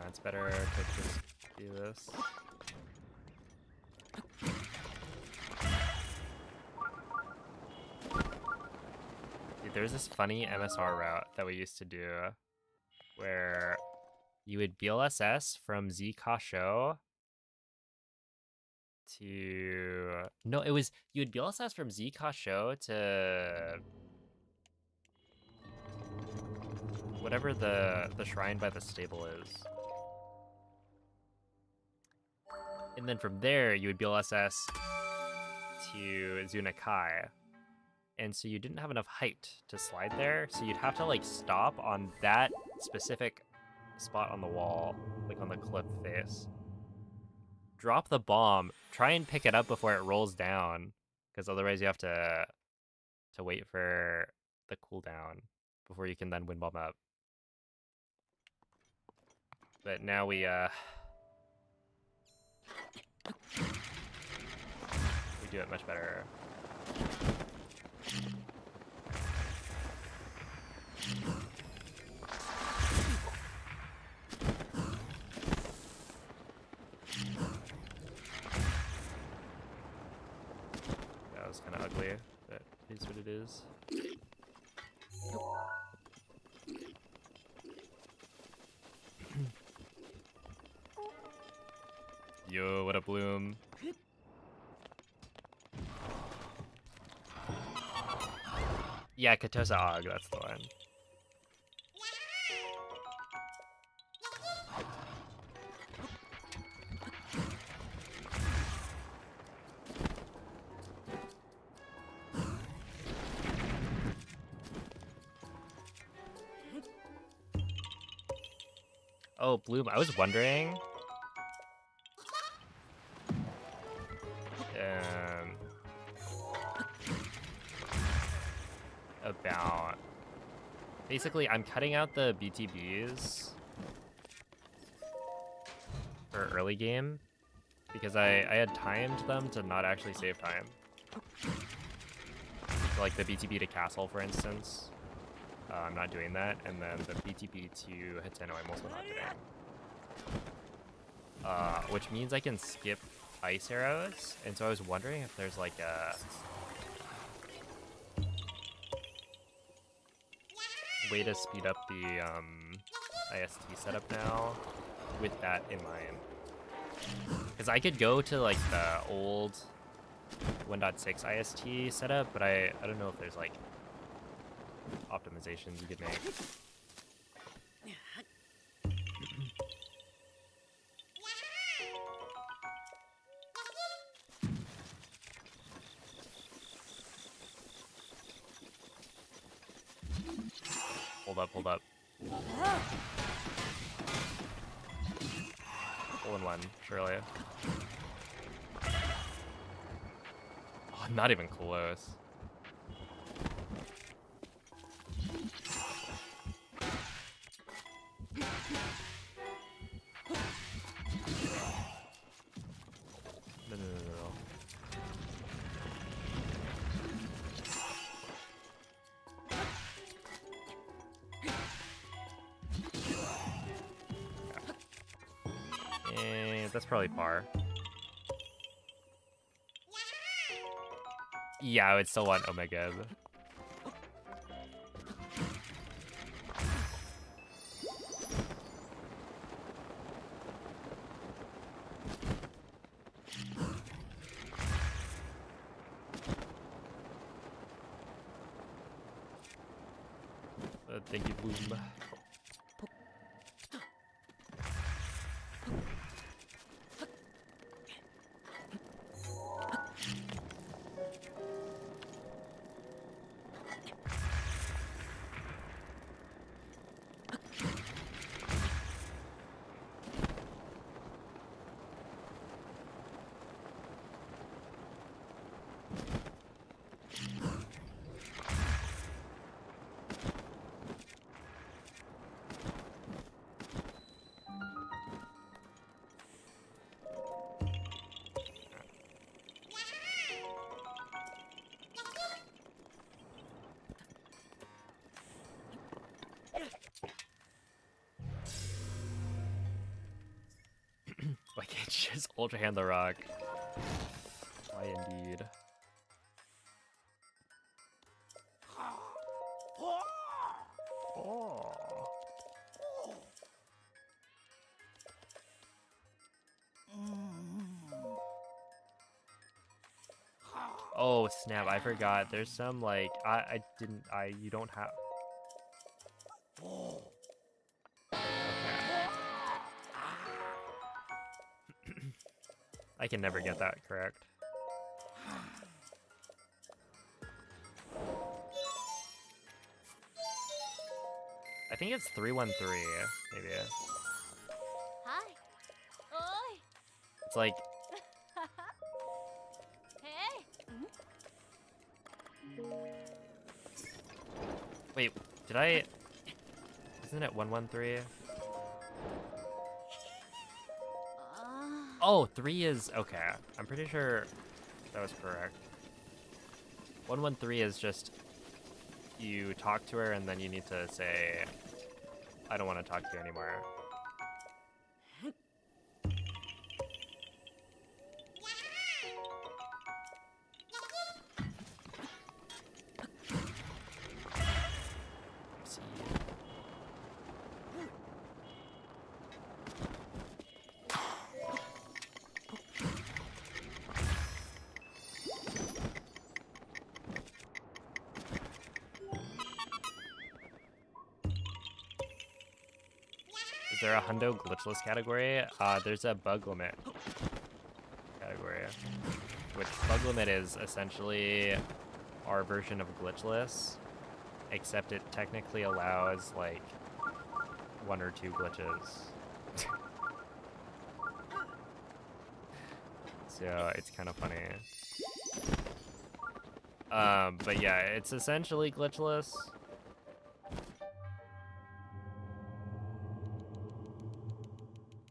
It's better to just do this. Dude, there's this funny MSR route that we used to do where you would BLSS from Z Kasho to... No, it was... You would BLSS from Z Kasho to... whatever the shrine by the stable is. And then from there, you would BLSS to Zunakai. And so you didn't have enough height to slide there, so you'd have to like stop on that specific spot on the wall, like on the cliff face. Drop the bomb, try and pick it up before it rolls down, because otherwise you have to wait for the cooldown before you can then wind bomb up. But now we do it much better. That was kind of ugly, but it is what it is. Yo, what a bloom. Yeah, Katosa Og, that's the one. Oh, Bloom, I was wondering. About... Basically, I'm cutting out the BTBs for early game because I had timed them to not actually save time. So like the BTB to castle, for instance. I'm not doing that, and then the BTB to Hateno I'm also not doing. which means I can skip ice arrows. And so I was wondering if there's like a way to speed up the IST setup now with that in mind. Because I could go to like the old 1.6 IST setup, but I don't know if there's like optimizations you could make. Hold up. Hole in one, surely. Oh, not even close. No. That's probably par. Yeah, I would still want Omega. Thank you, Boom. Why can't you just ultra hand the rock? Why indeed? Oh. Oh snap, I forgot. There's some like you don't have. I can never get that correct. I think it's 313, maybe. Hi. Oi. It's like Hey. wait, did I? Isn't it 113? Oh, 3 is okay. I'm pretty sure that was correct. 113 is just you talk to her and then you need to say, I don't want to talk to you anymore. Is there a hundo glitchless category? There's a bug limit category, which bug limit is essentially our version of glitchless, except it technically allows like 1 or 2 glitches. So it's kind of funny. But yeah, it's essentially glitchless.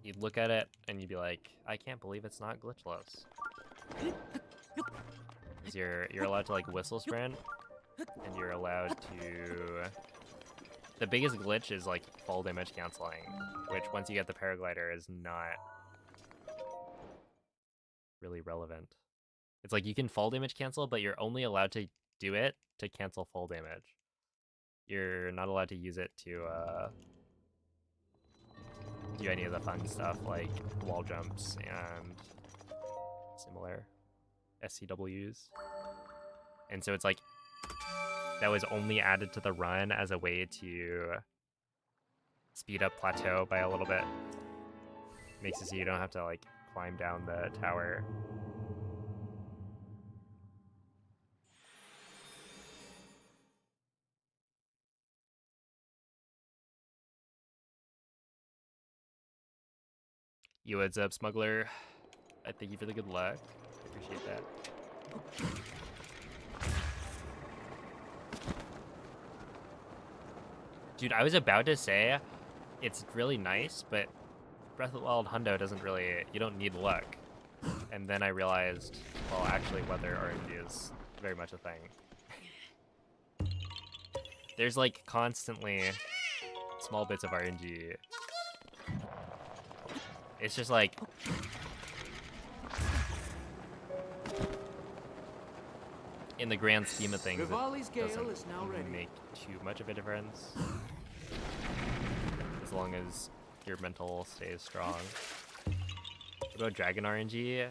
You'd look at it and you'd be like, I can't believe it's not glitchless. 'Cause you're allowed to like whistle sprint, and you're allowed to. The biggest glitch is like fall damage canceling, which once you get the paraglider is not really relevant. It's like you can fall damage cancel, but you're only allowed to do it to cancel fall damage. You're not allowed to use it to do any of the fun stuff like wall jumps and similar SCWs. And so it's like that was only added to the run as a way to speed up plateau by a little bit. Makes it so you don't have to like climb down the tower. Yo, what's up, smuggler? I thank you for the good luck. Appreciate that. Dude, I was about to say it's really nice, but Breath of the Wild Hundo doesn't really, you don't need luck. And then I realized, well, actually, weather RNG is very much a thing. There's like constantly small bits of RNG. It's just like in the grand scheme of things, Rivali's it Gale doesn't is now ready. make too much of a difference. As long as your mental stays strong. What about Dragon RNG?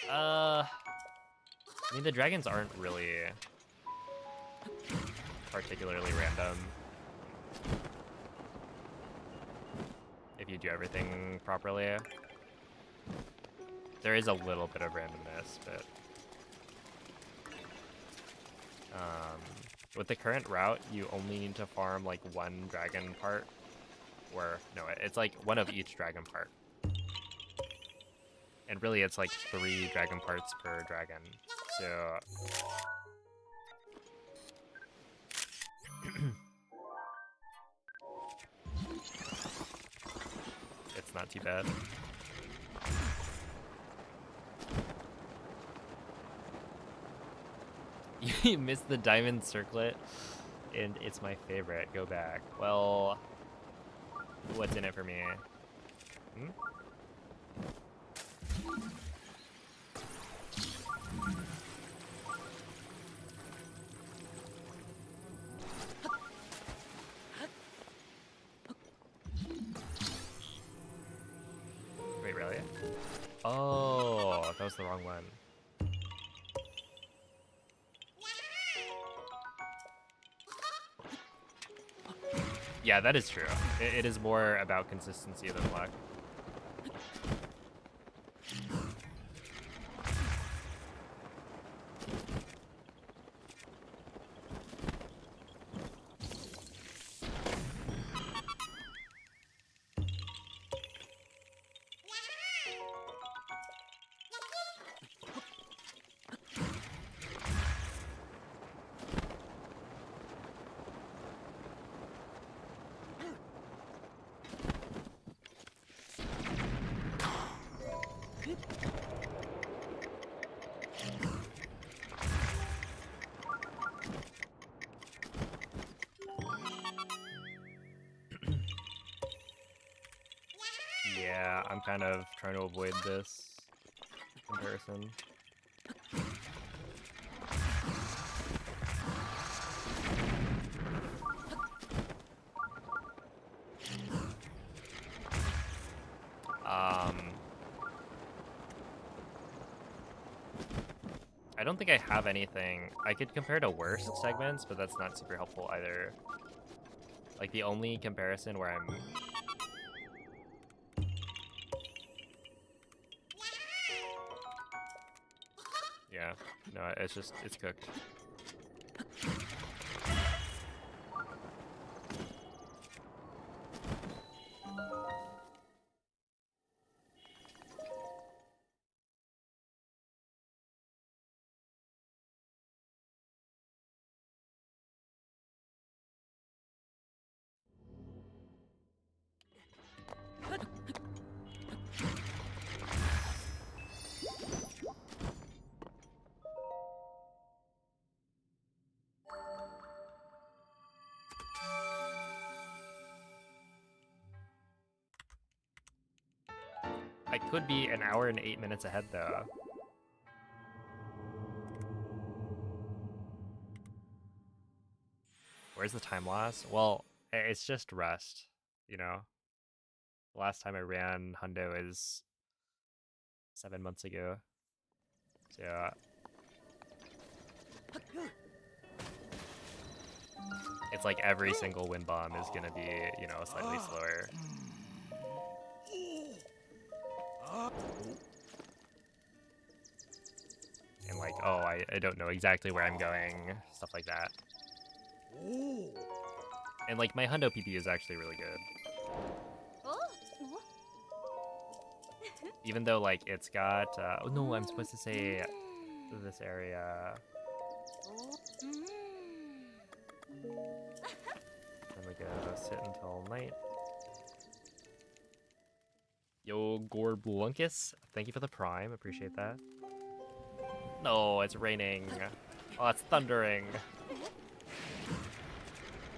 I mean, the dragons aren't really particularly random. If you do everything properly. There is a little bit of randomness, but with the current route, you only need to farm like one dragon part, or no, it's like one of each dragon part. And really, it's like 3 dragon parts per dragon. So it's not too bad. You missed the diamond circlet, and it's my favorite. Go back. Well, what's in it for me? Hmm? Wait, really? Oh, that was the wrong one. Yeah, that is true. It is more about consistency than luck. Yeah, I'm kind of trying to avoid this comparison. I don't think I have anything. I could compare to worse segments, but that's not super helpful either. Like the only comparison where I'm yeah, no, it's just, it's cooked. I could be an hour and 8 minutes ahead though. Where's the time loss? Well, it's just rust, you know? The last time I ran Hundo is 7 months ago. So, it's like every single wind bomb is gonna be, you know, slightly slower. And like, oh, I don't know exactly where I'm going, stuff like that. And like, my Hundo PP is actually really good. Even though like, it's got, oh no, I'm supposed to say this area. Then we go sit until night. Yo, Gorblunkus, thank you for the prime, appreciate that. No, it's raining. Oh, it's thundering.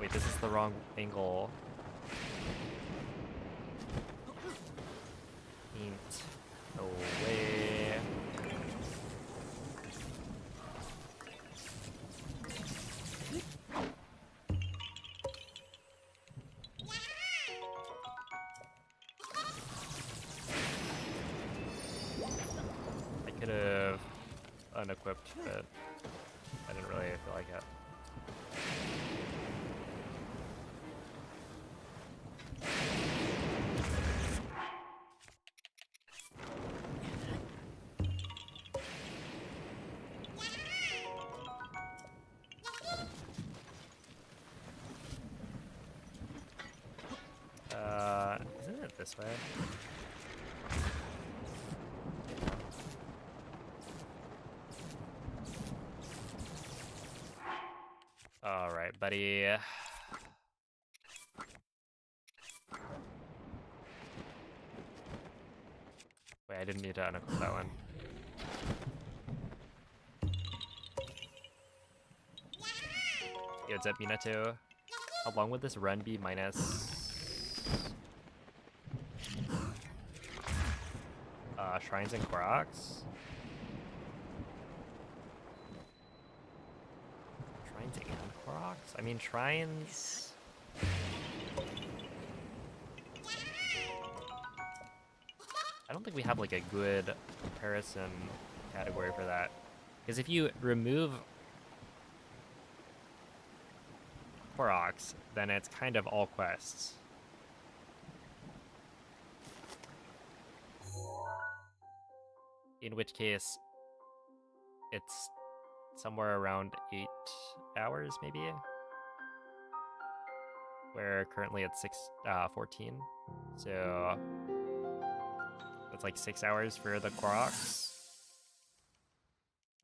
Wait, this is the wrong angle. Ain't no way. I could have unequipped, but I didn't really feel like it. Isn't it this way? All right, buddy. Wait, I didn't need to unequip that one. Yo, what's up, Minato? How long would this run be minus... Shrines and Koroks? Shrines and Koroks? I mean, Shrines... I don't think we have like a good comparison category for that. Because if you remove Koroks, then it's kind of all quests. In which case, it's somewhere around 8 hours, maybe? Where currently it's 14. So that's like 6 hours for the Koroks.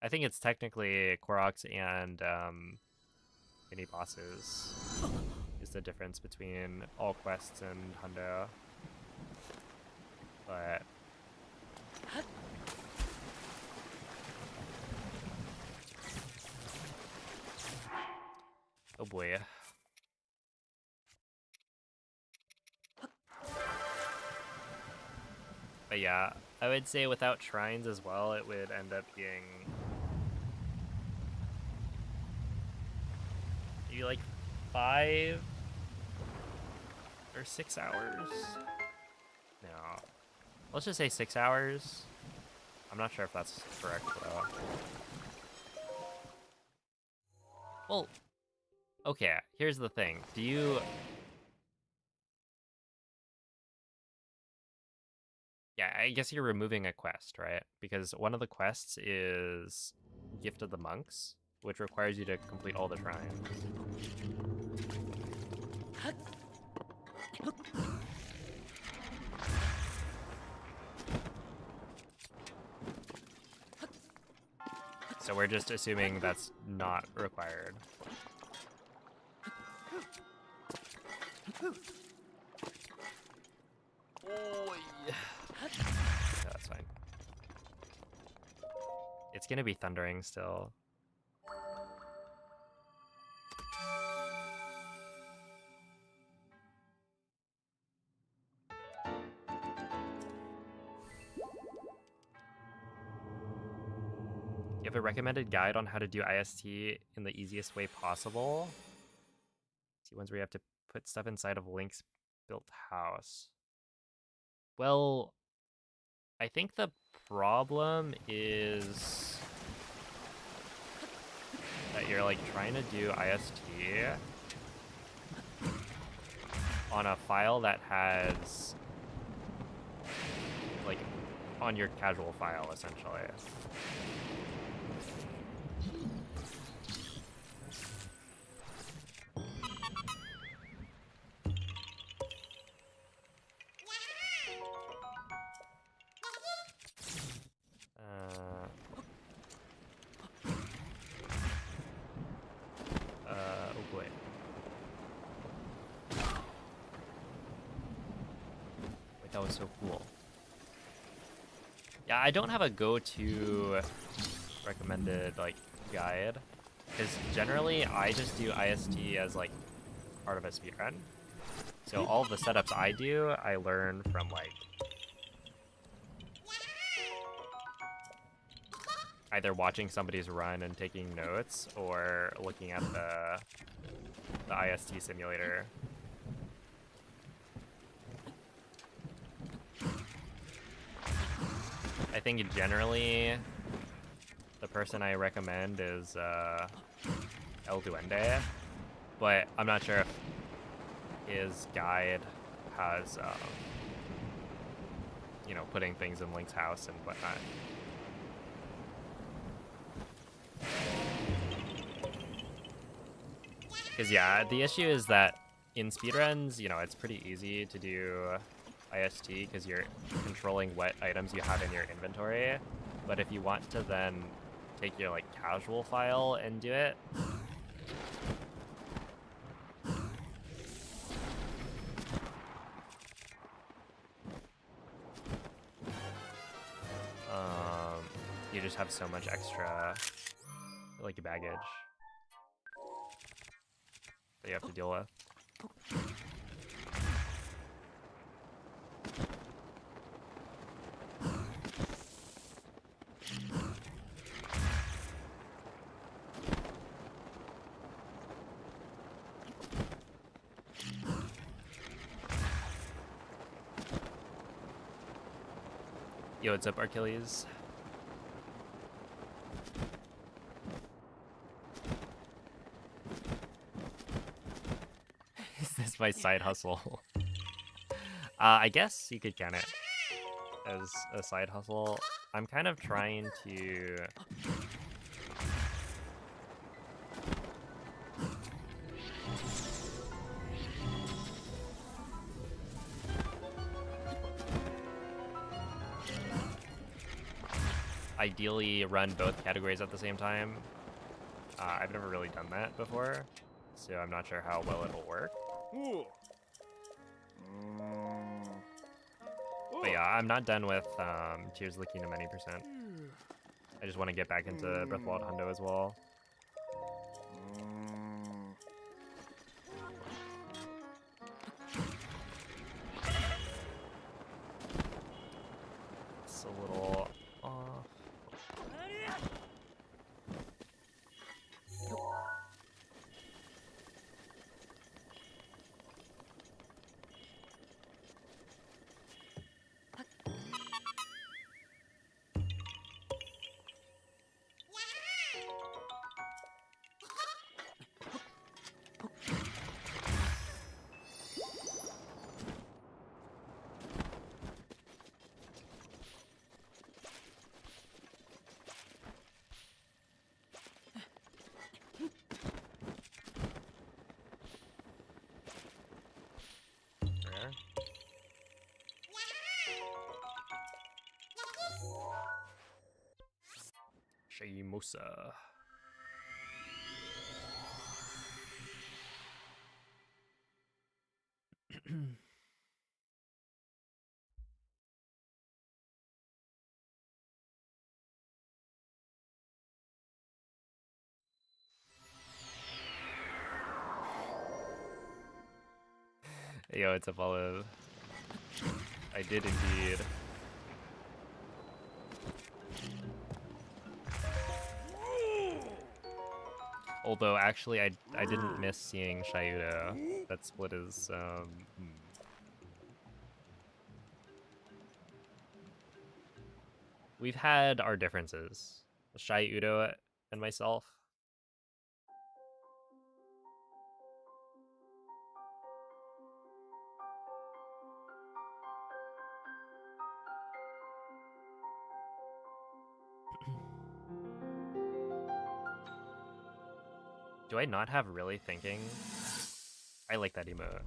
I think it's technically Koroks and mini bosses is the difference between all quests and Hundo. But oh boy. But yeah, I would say without shrines as well, it would end up being maybe like 5 or 6 hours. No, let's just say 6 hours. I'm not sure if that's correct though. Well, okay, here's the thing. Do you... Yeah, I guess you're removing a quest, right? Because one of the quests is Gift of the Monks, which requires you to complete all the shrines. So we're just assuming that's not required. Oh, yeah. No, that's fine. It's gonna be thundering still. You have a recommended guide on how to do IST in the easiest way possible? See ones where you have to put stuff inside of Link's built house. Well, I think the problem is that you're like trying to do IST on a file that has like on your casual file essentially. Oh boy. Wait, that was so cool. Yeah, I don't have a go-to recommended like guide, because generally I just do IST as like part of a speedrun. So all the setups I do, I learn from like either watching somebody's run and taking notes, or looking at the IST simulator. I think generally the person I recommend is El Duende, but I'm not sure if his guide has, you know, putting things in Link's house and whatnot. Because yeah, the issue is that in speedruns, you know, it's pretty easy to do IST because you're controlling what items you have in your inventory. But if you want to then take your like casual file and do it, you just have so much extra like baggage that you have to deal with. Yo, what's up, Achilles? Is this my side hustle? I guess you could count it as a side hustle. I'm kind of trying to ideally run both categories at the same time. I've never really done that before, so I'm not sure how well it'll work. Ooh. But yeah, I'm not done with Tears of the Kingdom any percent. I just want to get back into Breath of the Wild Hundo as well. It's a little off. Rare. Shaymosa. Yo, it's a Olive. I did indeed. Although actually I didn't miss seeing Shayudo. That split is We've had our differences. Shai Udo and myself. Do I not have really thinking? I like that emote.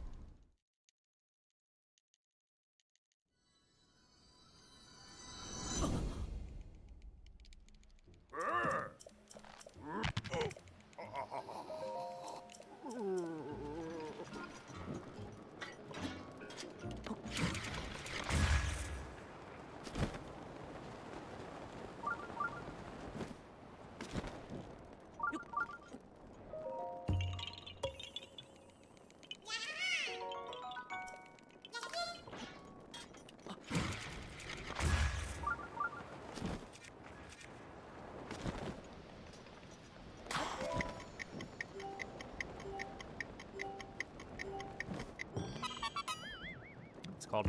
Called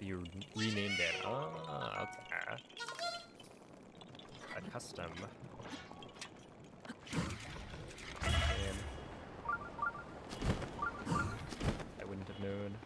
You renamed it. Oh, okay. A custom. Man. I wouldn't have known.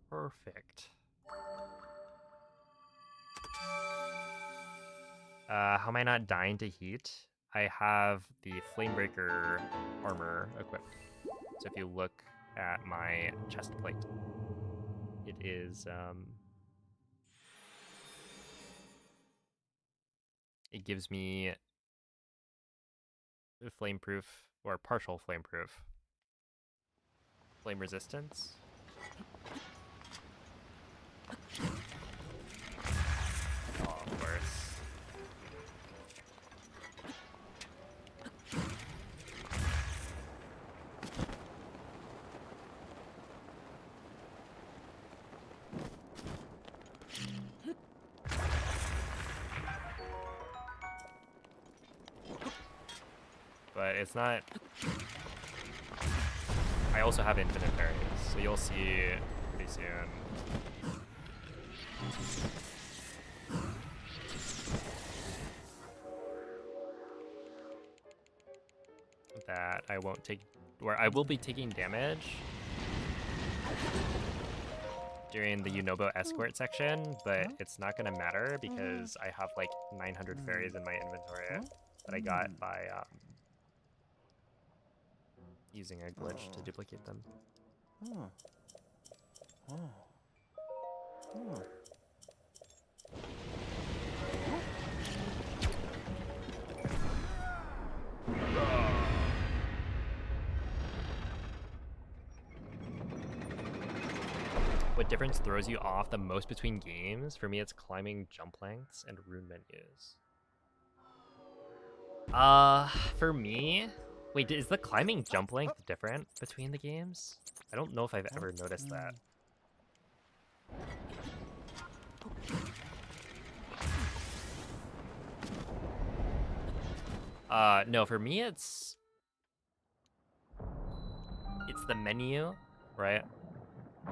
Perfect. How am I not dying to heat? I have the Flamebreaker armor equipped. So if you look at my chest plate, it is it gives me flameproof or partial flameproof. Flame resistance. Oh, of course. But it's not... I also have infinite parries, so you'll see pretty soon. That I won't take... Where I will be taking damage during the Yunobo escort section, but it's not gonna matter because I have like 900 fairies in my inventory that I got by using a glitch to duplicate them. What difference throws you off the most between games? For me, it's climbing jump lengths and rune menus. For me... Wait, is the climbing jump length different between the games? I don't know if I've ever noticed that. No, for me it's the menu, right?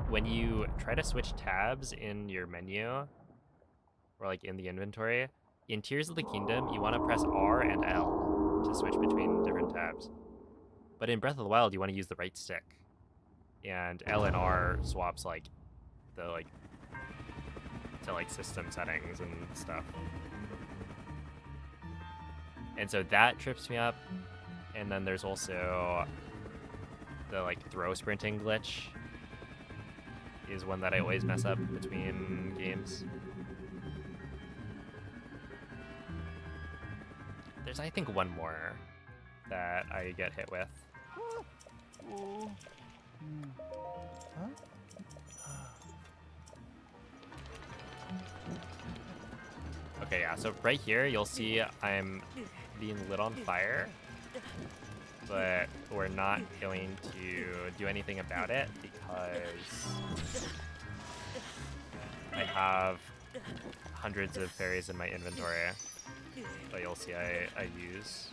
When you try to switch tabs in your menu, or like in the inventory, in Tears of the Kingdom, you want to press R and L to switch between different tabs. But in Breath of the Wild, you want to use the right stick. And L and R swaps like the to like system settings and stuff. And so that trips me up. And then there's also the like throw sprinting glitch is one that I always mess up between games. There's I think one more that I get hit with. Okay, yeah, so right here you'll see I'm being lit on fire, but we're not going to do anything about it because I have hundreds of fairies in my inventory that you'll see I use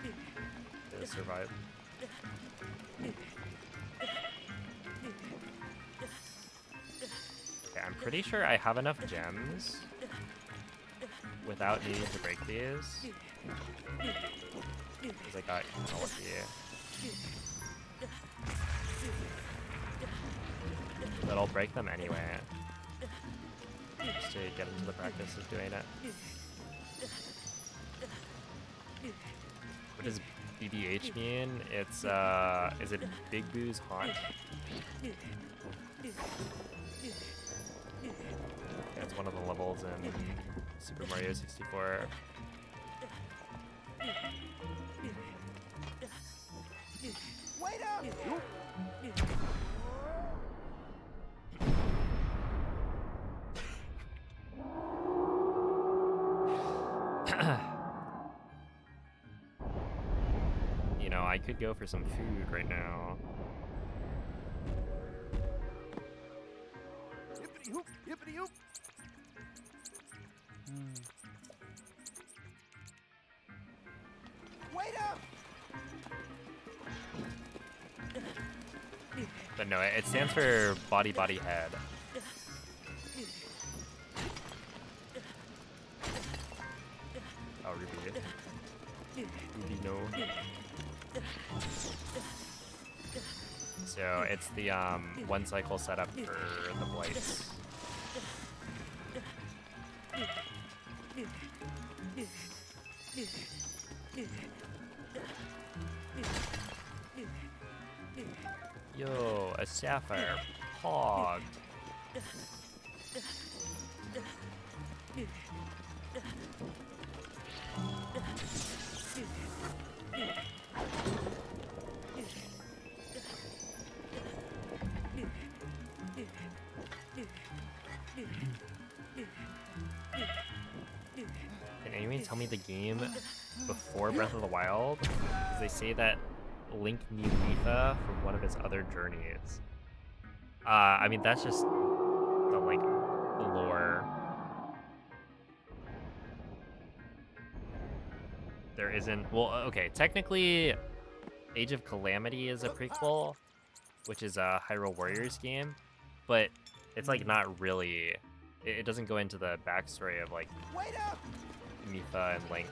to survive. Okay, I'm pretty sure I have enough gems without needing to break these. Because I got kind of lucky. But I'll break them anyway. Just to get into the practice of doing it. What does BBH mean? It's, is it Big Boo's Haunt? Yeah, it's one of the levels in Super Mario 64. Wait up! You know, I could go for some food right now. Hippity hoop, hippity hoop. Wait up! But no, it stands for body, body, head. Oh, Ruby. Ruby, no. So it's the one cycle setup for the blights. Yo, a sapphire hog. Can anyone tell me the game before Breath of the Wild? Because they say that Link knew Mipha from one of his other journeys. I mean, that's just the, like, lore. There isn't... Well, okay, technically, Age of Calamity is a prequel, which is a Hyrule Warriors game, but it's, like, not really... It doesn't go into the backstory of, like, Mipha and Link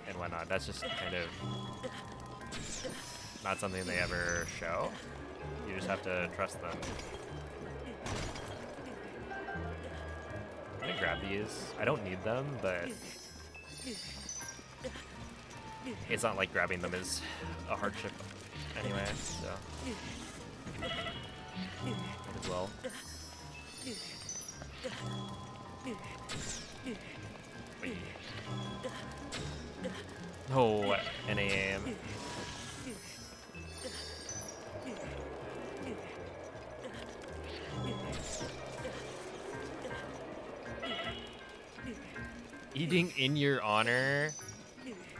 and whatnot. That's just kind of not something they ever show. You just have to trust them. I'm gonna grab these. I don't need them, but it's not like grabbing them is a hardship anyway, so might as well. Wait. Oh, NAM. Eating in your honor?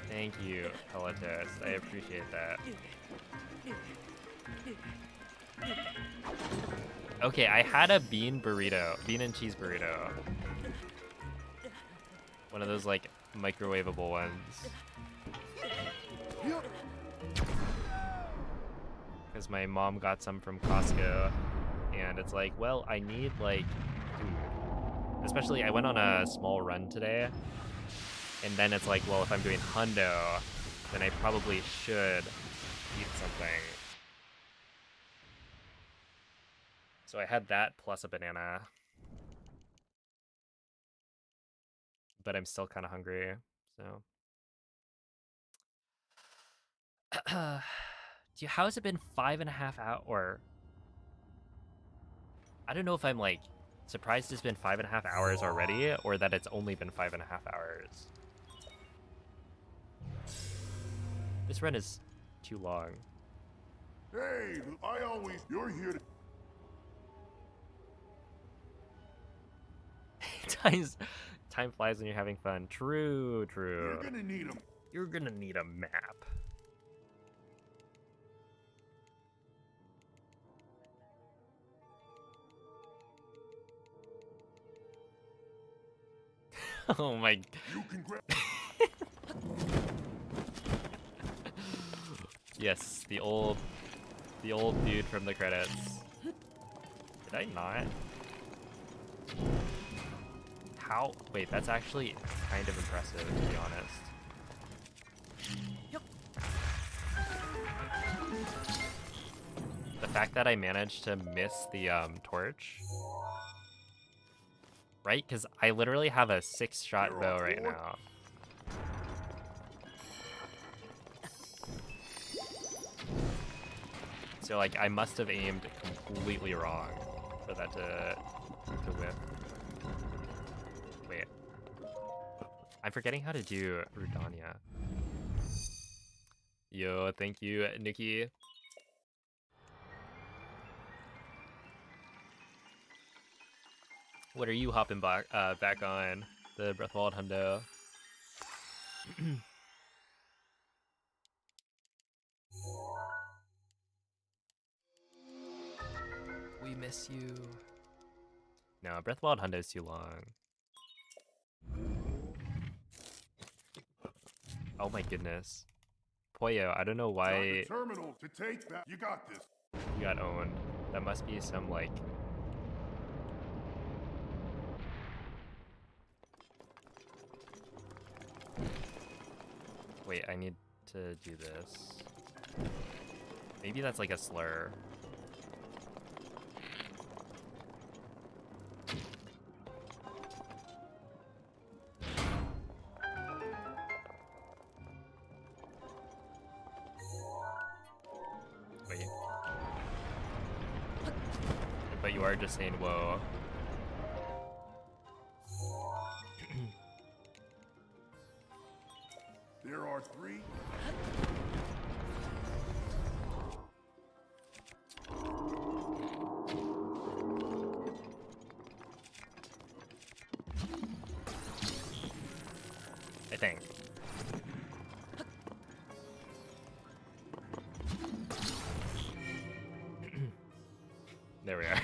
Thank you, Pelatus. I appreciate that. Okay, I had a bean and cheese burrito. One of those, like, microwavable ones. Because my mom got some from Costco, and it's like, well, I need, like, food. Especially, I went on a small run today, and then it's like, well, if I'm doing hundo, then I probably should eat something. So I had that plus a banana. But I'm still kind of hungry, so. How has it been 5.5 hours? Or I don't know if I'm, like, surprised it's been 5.5 hours already, or that it's only been 5.5 hours. This run is too long. Hey, you're here to... Time flies when you're having fun. True, true. You're gonna need them. You're gonna need a map. Oh my. You can grab... Yes, the old dude from the credits. Did I not? How? Wait, that's actually kind of impressive, to be honest. The fact that I managed to miss the torch. Right? Because I literally have a 6-shot bow right now. So like I must have aimed completely wrong for that to whip. Wait. I'm forgetting how to do Rudania. Yo, thank you, Nikki. What are you hopping back on? The Breath of the Wild hundo. We miss you. No, Breath of the Wild hundo is too long. Oh my goodness. Poyo, I don't know why terminal to take that. You got this. you got owned. That must be some like... Wait, I need to do this. Maybe that's like a slur. Wait. But you are just saying whoa. There are 3. I think. There we are.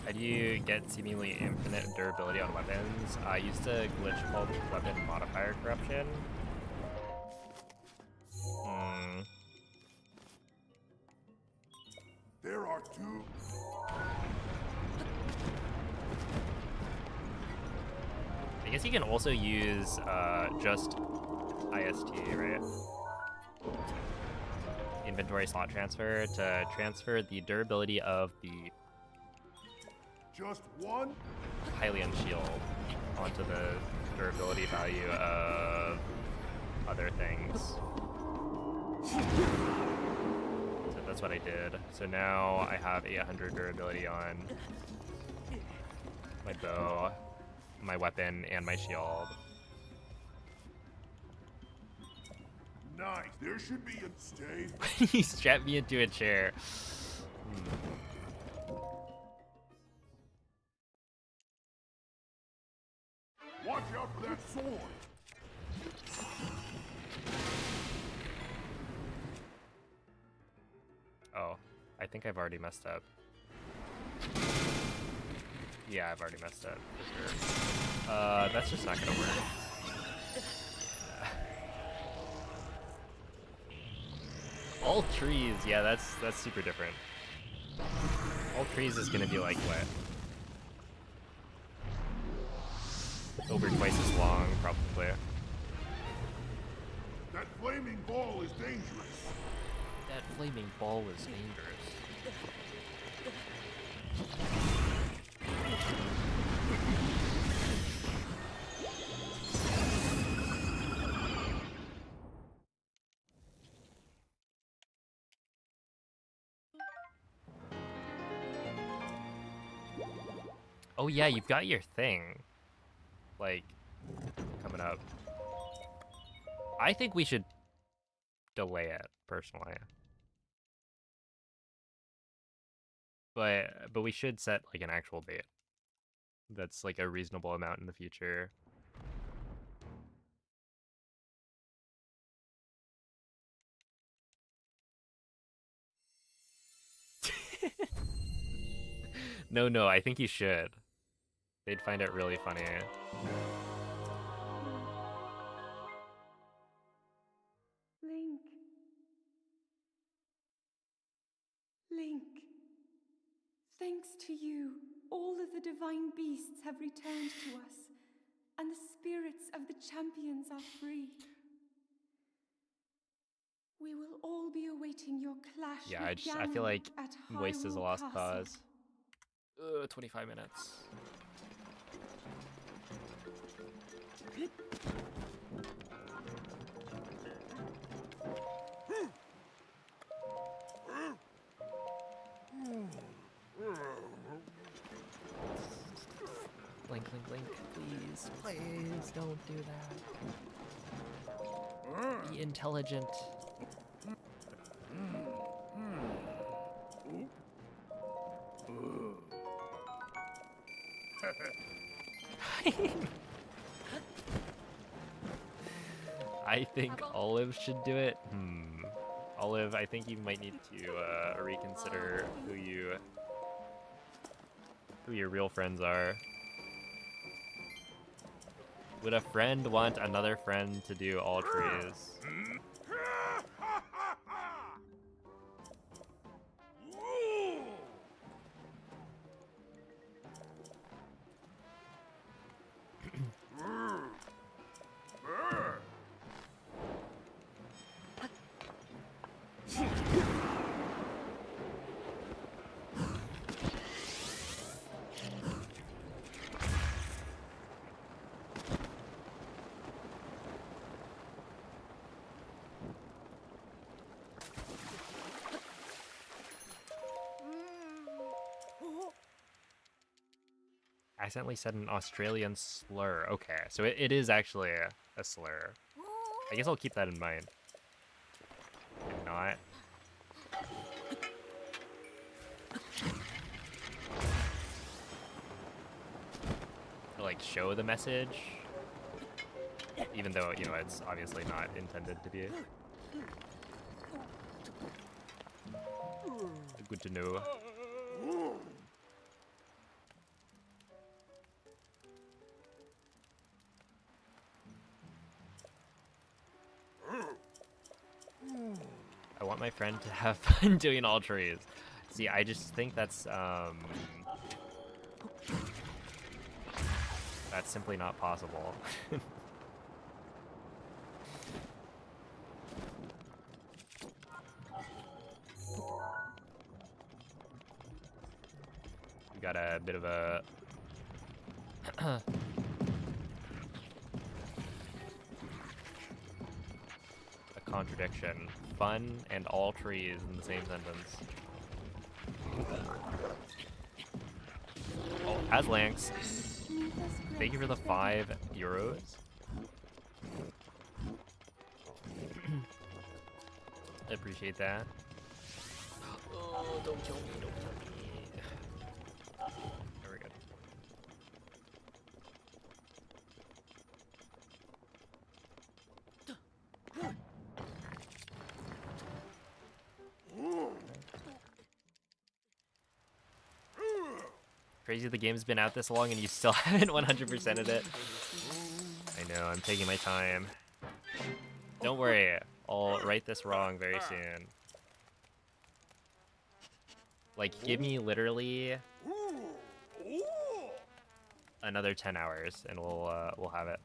How do you get seemingly infinite durability on weapons? I used a glitch called weapon modifier corruption. There are 2. I guess you can also use just IST, right? Inventory slot transfer to transfer the durability of the Just 1. Hylian shield onto the durability value of other things. So that's what I did. So now I have 800 durability on my bow, my weapon, and my shield. Nice. There should be a stay. He strapped me into a chair. Watch out for that sword. Oh, I think I've already messed up. Yeah, I've already messed up, for sure. That's just not gonna work. All trees, yeah, that's super different. All trees is gonna be like what? Over twice as long, probably. That flaming ball is dangerous. That flaming ball is dangerous. Oh yeah, you've got your thing. Like, coming up. I think we should delay it, personally. But we should set like an actual date. That's like a reasonable amount in the future. No, I think you should. They'd find it really funny. Link. Link. Thanks to you, all of the divine beasts have returned to us, and the spirits of the champions are free. We will all be awaiting your clash Yeah, with I feel Ganon like at waste is a Hyrule lost Castle. cause. 25 minutes. Link, please don't do that. Be intelligent. I think Olive should do it. Olive, I think you might need to reconsider who your real friends are. Would a friend want another friend to do all trees? Accidentally said an Australian slur. Okay, so it is actually a slur. I guess I'll keep that in mind. And not. Or, like, show the message. Even though, you know, it's obviously not intended to be. Good to know. I want my friend to have fun doing all trees. See, I just think that's simply not possible. We got a bit of a contradiction. Fun and all trees in the same sentence. Oh, Aslanx, thank you for the €5. I appreciate that. Oh, don't kill me, don't kill me. Very good. Crazy the game's been out this long and you still haven't 100%ed it. I know, I'm taking my time. Don't worry, I'll right this wrong very soon. Like, give me literally another 10 hours and we'll have it.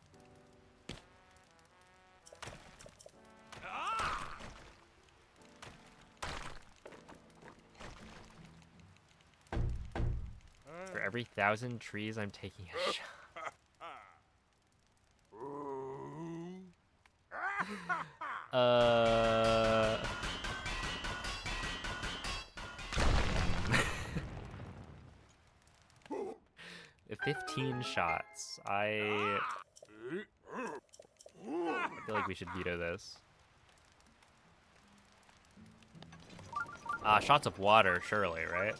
For every 1,000 trees, I'm taking a shot. If 15 shots. I feel like we should veto this. Shots of water, surely, right?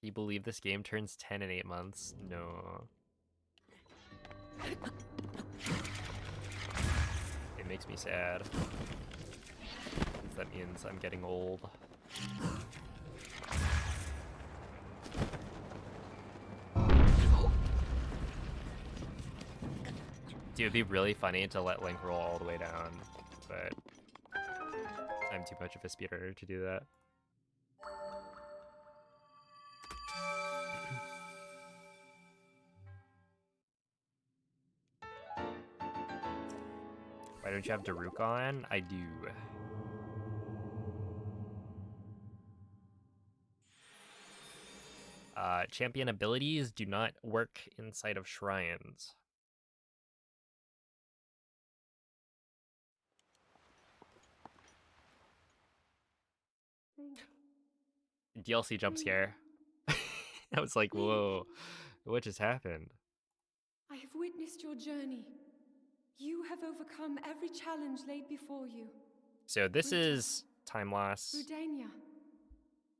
Do you believe this game turns 10 in 8 months? No. It makes me sad. That means I'm getting old. Dude, it'd be really funny to let Link roll all the way down, but I'm too much of a speedrunner to do that. Why don't you have Daruk on? I do. Champion abilities do not work inside of shrines. DLC jump scare. I was like, whoa, what just happened? I have witnessed your journey. You have overcome every challenge laid before you. So this Rita, is time loss. Rudania,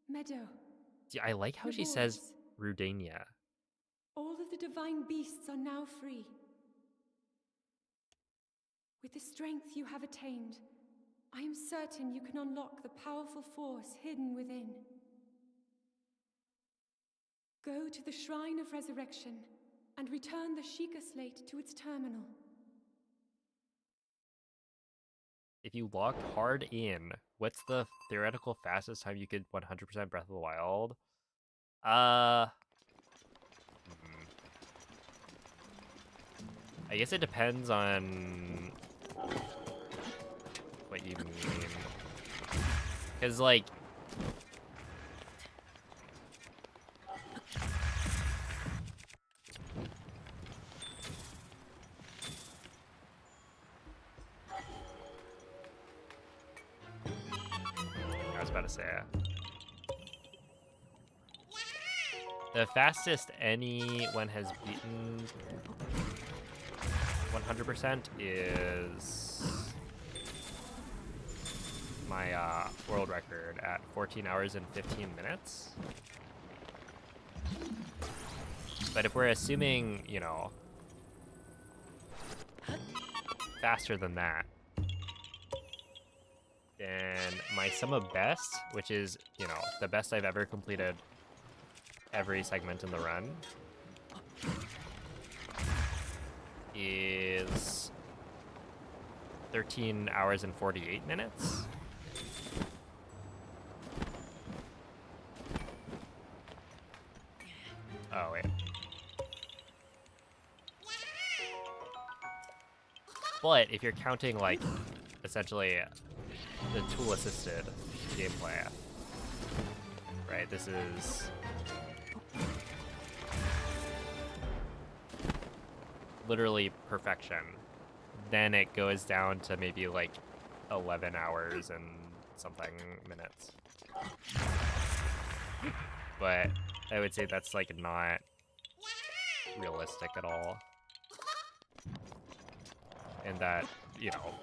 Meadow. Yeah, I like how the she says boys. Rudania. All of the divine beasts are now free. With the strength you have attained, I am certain you can unlock the powerful force hidden within. Go to the Shrine of Resurrection and return the Sheikah Slate to its terminal. If you locked hard in, what's the theoretical fastest time you could 100% Breath of the Wild? I guess it depends on what you mean. Because, like, I was about to say the fastest anyone has beaten 100% is my world record at 14 hours and 15 minutes. But if we're assuming, you know, faster than that, then my sum of best, which is, you know, the best I've ever completed every segment in the run, is 13 hours and 48 minutes. Oh, wait. But if you're counting, like, essentially the tool-assisted gameplay, right, this is literally perfection. Then it goes down to maybe, like, 11 hours and something minutes. But I would say that's, like, not realistic at all. And that, you know,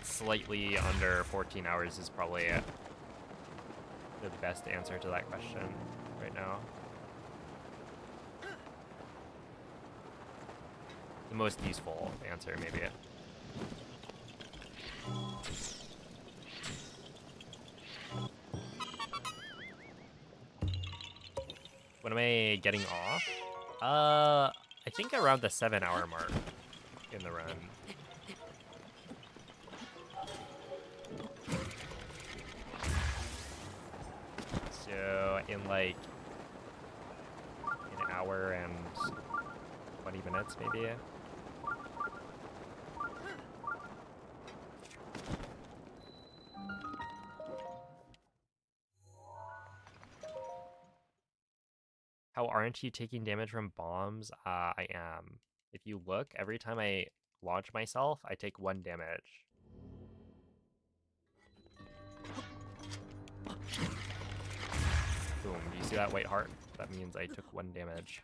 slightly under 14 hours is probably the best answer to that question right now. The most useful answer, maybe. When am I getting off? I think around the 7-hour mark in the run. So in like an hour and 20 minutes, maybe. How aren't you taking damage from bombs? I am. If you look, every time I launch myself, I take 1 damage. Boom. Do you see that white heart? That means I took 1 damage.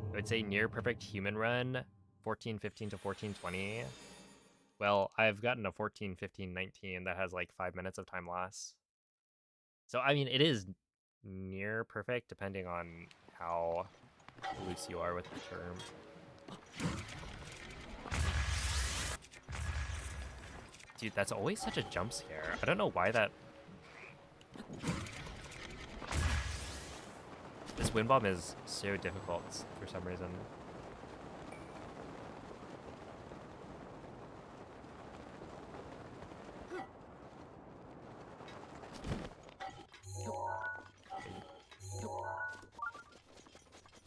I would say near perfect human run, 14:15 to 14:20. Well, I've gotten a 14:15:19 that has like 5 minutes of time loss. So, I mean, it is near perfect depending on how loose you are with the term. Dude, that's always such a jump scare. I don't know why that... This wind bomb is so difficult for some reason.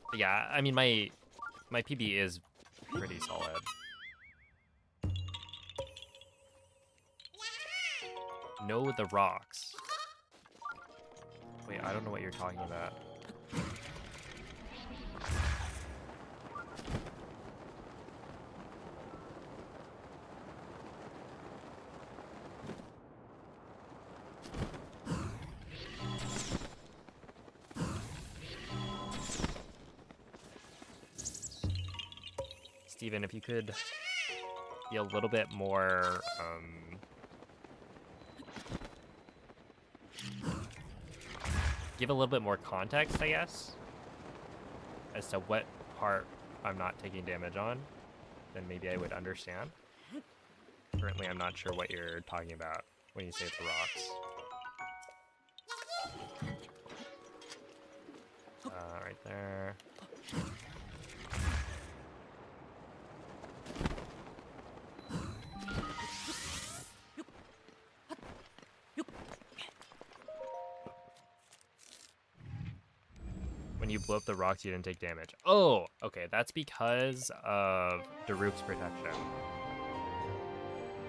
But yeah, I mean, my PB is pretty solid. Know the rocks. Wait, I don't know what you're talking about. Steven, if you could be a little bit more, give a little bit more context, I guess, as to what part I'm not taking damage on, then maybe I would understand. Currently, I'm not sure what you're talking about when you say the rocks. Right there. When you blow up the rocks, you didn't take damage. Oh, okay, that's because of derust protection.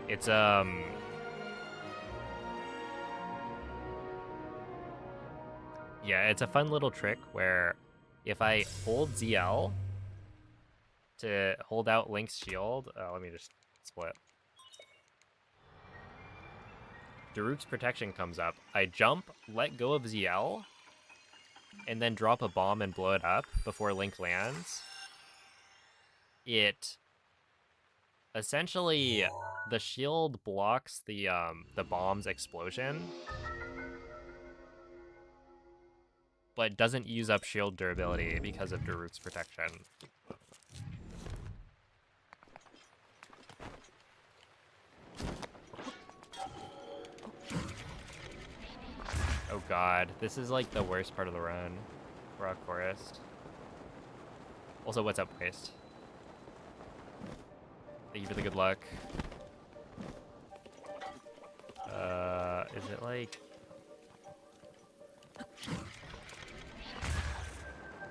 It's, yeah, it's a fun little trick where if I hold ZL to hold out Link's shield, let me just split. Derust protection comes up. I jump, let go of ZL, and then drop a bomb and blow it up before Link lands. It essentially, the shield blocks the bomb's explosion, but doesn't use up shield durability because of derust protection. Oh god, this is like the worst part of the run. Rock Forest. Also, what's up, Waste? Thank you for the good luck. Is it like...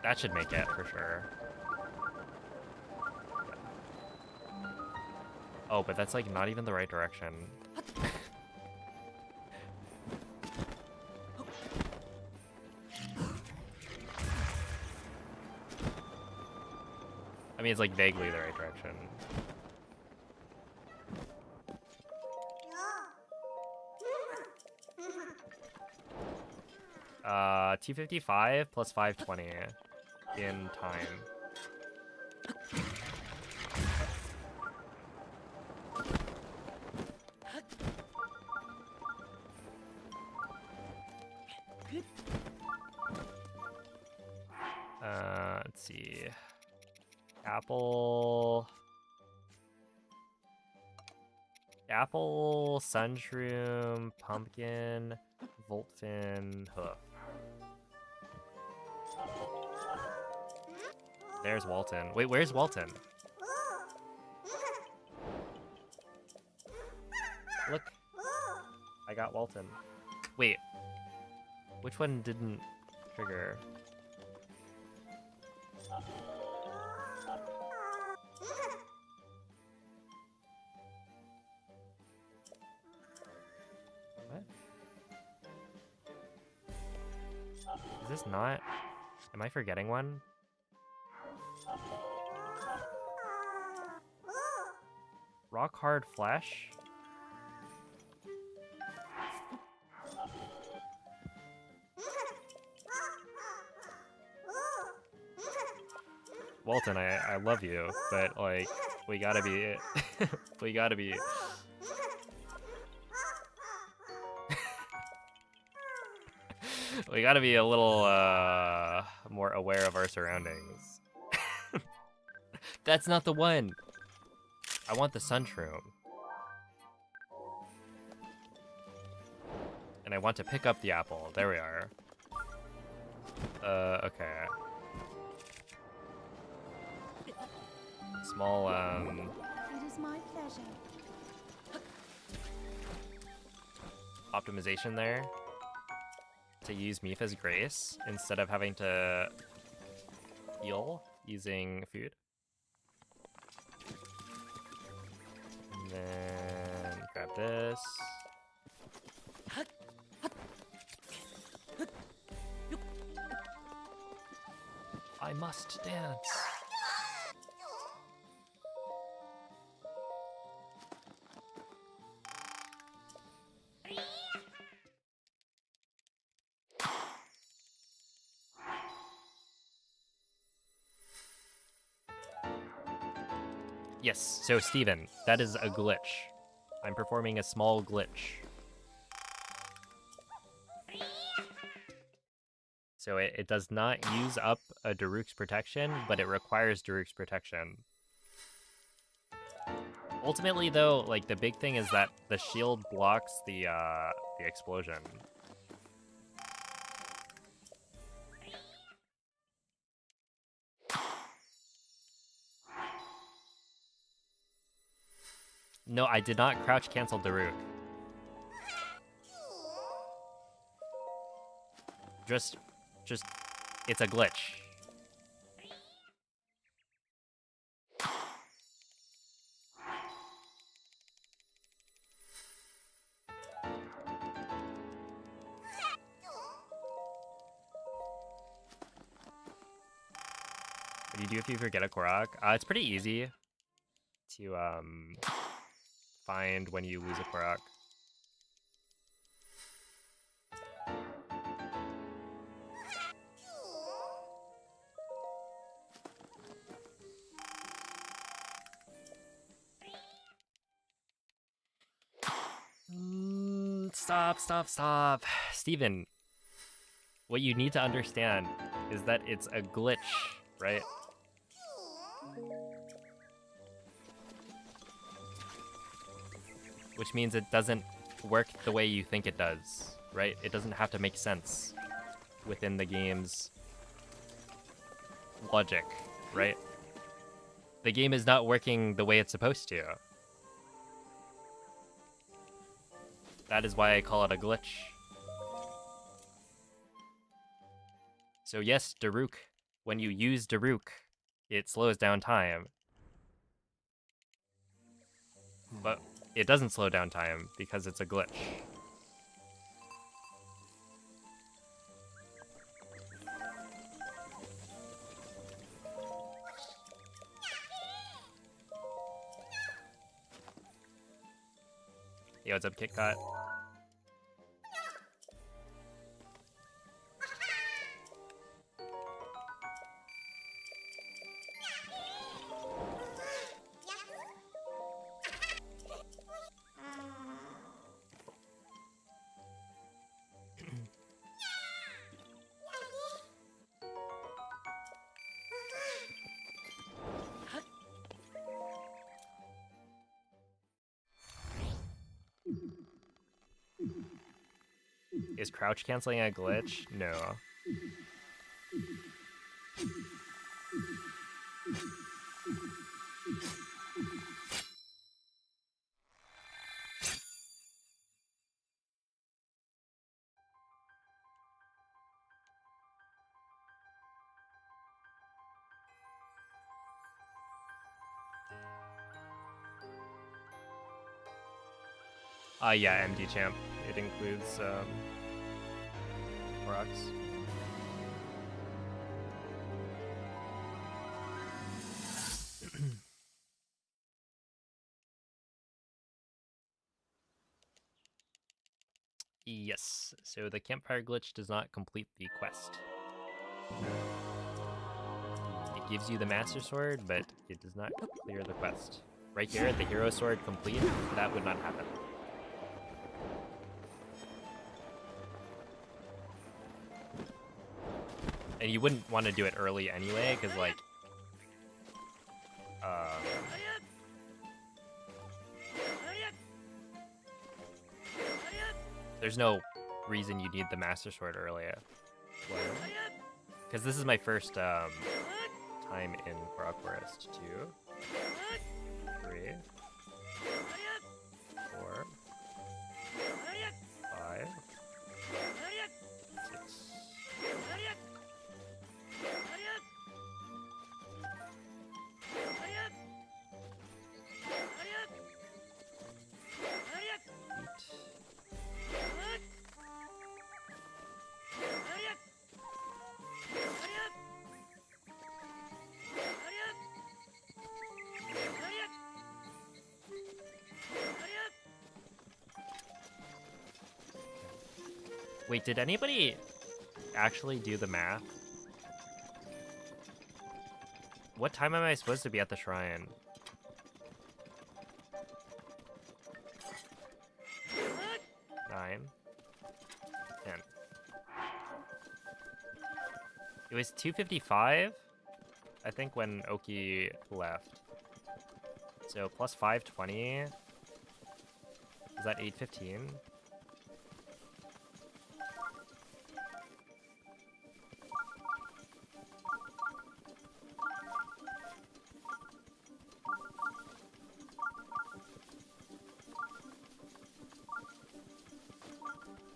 That should make it, for sure. Oh, but that's like not even the right direction. I mean, it's like vaguely the right direction. 255 plus 520 in time. Let's see. Apple, Sunshroom, Pumpkin, Voltfin, Hoof. There's Walton. Wait, where's Walton? Look. I got Walton. Wait. Which one didn't trigger? Is this not? Am I forgetting one? Rock hard flesh? Walton, I love you, but like we gotta be we gotta be we gotta be a little more aware of our surroundings. That's not the one. I want the sunshroom. And I want to pick up the apple. There we are. Okay. Small, It is my pleasure. optimization there to use Mifa's Grace instead of having to heal using food. And then grab this. I must dance. Yes, so Steven, that is a glitch. I'm performing a small glitch. So it does not use up a Daruk's protection, but it requires Daruk's protection. Ultimately, though, like the big thing is that the shield blocks the explosion. No, I did not crouch cancel Daruk. Just, it's a glitch. What do you do if you forget a Korok? It's pretty easy to find when you lose a Korok. Stop. Steven, what you need to understand is that it's a glitch, right? Which means it doesn't work the way you think it does, right? It doesn't have to make sense within the game's logic, right? The game is not working the way it's supposed to. That is why I call it a glitch. So yes, Daruk, when you use Daruk, it slows down time. But it doesn't slow down time because it's a glitch. Yo, what's up, KitKat? Is crouch canceling a glitch? No. Yeah, MD champ. It includes Koroks. Yes, so the campfire glitch does not complete the quest. It gives you the Master Sword, but it does not clear the quest. Right here, the Hero Sword complete, that would not happen. And you wouldn't want to do it early anyway, because like, there's no reason you need the Master Sword earlier. Because this is my first time in Korok Forest. 2, 3, 4, 5, 6. Wait, did anybody actually do the math? What time am I supposed to be at the shrine? Nine. 10. It was 2:55, I think, when Oki left. So plus 5:20. Is that 8:15?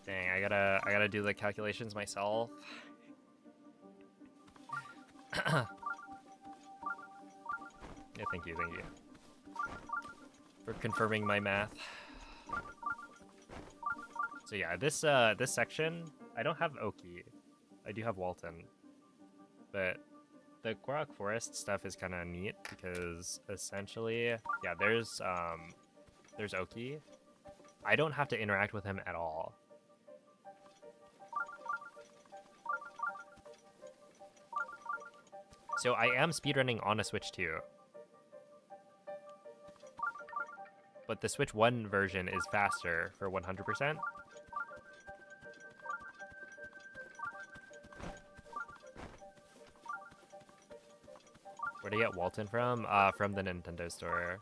Dang, I gotta do the calculations myself. Yeah, thank you for confirming my math. So yeah, this section, I don't have Oki. I do have Walton. But the Korok Forest stuff is kind of neat because essentially, yeah, there's Oki. I don't have to interact with him at all. So I am speedrunning on a Switch 2. But the Switch 1 version is faster for 100%. Where'd I get Walton from? From the Nintendo store.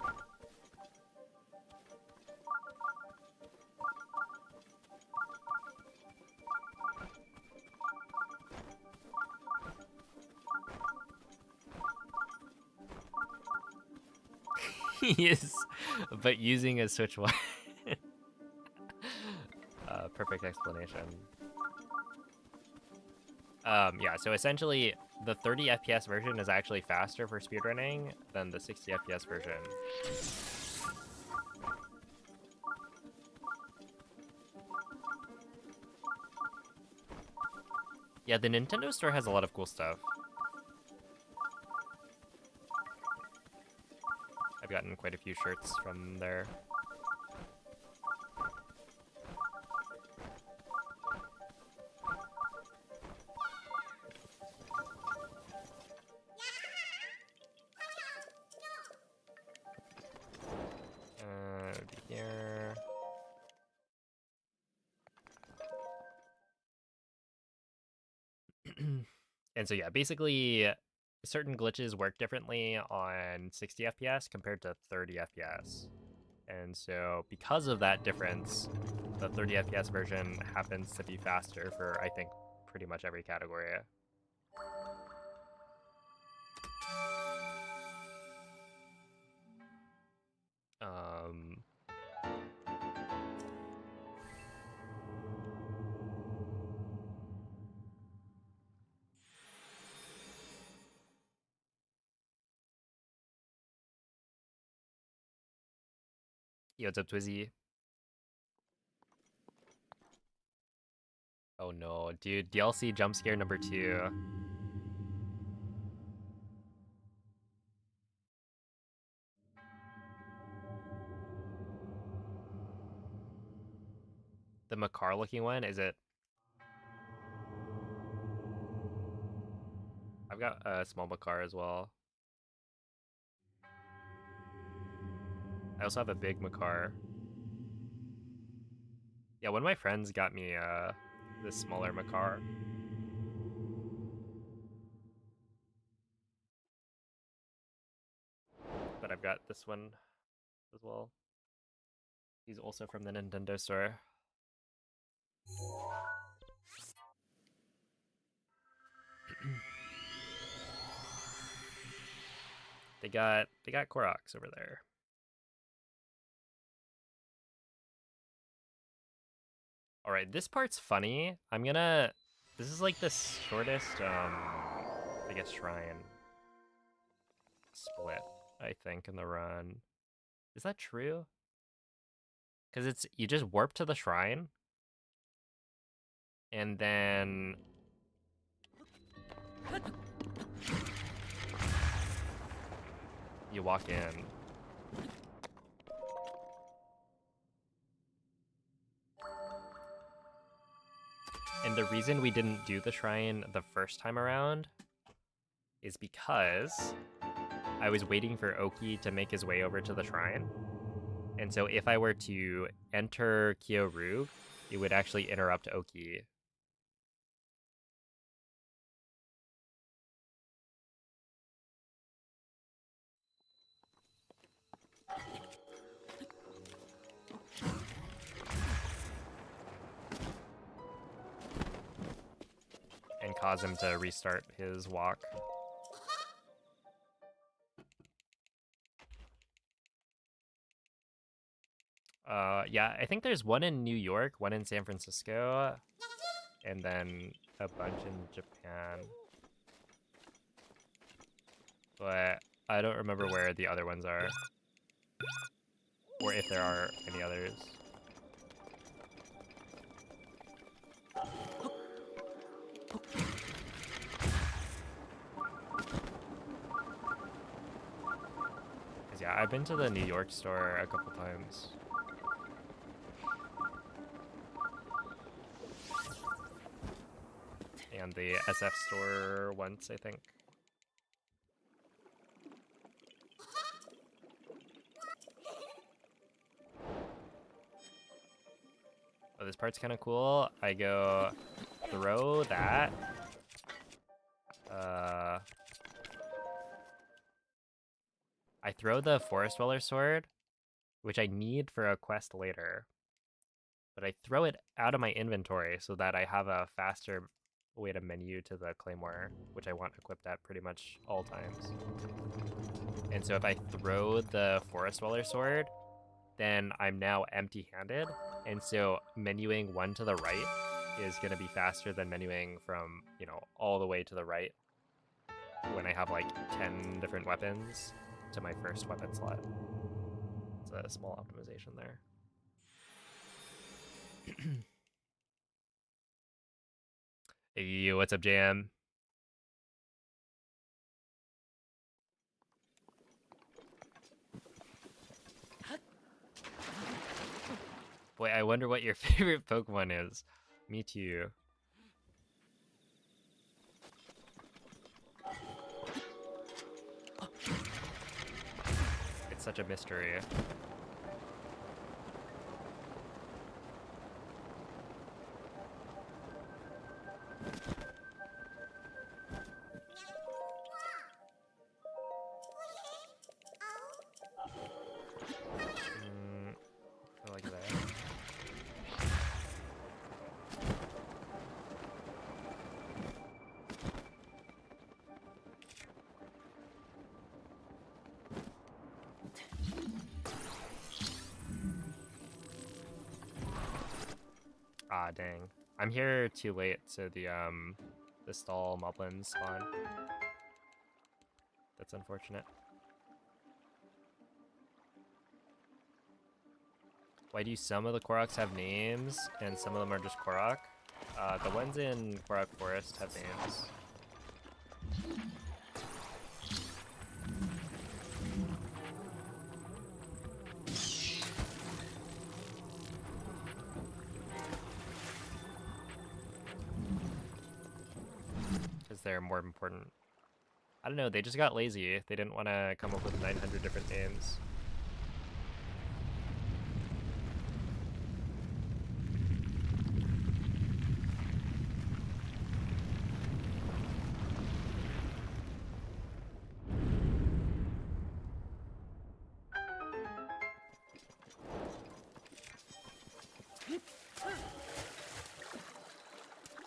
Yes, but using a Switch 1. Perfect explanation. Yeah, so essentially, the 30 FPS version is actually faster for speedrunning than the 60 FPS version. Yeah, the Nintendo store has a lot of cool stuff. I've gotten quite a few shirts from there. Here. And so yeah, basically certain glitches work differently on 60 FPS compared to 30 FPS. And so because of that difference, the 30 FPS version happens to be faster for, I think, pretty much every category. Yo, what's up, Twizzy? Oh no, dude, DLC jump scare number 2. The Makar looking one, is it? I've got a small Makar as well. I also have a big Makar. Yeah, one of my friends got me this smaller Makar. But I've got this one as well. He's also from the Nintendo store. They got Koroks over there. All right, this part's funny. This is like the shortest I guess shrine split, I think, in the run. Is that true? Cuz you just warp to the shrine and then you walk in. And the reason we didn't do the shrine the first time around is because I was waiting for Oki to make his way over to the shrine. And so if I were to enter Kyoru, it would actually interrupt Oki. And cause him to restart his walk. Yeah, I think there's one in New York, one in San Francisco, and then a bunch in Japan. But I don't remember where the other ones are. Or if there are any others. Cause yeah, I've been to the New York store a couple times. And the SF store once, I think. Oh, this part's kind of cool. I go throw that. I throw the Forest Dweller sword, which I need for a quest later. But I throw it out of my inventory so that I have a faster way to menu to the Claymore, which I want equipped at pretty much all times. And so if I throw the Forest Dweller sword, then I'm now empty-handed. And so menuing one to the right is going to be faster than menuing from, you know, all the way to the right when I have like 10 different weapons to my first weapon slot. It's a small optimization there. Hey, what's up, Jam? Boy, I wonder what your favorite Pokemon is. Me too. It's such a mystery. I like that. Ah, dang. I'm here too late, so the stall moblins spawn. That's unfortunate. Why do some of the Koroks have names and some of them are just Korok? The ones in Korok Forest have names. because they're more important. I don't know, they just got lazy. They didn't want to come up with 900 different names.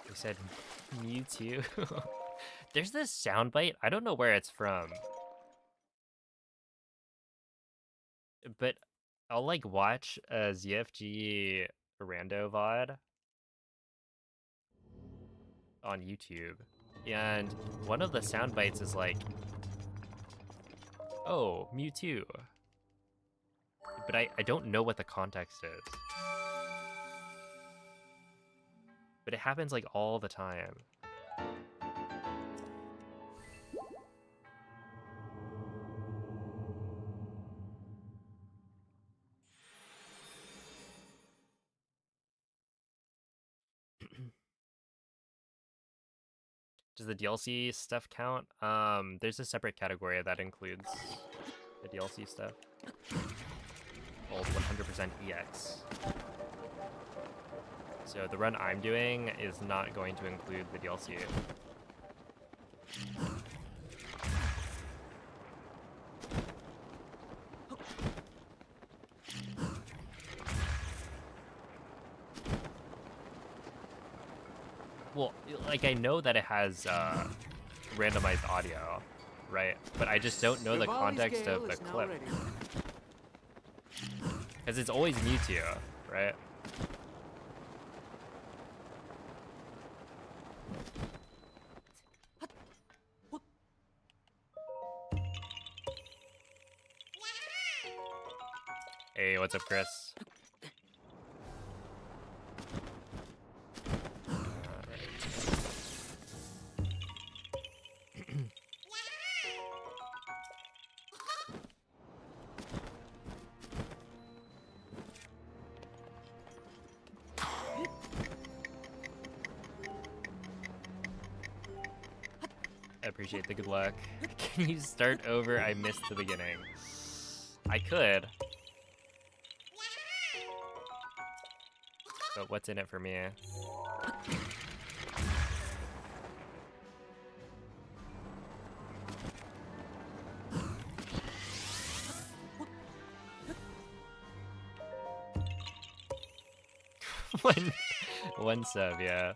They said Mewtwo. There's this soundbite. I don't know where it's from. But I'll like watch a ZFG rando VOD on YouTube. And one of the sound bites is like, oh, Mewtwo. But I don't know what the context is. But it happens like all the time. Does the DLC stuff count? There's a separate category that includes the DLC stuff. Called 100% EX. So the run I'm doing is not going to include the DLC. Well, like, I know that it has randomized audio, right? But I just don't know the context of the clip. Because it's always Mewtwo, right? Hey, what's up, Chris? I appreciate the good luck. Can you start over? I missed the beginning. I could. But what's in it for me? one sub, yeah.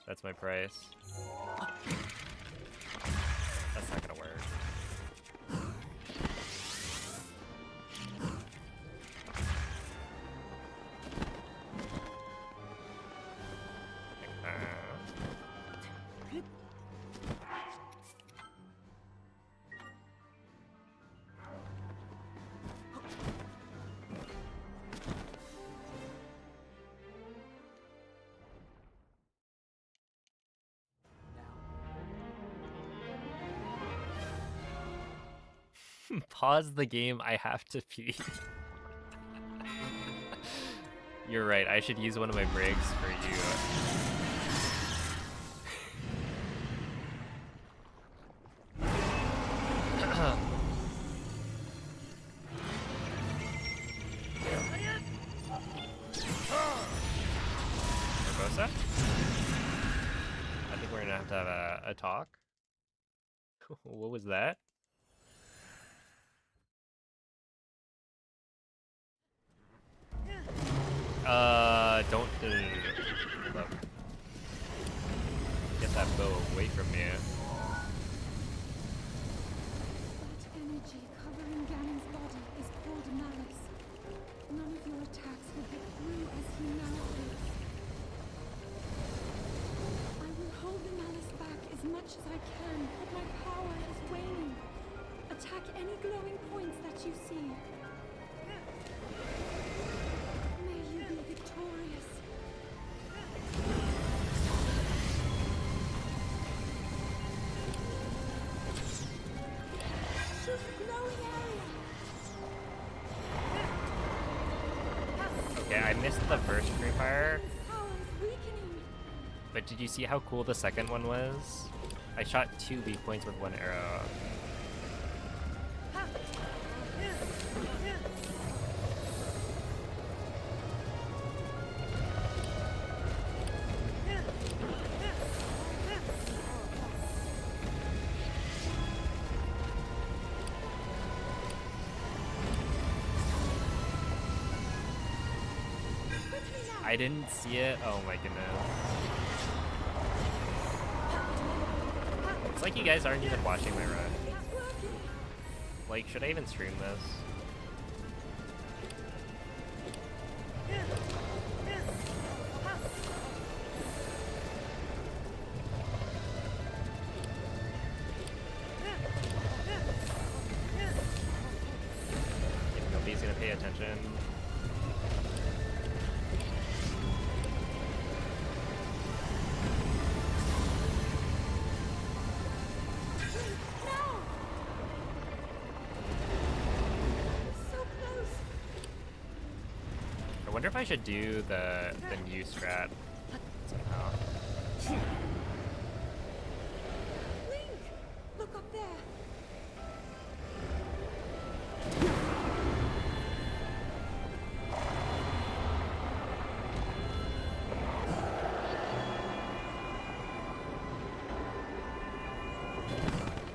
That's my price. That's not gonna work. Pause the game, I have to pee. You're right, I should use one of my breaks for you. Barbosa? I think we're gonna have to have a talk. What was that? Don't hold up. Get that bow away from me. That energy covering Ganon's body is called malice. None of your attacks will get through as he now is. I will hold the malice back as much as I can, but my power is waning. Attack any glowing points that you see. May you be victorious. Shoot the glowing area. Okay, I missed the first Free Fire, His power is weakening. but did you see how cool the second one was? I shot 2 weak points with 1 arrow. I didn't see it. Oh my goodness. It's like you guys aren't even watching my run. Like, should I even stream this? If nobody's gonna pay attention. I wonder if I should do the new strat somehow. Link! Look up there!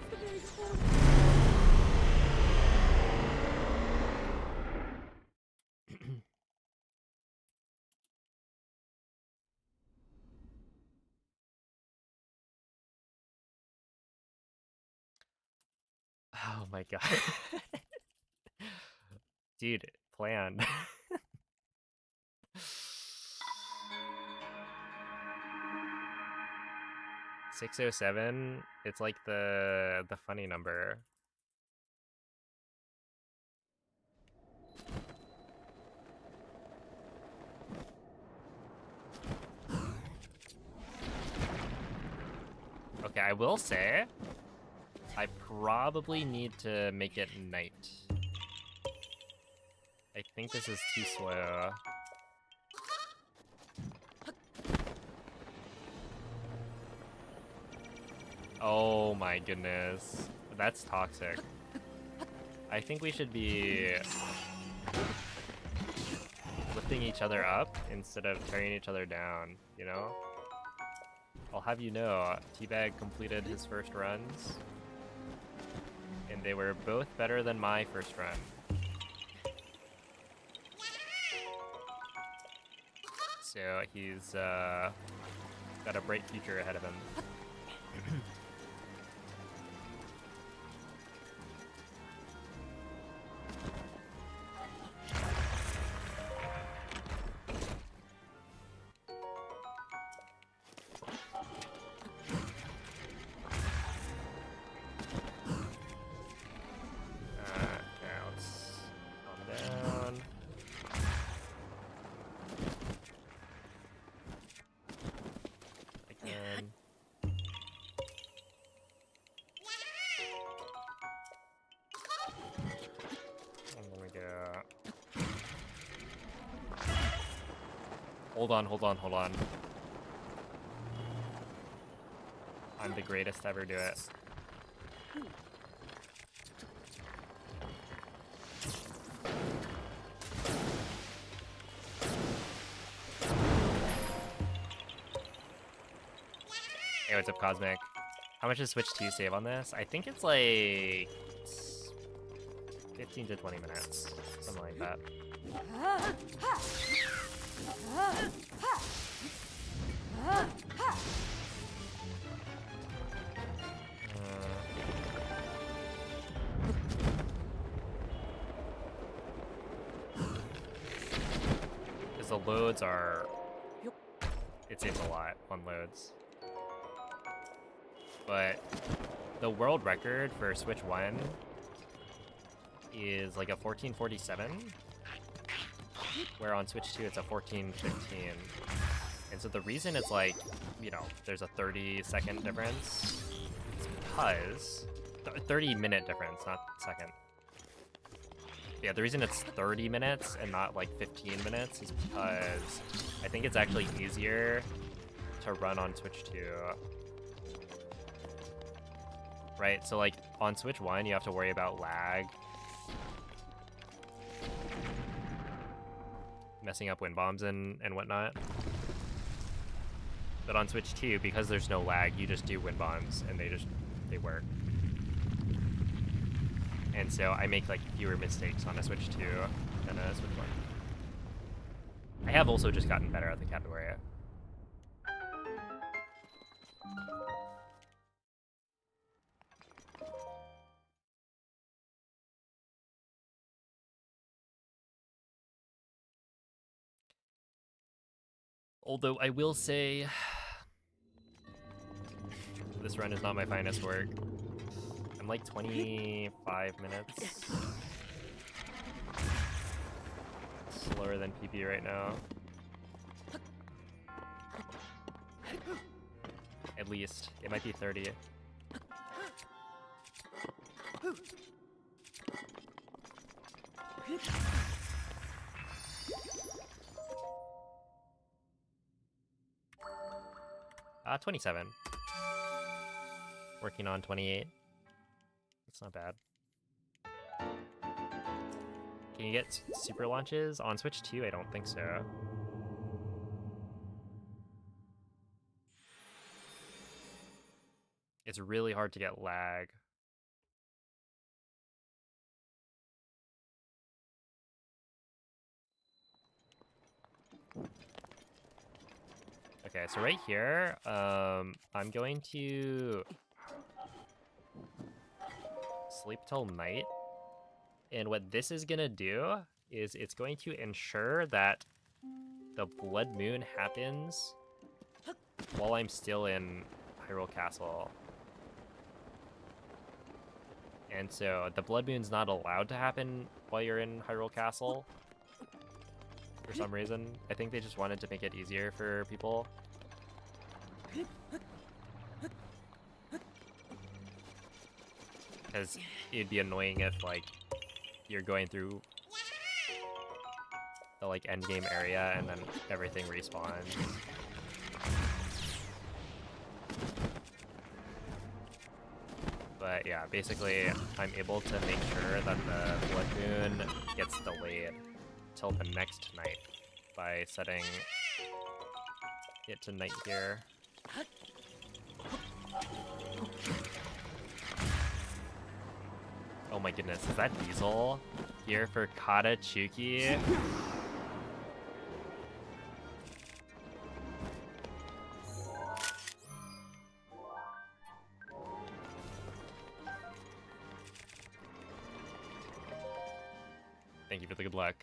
The very corner. Oh my god. Dude, plan. $607, it's like the funny number. Okay, I will say I probably need to make it night. I think this is too slow. Oh my goodness. That's toxic. I think we should be lifting each other up instead of tearing each other down, you know? I'll have you know, Teabag completed his first runs, and they were both better than my first run. So he's got a bright future ahead of him. Hold on. I'm the greatest to ever do it. Hey, what's up, Cosmic? How much does Switch 2 save on this? I think it's like 15 to 20 minutes, something like that. Because the loads are... It saves a lot on loads. But the world record for Switch 1 is like a 1447, where on Switch 2 it's a 1415. And so the reason it's like, you know, there's a 30-second difference is because... 30-minute difference, not second. Yeah, the reason it's 30 minutes and not like 15 minutes is because I think it's actually easier to run on Switch 2. right? So like on Switch 1, you have to worry about lag, messing up wind bombs and whatnot. But on Switch 2, because there's no lag, you just do wind bombs and they work. And so I make like fewer mistakes on a Switch 2 than a Switch 1. I have also just gotten better at the category. Although I will say, this run is not my finest work. I'm like 25 minutes slower than PP right now. At least. It might be 30. 27. Working on 28. That's not bad. Can you get super launches on Switch 2? I don't think so. It's really hard to get lag. Okay, so right here, I'm going to sleep till night. And what this is gonna do is it's going to ensure that the blood moon happens while I'm still in Hyrule Castle. And so the blood moon's not allowed to happen while you're in Hyrule Castle for some reason. I think they just wanted to make it easier for people. Because it'd be annoying if like you're going through the like end game area and then everything respawns. But yeah, basically I'm able to make sure that the blood moon gets delayed till the next night by setting it to night here. Oh my goodness, is that Diesel here for Kata Chuki? Thank you for the good luck.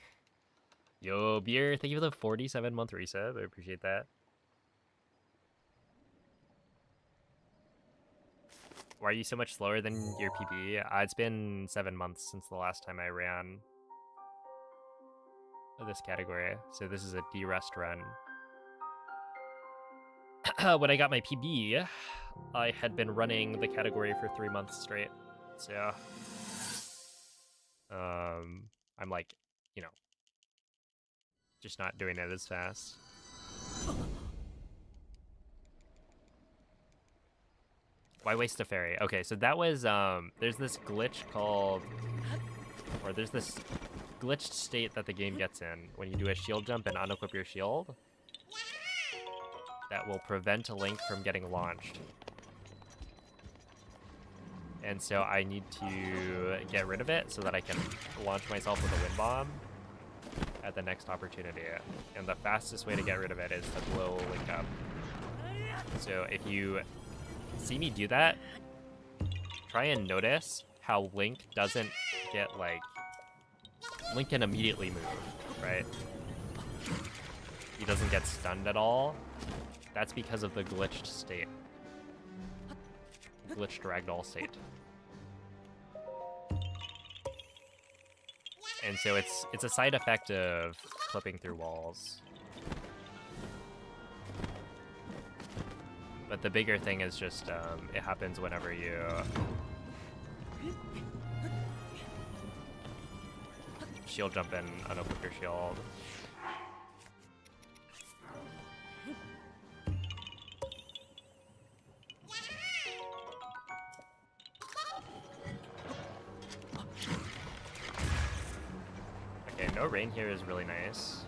Yo, Beer, thank you for the 47-month resub. I appreciate that. Why are you so much slower than your PB? It's been 7 months since the last time I ran this category, so this is a derust run. When I got my PB, I had been running the category for 3 months straight, so I'm like, you know, just not doing it as fast. Why waste a fairy? Okay, so that was, there's this glitch called, or there's this glitched state that the game gets in when you do a shield jump and unequip your shield that will prevent a Link from getting launched. And so I need to get rid of it so that I can launch myself with a wind bomb at the next opportunity. And the fastest way to get rid of it is to blow Link up. So if you see me do that, try and notice how Link doesn't get like, Link can immediately move, right? He doesn't get stunned at all. That's because of the glitched state. Glitched ragdoll state. And so it's a side effect of clipping through walls. But the bigger thing is just, it happens whenever you shield jump and unequip your shield. No rain here is really nice.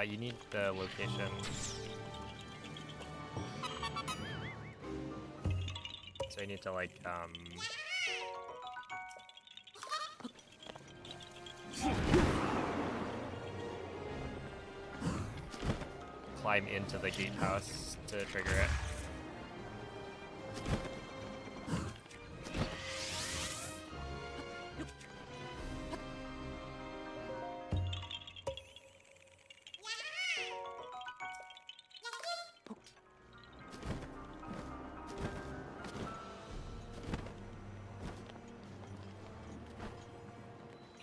You need the location. So I need to like climb into the gatehouse to trigger it.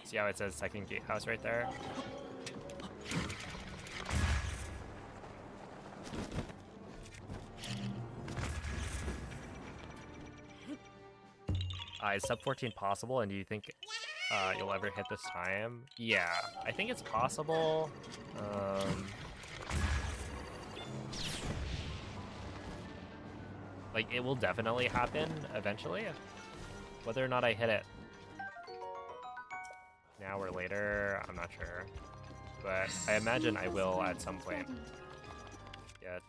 See how it says second gatehouse right there? Is sub 14 possible, and do you think you'll ever hit this time? Yeah, I think it's possible. Like, it will definitely happen eventually. Whether or not I hit it now or later, I'm not sure. But I imagine I will at some point get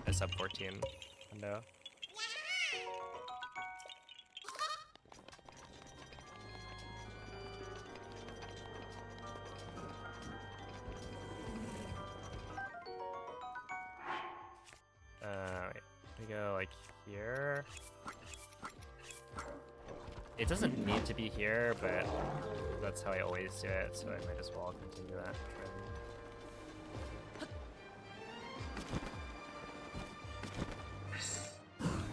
a sub 14 window. Wait, we go like here. It doesn't need to be here, but that's how I always do it, so I might as well continue that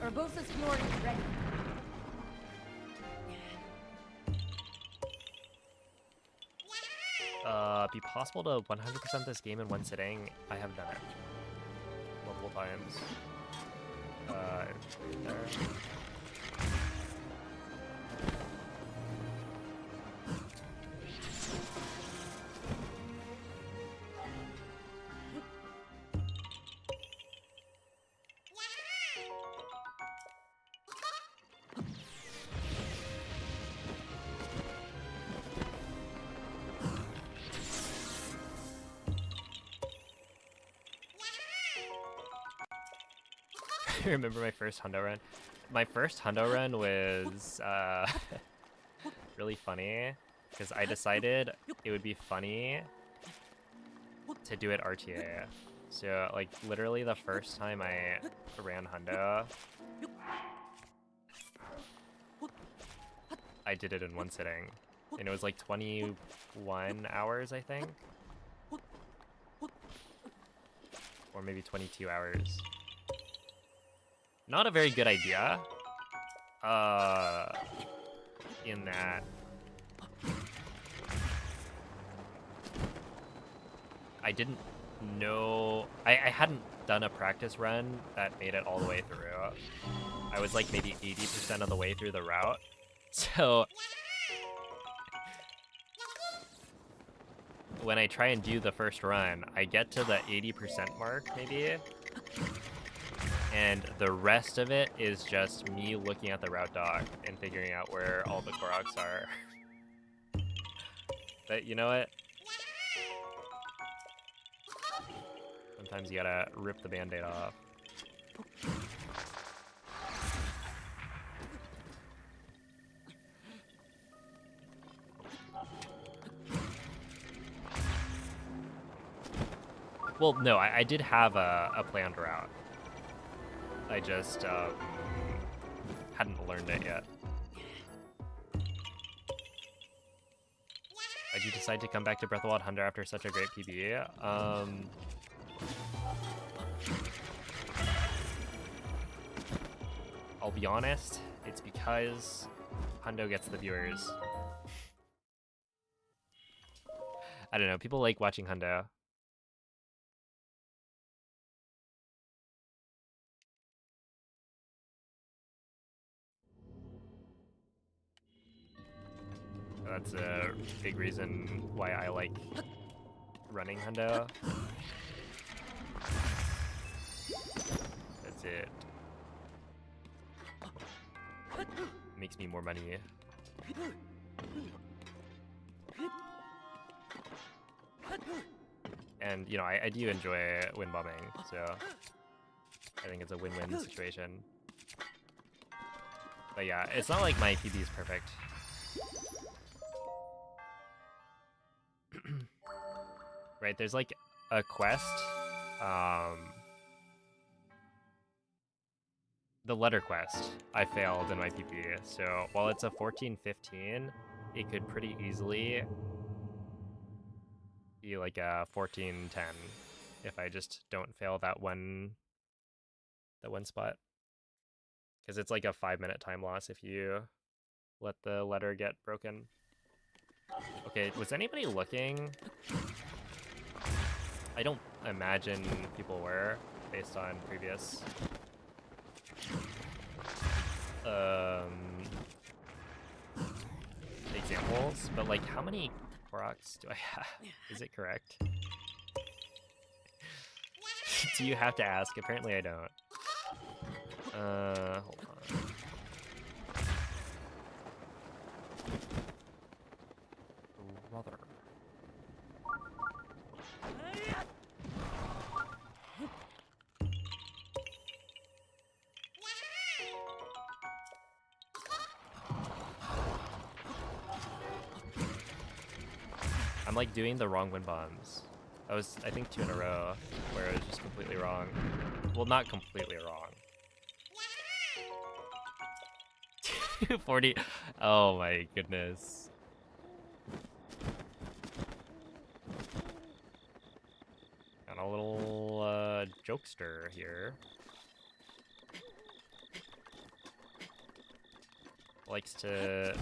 trend. Urbosa's Fury is ready. Be possible to 100% this game in one sitting? I have done it multiple times. Right there. I remember my first hundo run. My first hundo run was really funny because I decided it would be funny to do it RTA. So like literally the first time I ran hundo, I did it in one sitting, and it was like 21 hours, I think, or maybe 22 hours. Not a very good idea, in that I didn't know, I hadn't done a practice run that made it all the way through. I was like maybe 80% of the way through the route, so when I try and do the first run, I get to the 80% mark maybe, and the rest of it is just me looking at the route doc and figuring out where all the Koroks are. But you know what? Sometimes you gotta rip the band-aid off. Well, no, I did have a planned route. I just hadn't learned it yet. Why'd you decide to come back to Breath of the Wild Hunter after such a great PB? I'll be honest, it's because Hundo gets the viewers. I don't know, people like watching Hundo. That's a big reason why I like running hundo. That's it. Makes me more money. And, you know, I do enjoy win bombing, so I think it's a win-win situation. But yeah, it's not like my PB is perfect. Right, there's like a quest. The letter quest, I failed in my PB. So while it's a 14-15, it could pretty easily be like a 14-10 if I just don't fail that one spot. Because it's like a 5-minute time loss if you let the letter get broken. Okay, was anybody looking? I don't imagine people were, based on previous examples, but like how many Koroks do I have? Is it correct? Do you have to ask? Apparently I don't. Hold on. Brother. I'm like doing the wrong wind bombs. That was, I think, 2 in a row where it was just completely wrong. Well, not completely wrong. 240. Oh my goodness. Got a little jokester here. Likes to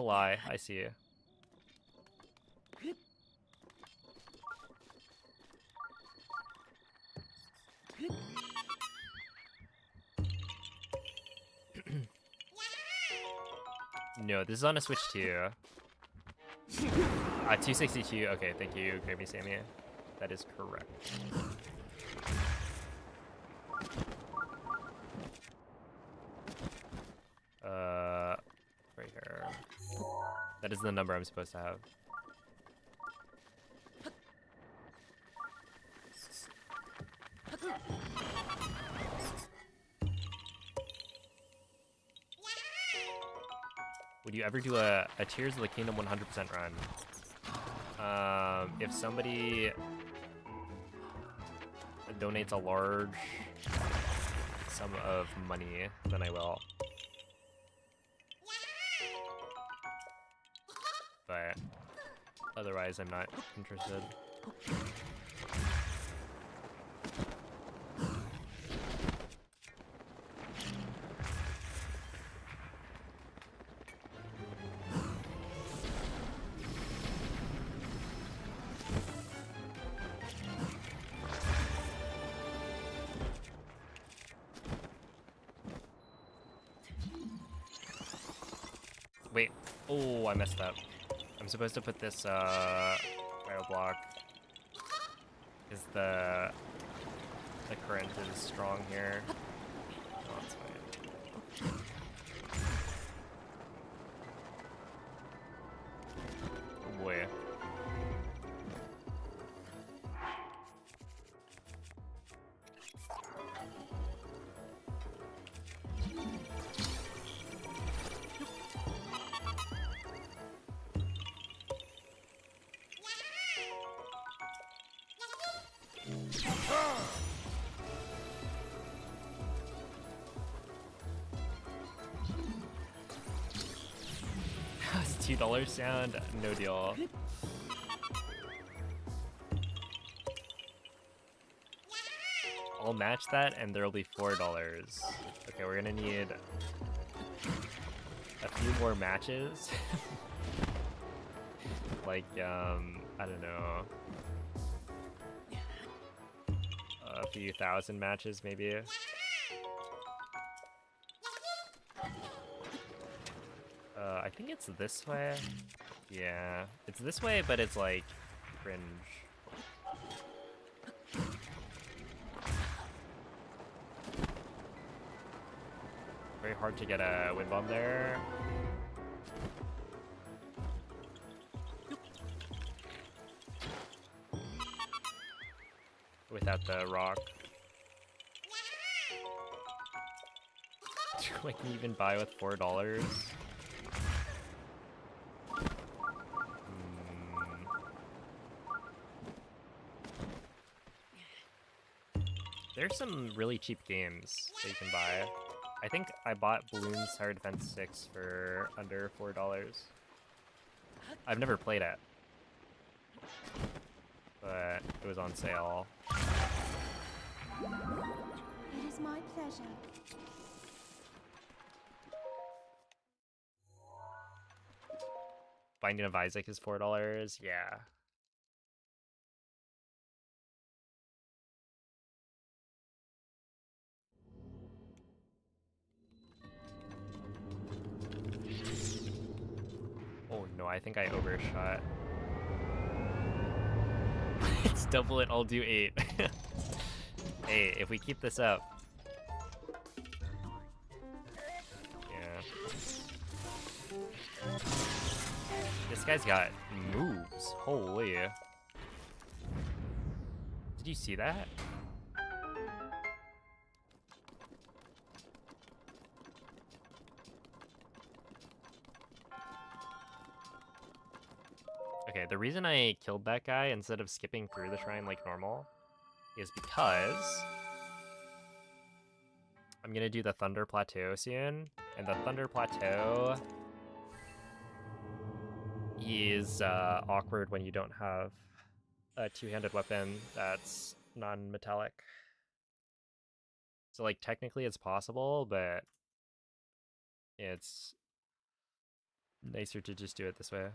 lie. I see you. No, this is on a Switch 2. 262. Okay, thank you, Gravy Sammy. That is correct. Right here. That is the number I'm supposed to have. Would you ever do a Tears of the Kingdom 100% run? If somebody donates a large sum of money, then I will. But otherwise, I'm not interested. Wait, oh, I messed up. I'm supposed to put this cryo block because the current is strong here. Oh, that's fine. Oh boy. $2 sound? No deal. I'll match that and there'll be $4. Okay, we're gonna need a few more matches. Like, I don't know. A few thousand matches, maybe. think it's this way. Yeah, it's this way, but it's like cringe. Very hard to get a wind bomb there. Without the rock. I can even buy with $4. There's some really cheap games that you can buy. I think I bought Bloons Tower Defense 6 for under $4. I've never played it, but it was on sale. It is my pleasure. Binding of Isaac is $4. Yeah. Oh no, I think I overshot. It's double it, I'll do 8. Hey, if we keep this up. Yeah. This guy's got moves. Holy. Did you see that? Okay, the reason I killed that guy instead of skipping through the shrine like normal is because I'm gonna do the Thunder Plateau soon, and the Thunder Plateau is awkward when you don't have a two-handed weapon that's non-metallic. So like technically it's possible, but it's nicer to just do it this way.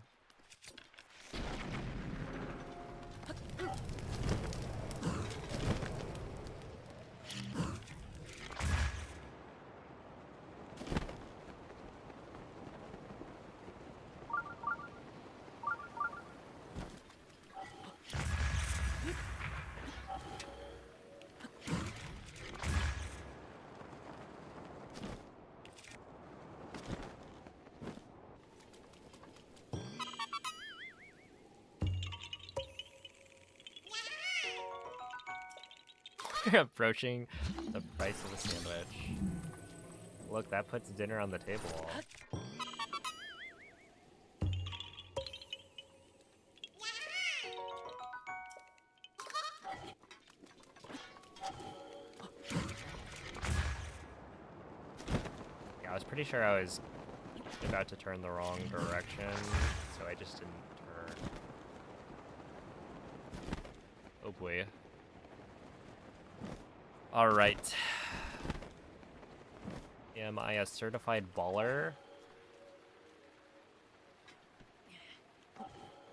Approaching the price of a sandwich. Look, that puts dinner on the table. Yeah, I was pretty sure I was about to turn the wrong direction, so I just didn't turn. Oh boy. Alright. Am I a certified baller?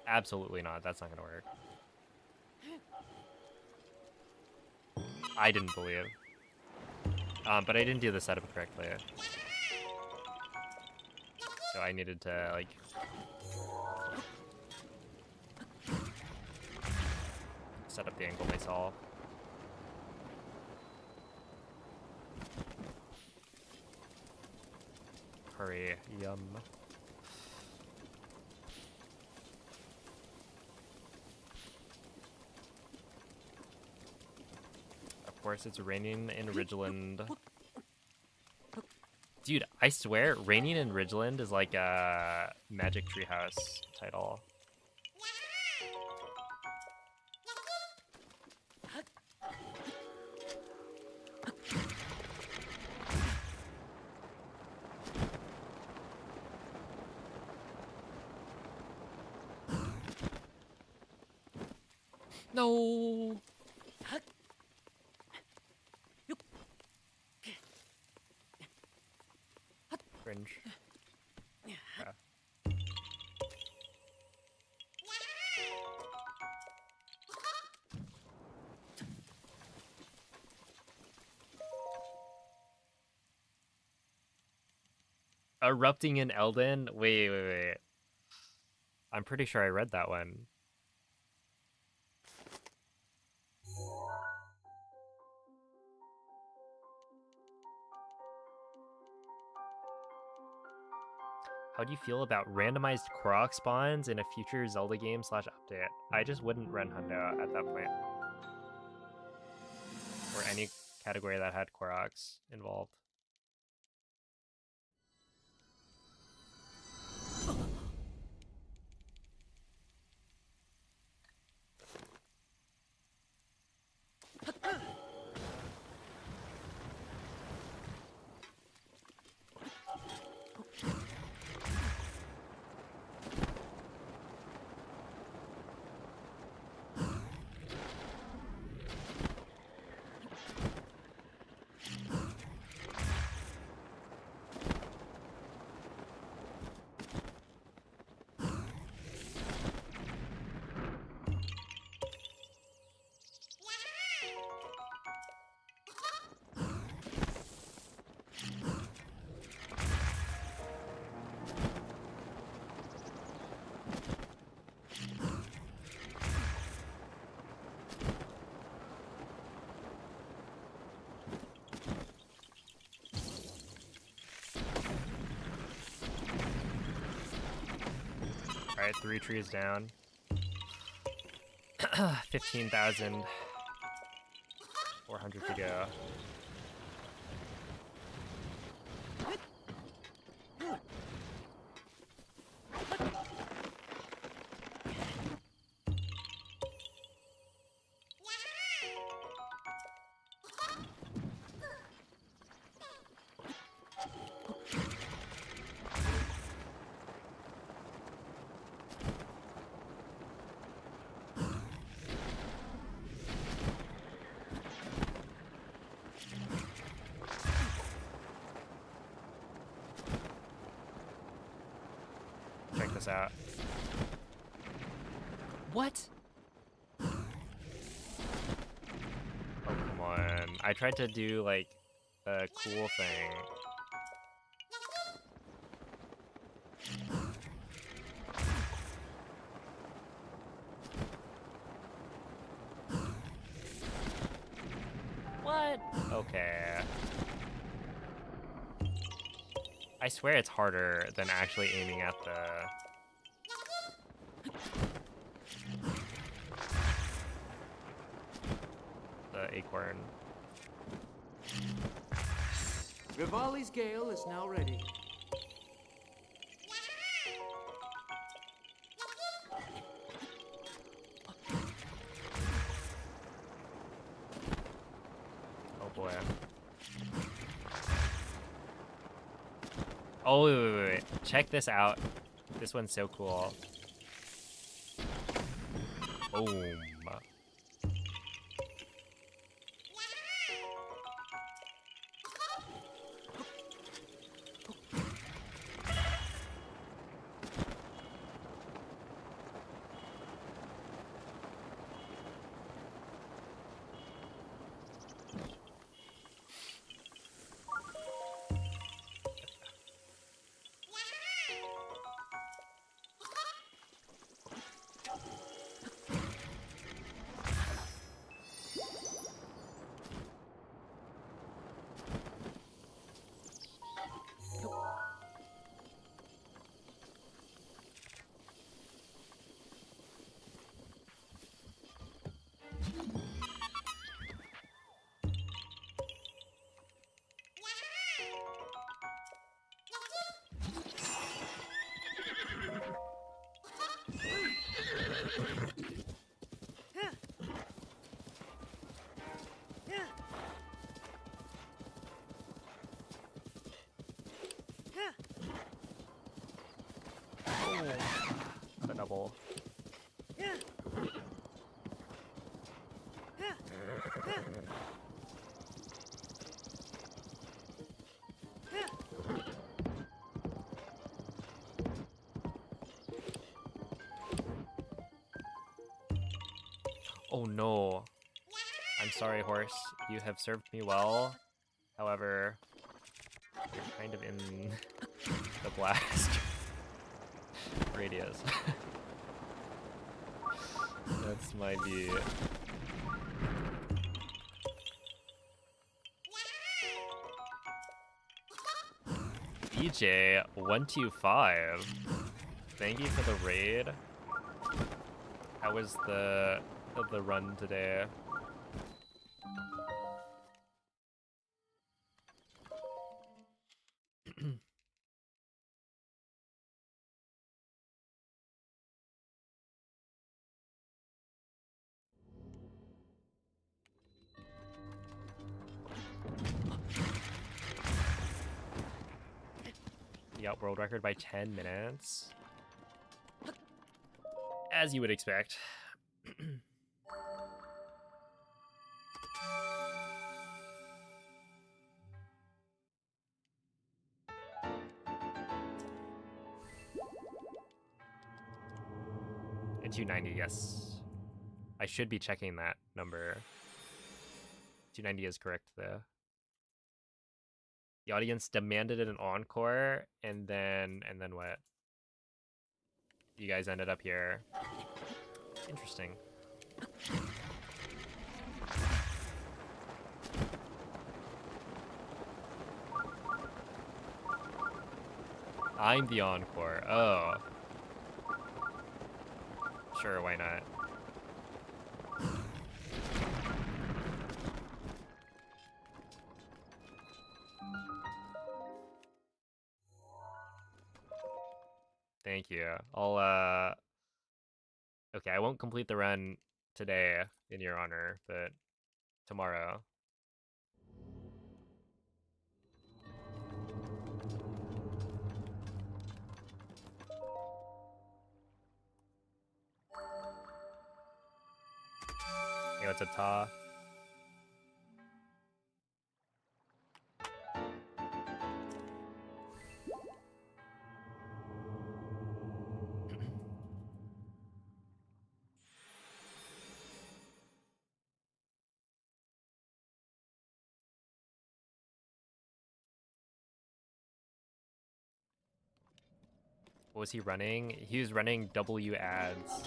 Absolutely not. That's not gonna work. I didn't believe. But I didn't do the setup correctly. So I needed to, like... set up the angle myself. Curry, yum. Of course, it's raining in Ridgeland. Dude, I swear, raining in Ridgeland is like a Magic Treehouse title. No. Cringe. Yeah. Erupting in Elden? Wait. I'm pretty sure I read that one. How do you feel about randomized Korok spawns in a future Zelda game / update? I just wouldn't run Hundo at that point. Or any category that had Koroks involved. Alright, 3 trees down. 15,400 to go. Check this out. What? Oh, come on. I tried to do, like, a cool thing. What? Okay. I swear it's harder than actually aiming at the acorn. Rivali's Gale is now ready. Oh boy. Oh, wait. Check this out. This one's so cool. Boom. Not a double. Oh no. I'm sorry, horse. You have served me well. However, you're kind of in the blast radius. That's my view. DJ125. Thank you for the raid. How was the run today? Got world record by 10 minutes. As you would expect. And 290, yes. I should be checking that number. 290 is correct though. The audience demanded an encore, and then what? You guys ended up here. Interesting. I'm the encore. Oh. Sure, why not? Thank you. I'll okay, I won't complete the run today in your honor, but tomorrow. Hey, what's up, Ta? What was he running? He was running W ads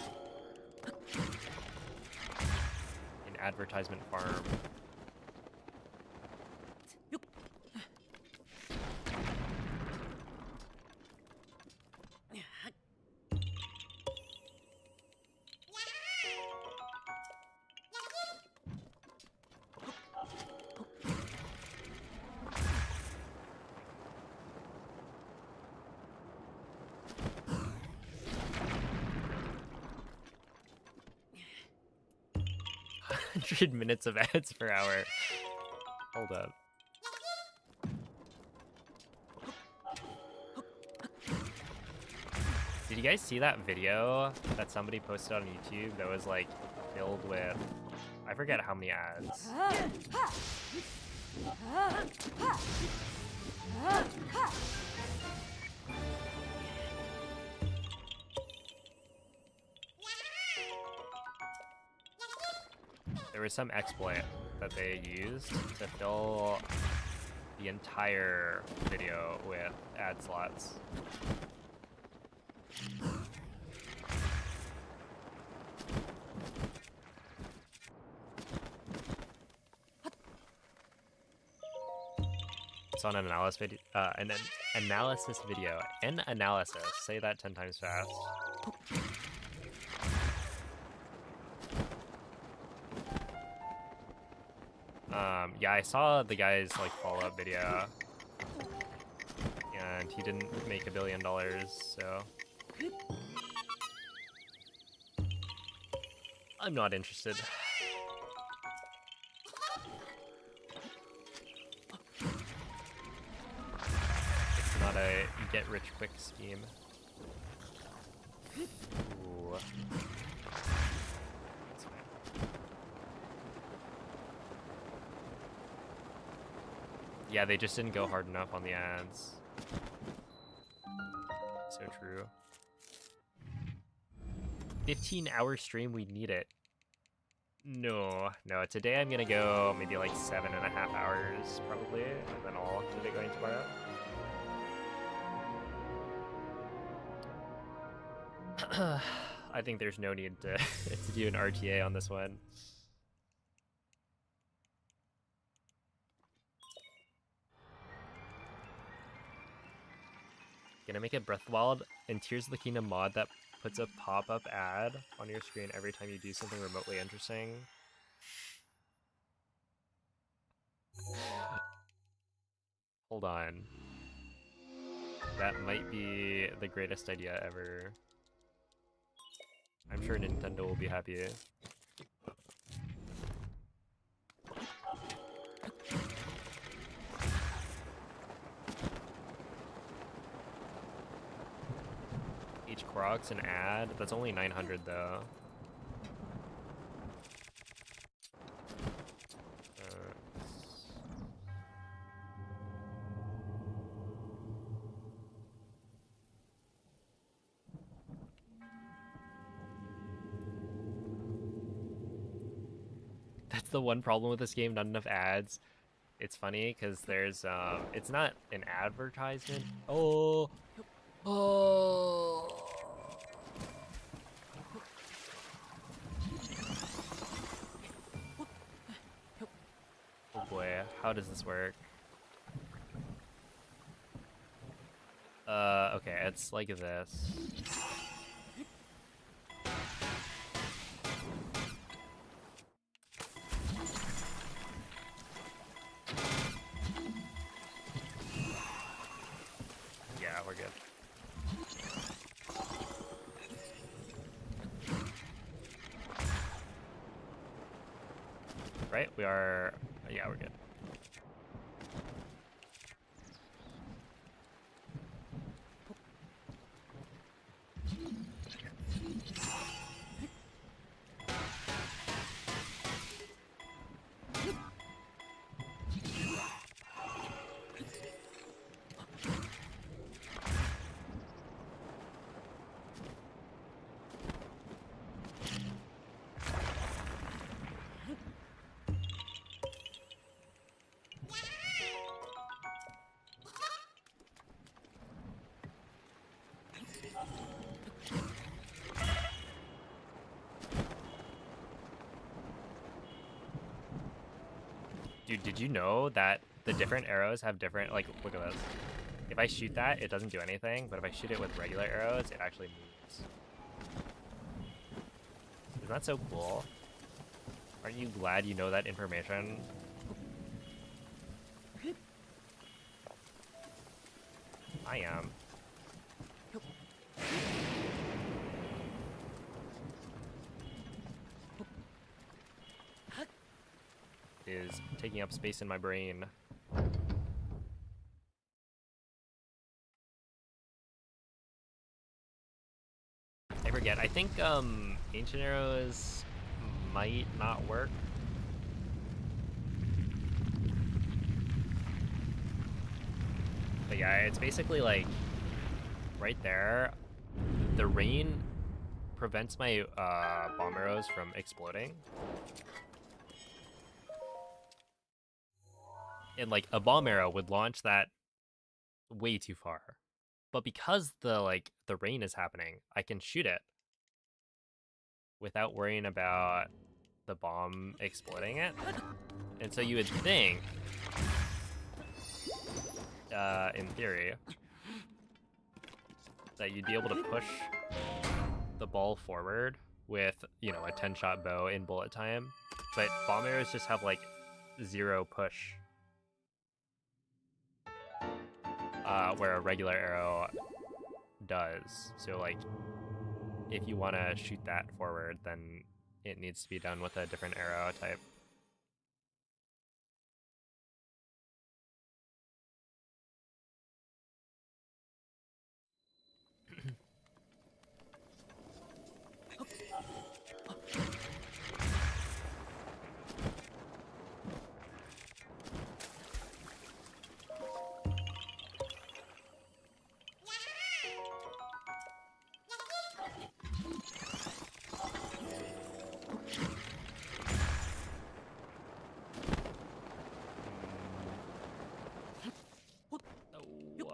in advertisement farm. Minutes of ads per hour. Hold up. Did you guys see that video that somebody posted on YouTube that was like filled with, I forget how many ads. There was some exploit that they used to fill the entire video with ad slots. It's on an analysis video. An analysis video. An analysis. Say that 10 times fast. Yeah, I saw the guy's like follow-up video, and he didn't make $1 billion, so I'm not interested. It's not a get-rich-quick scheme. Ooh. Yeah, they just didn't go hard enough on the ads. So true. 15-hour stream, we need it. No, today I'm gonna go maybe like 7.5 hours, probably, and then I'll keep it going tomorrow. I think there's no need to to do an RTA on this one. Gonna make a Breathwild and Tears of the Kingdom mod that puts a pop-up ad on your screen every time you do something remotely interesting. Hold on. That might be the greatest idea ever. I'm sure Nintendo will be happy. Each Korok's an ad. That's only 900 though. That's the one problem with this game, not enough ads. It's funny because there's it's not an advertisement. Oh boy, how does this work? Okay, it's like this. Yeah, we're good. Right? We are... Yeah, we're good. Dude, did you know that the different arrows have different, like, look at this. If I shoot that, it doesn't do anything, but if I shoot it with regular arrows, it actually moves. Isn't that so cool? Aren't you glad you know that information? I am. Is taking up space in my brain. I forget. I think ancient arrows might not work. But yeah, it's basically like right there. The rain prevents my bomb arrows from exploding. And like a bomb arrow would launch that way too far. But because the rain is happening, I can shoot it without worrying about the bomb exploding it. And so you would think, in theory, that you'd be able to push the ball forward with, you know, a 10-shot bow in bullet time. But bomb arrows just have like 0 push. Where a regular arrow does. So like, if you want to shoot that forward, then it needs to be done with a different arrow type.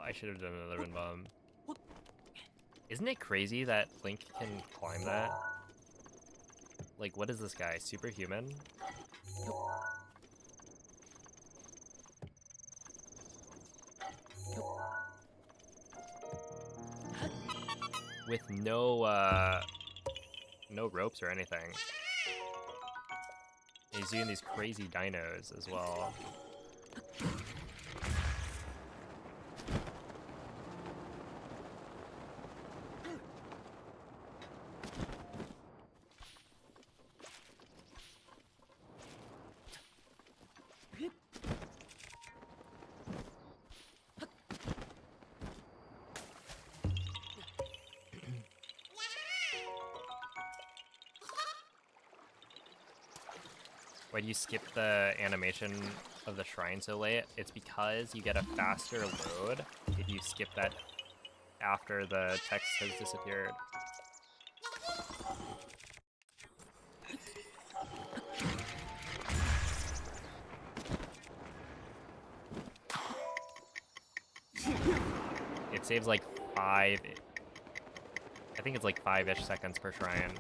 I should have done another wind bomb. Isn't it crazy that Link can climb that? Like, what is this guy? Superhuman? With no ropes or anything. He's doing these crazy dinos as well. When you skip the animation of the shrine so late, it's because you get a faster load if you skip that after the text has disappeared. It saves like 5, I think it's like 5-ish seconds per shrine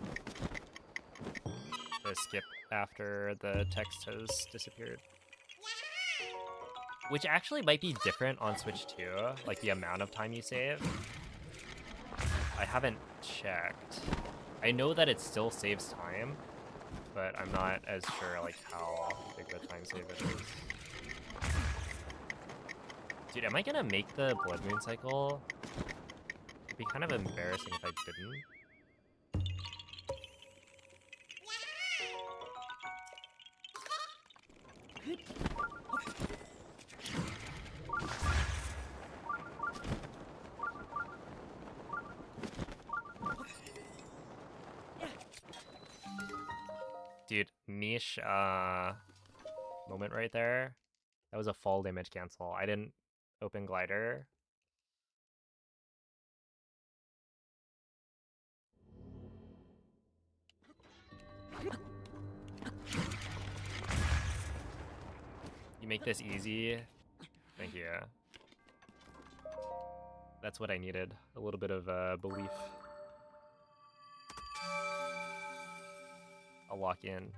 to skip after the text has disappeared. Which actually might be different on Switch too, like the amount of time you save. I haven't checked. I know that it still saves time, but I'm not as sure like how big the time save it is. Dude, am I gonna make the Blood Moon cycle? It'd be kind of embarrassing if I didn't. Dude, niche moment right there. That was a fall damage cancel. I didn't open glider. You make this easy. Thank you. That's what I needed. A little bit of belief. I'll lock in.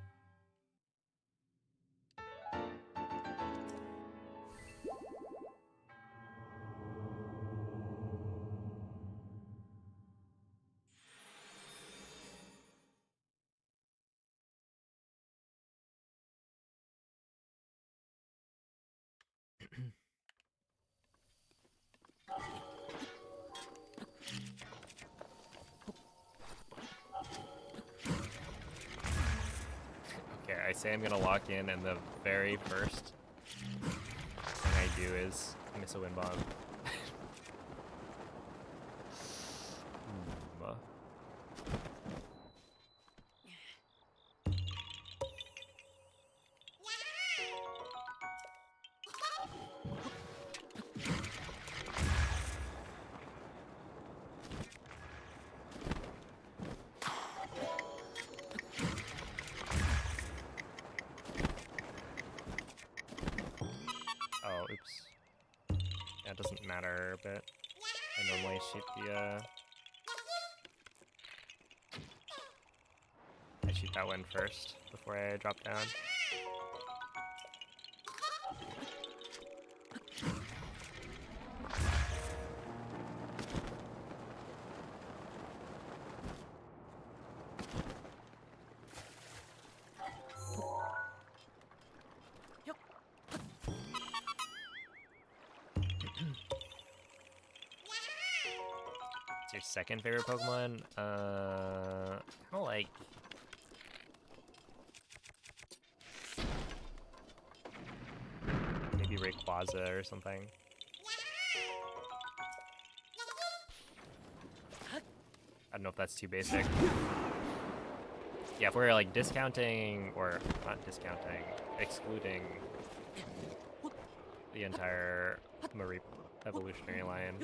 Okay, I say I'm gonna lock in, and the very first thing I do is miss a wind bomb. Oh, oops. Yeah, it doesn't matter, but I normally shoot the, I shoot that one first before I drop down. It's your second favorite Pokemon? I don't like... Maybe Rayquaza or something. I don't know if that's too basic. Yeah, if we're like discounting, or not discounting, excluding the entire Marie evolutionary line.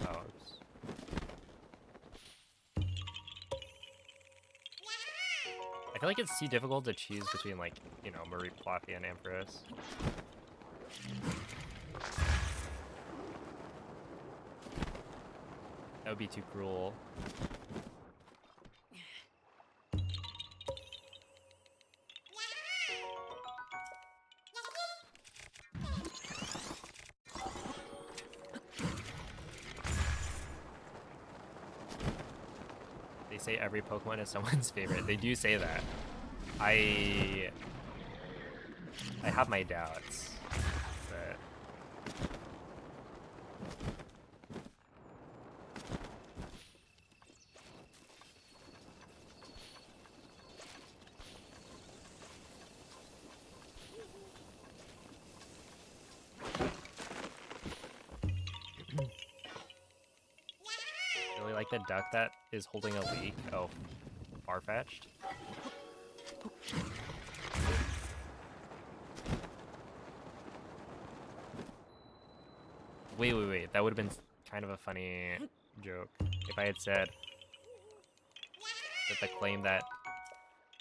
Oh, oops. I feel like it's too difficult to choose between, like, you know, Marie Fluffy and Ampharos. would be too cruel. They say every Pokemon is someone's favorite. They do say that. I have my doubts, but really like the duck that is holding a leak. Oh, far-fetched. Wait. That would have been kind of a funny joke if I had said that the claim that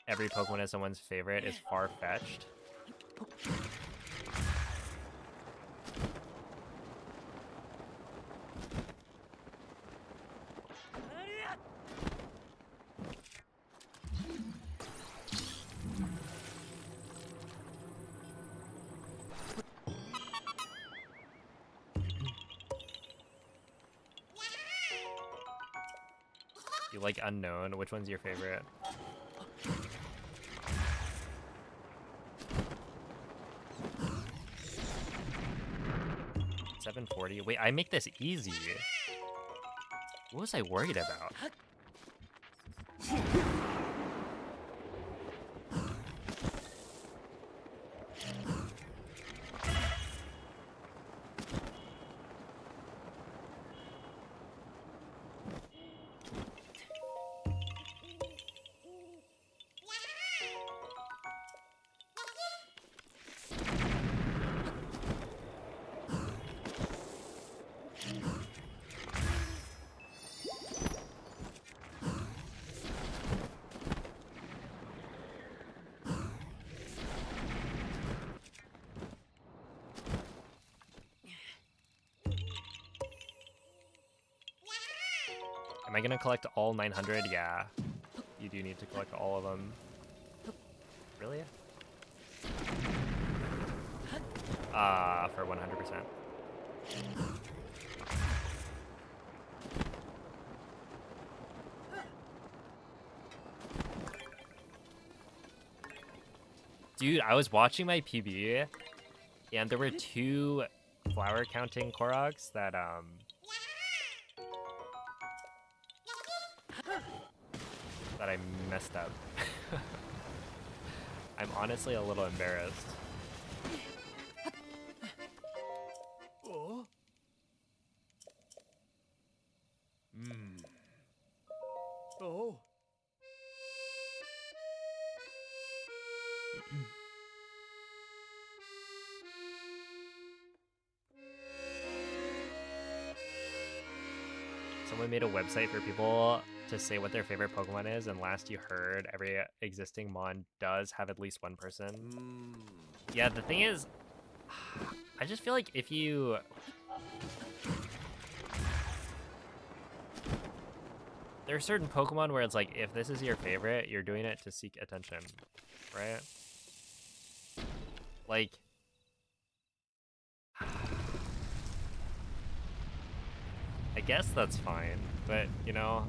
every Pokemon is someone's favorite is far-fetched. You like unknown? Which one's your favorite? $7.40. Wait, I make this easy. What was I worried about? Am I gonna collect all 900? Yeah. You do need to collect all of them. Really? For 100%. Dude, I was watching my PB, and there were 2 flower counting Koroks that that I messed up. I'm honestly a little embarrassed. Oh. Oh. Someone made a website for people to say what their favorite Pokemon is, and last you heard, every existing Mon does have at least one person. Yeah, the thing is, I just feel like if you... There are certain Pokemon where it's like, if this is your favorite, you're doing it to seek attention, right? Like... I guess that's fine, but, you know,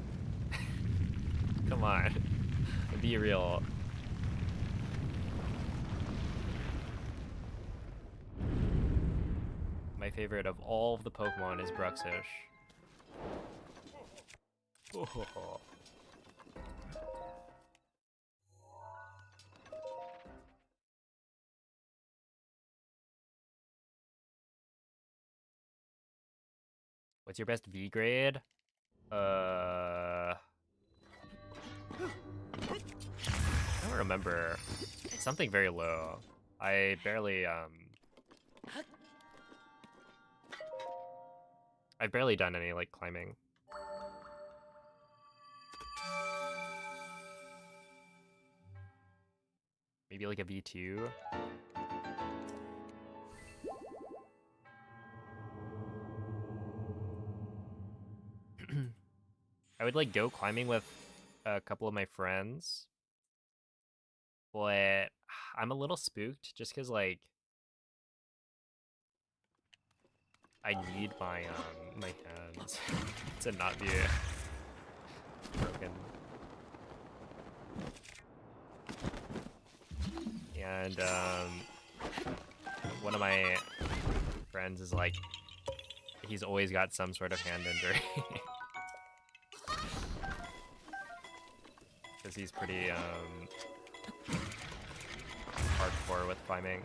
come on, be real. My favorite of all of the Pokemon is Bruxish. Oh. What's your best V grade? I don't remember. It's something very low. I barely, I've barely done any, like, climbing. Maybe like a V2? I would like go climbing with a couple of my friends, but I'm a little spooked just because like I need my my hands to not be broken. And one of my friends is like, he's always got some sort of hand injury. Because he's pretty hardcore with climbing.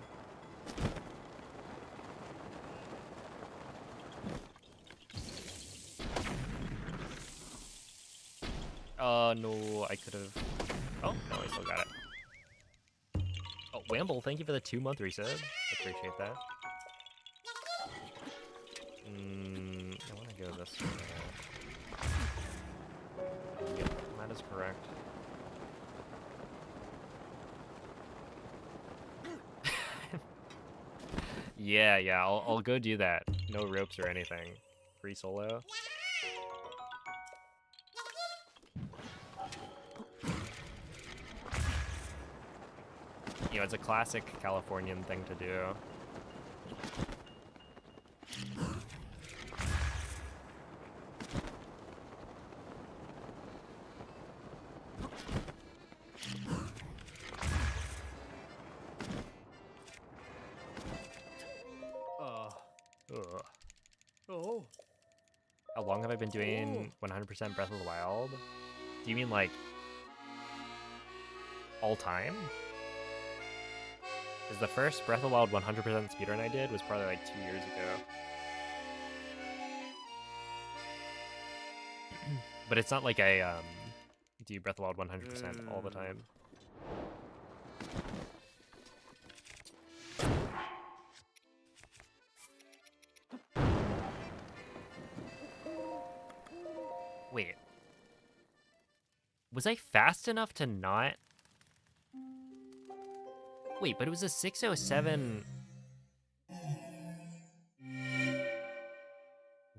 Oh no, I could have. Oh no, I still got it. Oh, Wamble, thank you for the 2-month resub. Appreciate that. I want to go this way. Yep, that is correct. Yeah, I'll go do that. No ropes or anything. Free solo. You know, it's a classic Californian thing to do. Ugh. Oh. How long have I been doing 100% Breath of the Wild? Do you mean like all time? Because the first Breath of the Wild 100% speedrun I did was probably like 2 years ago. But it's not like I do Breath of the Wild 100% all the time. Wait. Was I fast enough to not... Wait, but it was a 607...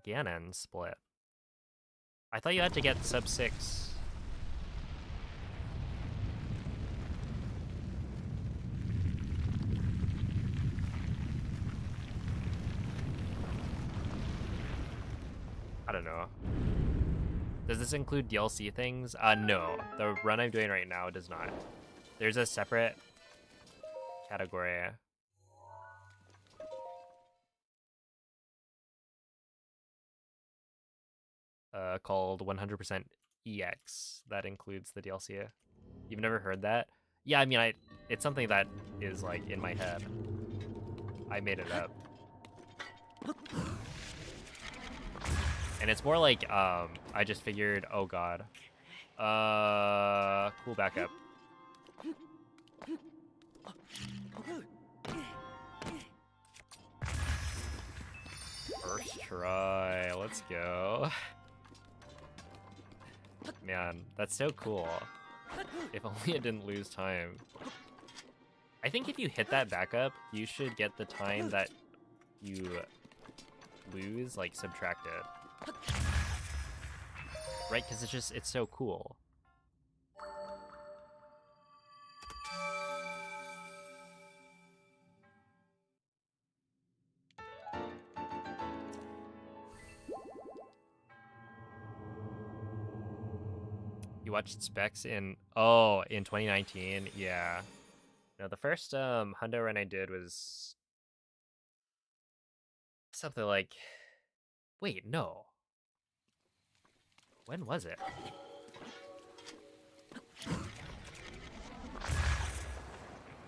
Ganon split. I thought you had to get sub 6. I don't know. Does this include DLC things? No. The run I'm doing right now does not. There's a separate category. Called 100% EX that includes the DLC. You've never heard that? Yeah, I mean, it's something that is like in my head. I made it up. And it's more like, I just figured, oh god. Cool backup. First try, let's go. Man, that's so cool. If only it didn't lose time. I think if you hit that backup, you should get the time that you lose, like, subtracted. Right? Because it's so cool. You watched Specs in 2019? Yeah. No, the first hundo run I did was something like, wait, no. When was it?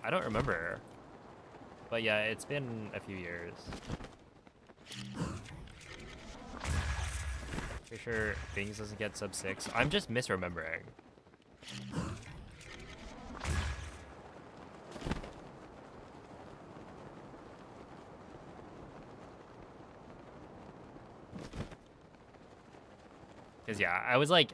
I don't remember. But yeah, it's been a few years. Pretty sure Bings doesn't get sub 6. I'm just misremembering. Because yeah, I was like...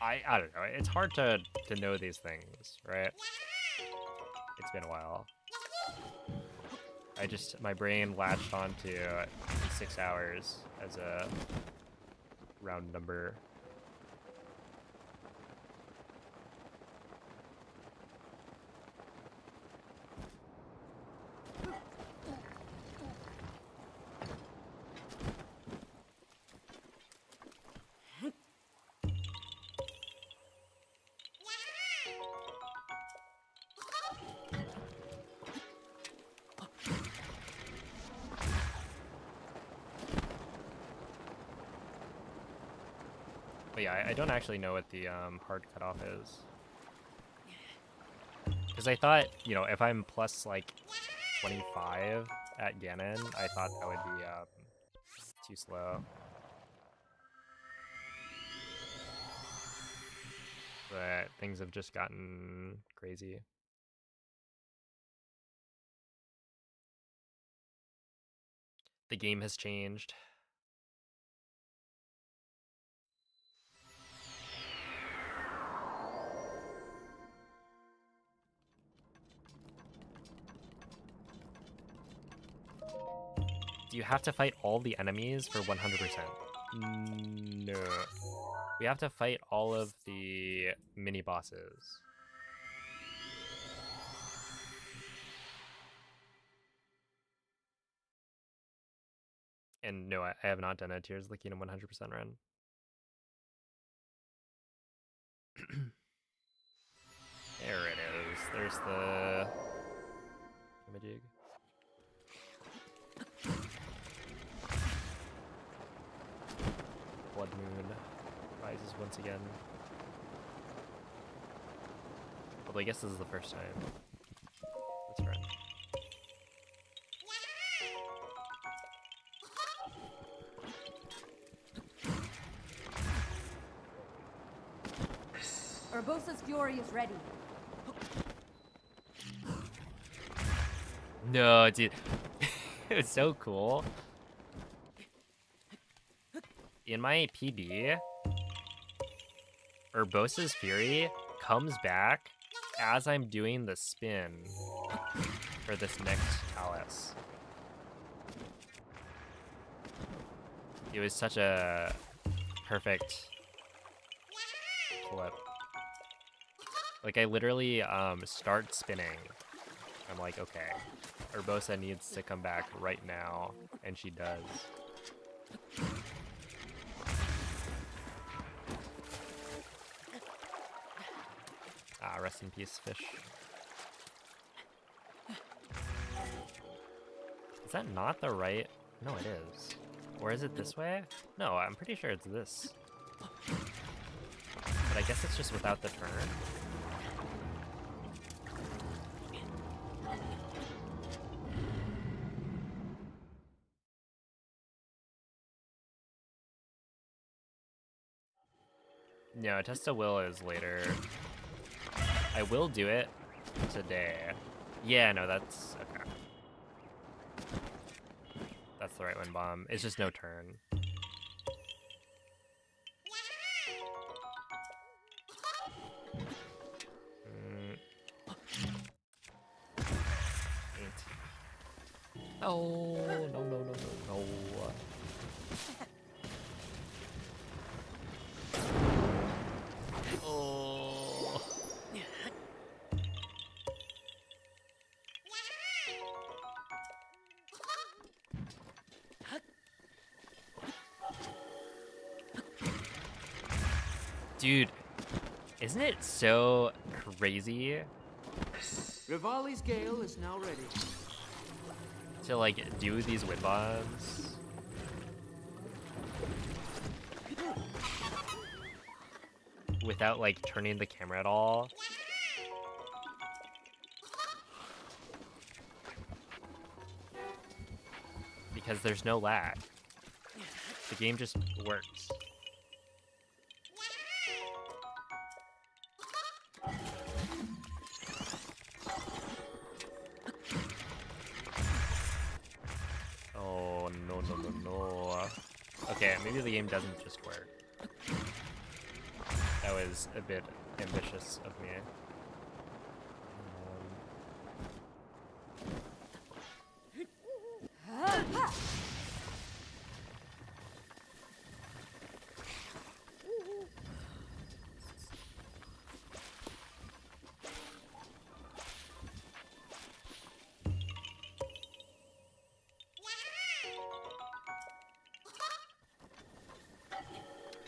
I don't know. It's hard to know these things, right? It's been a while. my brain latched onto 6 hours as a round number. But yeah, I don't actually know what the hard cutoff is. Because I thought, you know, if I'm plus like 25 at Ganon, I thought that would be too slow. But things have just gotten crazy. The game has changed. Do you have to fight all the enemies for 100%? No. We have to fight all of the mini bosses. And no, I have not done a Tears of the Kingdom 100% run. There it is. There's the thingamajig. Blood Moon rises once again. Although I guess this is the first time. That's right. Urbosa's Fury is ready. No, dude. It's so cool. In my PB, Urbosa's Fury comes back as I'm doing the spin for this next Talus. It was such a perfect clip. Like, I literally start spinning. I'm like, okay, Urbosa needs to come back right now, and she does. Ah, rest in peace, fish. Is that not the right? No, it is. Or is it this way? No, I'm pretty sure it's this. But I guess it's just without the turn. No, Test of Will is later. I will do it today. Yeah, no, that's okay. That's the right one, Bomb. It's just no turn. Oh, no, no, no, no, no. Oh. Dude, isn't it so crazy Rivali's Gale is now ready. to like do these wind bombs? Without like turning the camera at all? Because there's no lag. The game just works. Oh, no, no, no, no. Okay, maybe the game doesn't just work. That was a bit ambitious of me.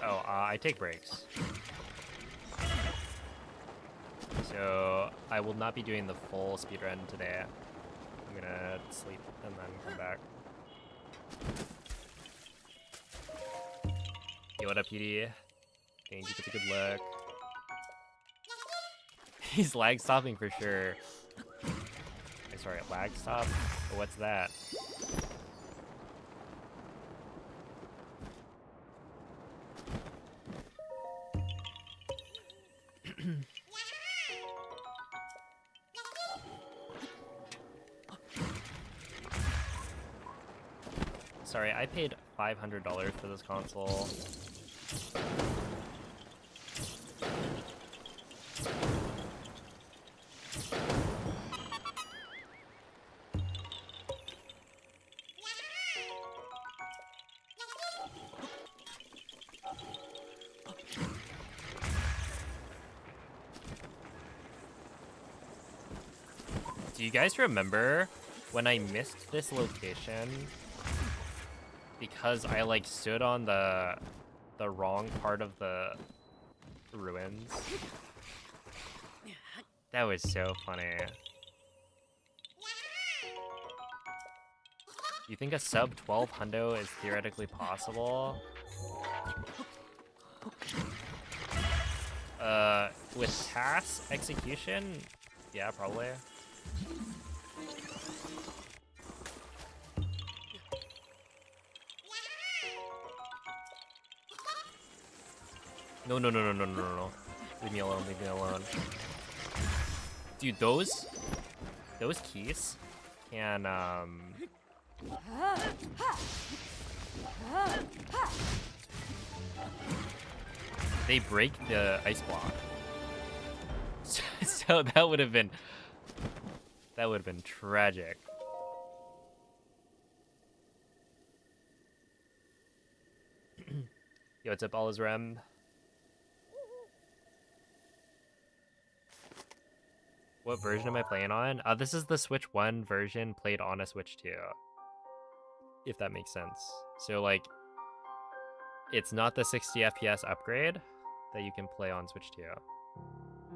Oh, I take breaks. So I will not be doing the full speedrun today. I'm gonna sleep and then come back. Yo, what up, PD? Thank you for the good luck. He's lag stopping for sure. Sorry, lag stop? What's that? Sorry, I paid $500 for this console. Do you guys remember when I missed this location because I like stood on the wrong part of the ruins? That was so funny. You think a sub 12 hundo is theoretically possible? With task execution? Yeah, probably. No. Leave me alone, leave me alone. Dude, those keys can, they break the ice block. So that would have been tragic. Yo, what's up, all is Rem? What version am I playing on? This is the Switch 1 version played on a Switch 2. If that makes sense. So, like, it's not the 60 FPS upgrade that you can play on Switch 2.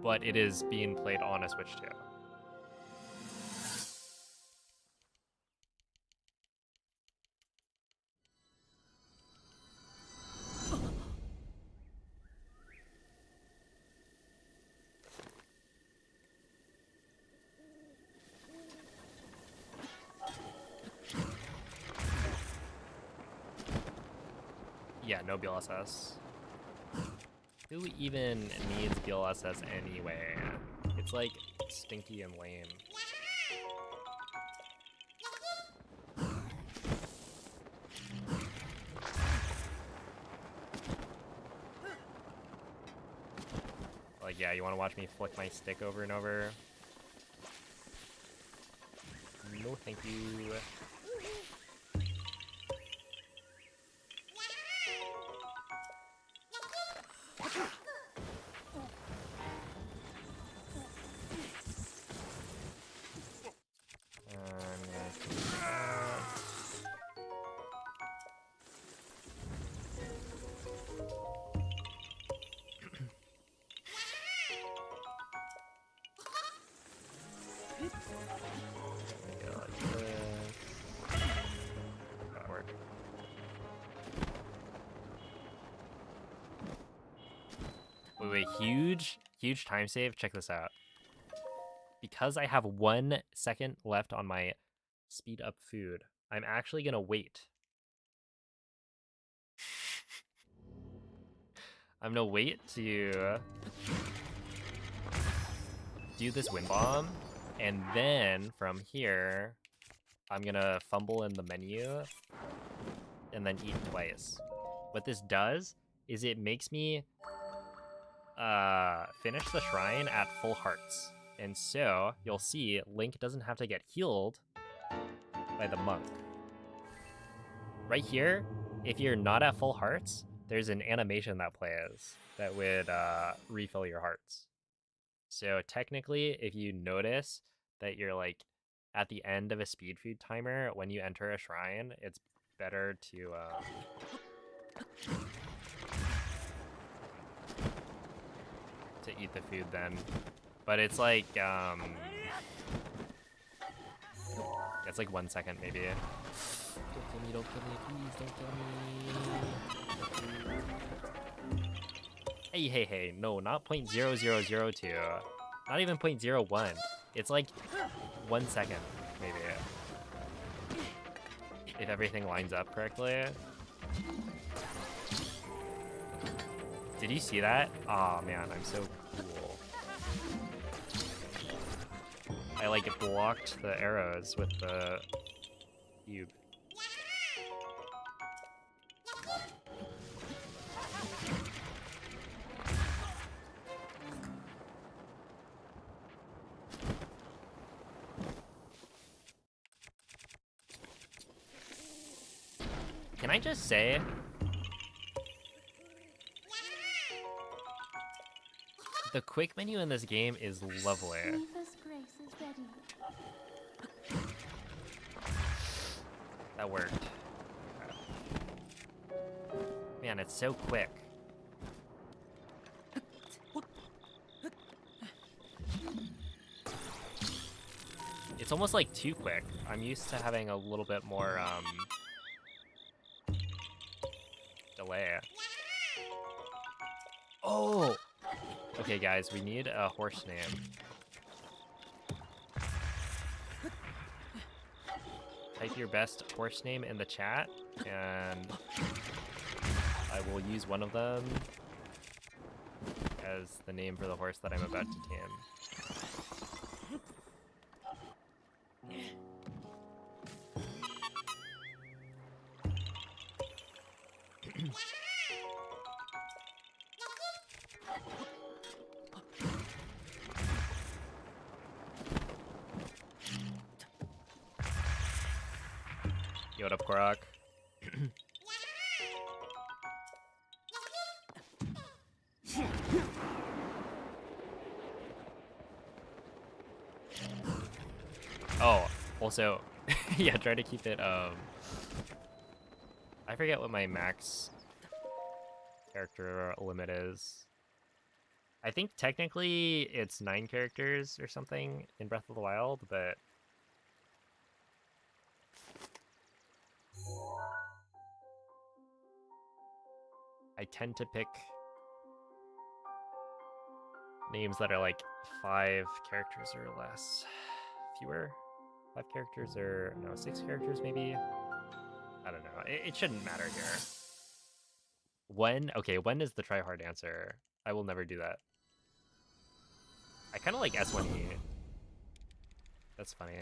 But it is being played on a Switch 2. Yeah, no BLSS. Who even needs BLSS anyway? It's like stinky and lame. Like, yeah, you want to watch me flick my stick over and over? No, thank you. Wait, huge time save. Check this out. Because I have 1 second left on my speed up food, I'm actually gonna wait. I'm gonna wait to do this wind bomb, and then from here, I'm gonna fumble in the menu and then eat twice. What this does is it makes me finish the shrine at full hearts. And so you'll see Link doesn't have to get healed by the monk. right here, if you're not at full hearts, there's an animation that plays that would refill your hearts. So technically, if you notice that you're like at the end of a speed food timer when you enter a shrine, it's better to eat the food then. But it's like it's like 1 second maybe. Don't kill me, please don't kill me. Hey, no, not 0.0002. Not even 0.01. It's like 1 second, maybe. If everything lines up correctly. Did you see that? Oh man, I'm so cool. I like blocked the arrows with the cube. Can I just say, the quick menu in this game is lovely. Shiva's grace is ready. That worked. Man, it's so quick. It's almost like too quick. I'm used to having a little bit more delay. Oh! Okay, guys, we need a horse name. Type your best horse name in the chat, and I will use one of them as the name for the horse that I'm about to tame. Yo, what up, Korok? Oh, also, yeah, try to keep it, I forget what my max character limit is. I think technically it's 9 characters or something in Breath of the Wild, but I tend to pick names that are like 5 characters or less. Fewer? 5 characters or, no, 6 characters maybe? I don't know. It shouldn't matter here. When? Okay, when is the try-hard answer? I will never do that. I kind of like S1E. That's funny.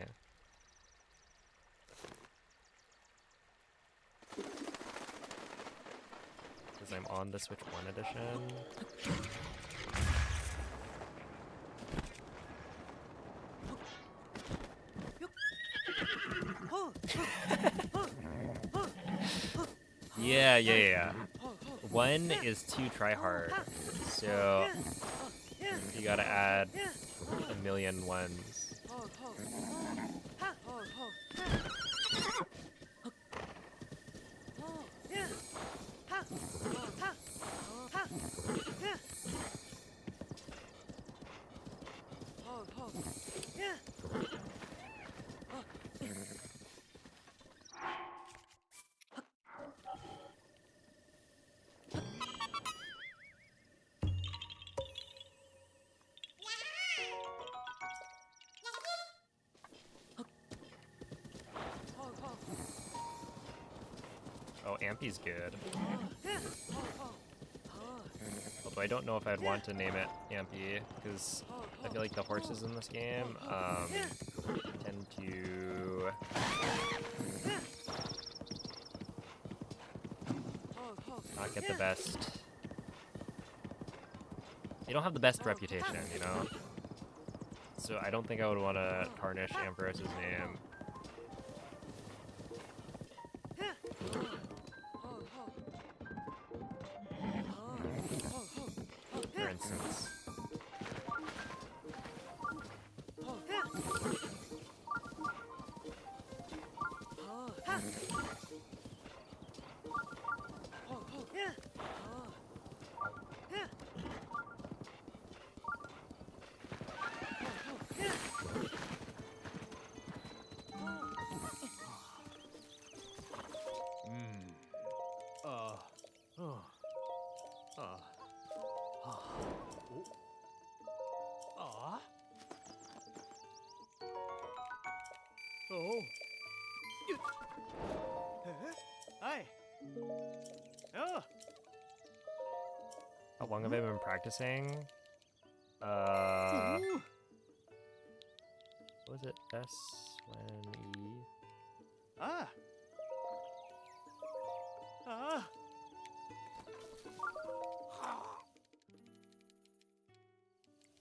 Because I'm on the Switch 1 edition. Yeah. 1 is too try hard. So you gotta add a million ones. Oh, Ampy's good. Although I don't know if I'd want to name it Ampy, because I feel like the horses in this game tend to not get the best. They don't have the best reputation, you know? So I don't think I would want to tarnish Ambros's name. instance. Oh. Hi. Oh. How long have I been practicing? What was it? S when E? Ah. Ah.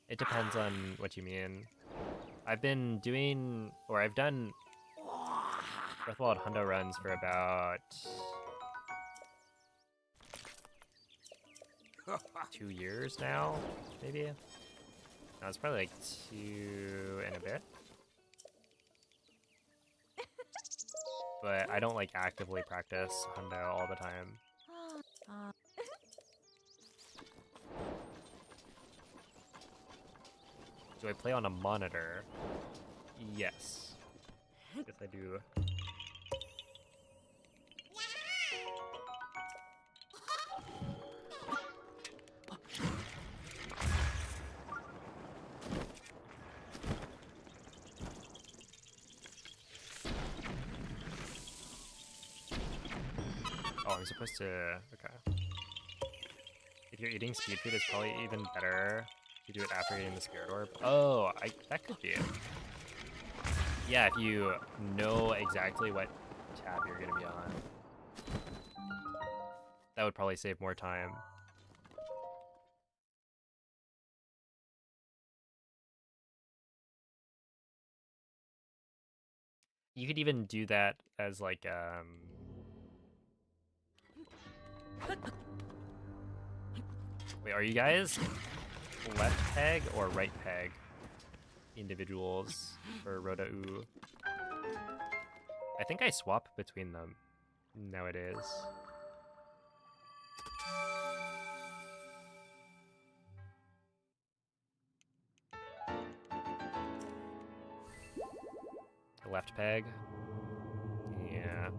It depends on what you mean. I've been doing, or I've done Breath of the Wild Hundo runs for about 2 years now, maybe? No, it's probably like 2 and a bit. But I don't like actively practice Hundo all the time. Do I play on a monitor? Yes. Yes, I do. Oh, I'm supposed to... Okay. If you're eating speed food, it's probably even better to do it after eating the spirit orb. Oh, that could be it. Yeah, if you know exactly what tab you're gonna be on. That would probably save more time. You could even do that as like, Wait, are you guys left peg or right peg individuals for Roda U? I think I swap between them nowadays. Left peg. Yeah.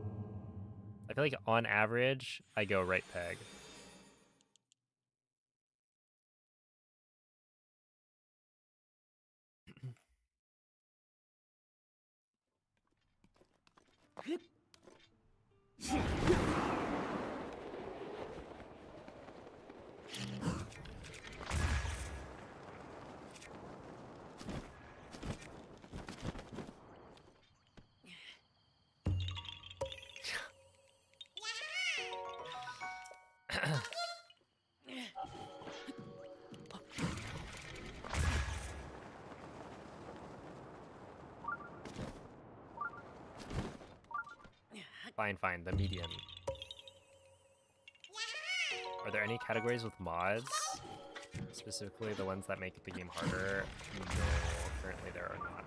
I feel like on average, I go right peg. Fine, the median. Are there any categories with mods? Specifically the ones that make the game harder? No, currently there are not.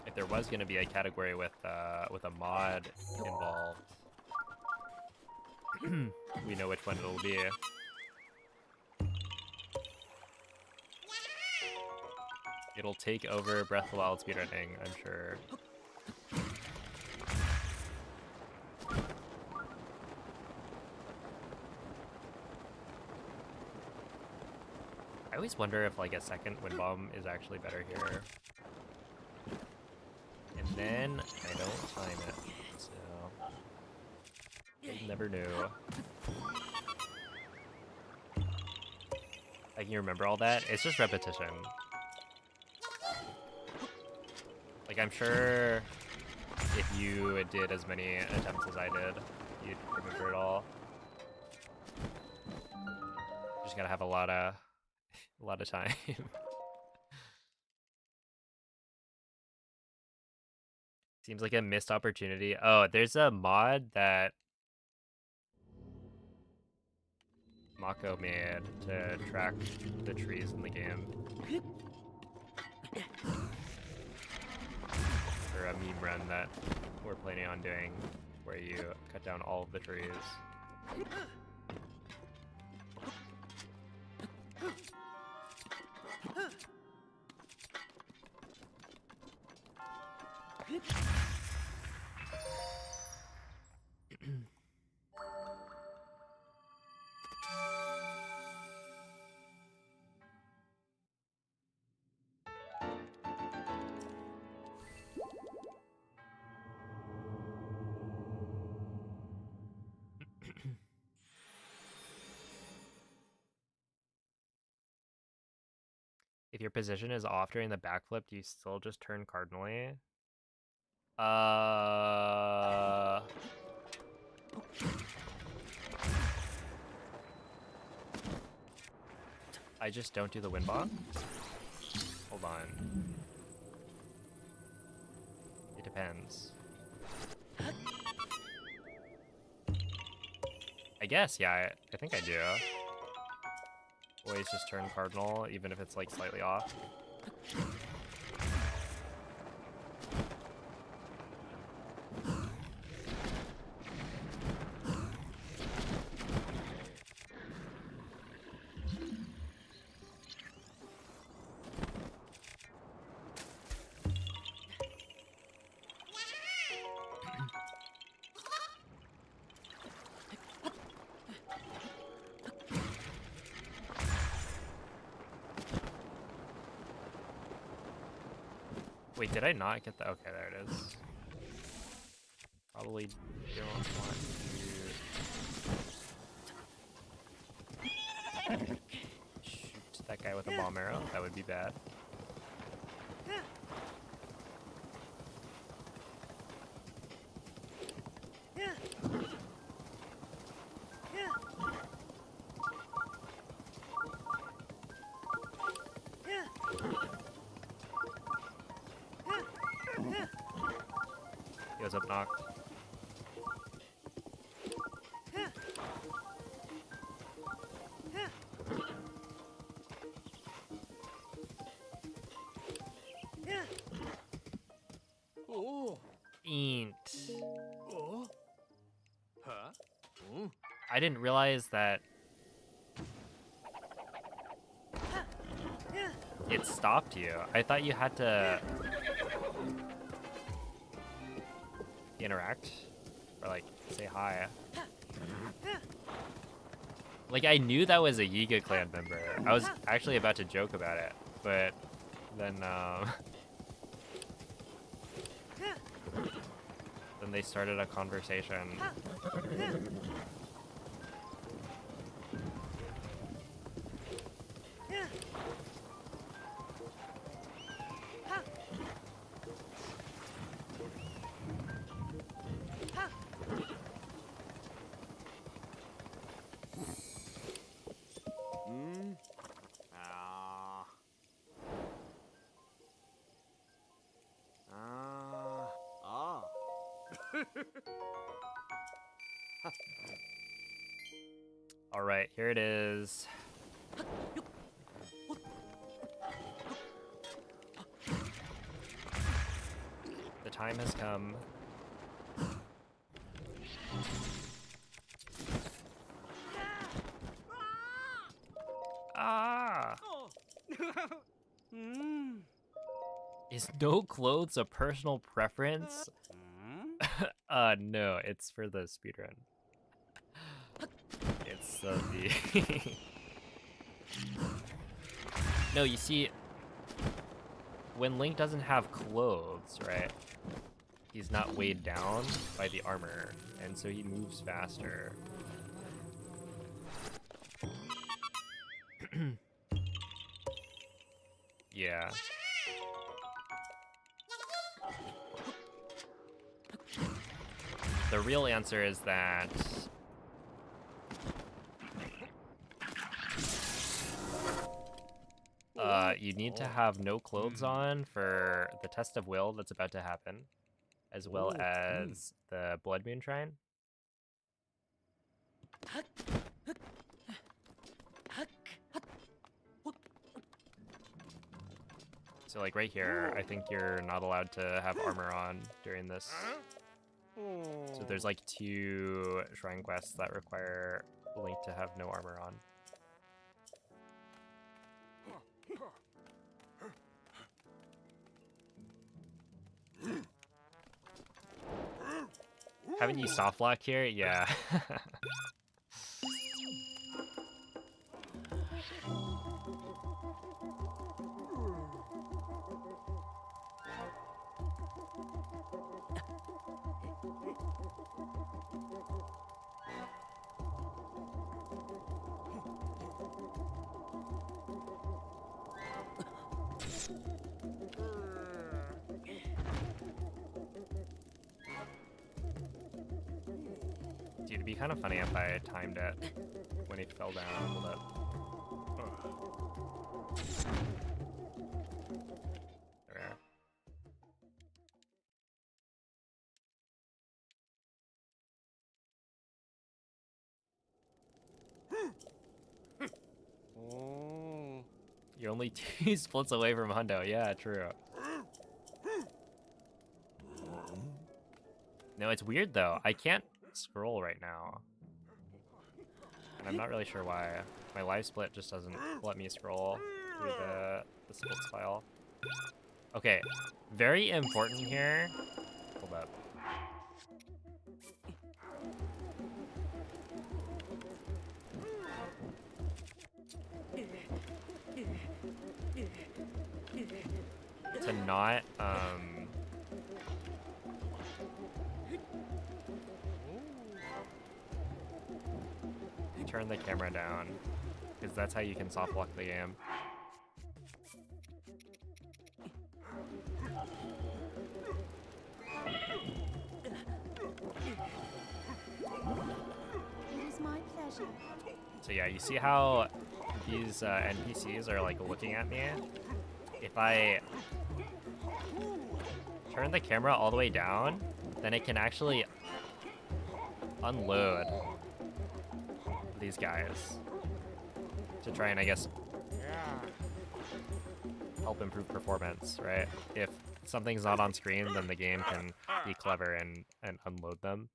If there was going to be a category with a mod involved, we know which one it'll be. It'll take over Breath of the Wild speedrunning, I'm sure. I always wonder if like a second wind bomb is actually better here. And then I don't time it, so I never knew. I can remember all that. It's just repetition. Like I'm sure if you did as many attempts as I did, you'd remember it all. gotta have a lot of time. Seems like a missed opportunity. Oh, there's a mod that Mako made to track the trees in the game. Or a meme run that we're planning on doing, where you cut down all of the trees. If your position is off during the backflip, do you still just turn cardinally? I just don't do the wind bomb? Hold on. It depends. I guess, yeah, I think I do. Always just turn cardinal, even if it's like slightly off. Wait, did I not get the... Okay, there it is. Probably don't want to shoot that guy with a bomb arrow. That would be bad. He was up knocked. Oh. Ain't. Oh. Huh? Oh. I didn't realize that it stopped you. I thought you had to interact or like say hi. Like I knew that was a Yiga clan member. I was actually about to joke about it, but then then they started a conversation. All right, here it is. The time has come. Ah! Is no clothes a personal preference? No, it's for the speedrun. It's the... No, you see, when Link doesn't have clothes, right? He's not weighed down by the armor, and so he moves faster. Yeah. The real answer is that you need to have no clothes on for the test of will that's about to happen, as well as the Blood Moon Shrine. So like right here, I think you're not allowed to have armor on during this. So there's like 2 shrine quests that require Link to have no armor on. Haven't you soft lock here? Yeah. Dude, it'd be kind of funny if I timed it when he fell down. Hold up. There we are. You're only 2 splits away from Hundo. Yeah, true. No, it's weird though. I can't scroll right now. And I'm not really sure why. My live split just doesn't let me scroll through the splits file. Okay, very important here. Hold up. To not, turn the camera down, because that's how you can soft lock the game. It is my pleasure. So yeah, you see how these NPCs are like looking at me? If I turn the camera all the way down, then it can actually unload these guys to try and, I guess, help improve performance, right? If something's not on screen, then the game can be clever and unload them.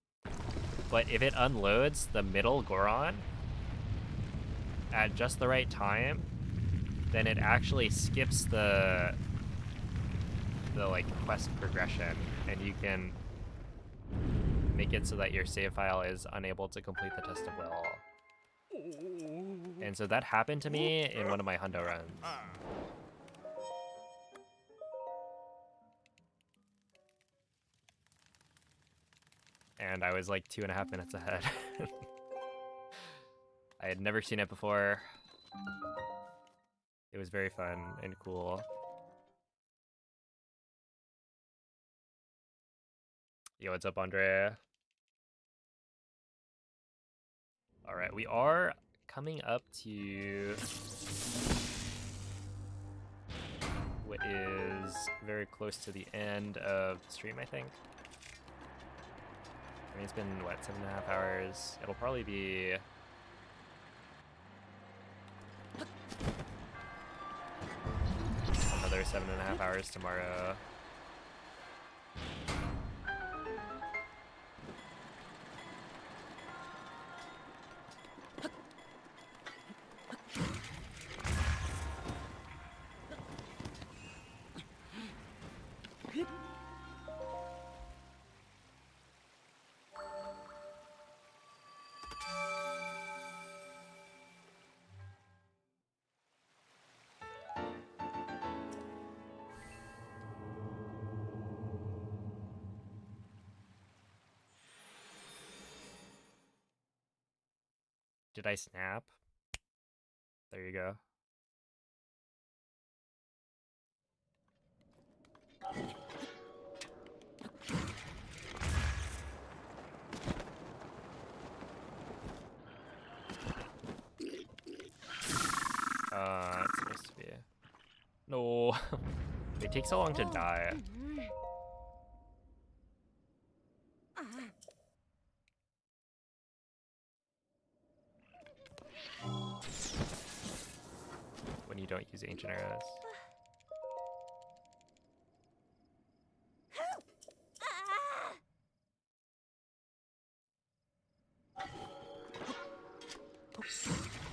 But if it unloads the middle Goron at just the right time, then it actually skips the like quest progression, and you can make it so that your save file is unable to complete the test of will. And so that happened to me in one of my Hundo runs. And I was like 2.5 minutes ahead. I had never seen it before. It was very fun and cool. Yo, what's up, Andre? All right, we are coming up to what is very close to the end of the stream, I think. I mean, it's been, what, 7.5 hours? It'll probably be... another 7.5 hours tomorrow. Did I snap? There you go. It's supposed to be. No. They take so long to die. When you don't use ancient arrows.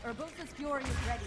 Urbosa's fury is ready.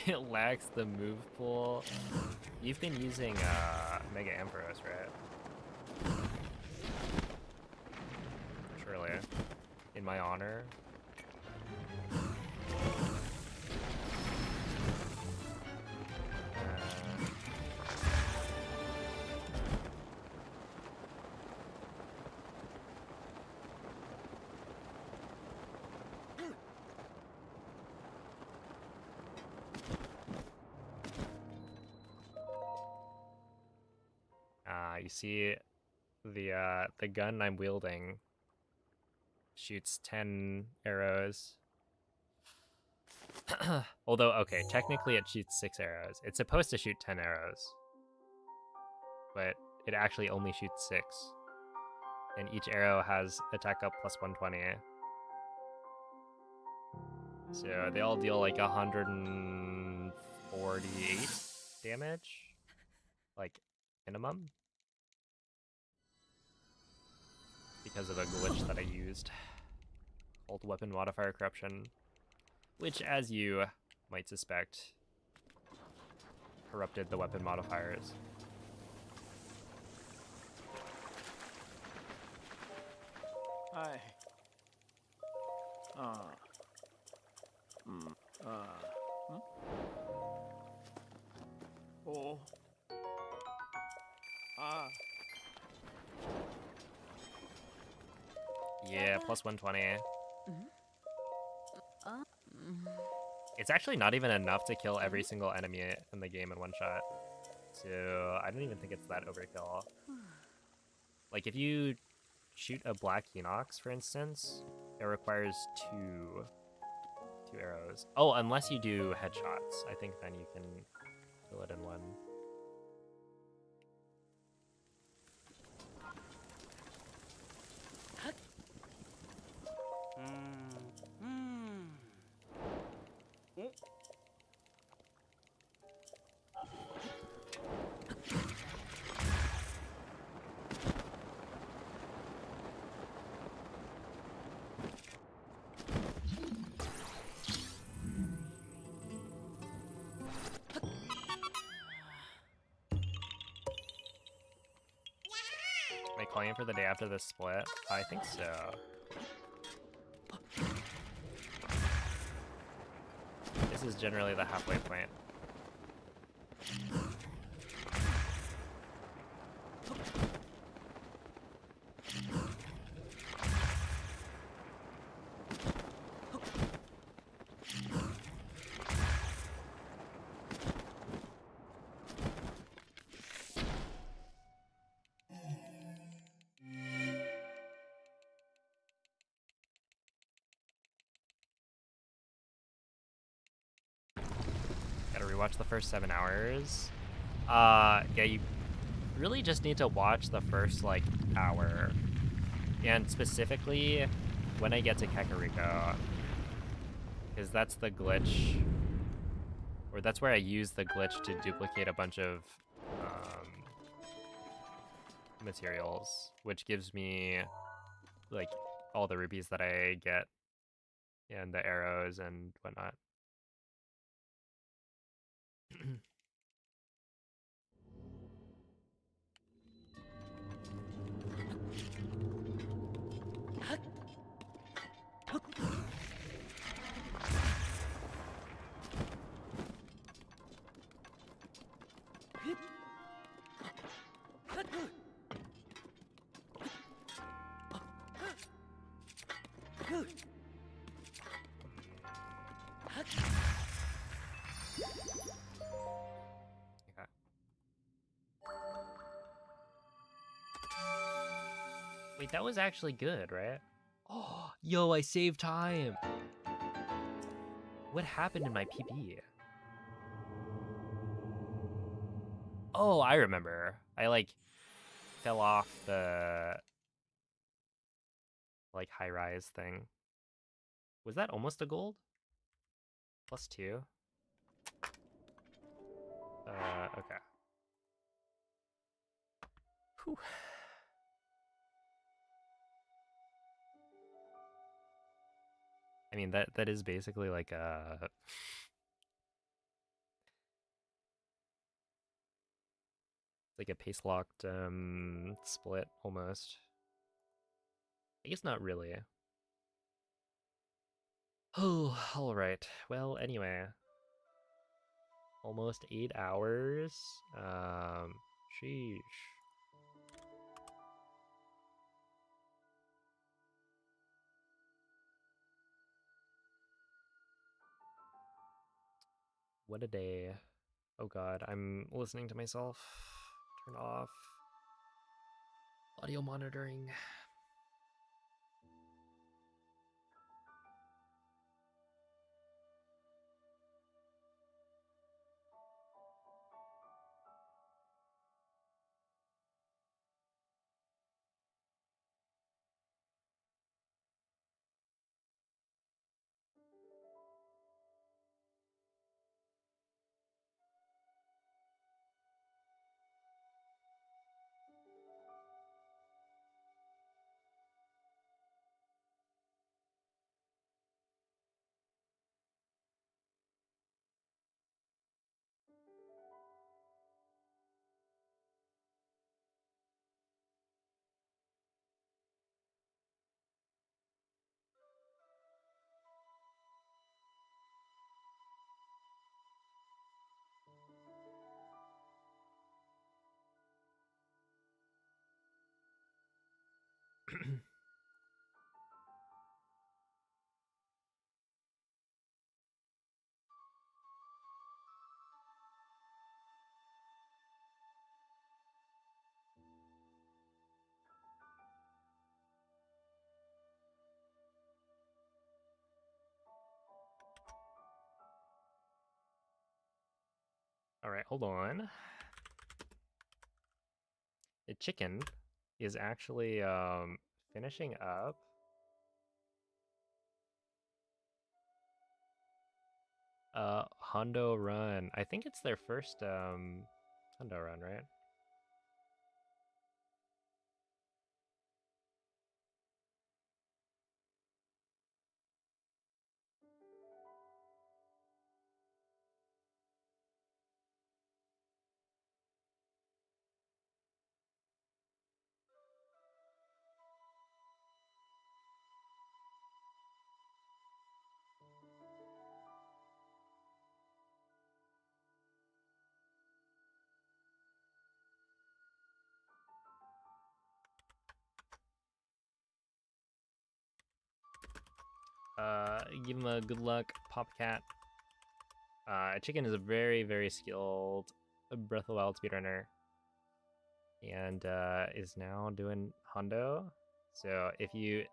It lacks the move pool. You've been using Mega Ampharos, right? Surely. In my honor. You see the gun I'm wielding shoots 10 arrows. Although, okay, technically it shoots 6 arrows. It's supposed to shoot 10 arrows, but it actually only shoots 6. And each arrow has attack up plus 120. So they all deal like 148 damage, like minimum, because of a glitch that I used called weapon modifier corruption, which, as you might suspect, corrupted the weapon modifiers. Hi. Oh. Yeah, plus 120. It's actually not even enough to kill every single enemy in the game in one shot. So I don't even think it's that overkill. Like if you shoot a black Enox, for instance, it requires two arrows. Oh, unless you do headshots. I think then you can kill it in one. Am I calling for the day after this split? I think so. This is generally the halfway point. rewatch the first 7 hours. Yeah, you really just need to watch the first, like, hour. And specifically, when I get to Kakariko. Because that's the glitch. Or that's where I use the glitch to duplicate a bunch of materials. Which gives me, like, all the rupees that I get. And the arrows and whatnot. Okay. Wait, that was actually good, right? Oh, yo, I saved time. What happened in my PB? Oh, I remember. I, like, fell off the, like, high-rise thing. Was that almost a gold? +2? Okay. Whew. I mean, that is basically like a... like a pace-locked split, almost. I guess not really. Oh, alright. Well, anyway. Almost 8 hours. Sheesh. What a day. Oh god, I'm listening to myself. Turn off. Audio monitoring. Alright, hold on. The chicken is actually finishing up. Hondo Run. I think it's their first Hondo Run, right? Give him a good luck, Popcat. Chicken is a very, very skilled Breath of the Wild speedrunner. And is now doing Hondo. So if you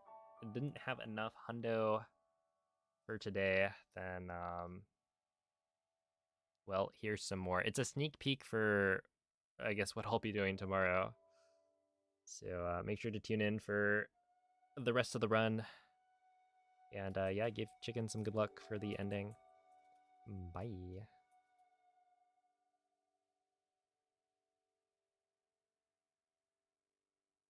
didn't have enough Hondo for today, then well, here's some more. It's a sneak peek for, I guess, what I'll be doing tomorrow. So make sure to tune in for the rest of the run. And yeah, give Chicken some good luck for the ending. Bye.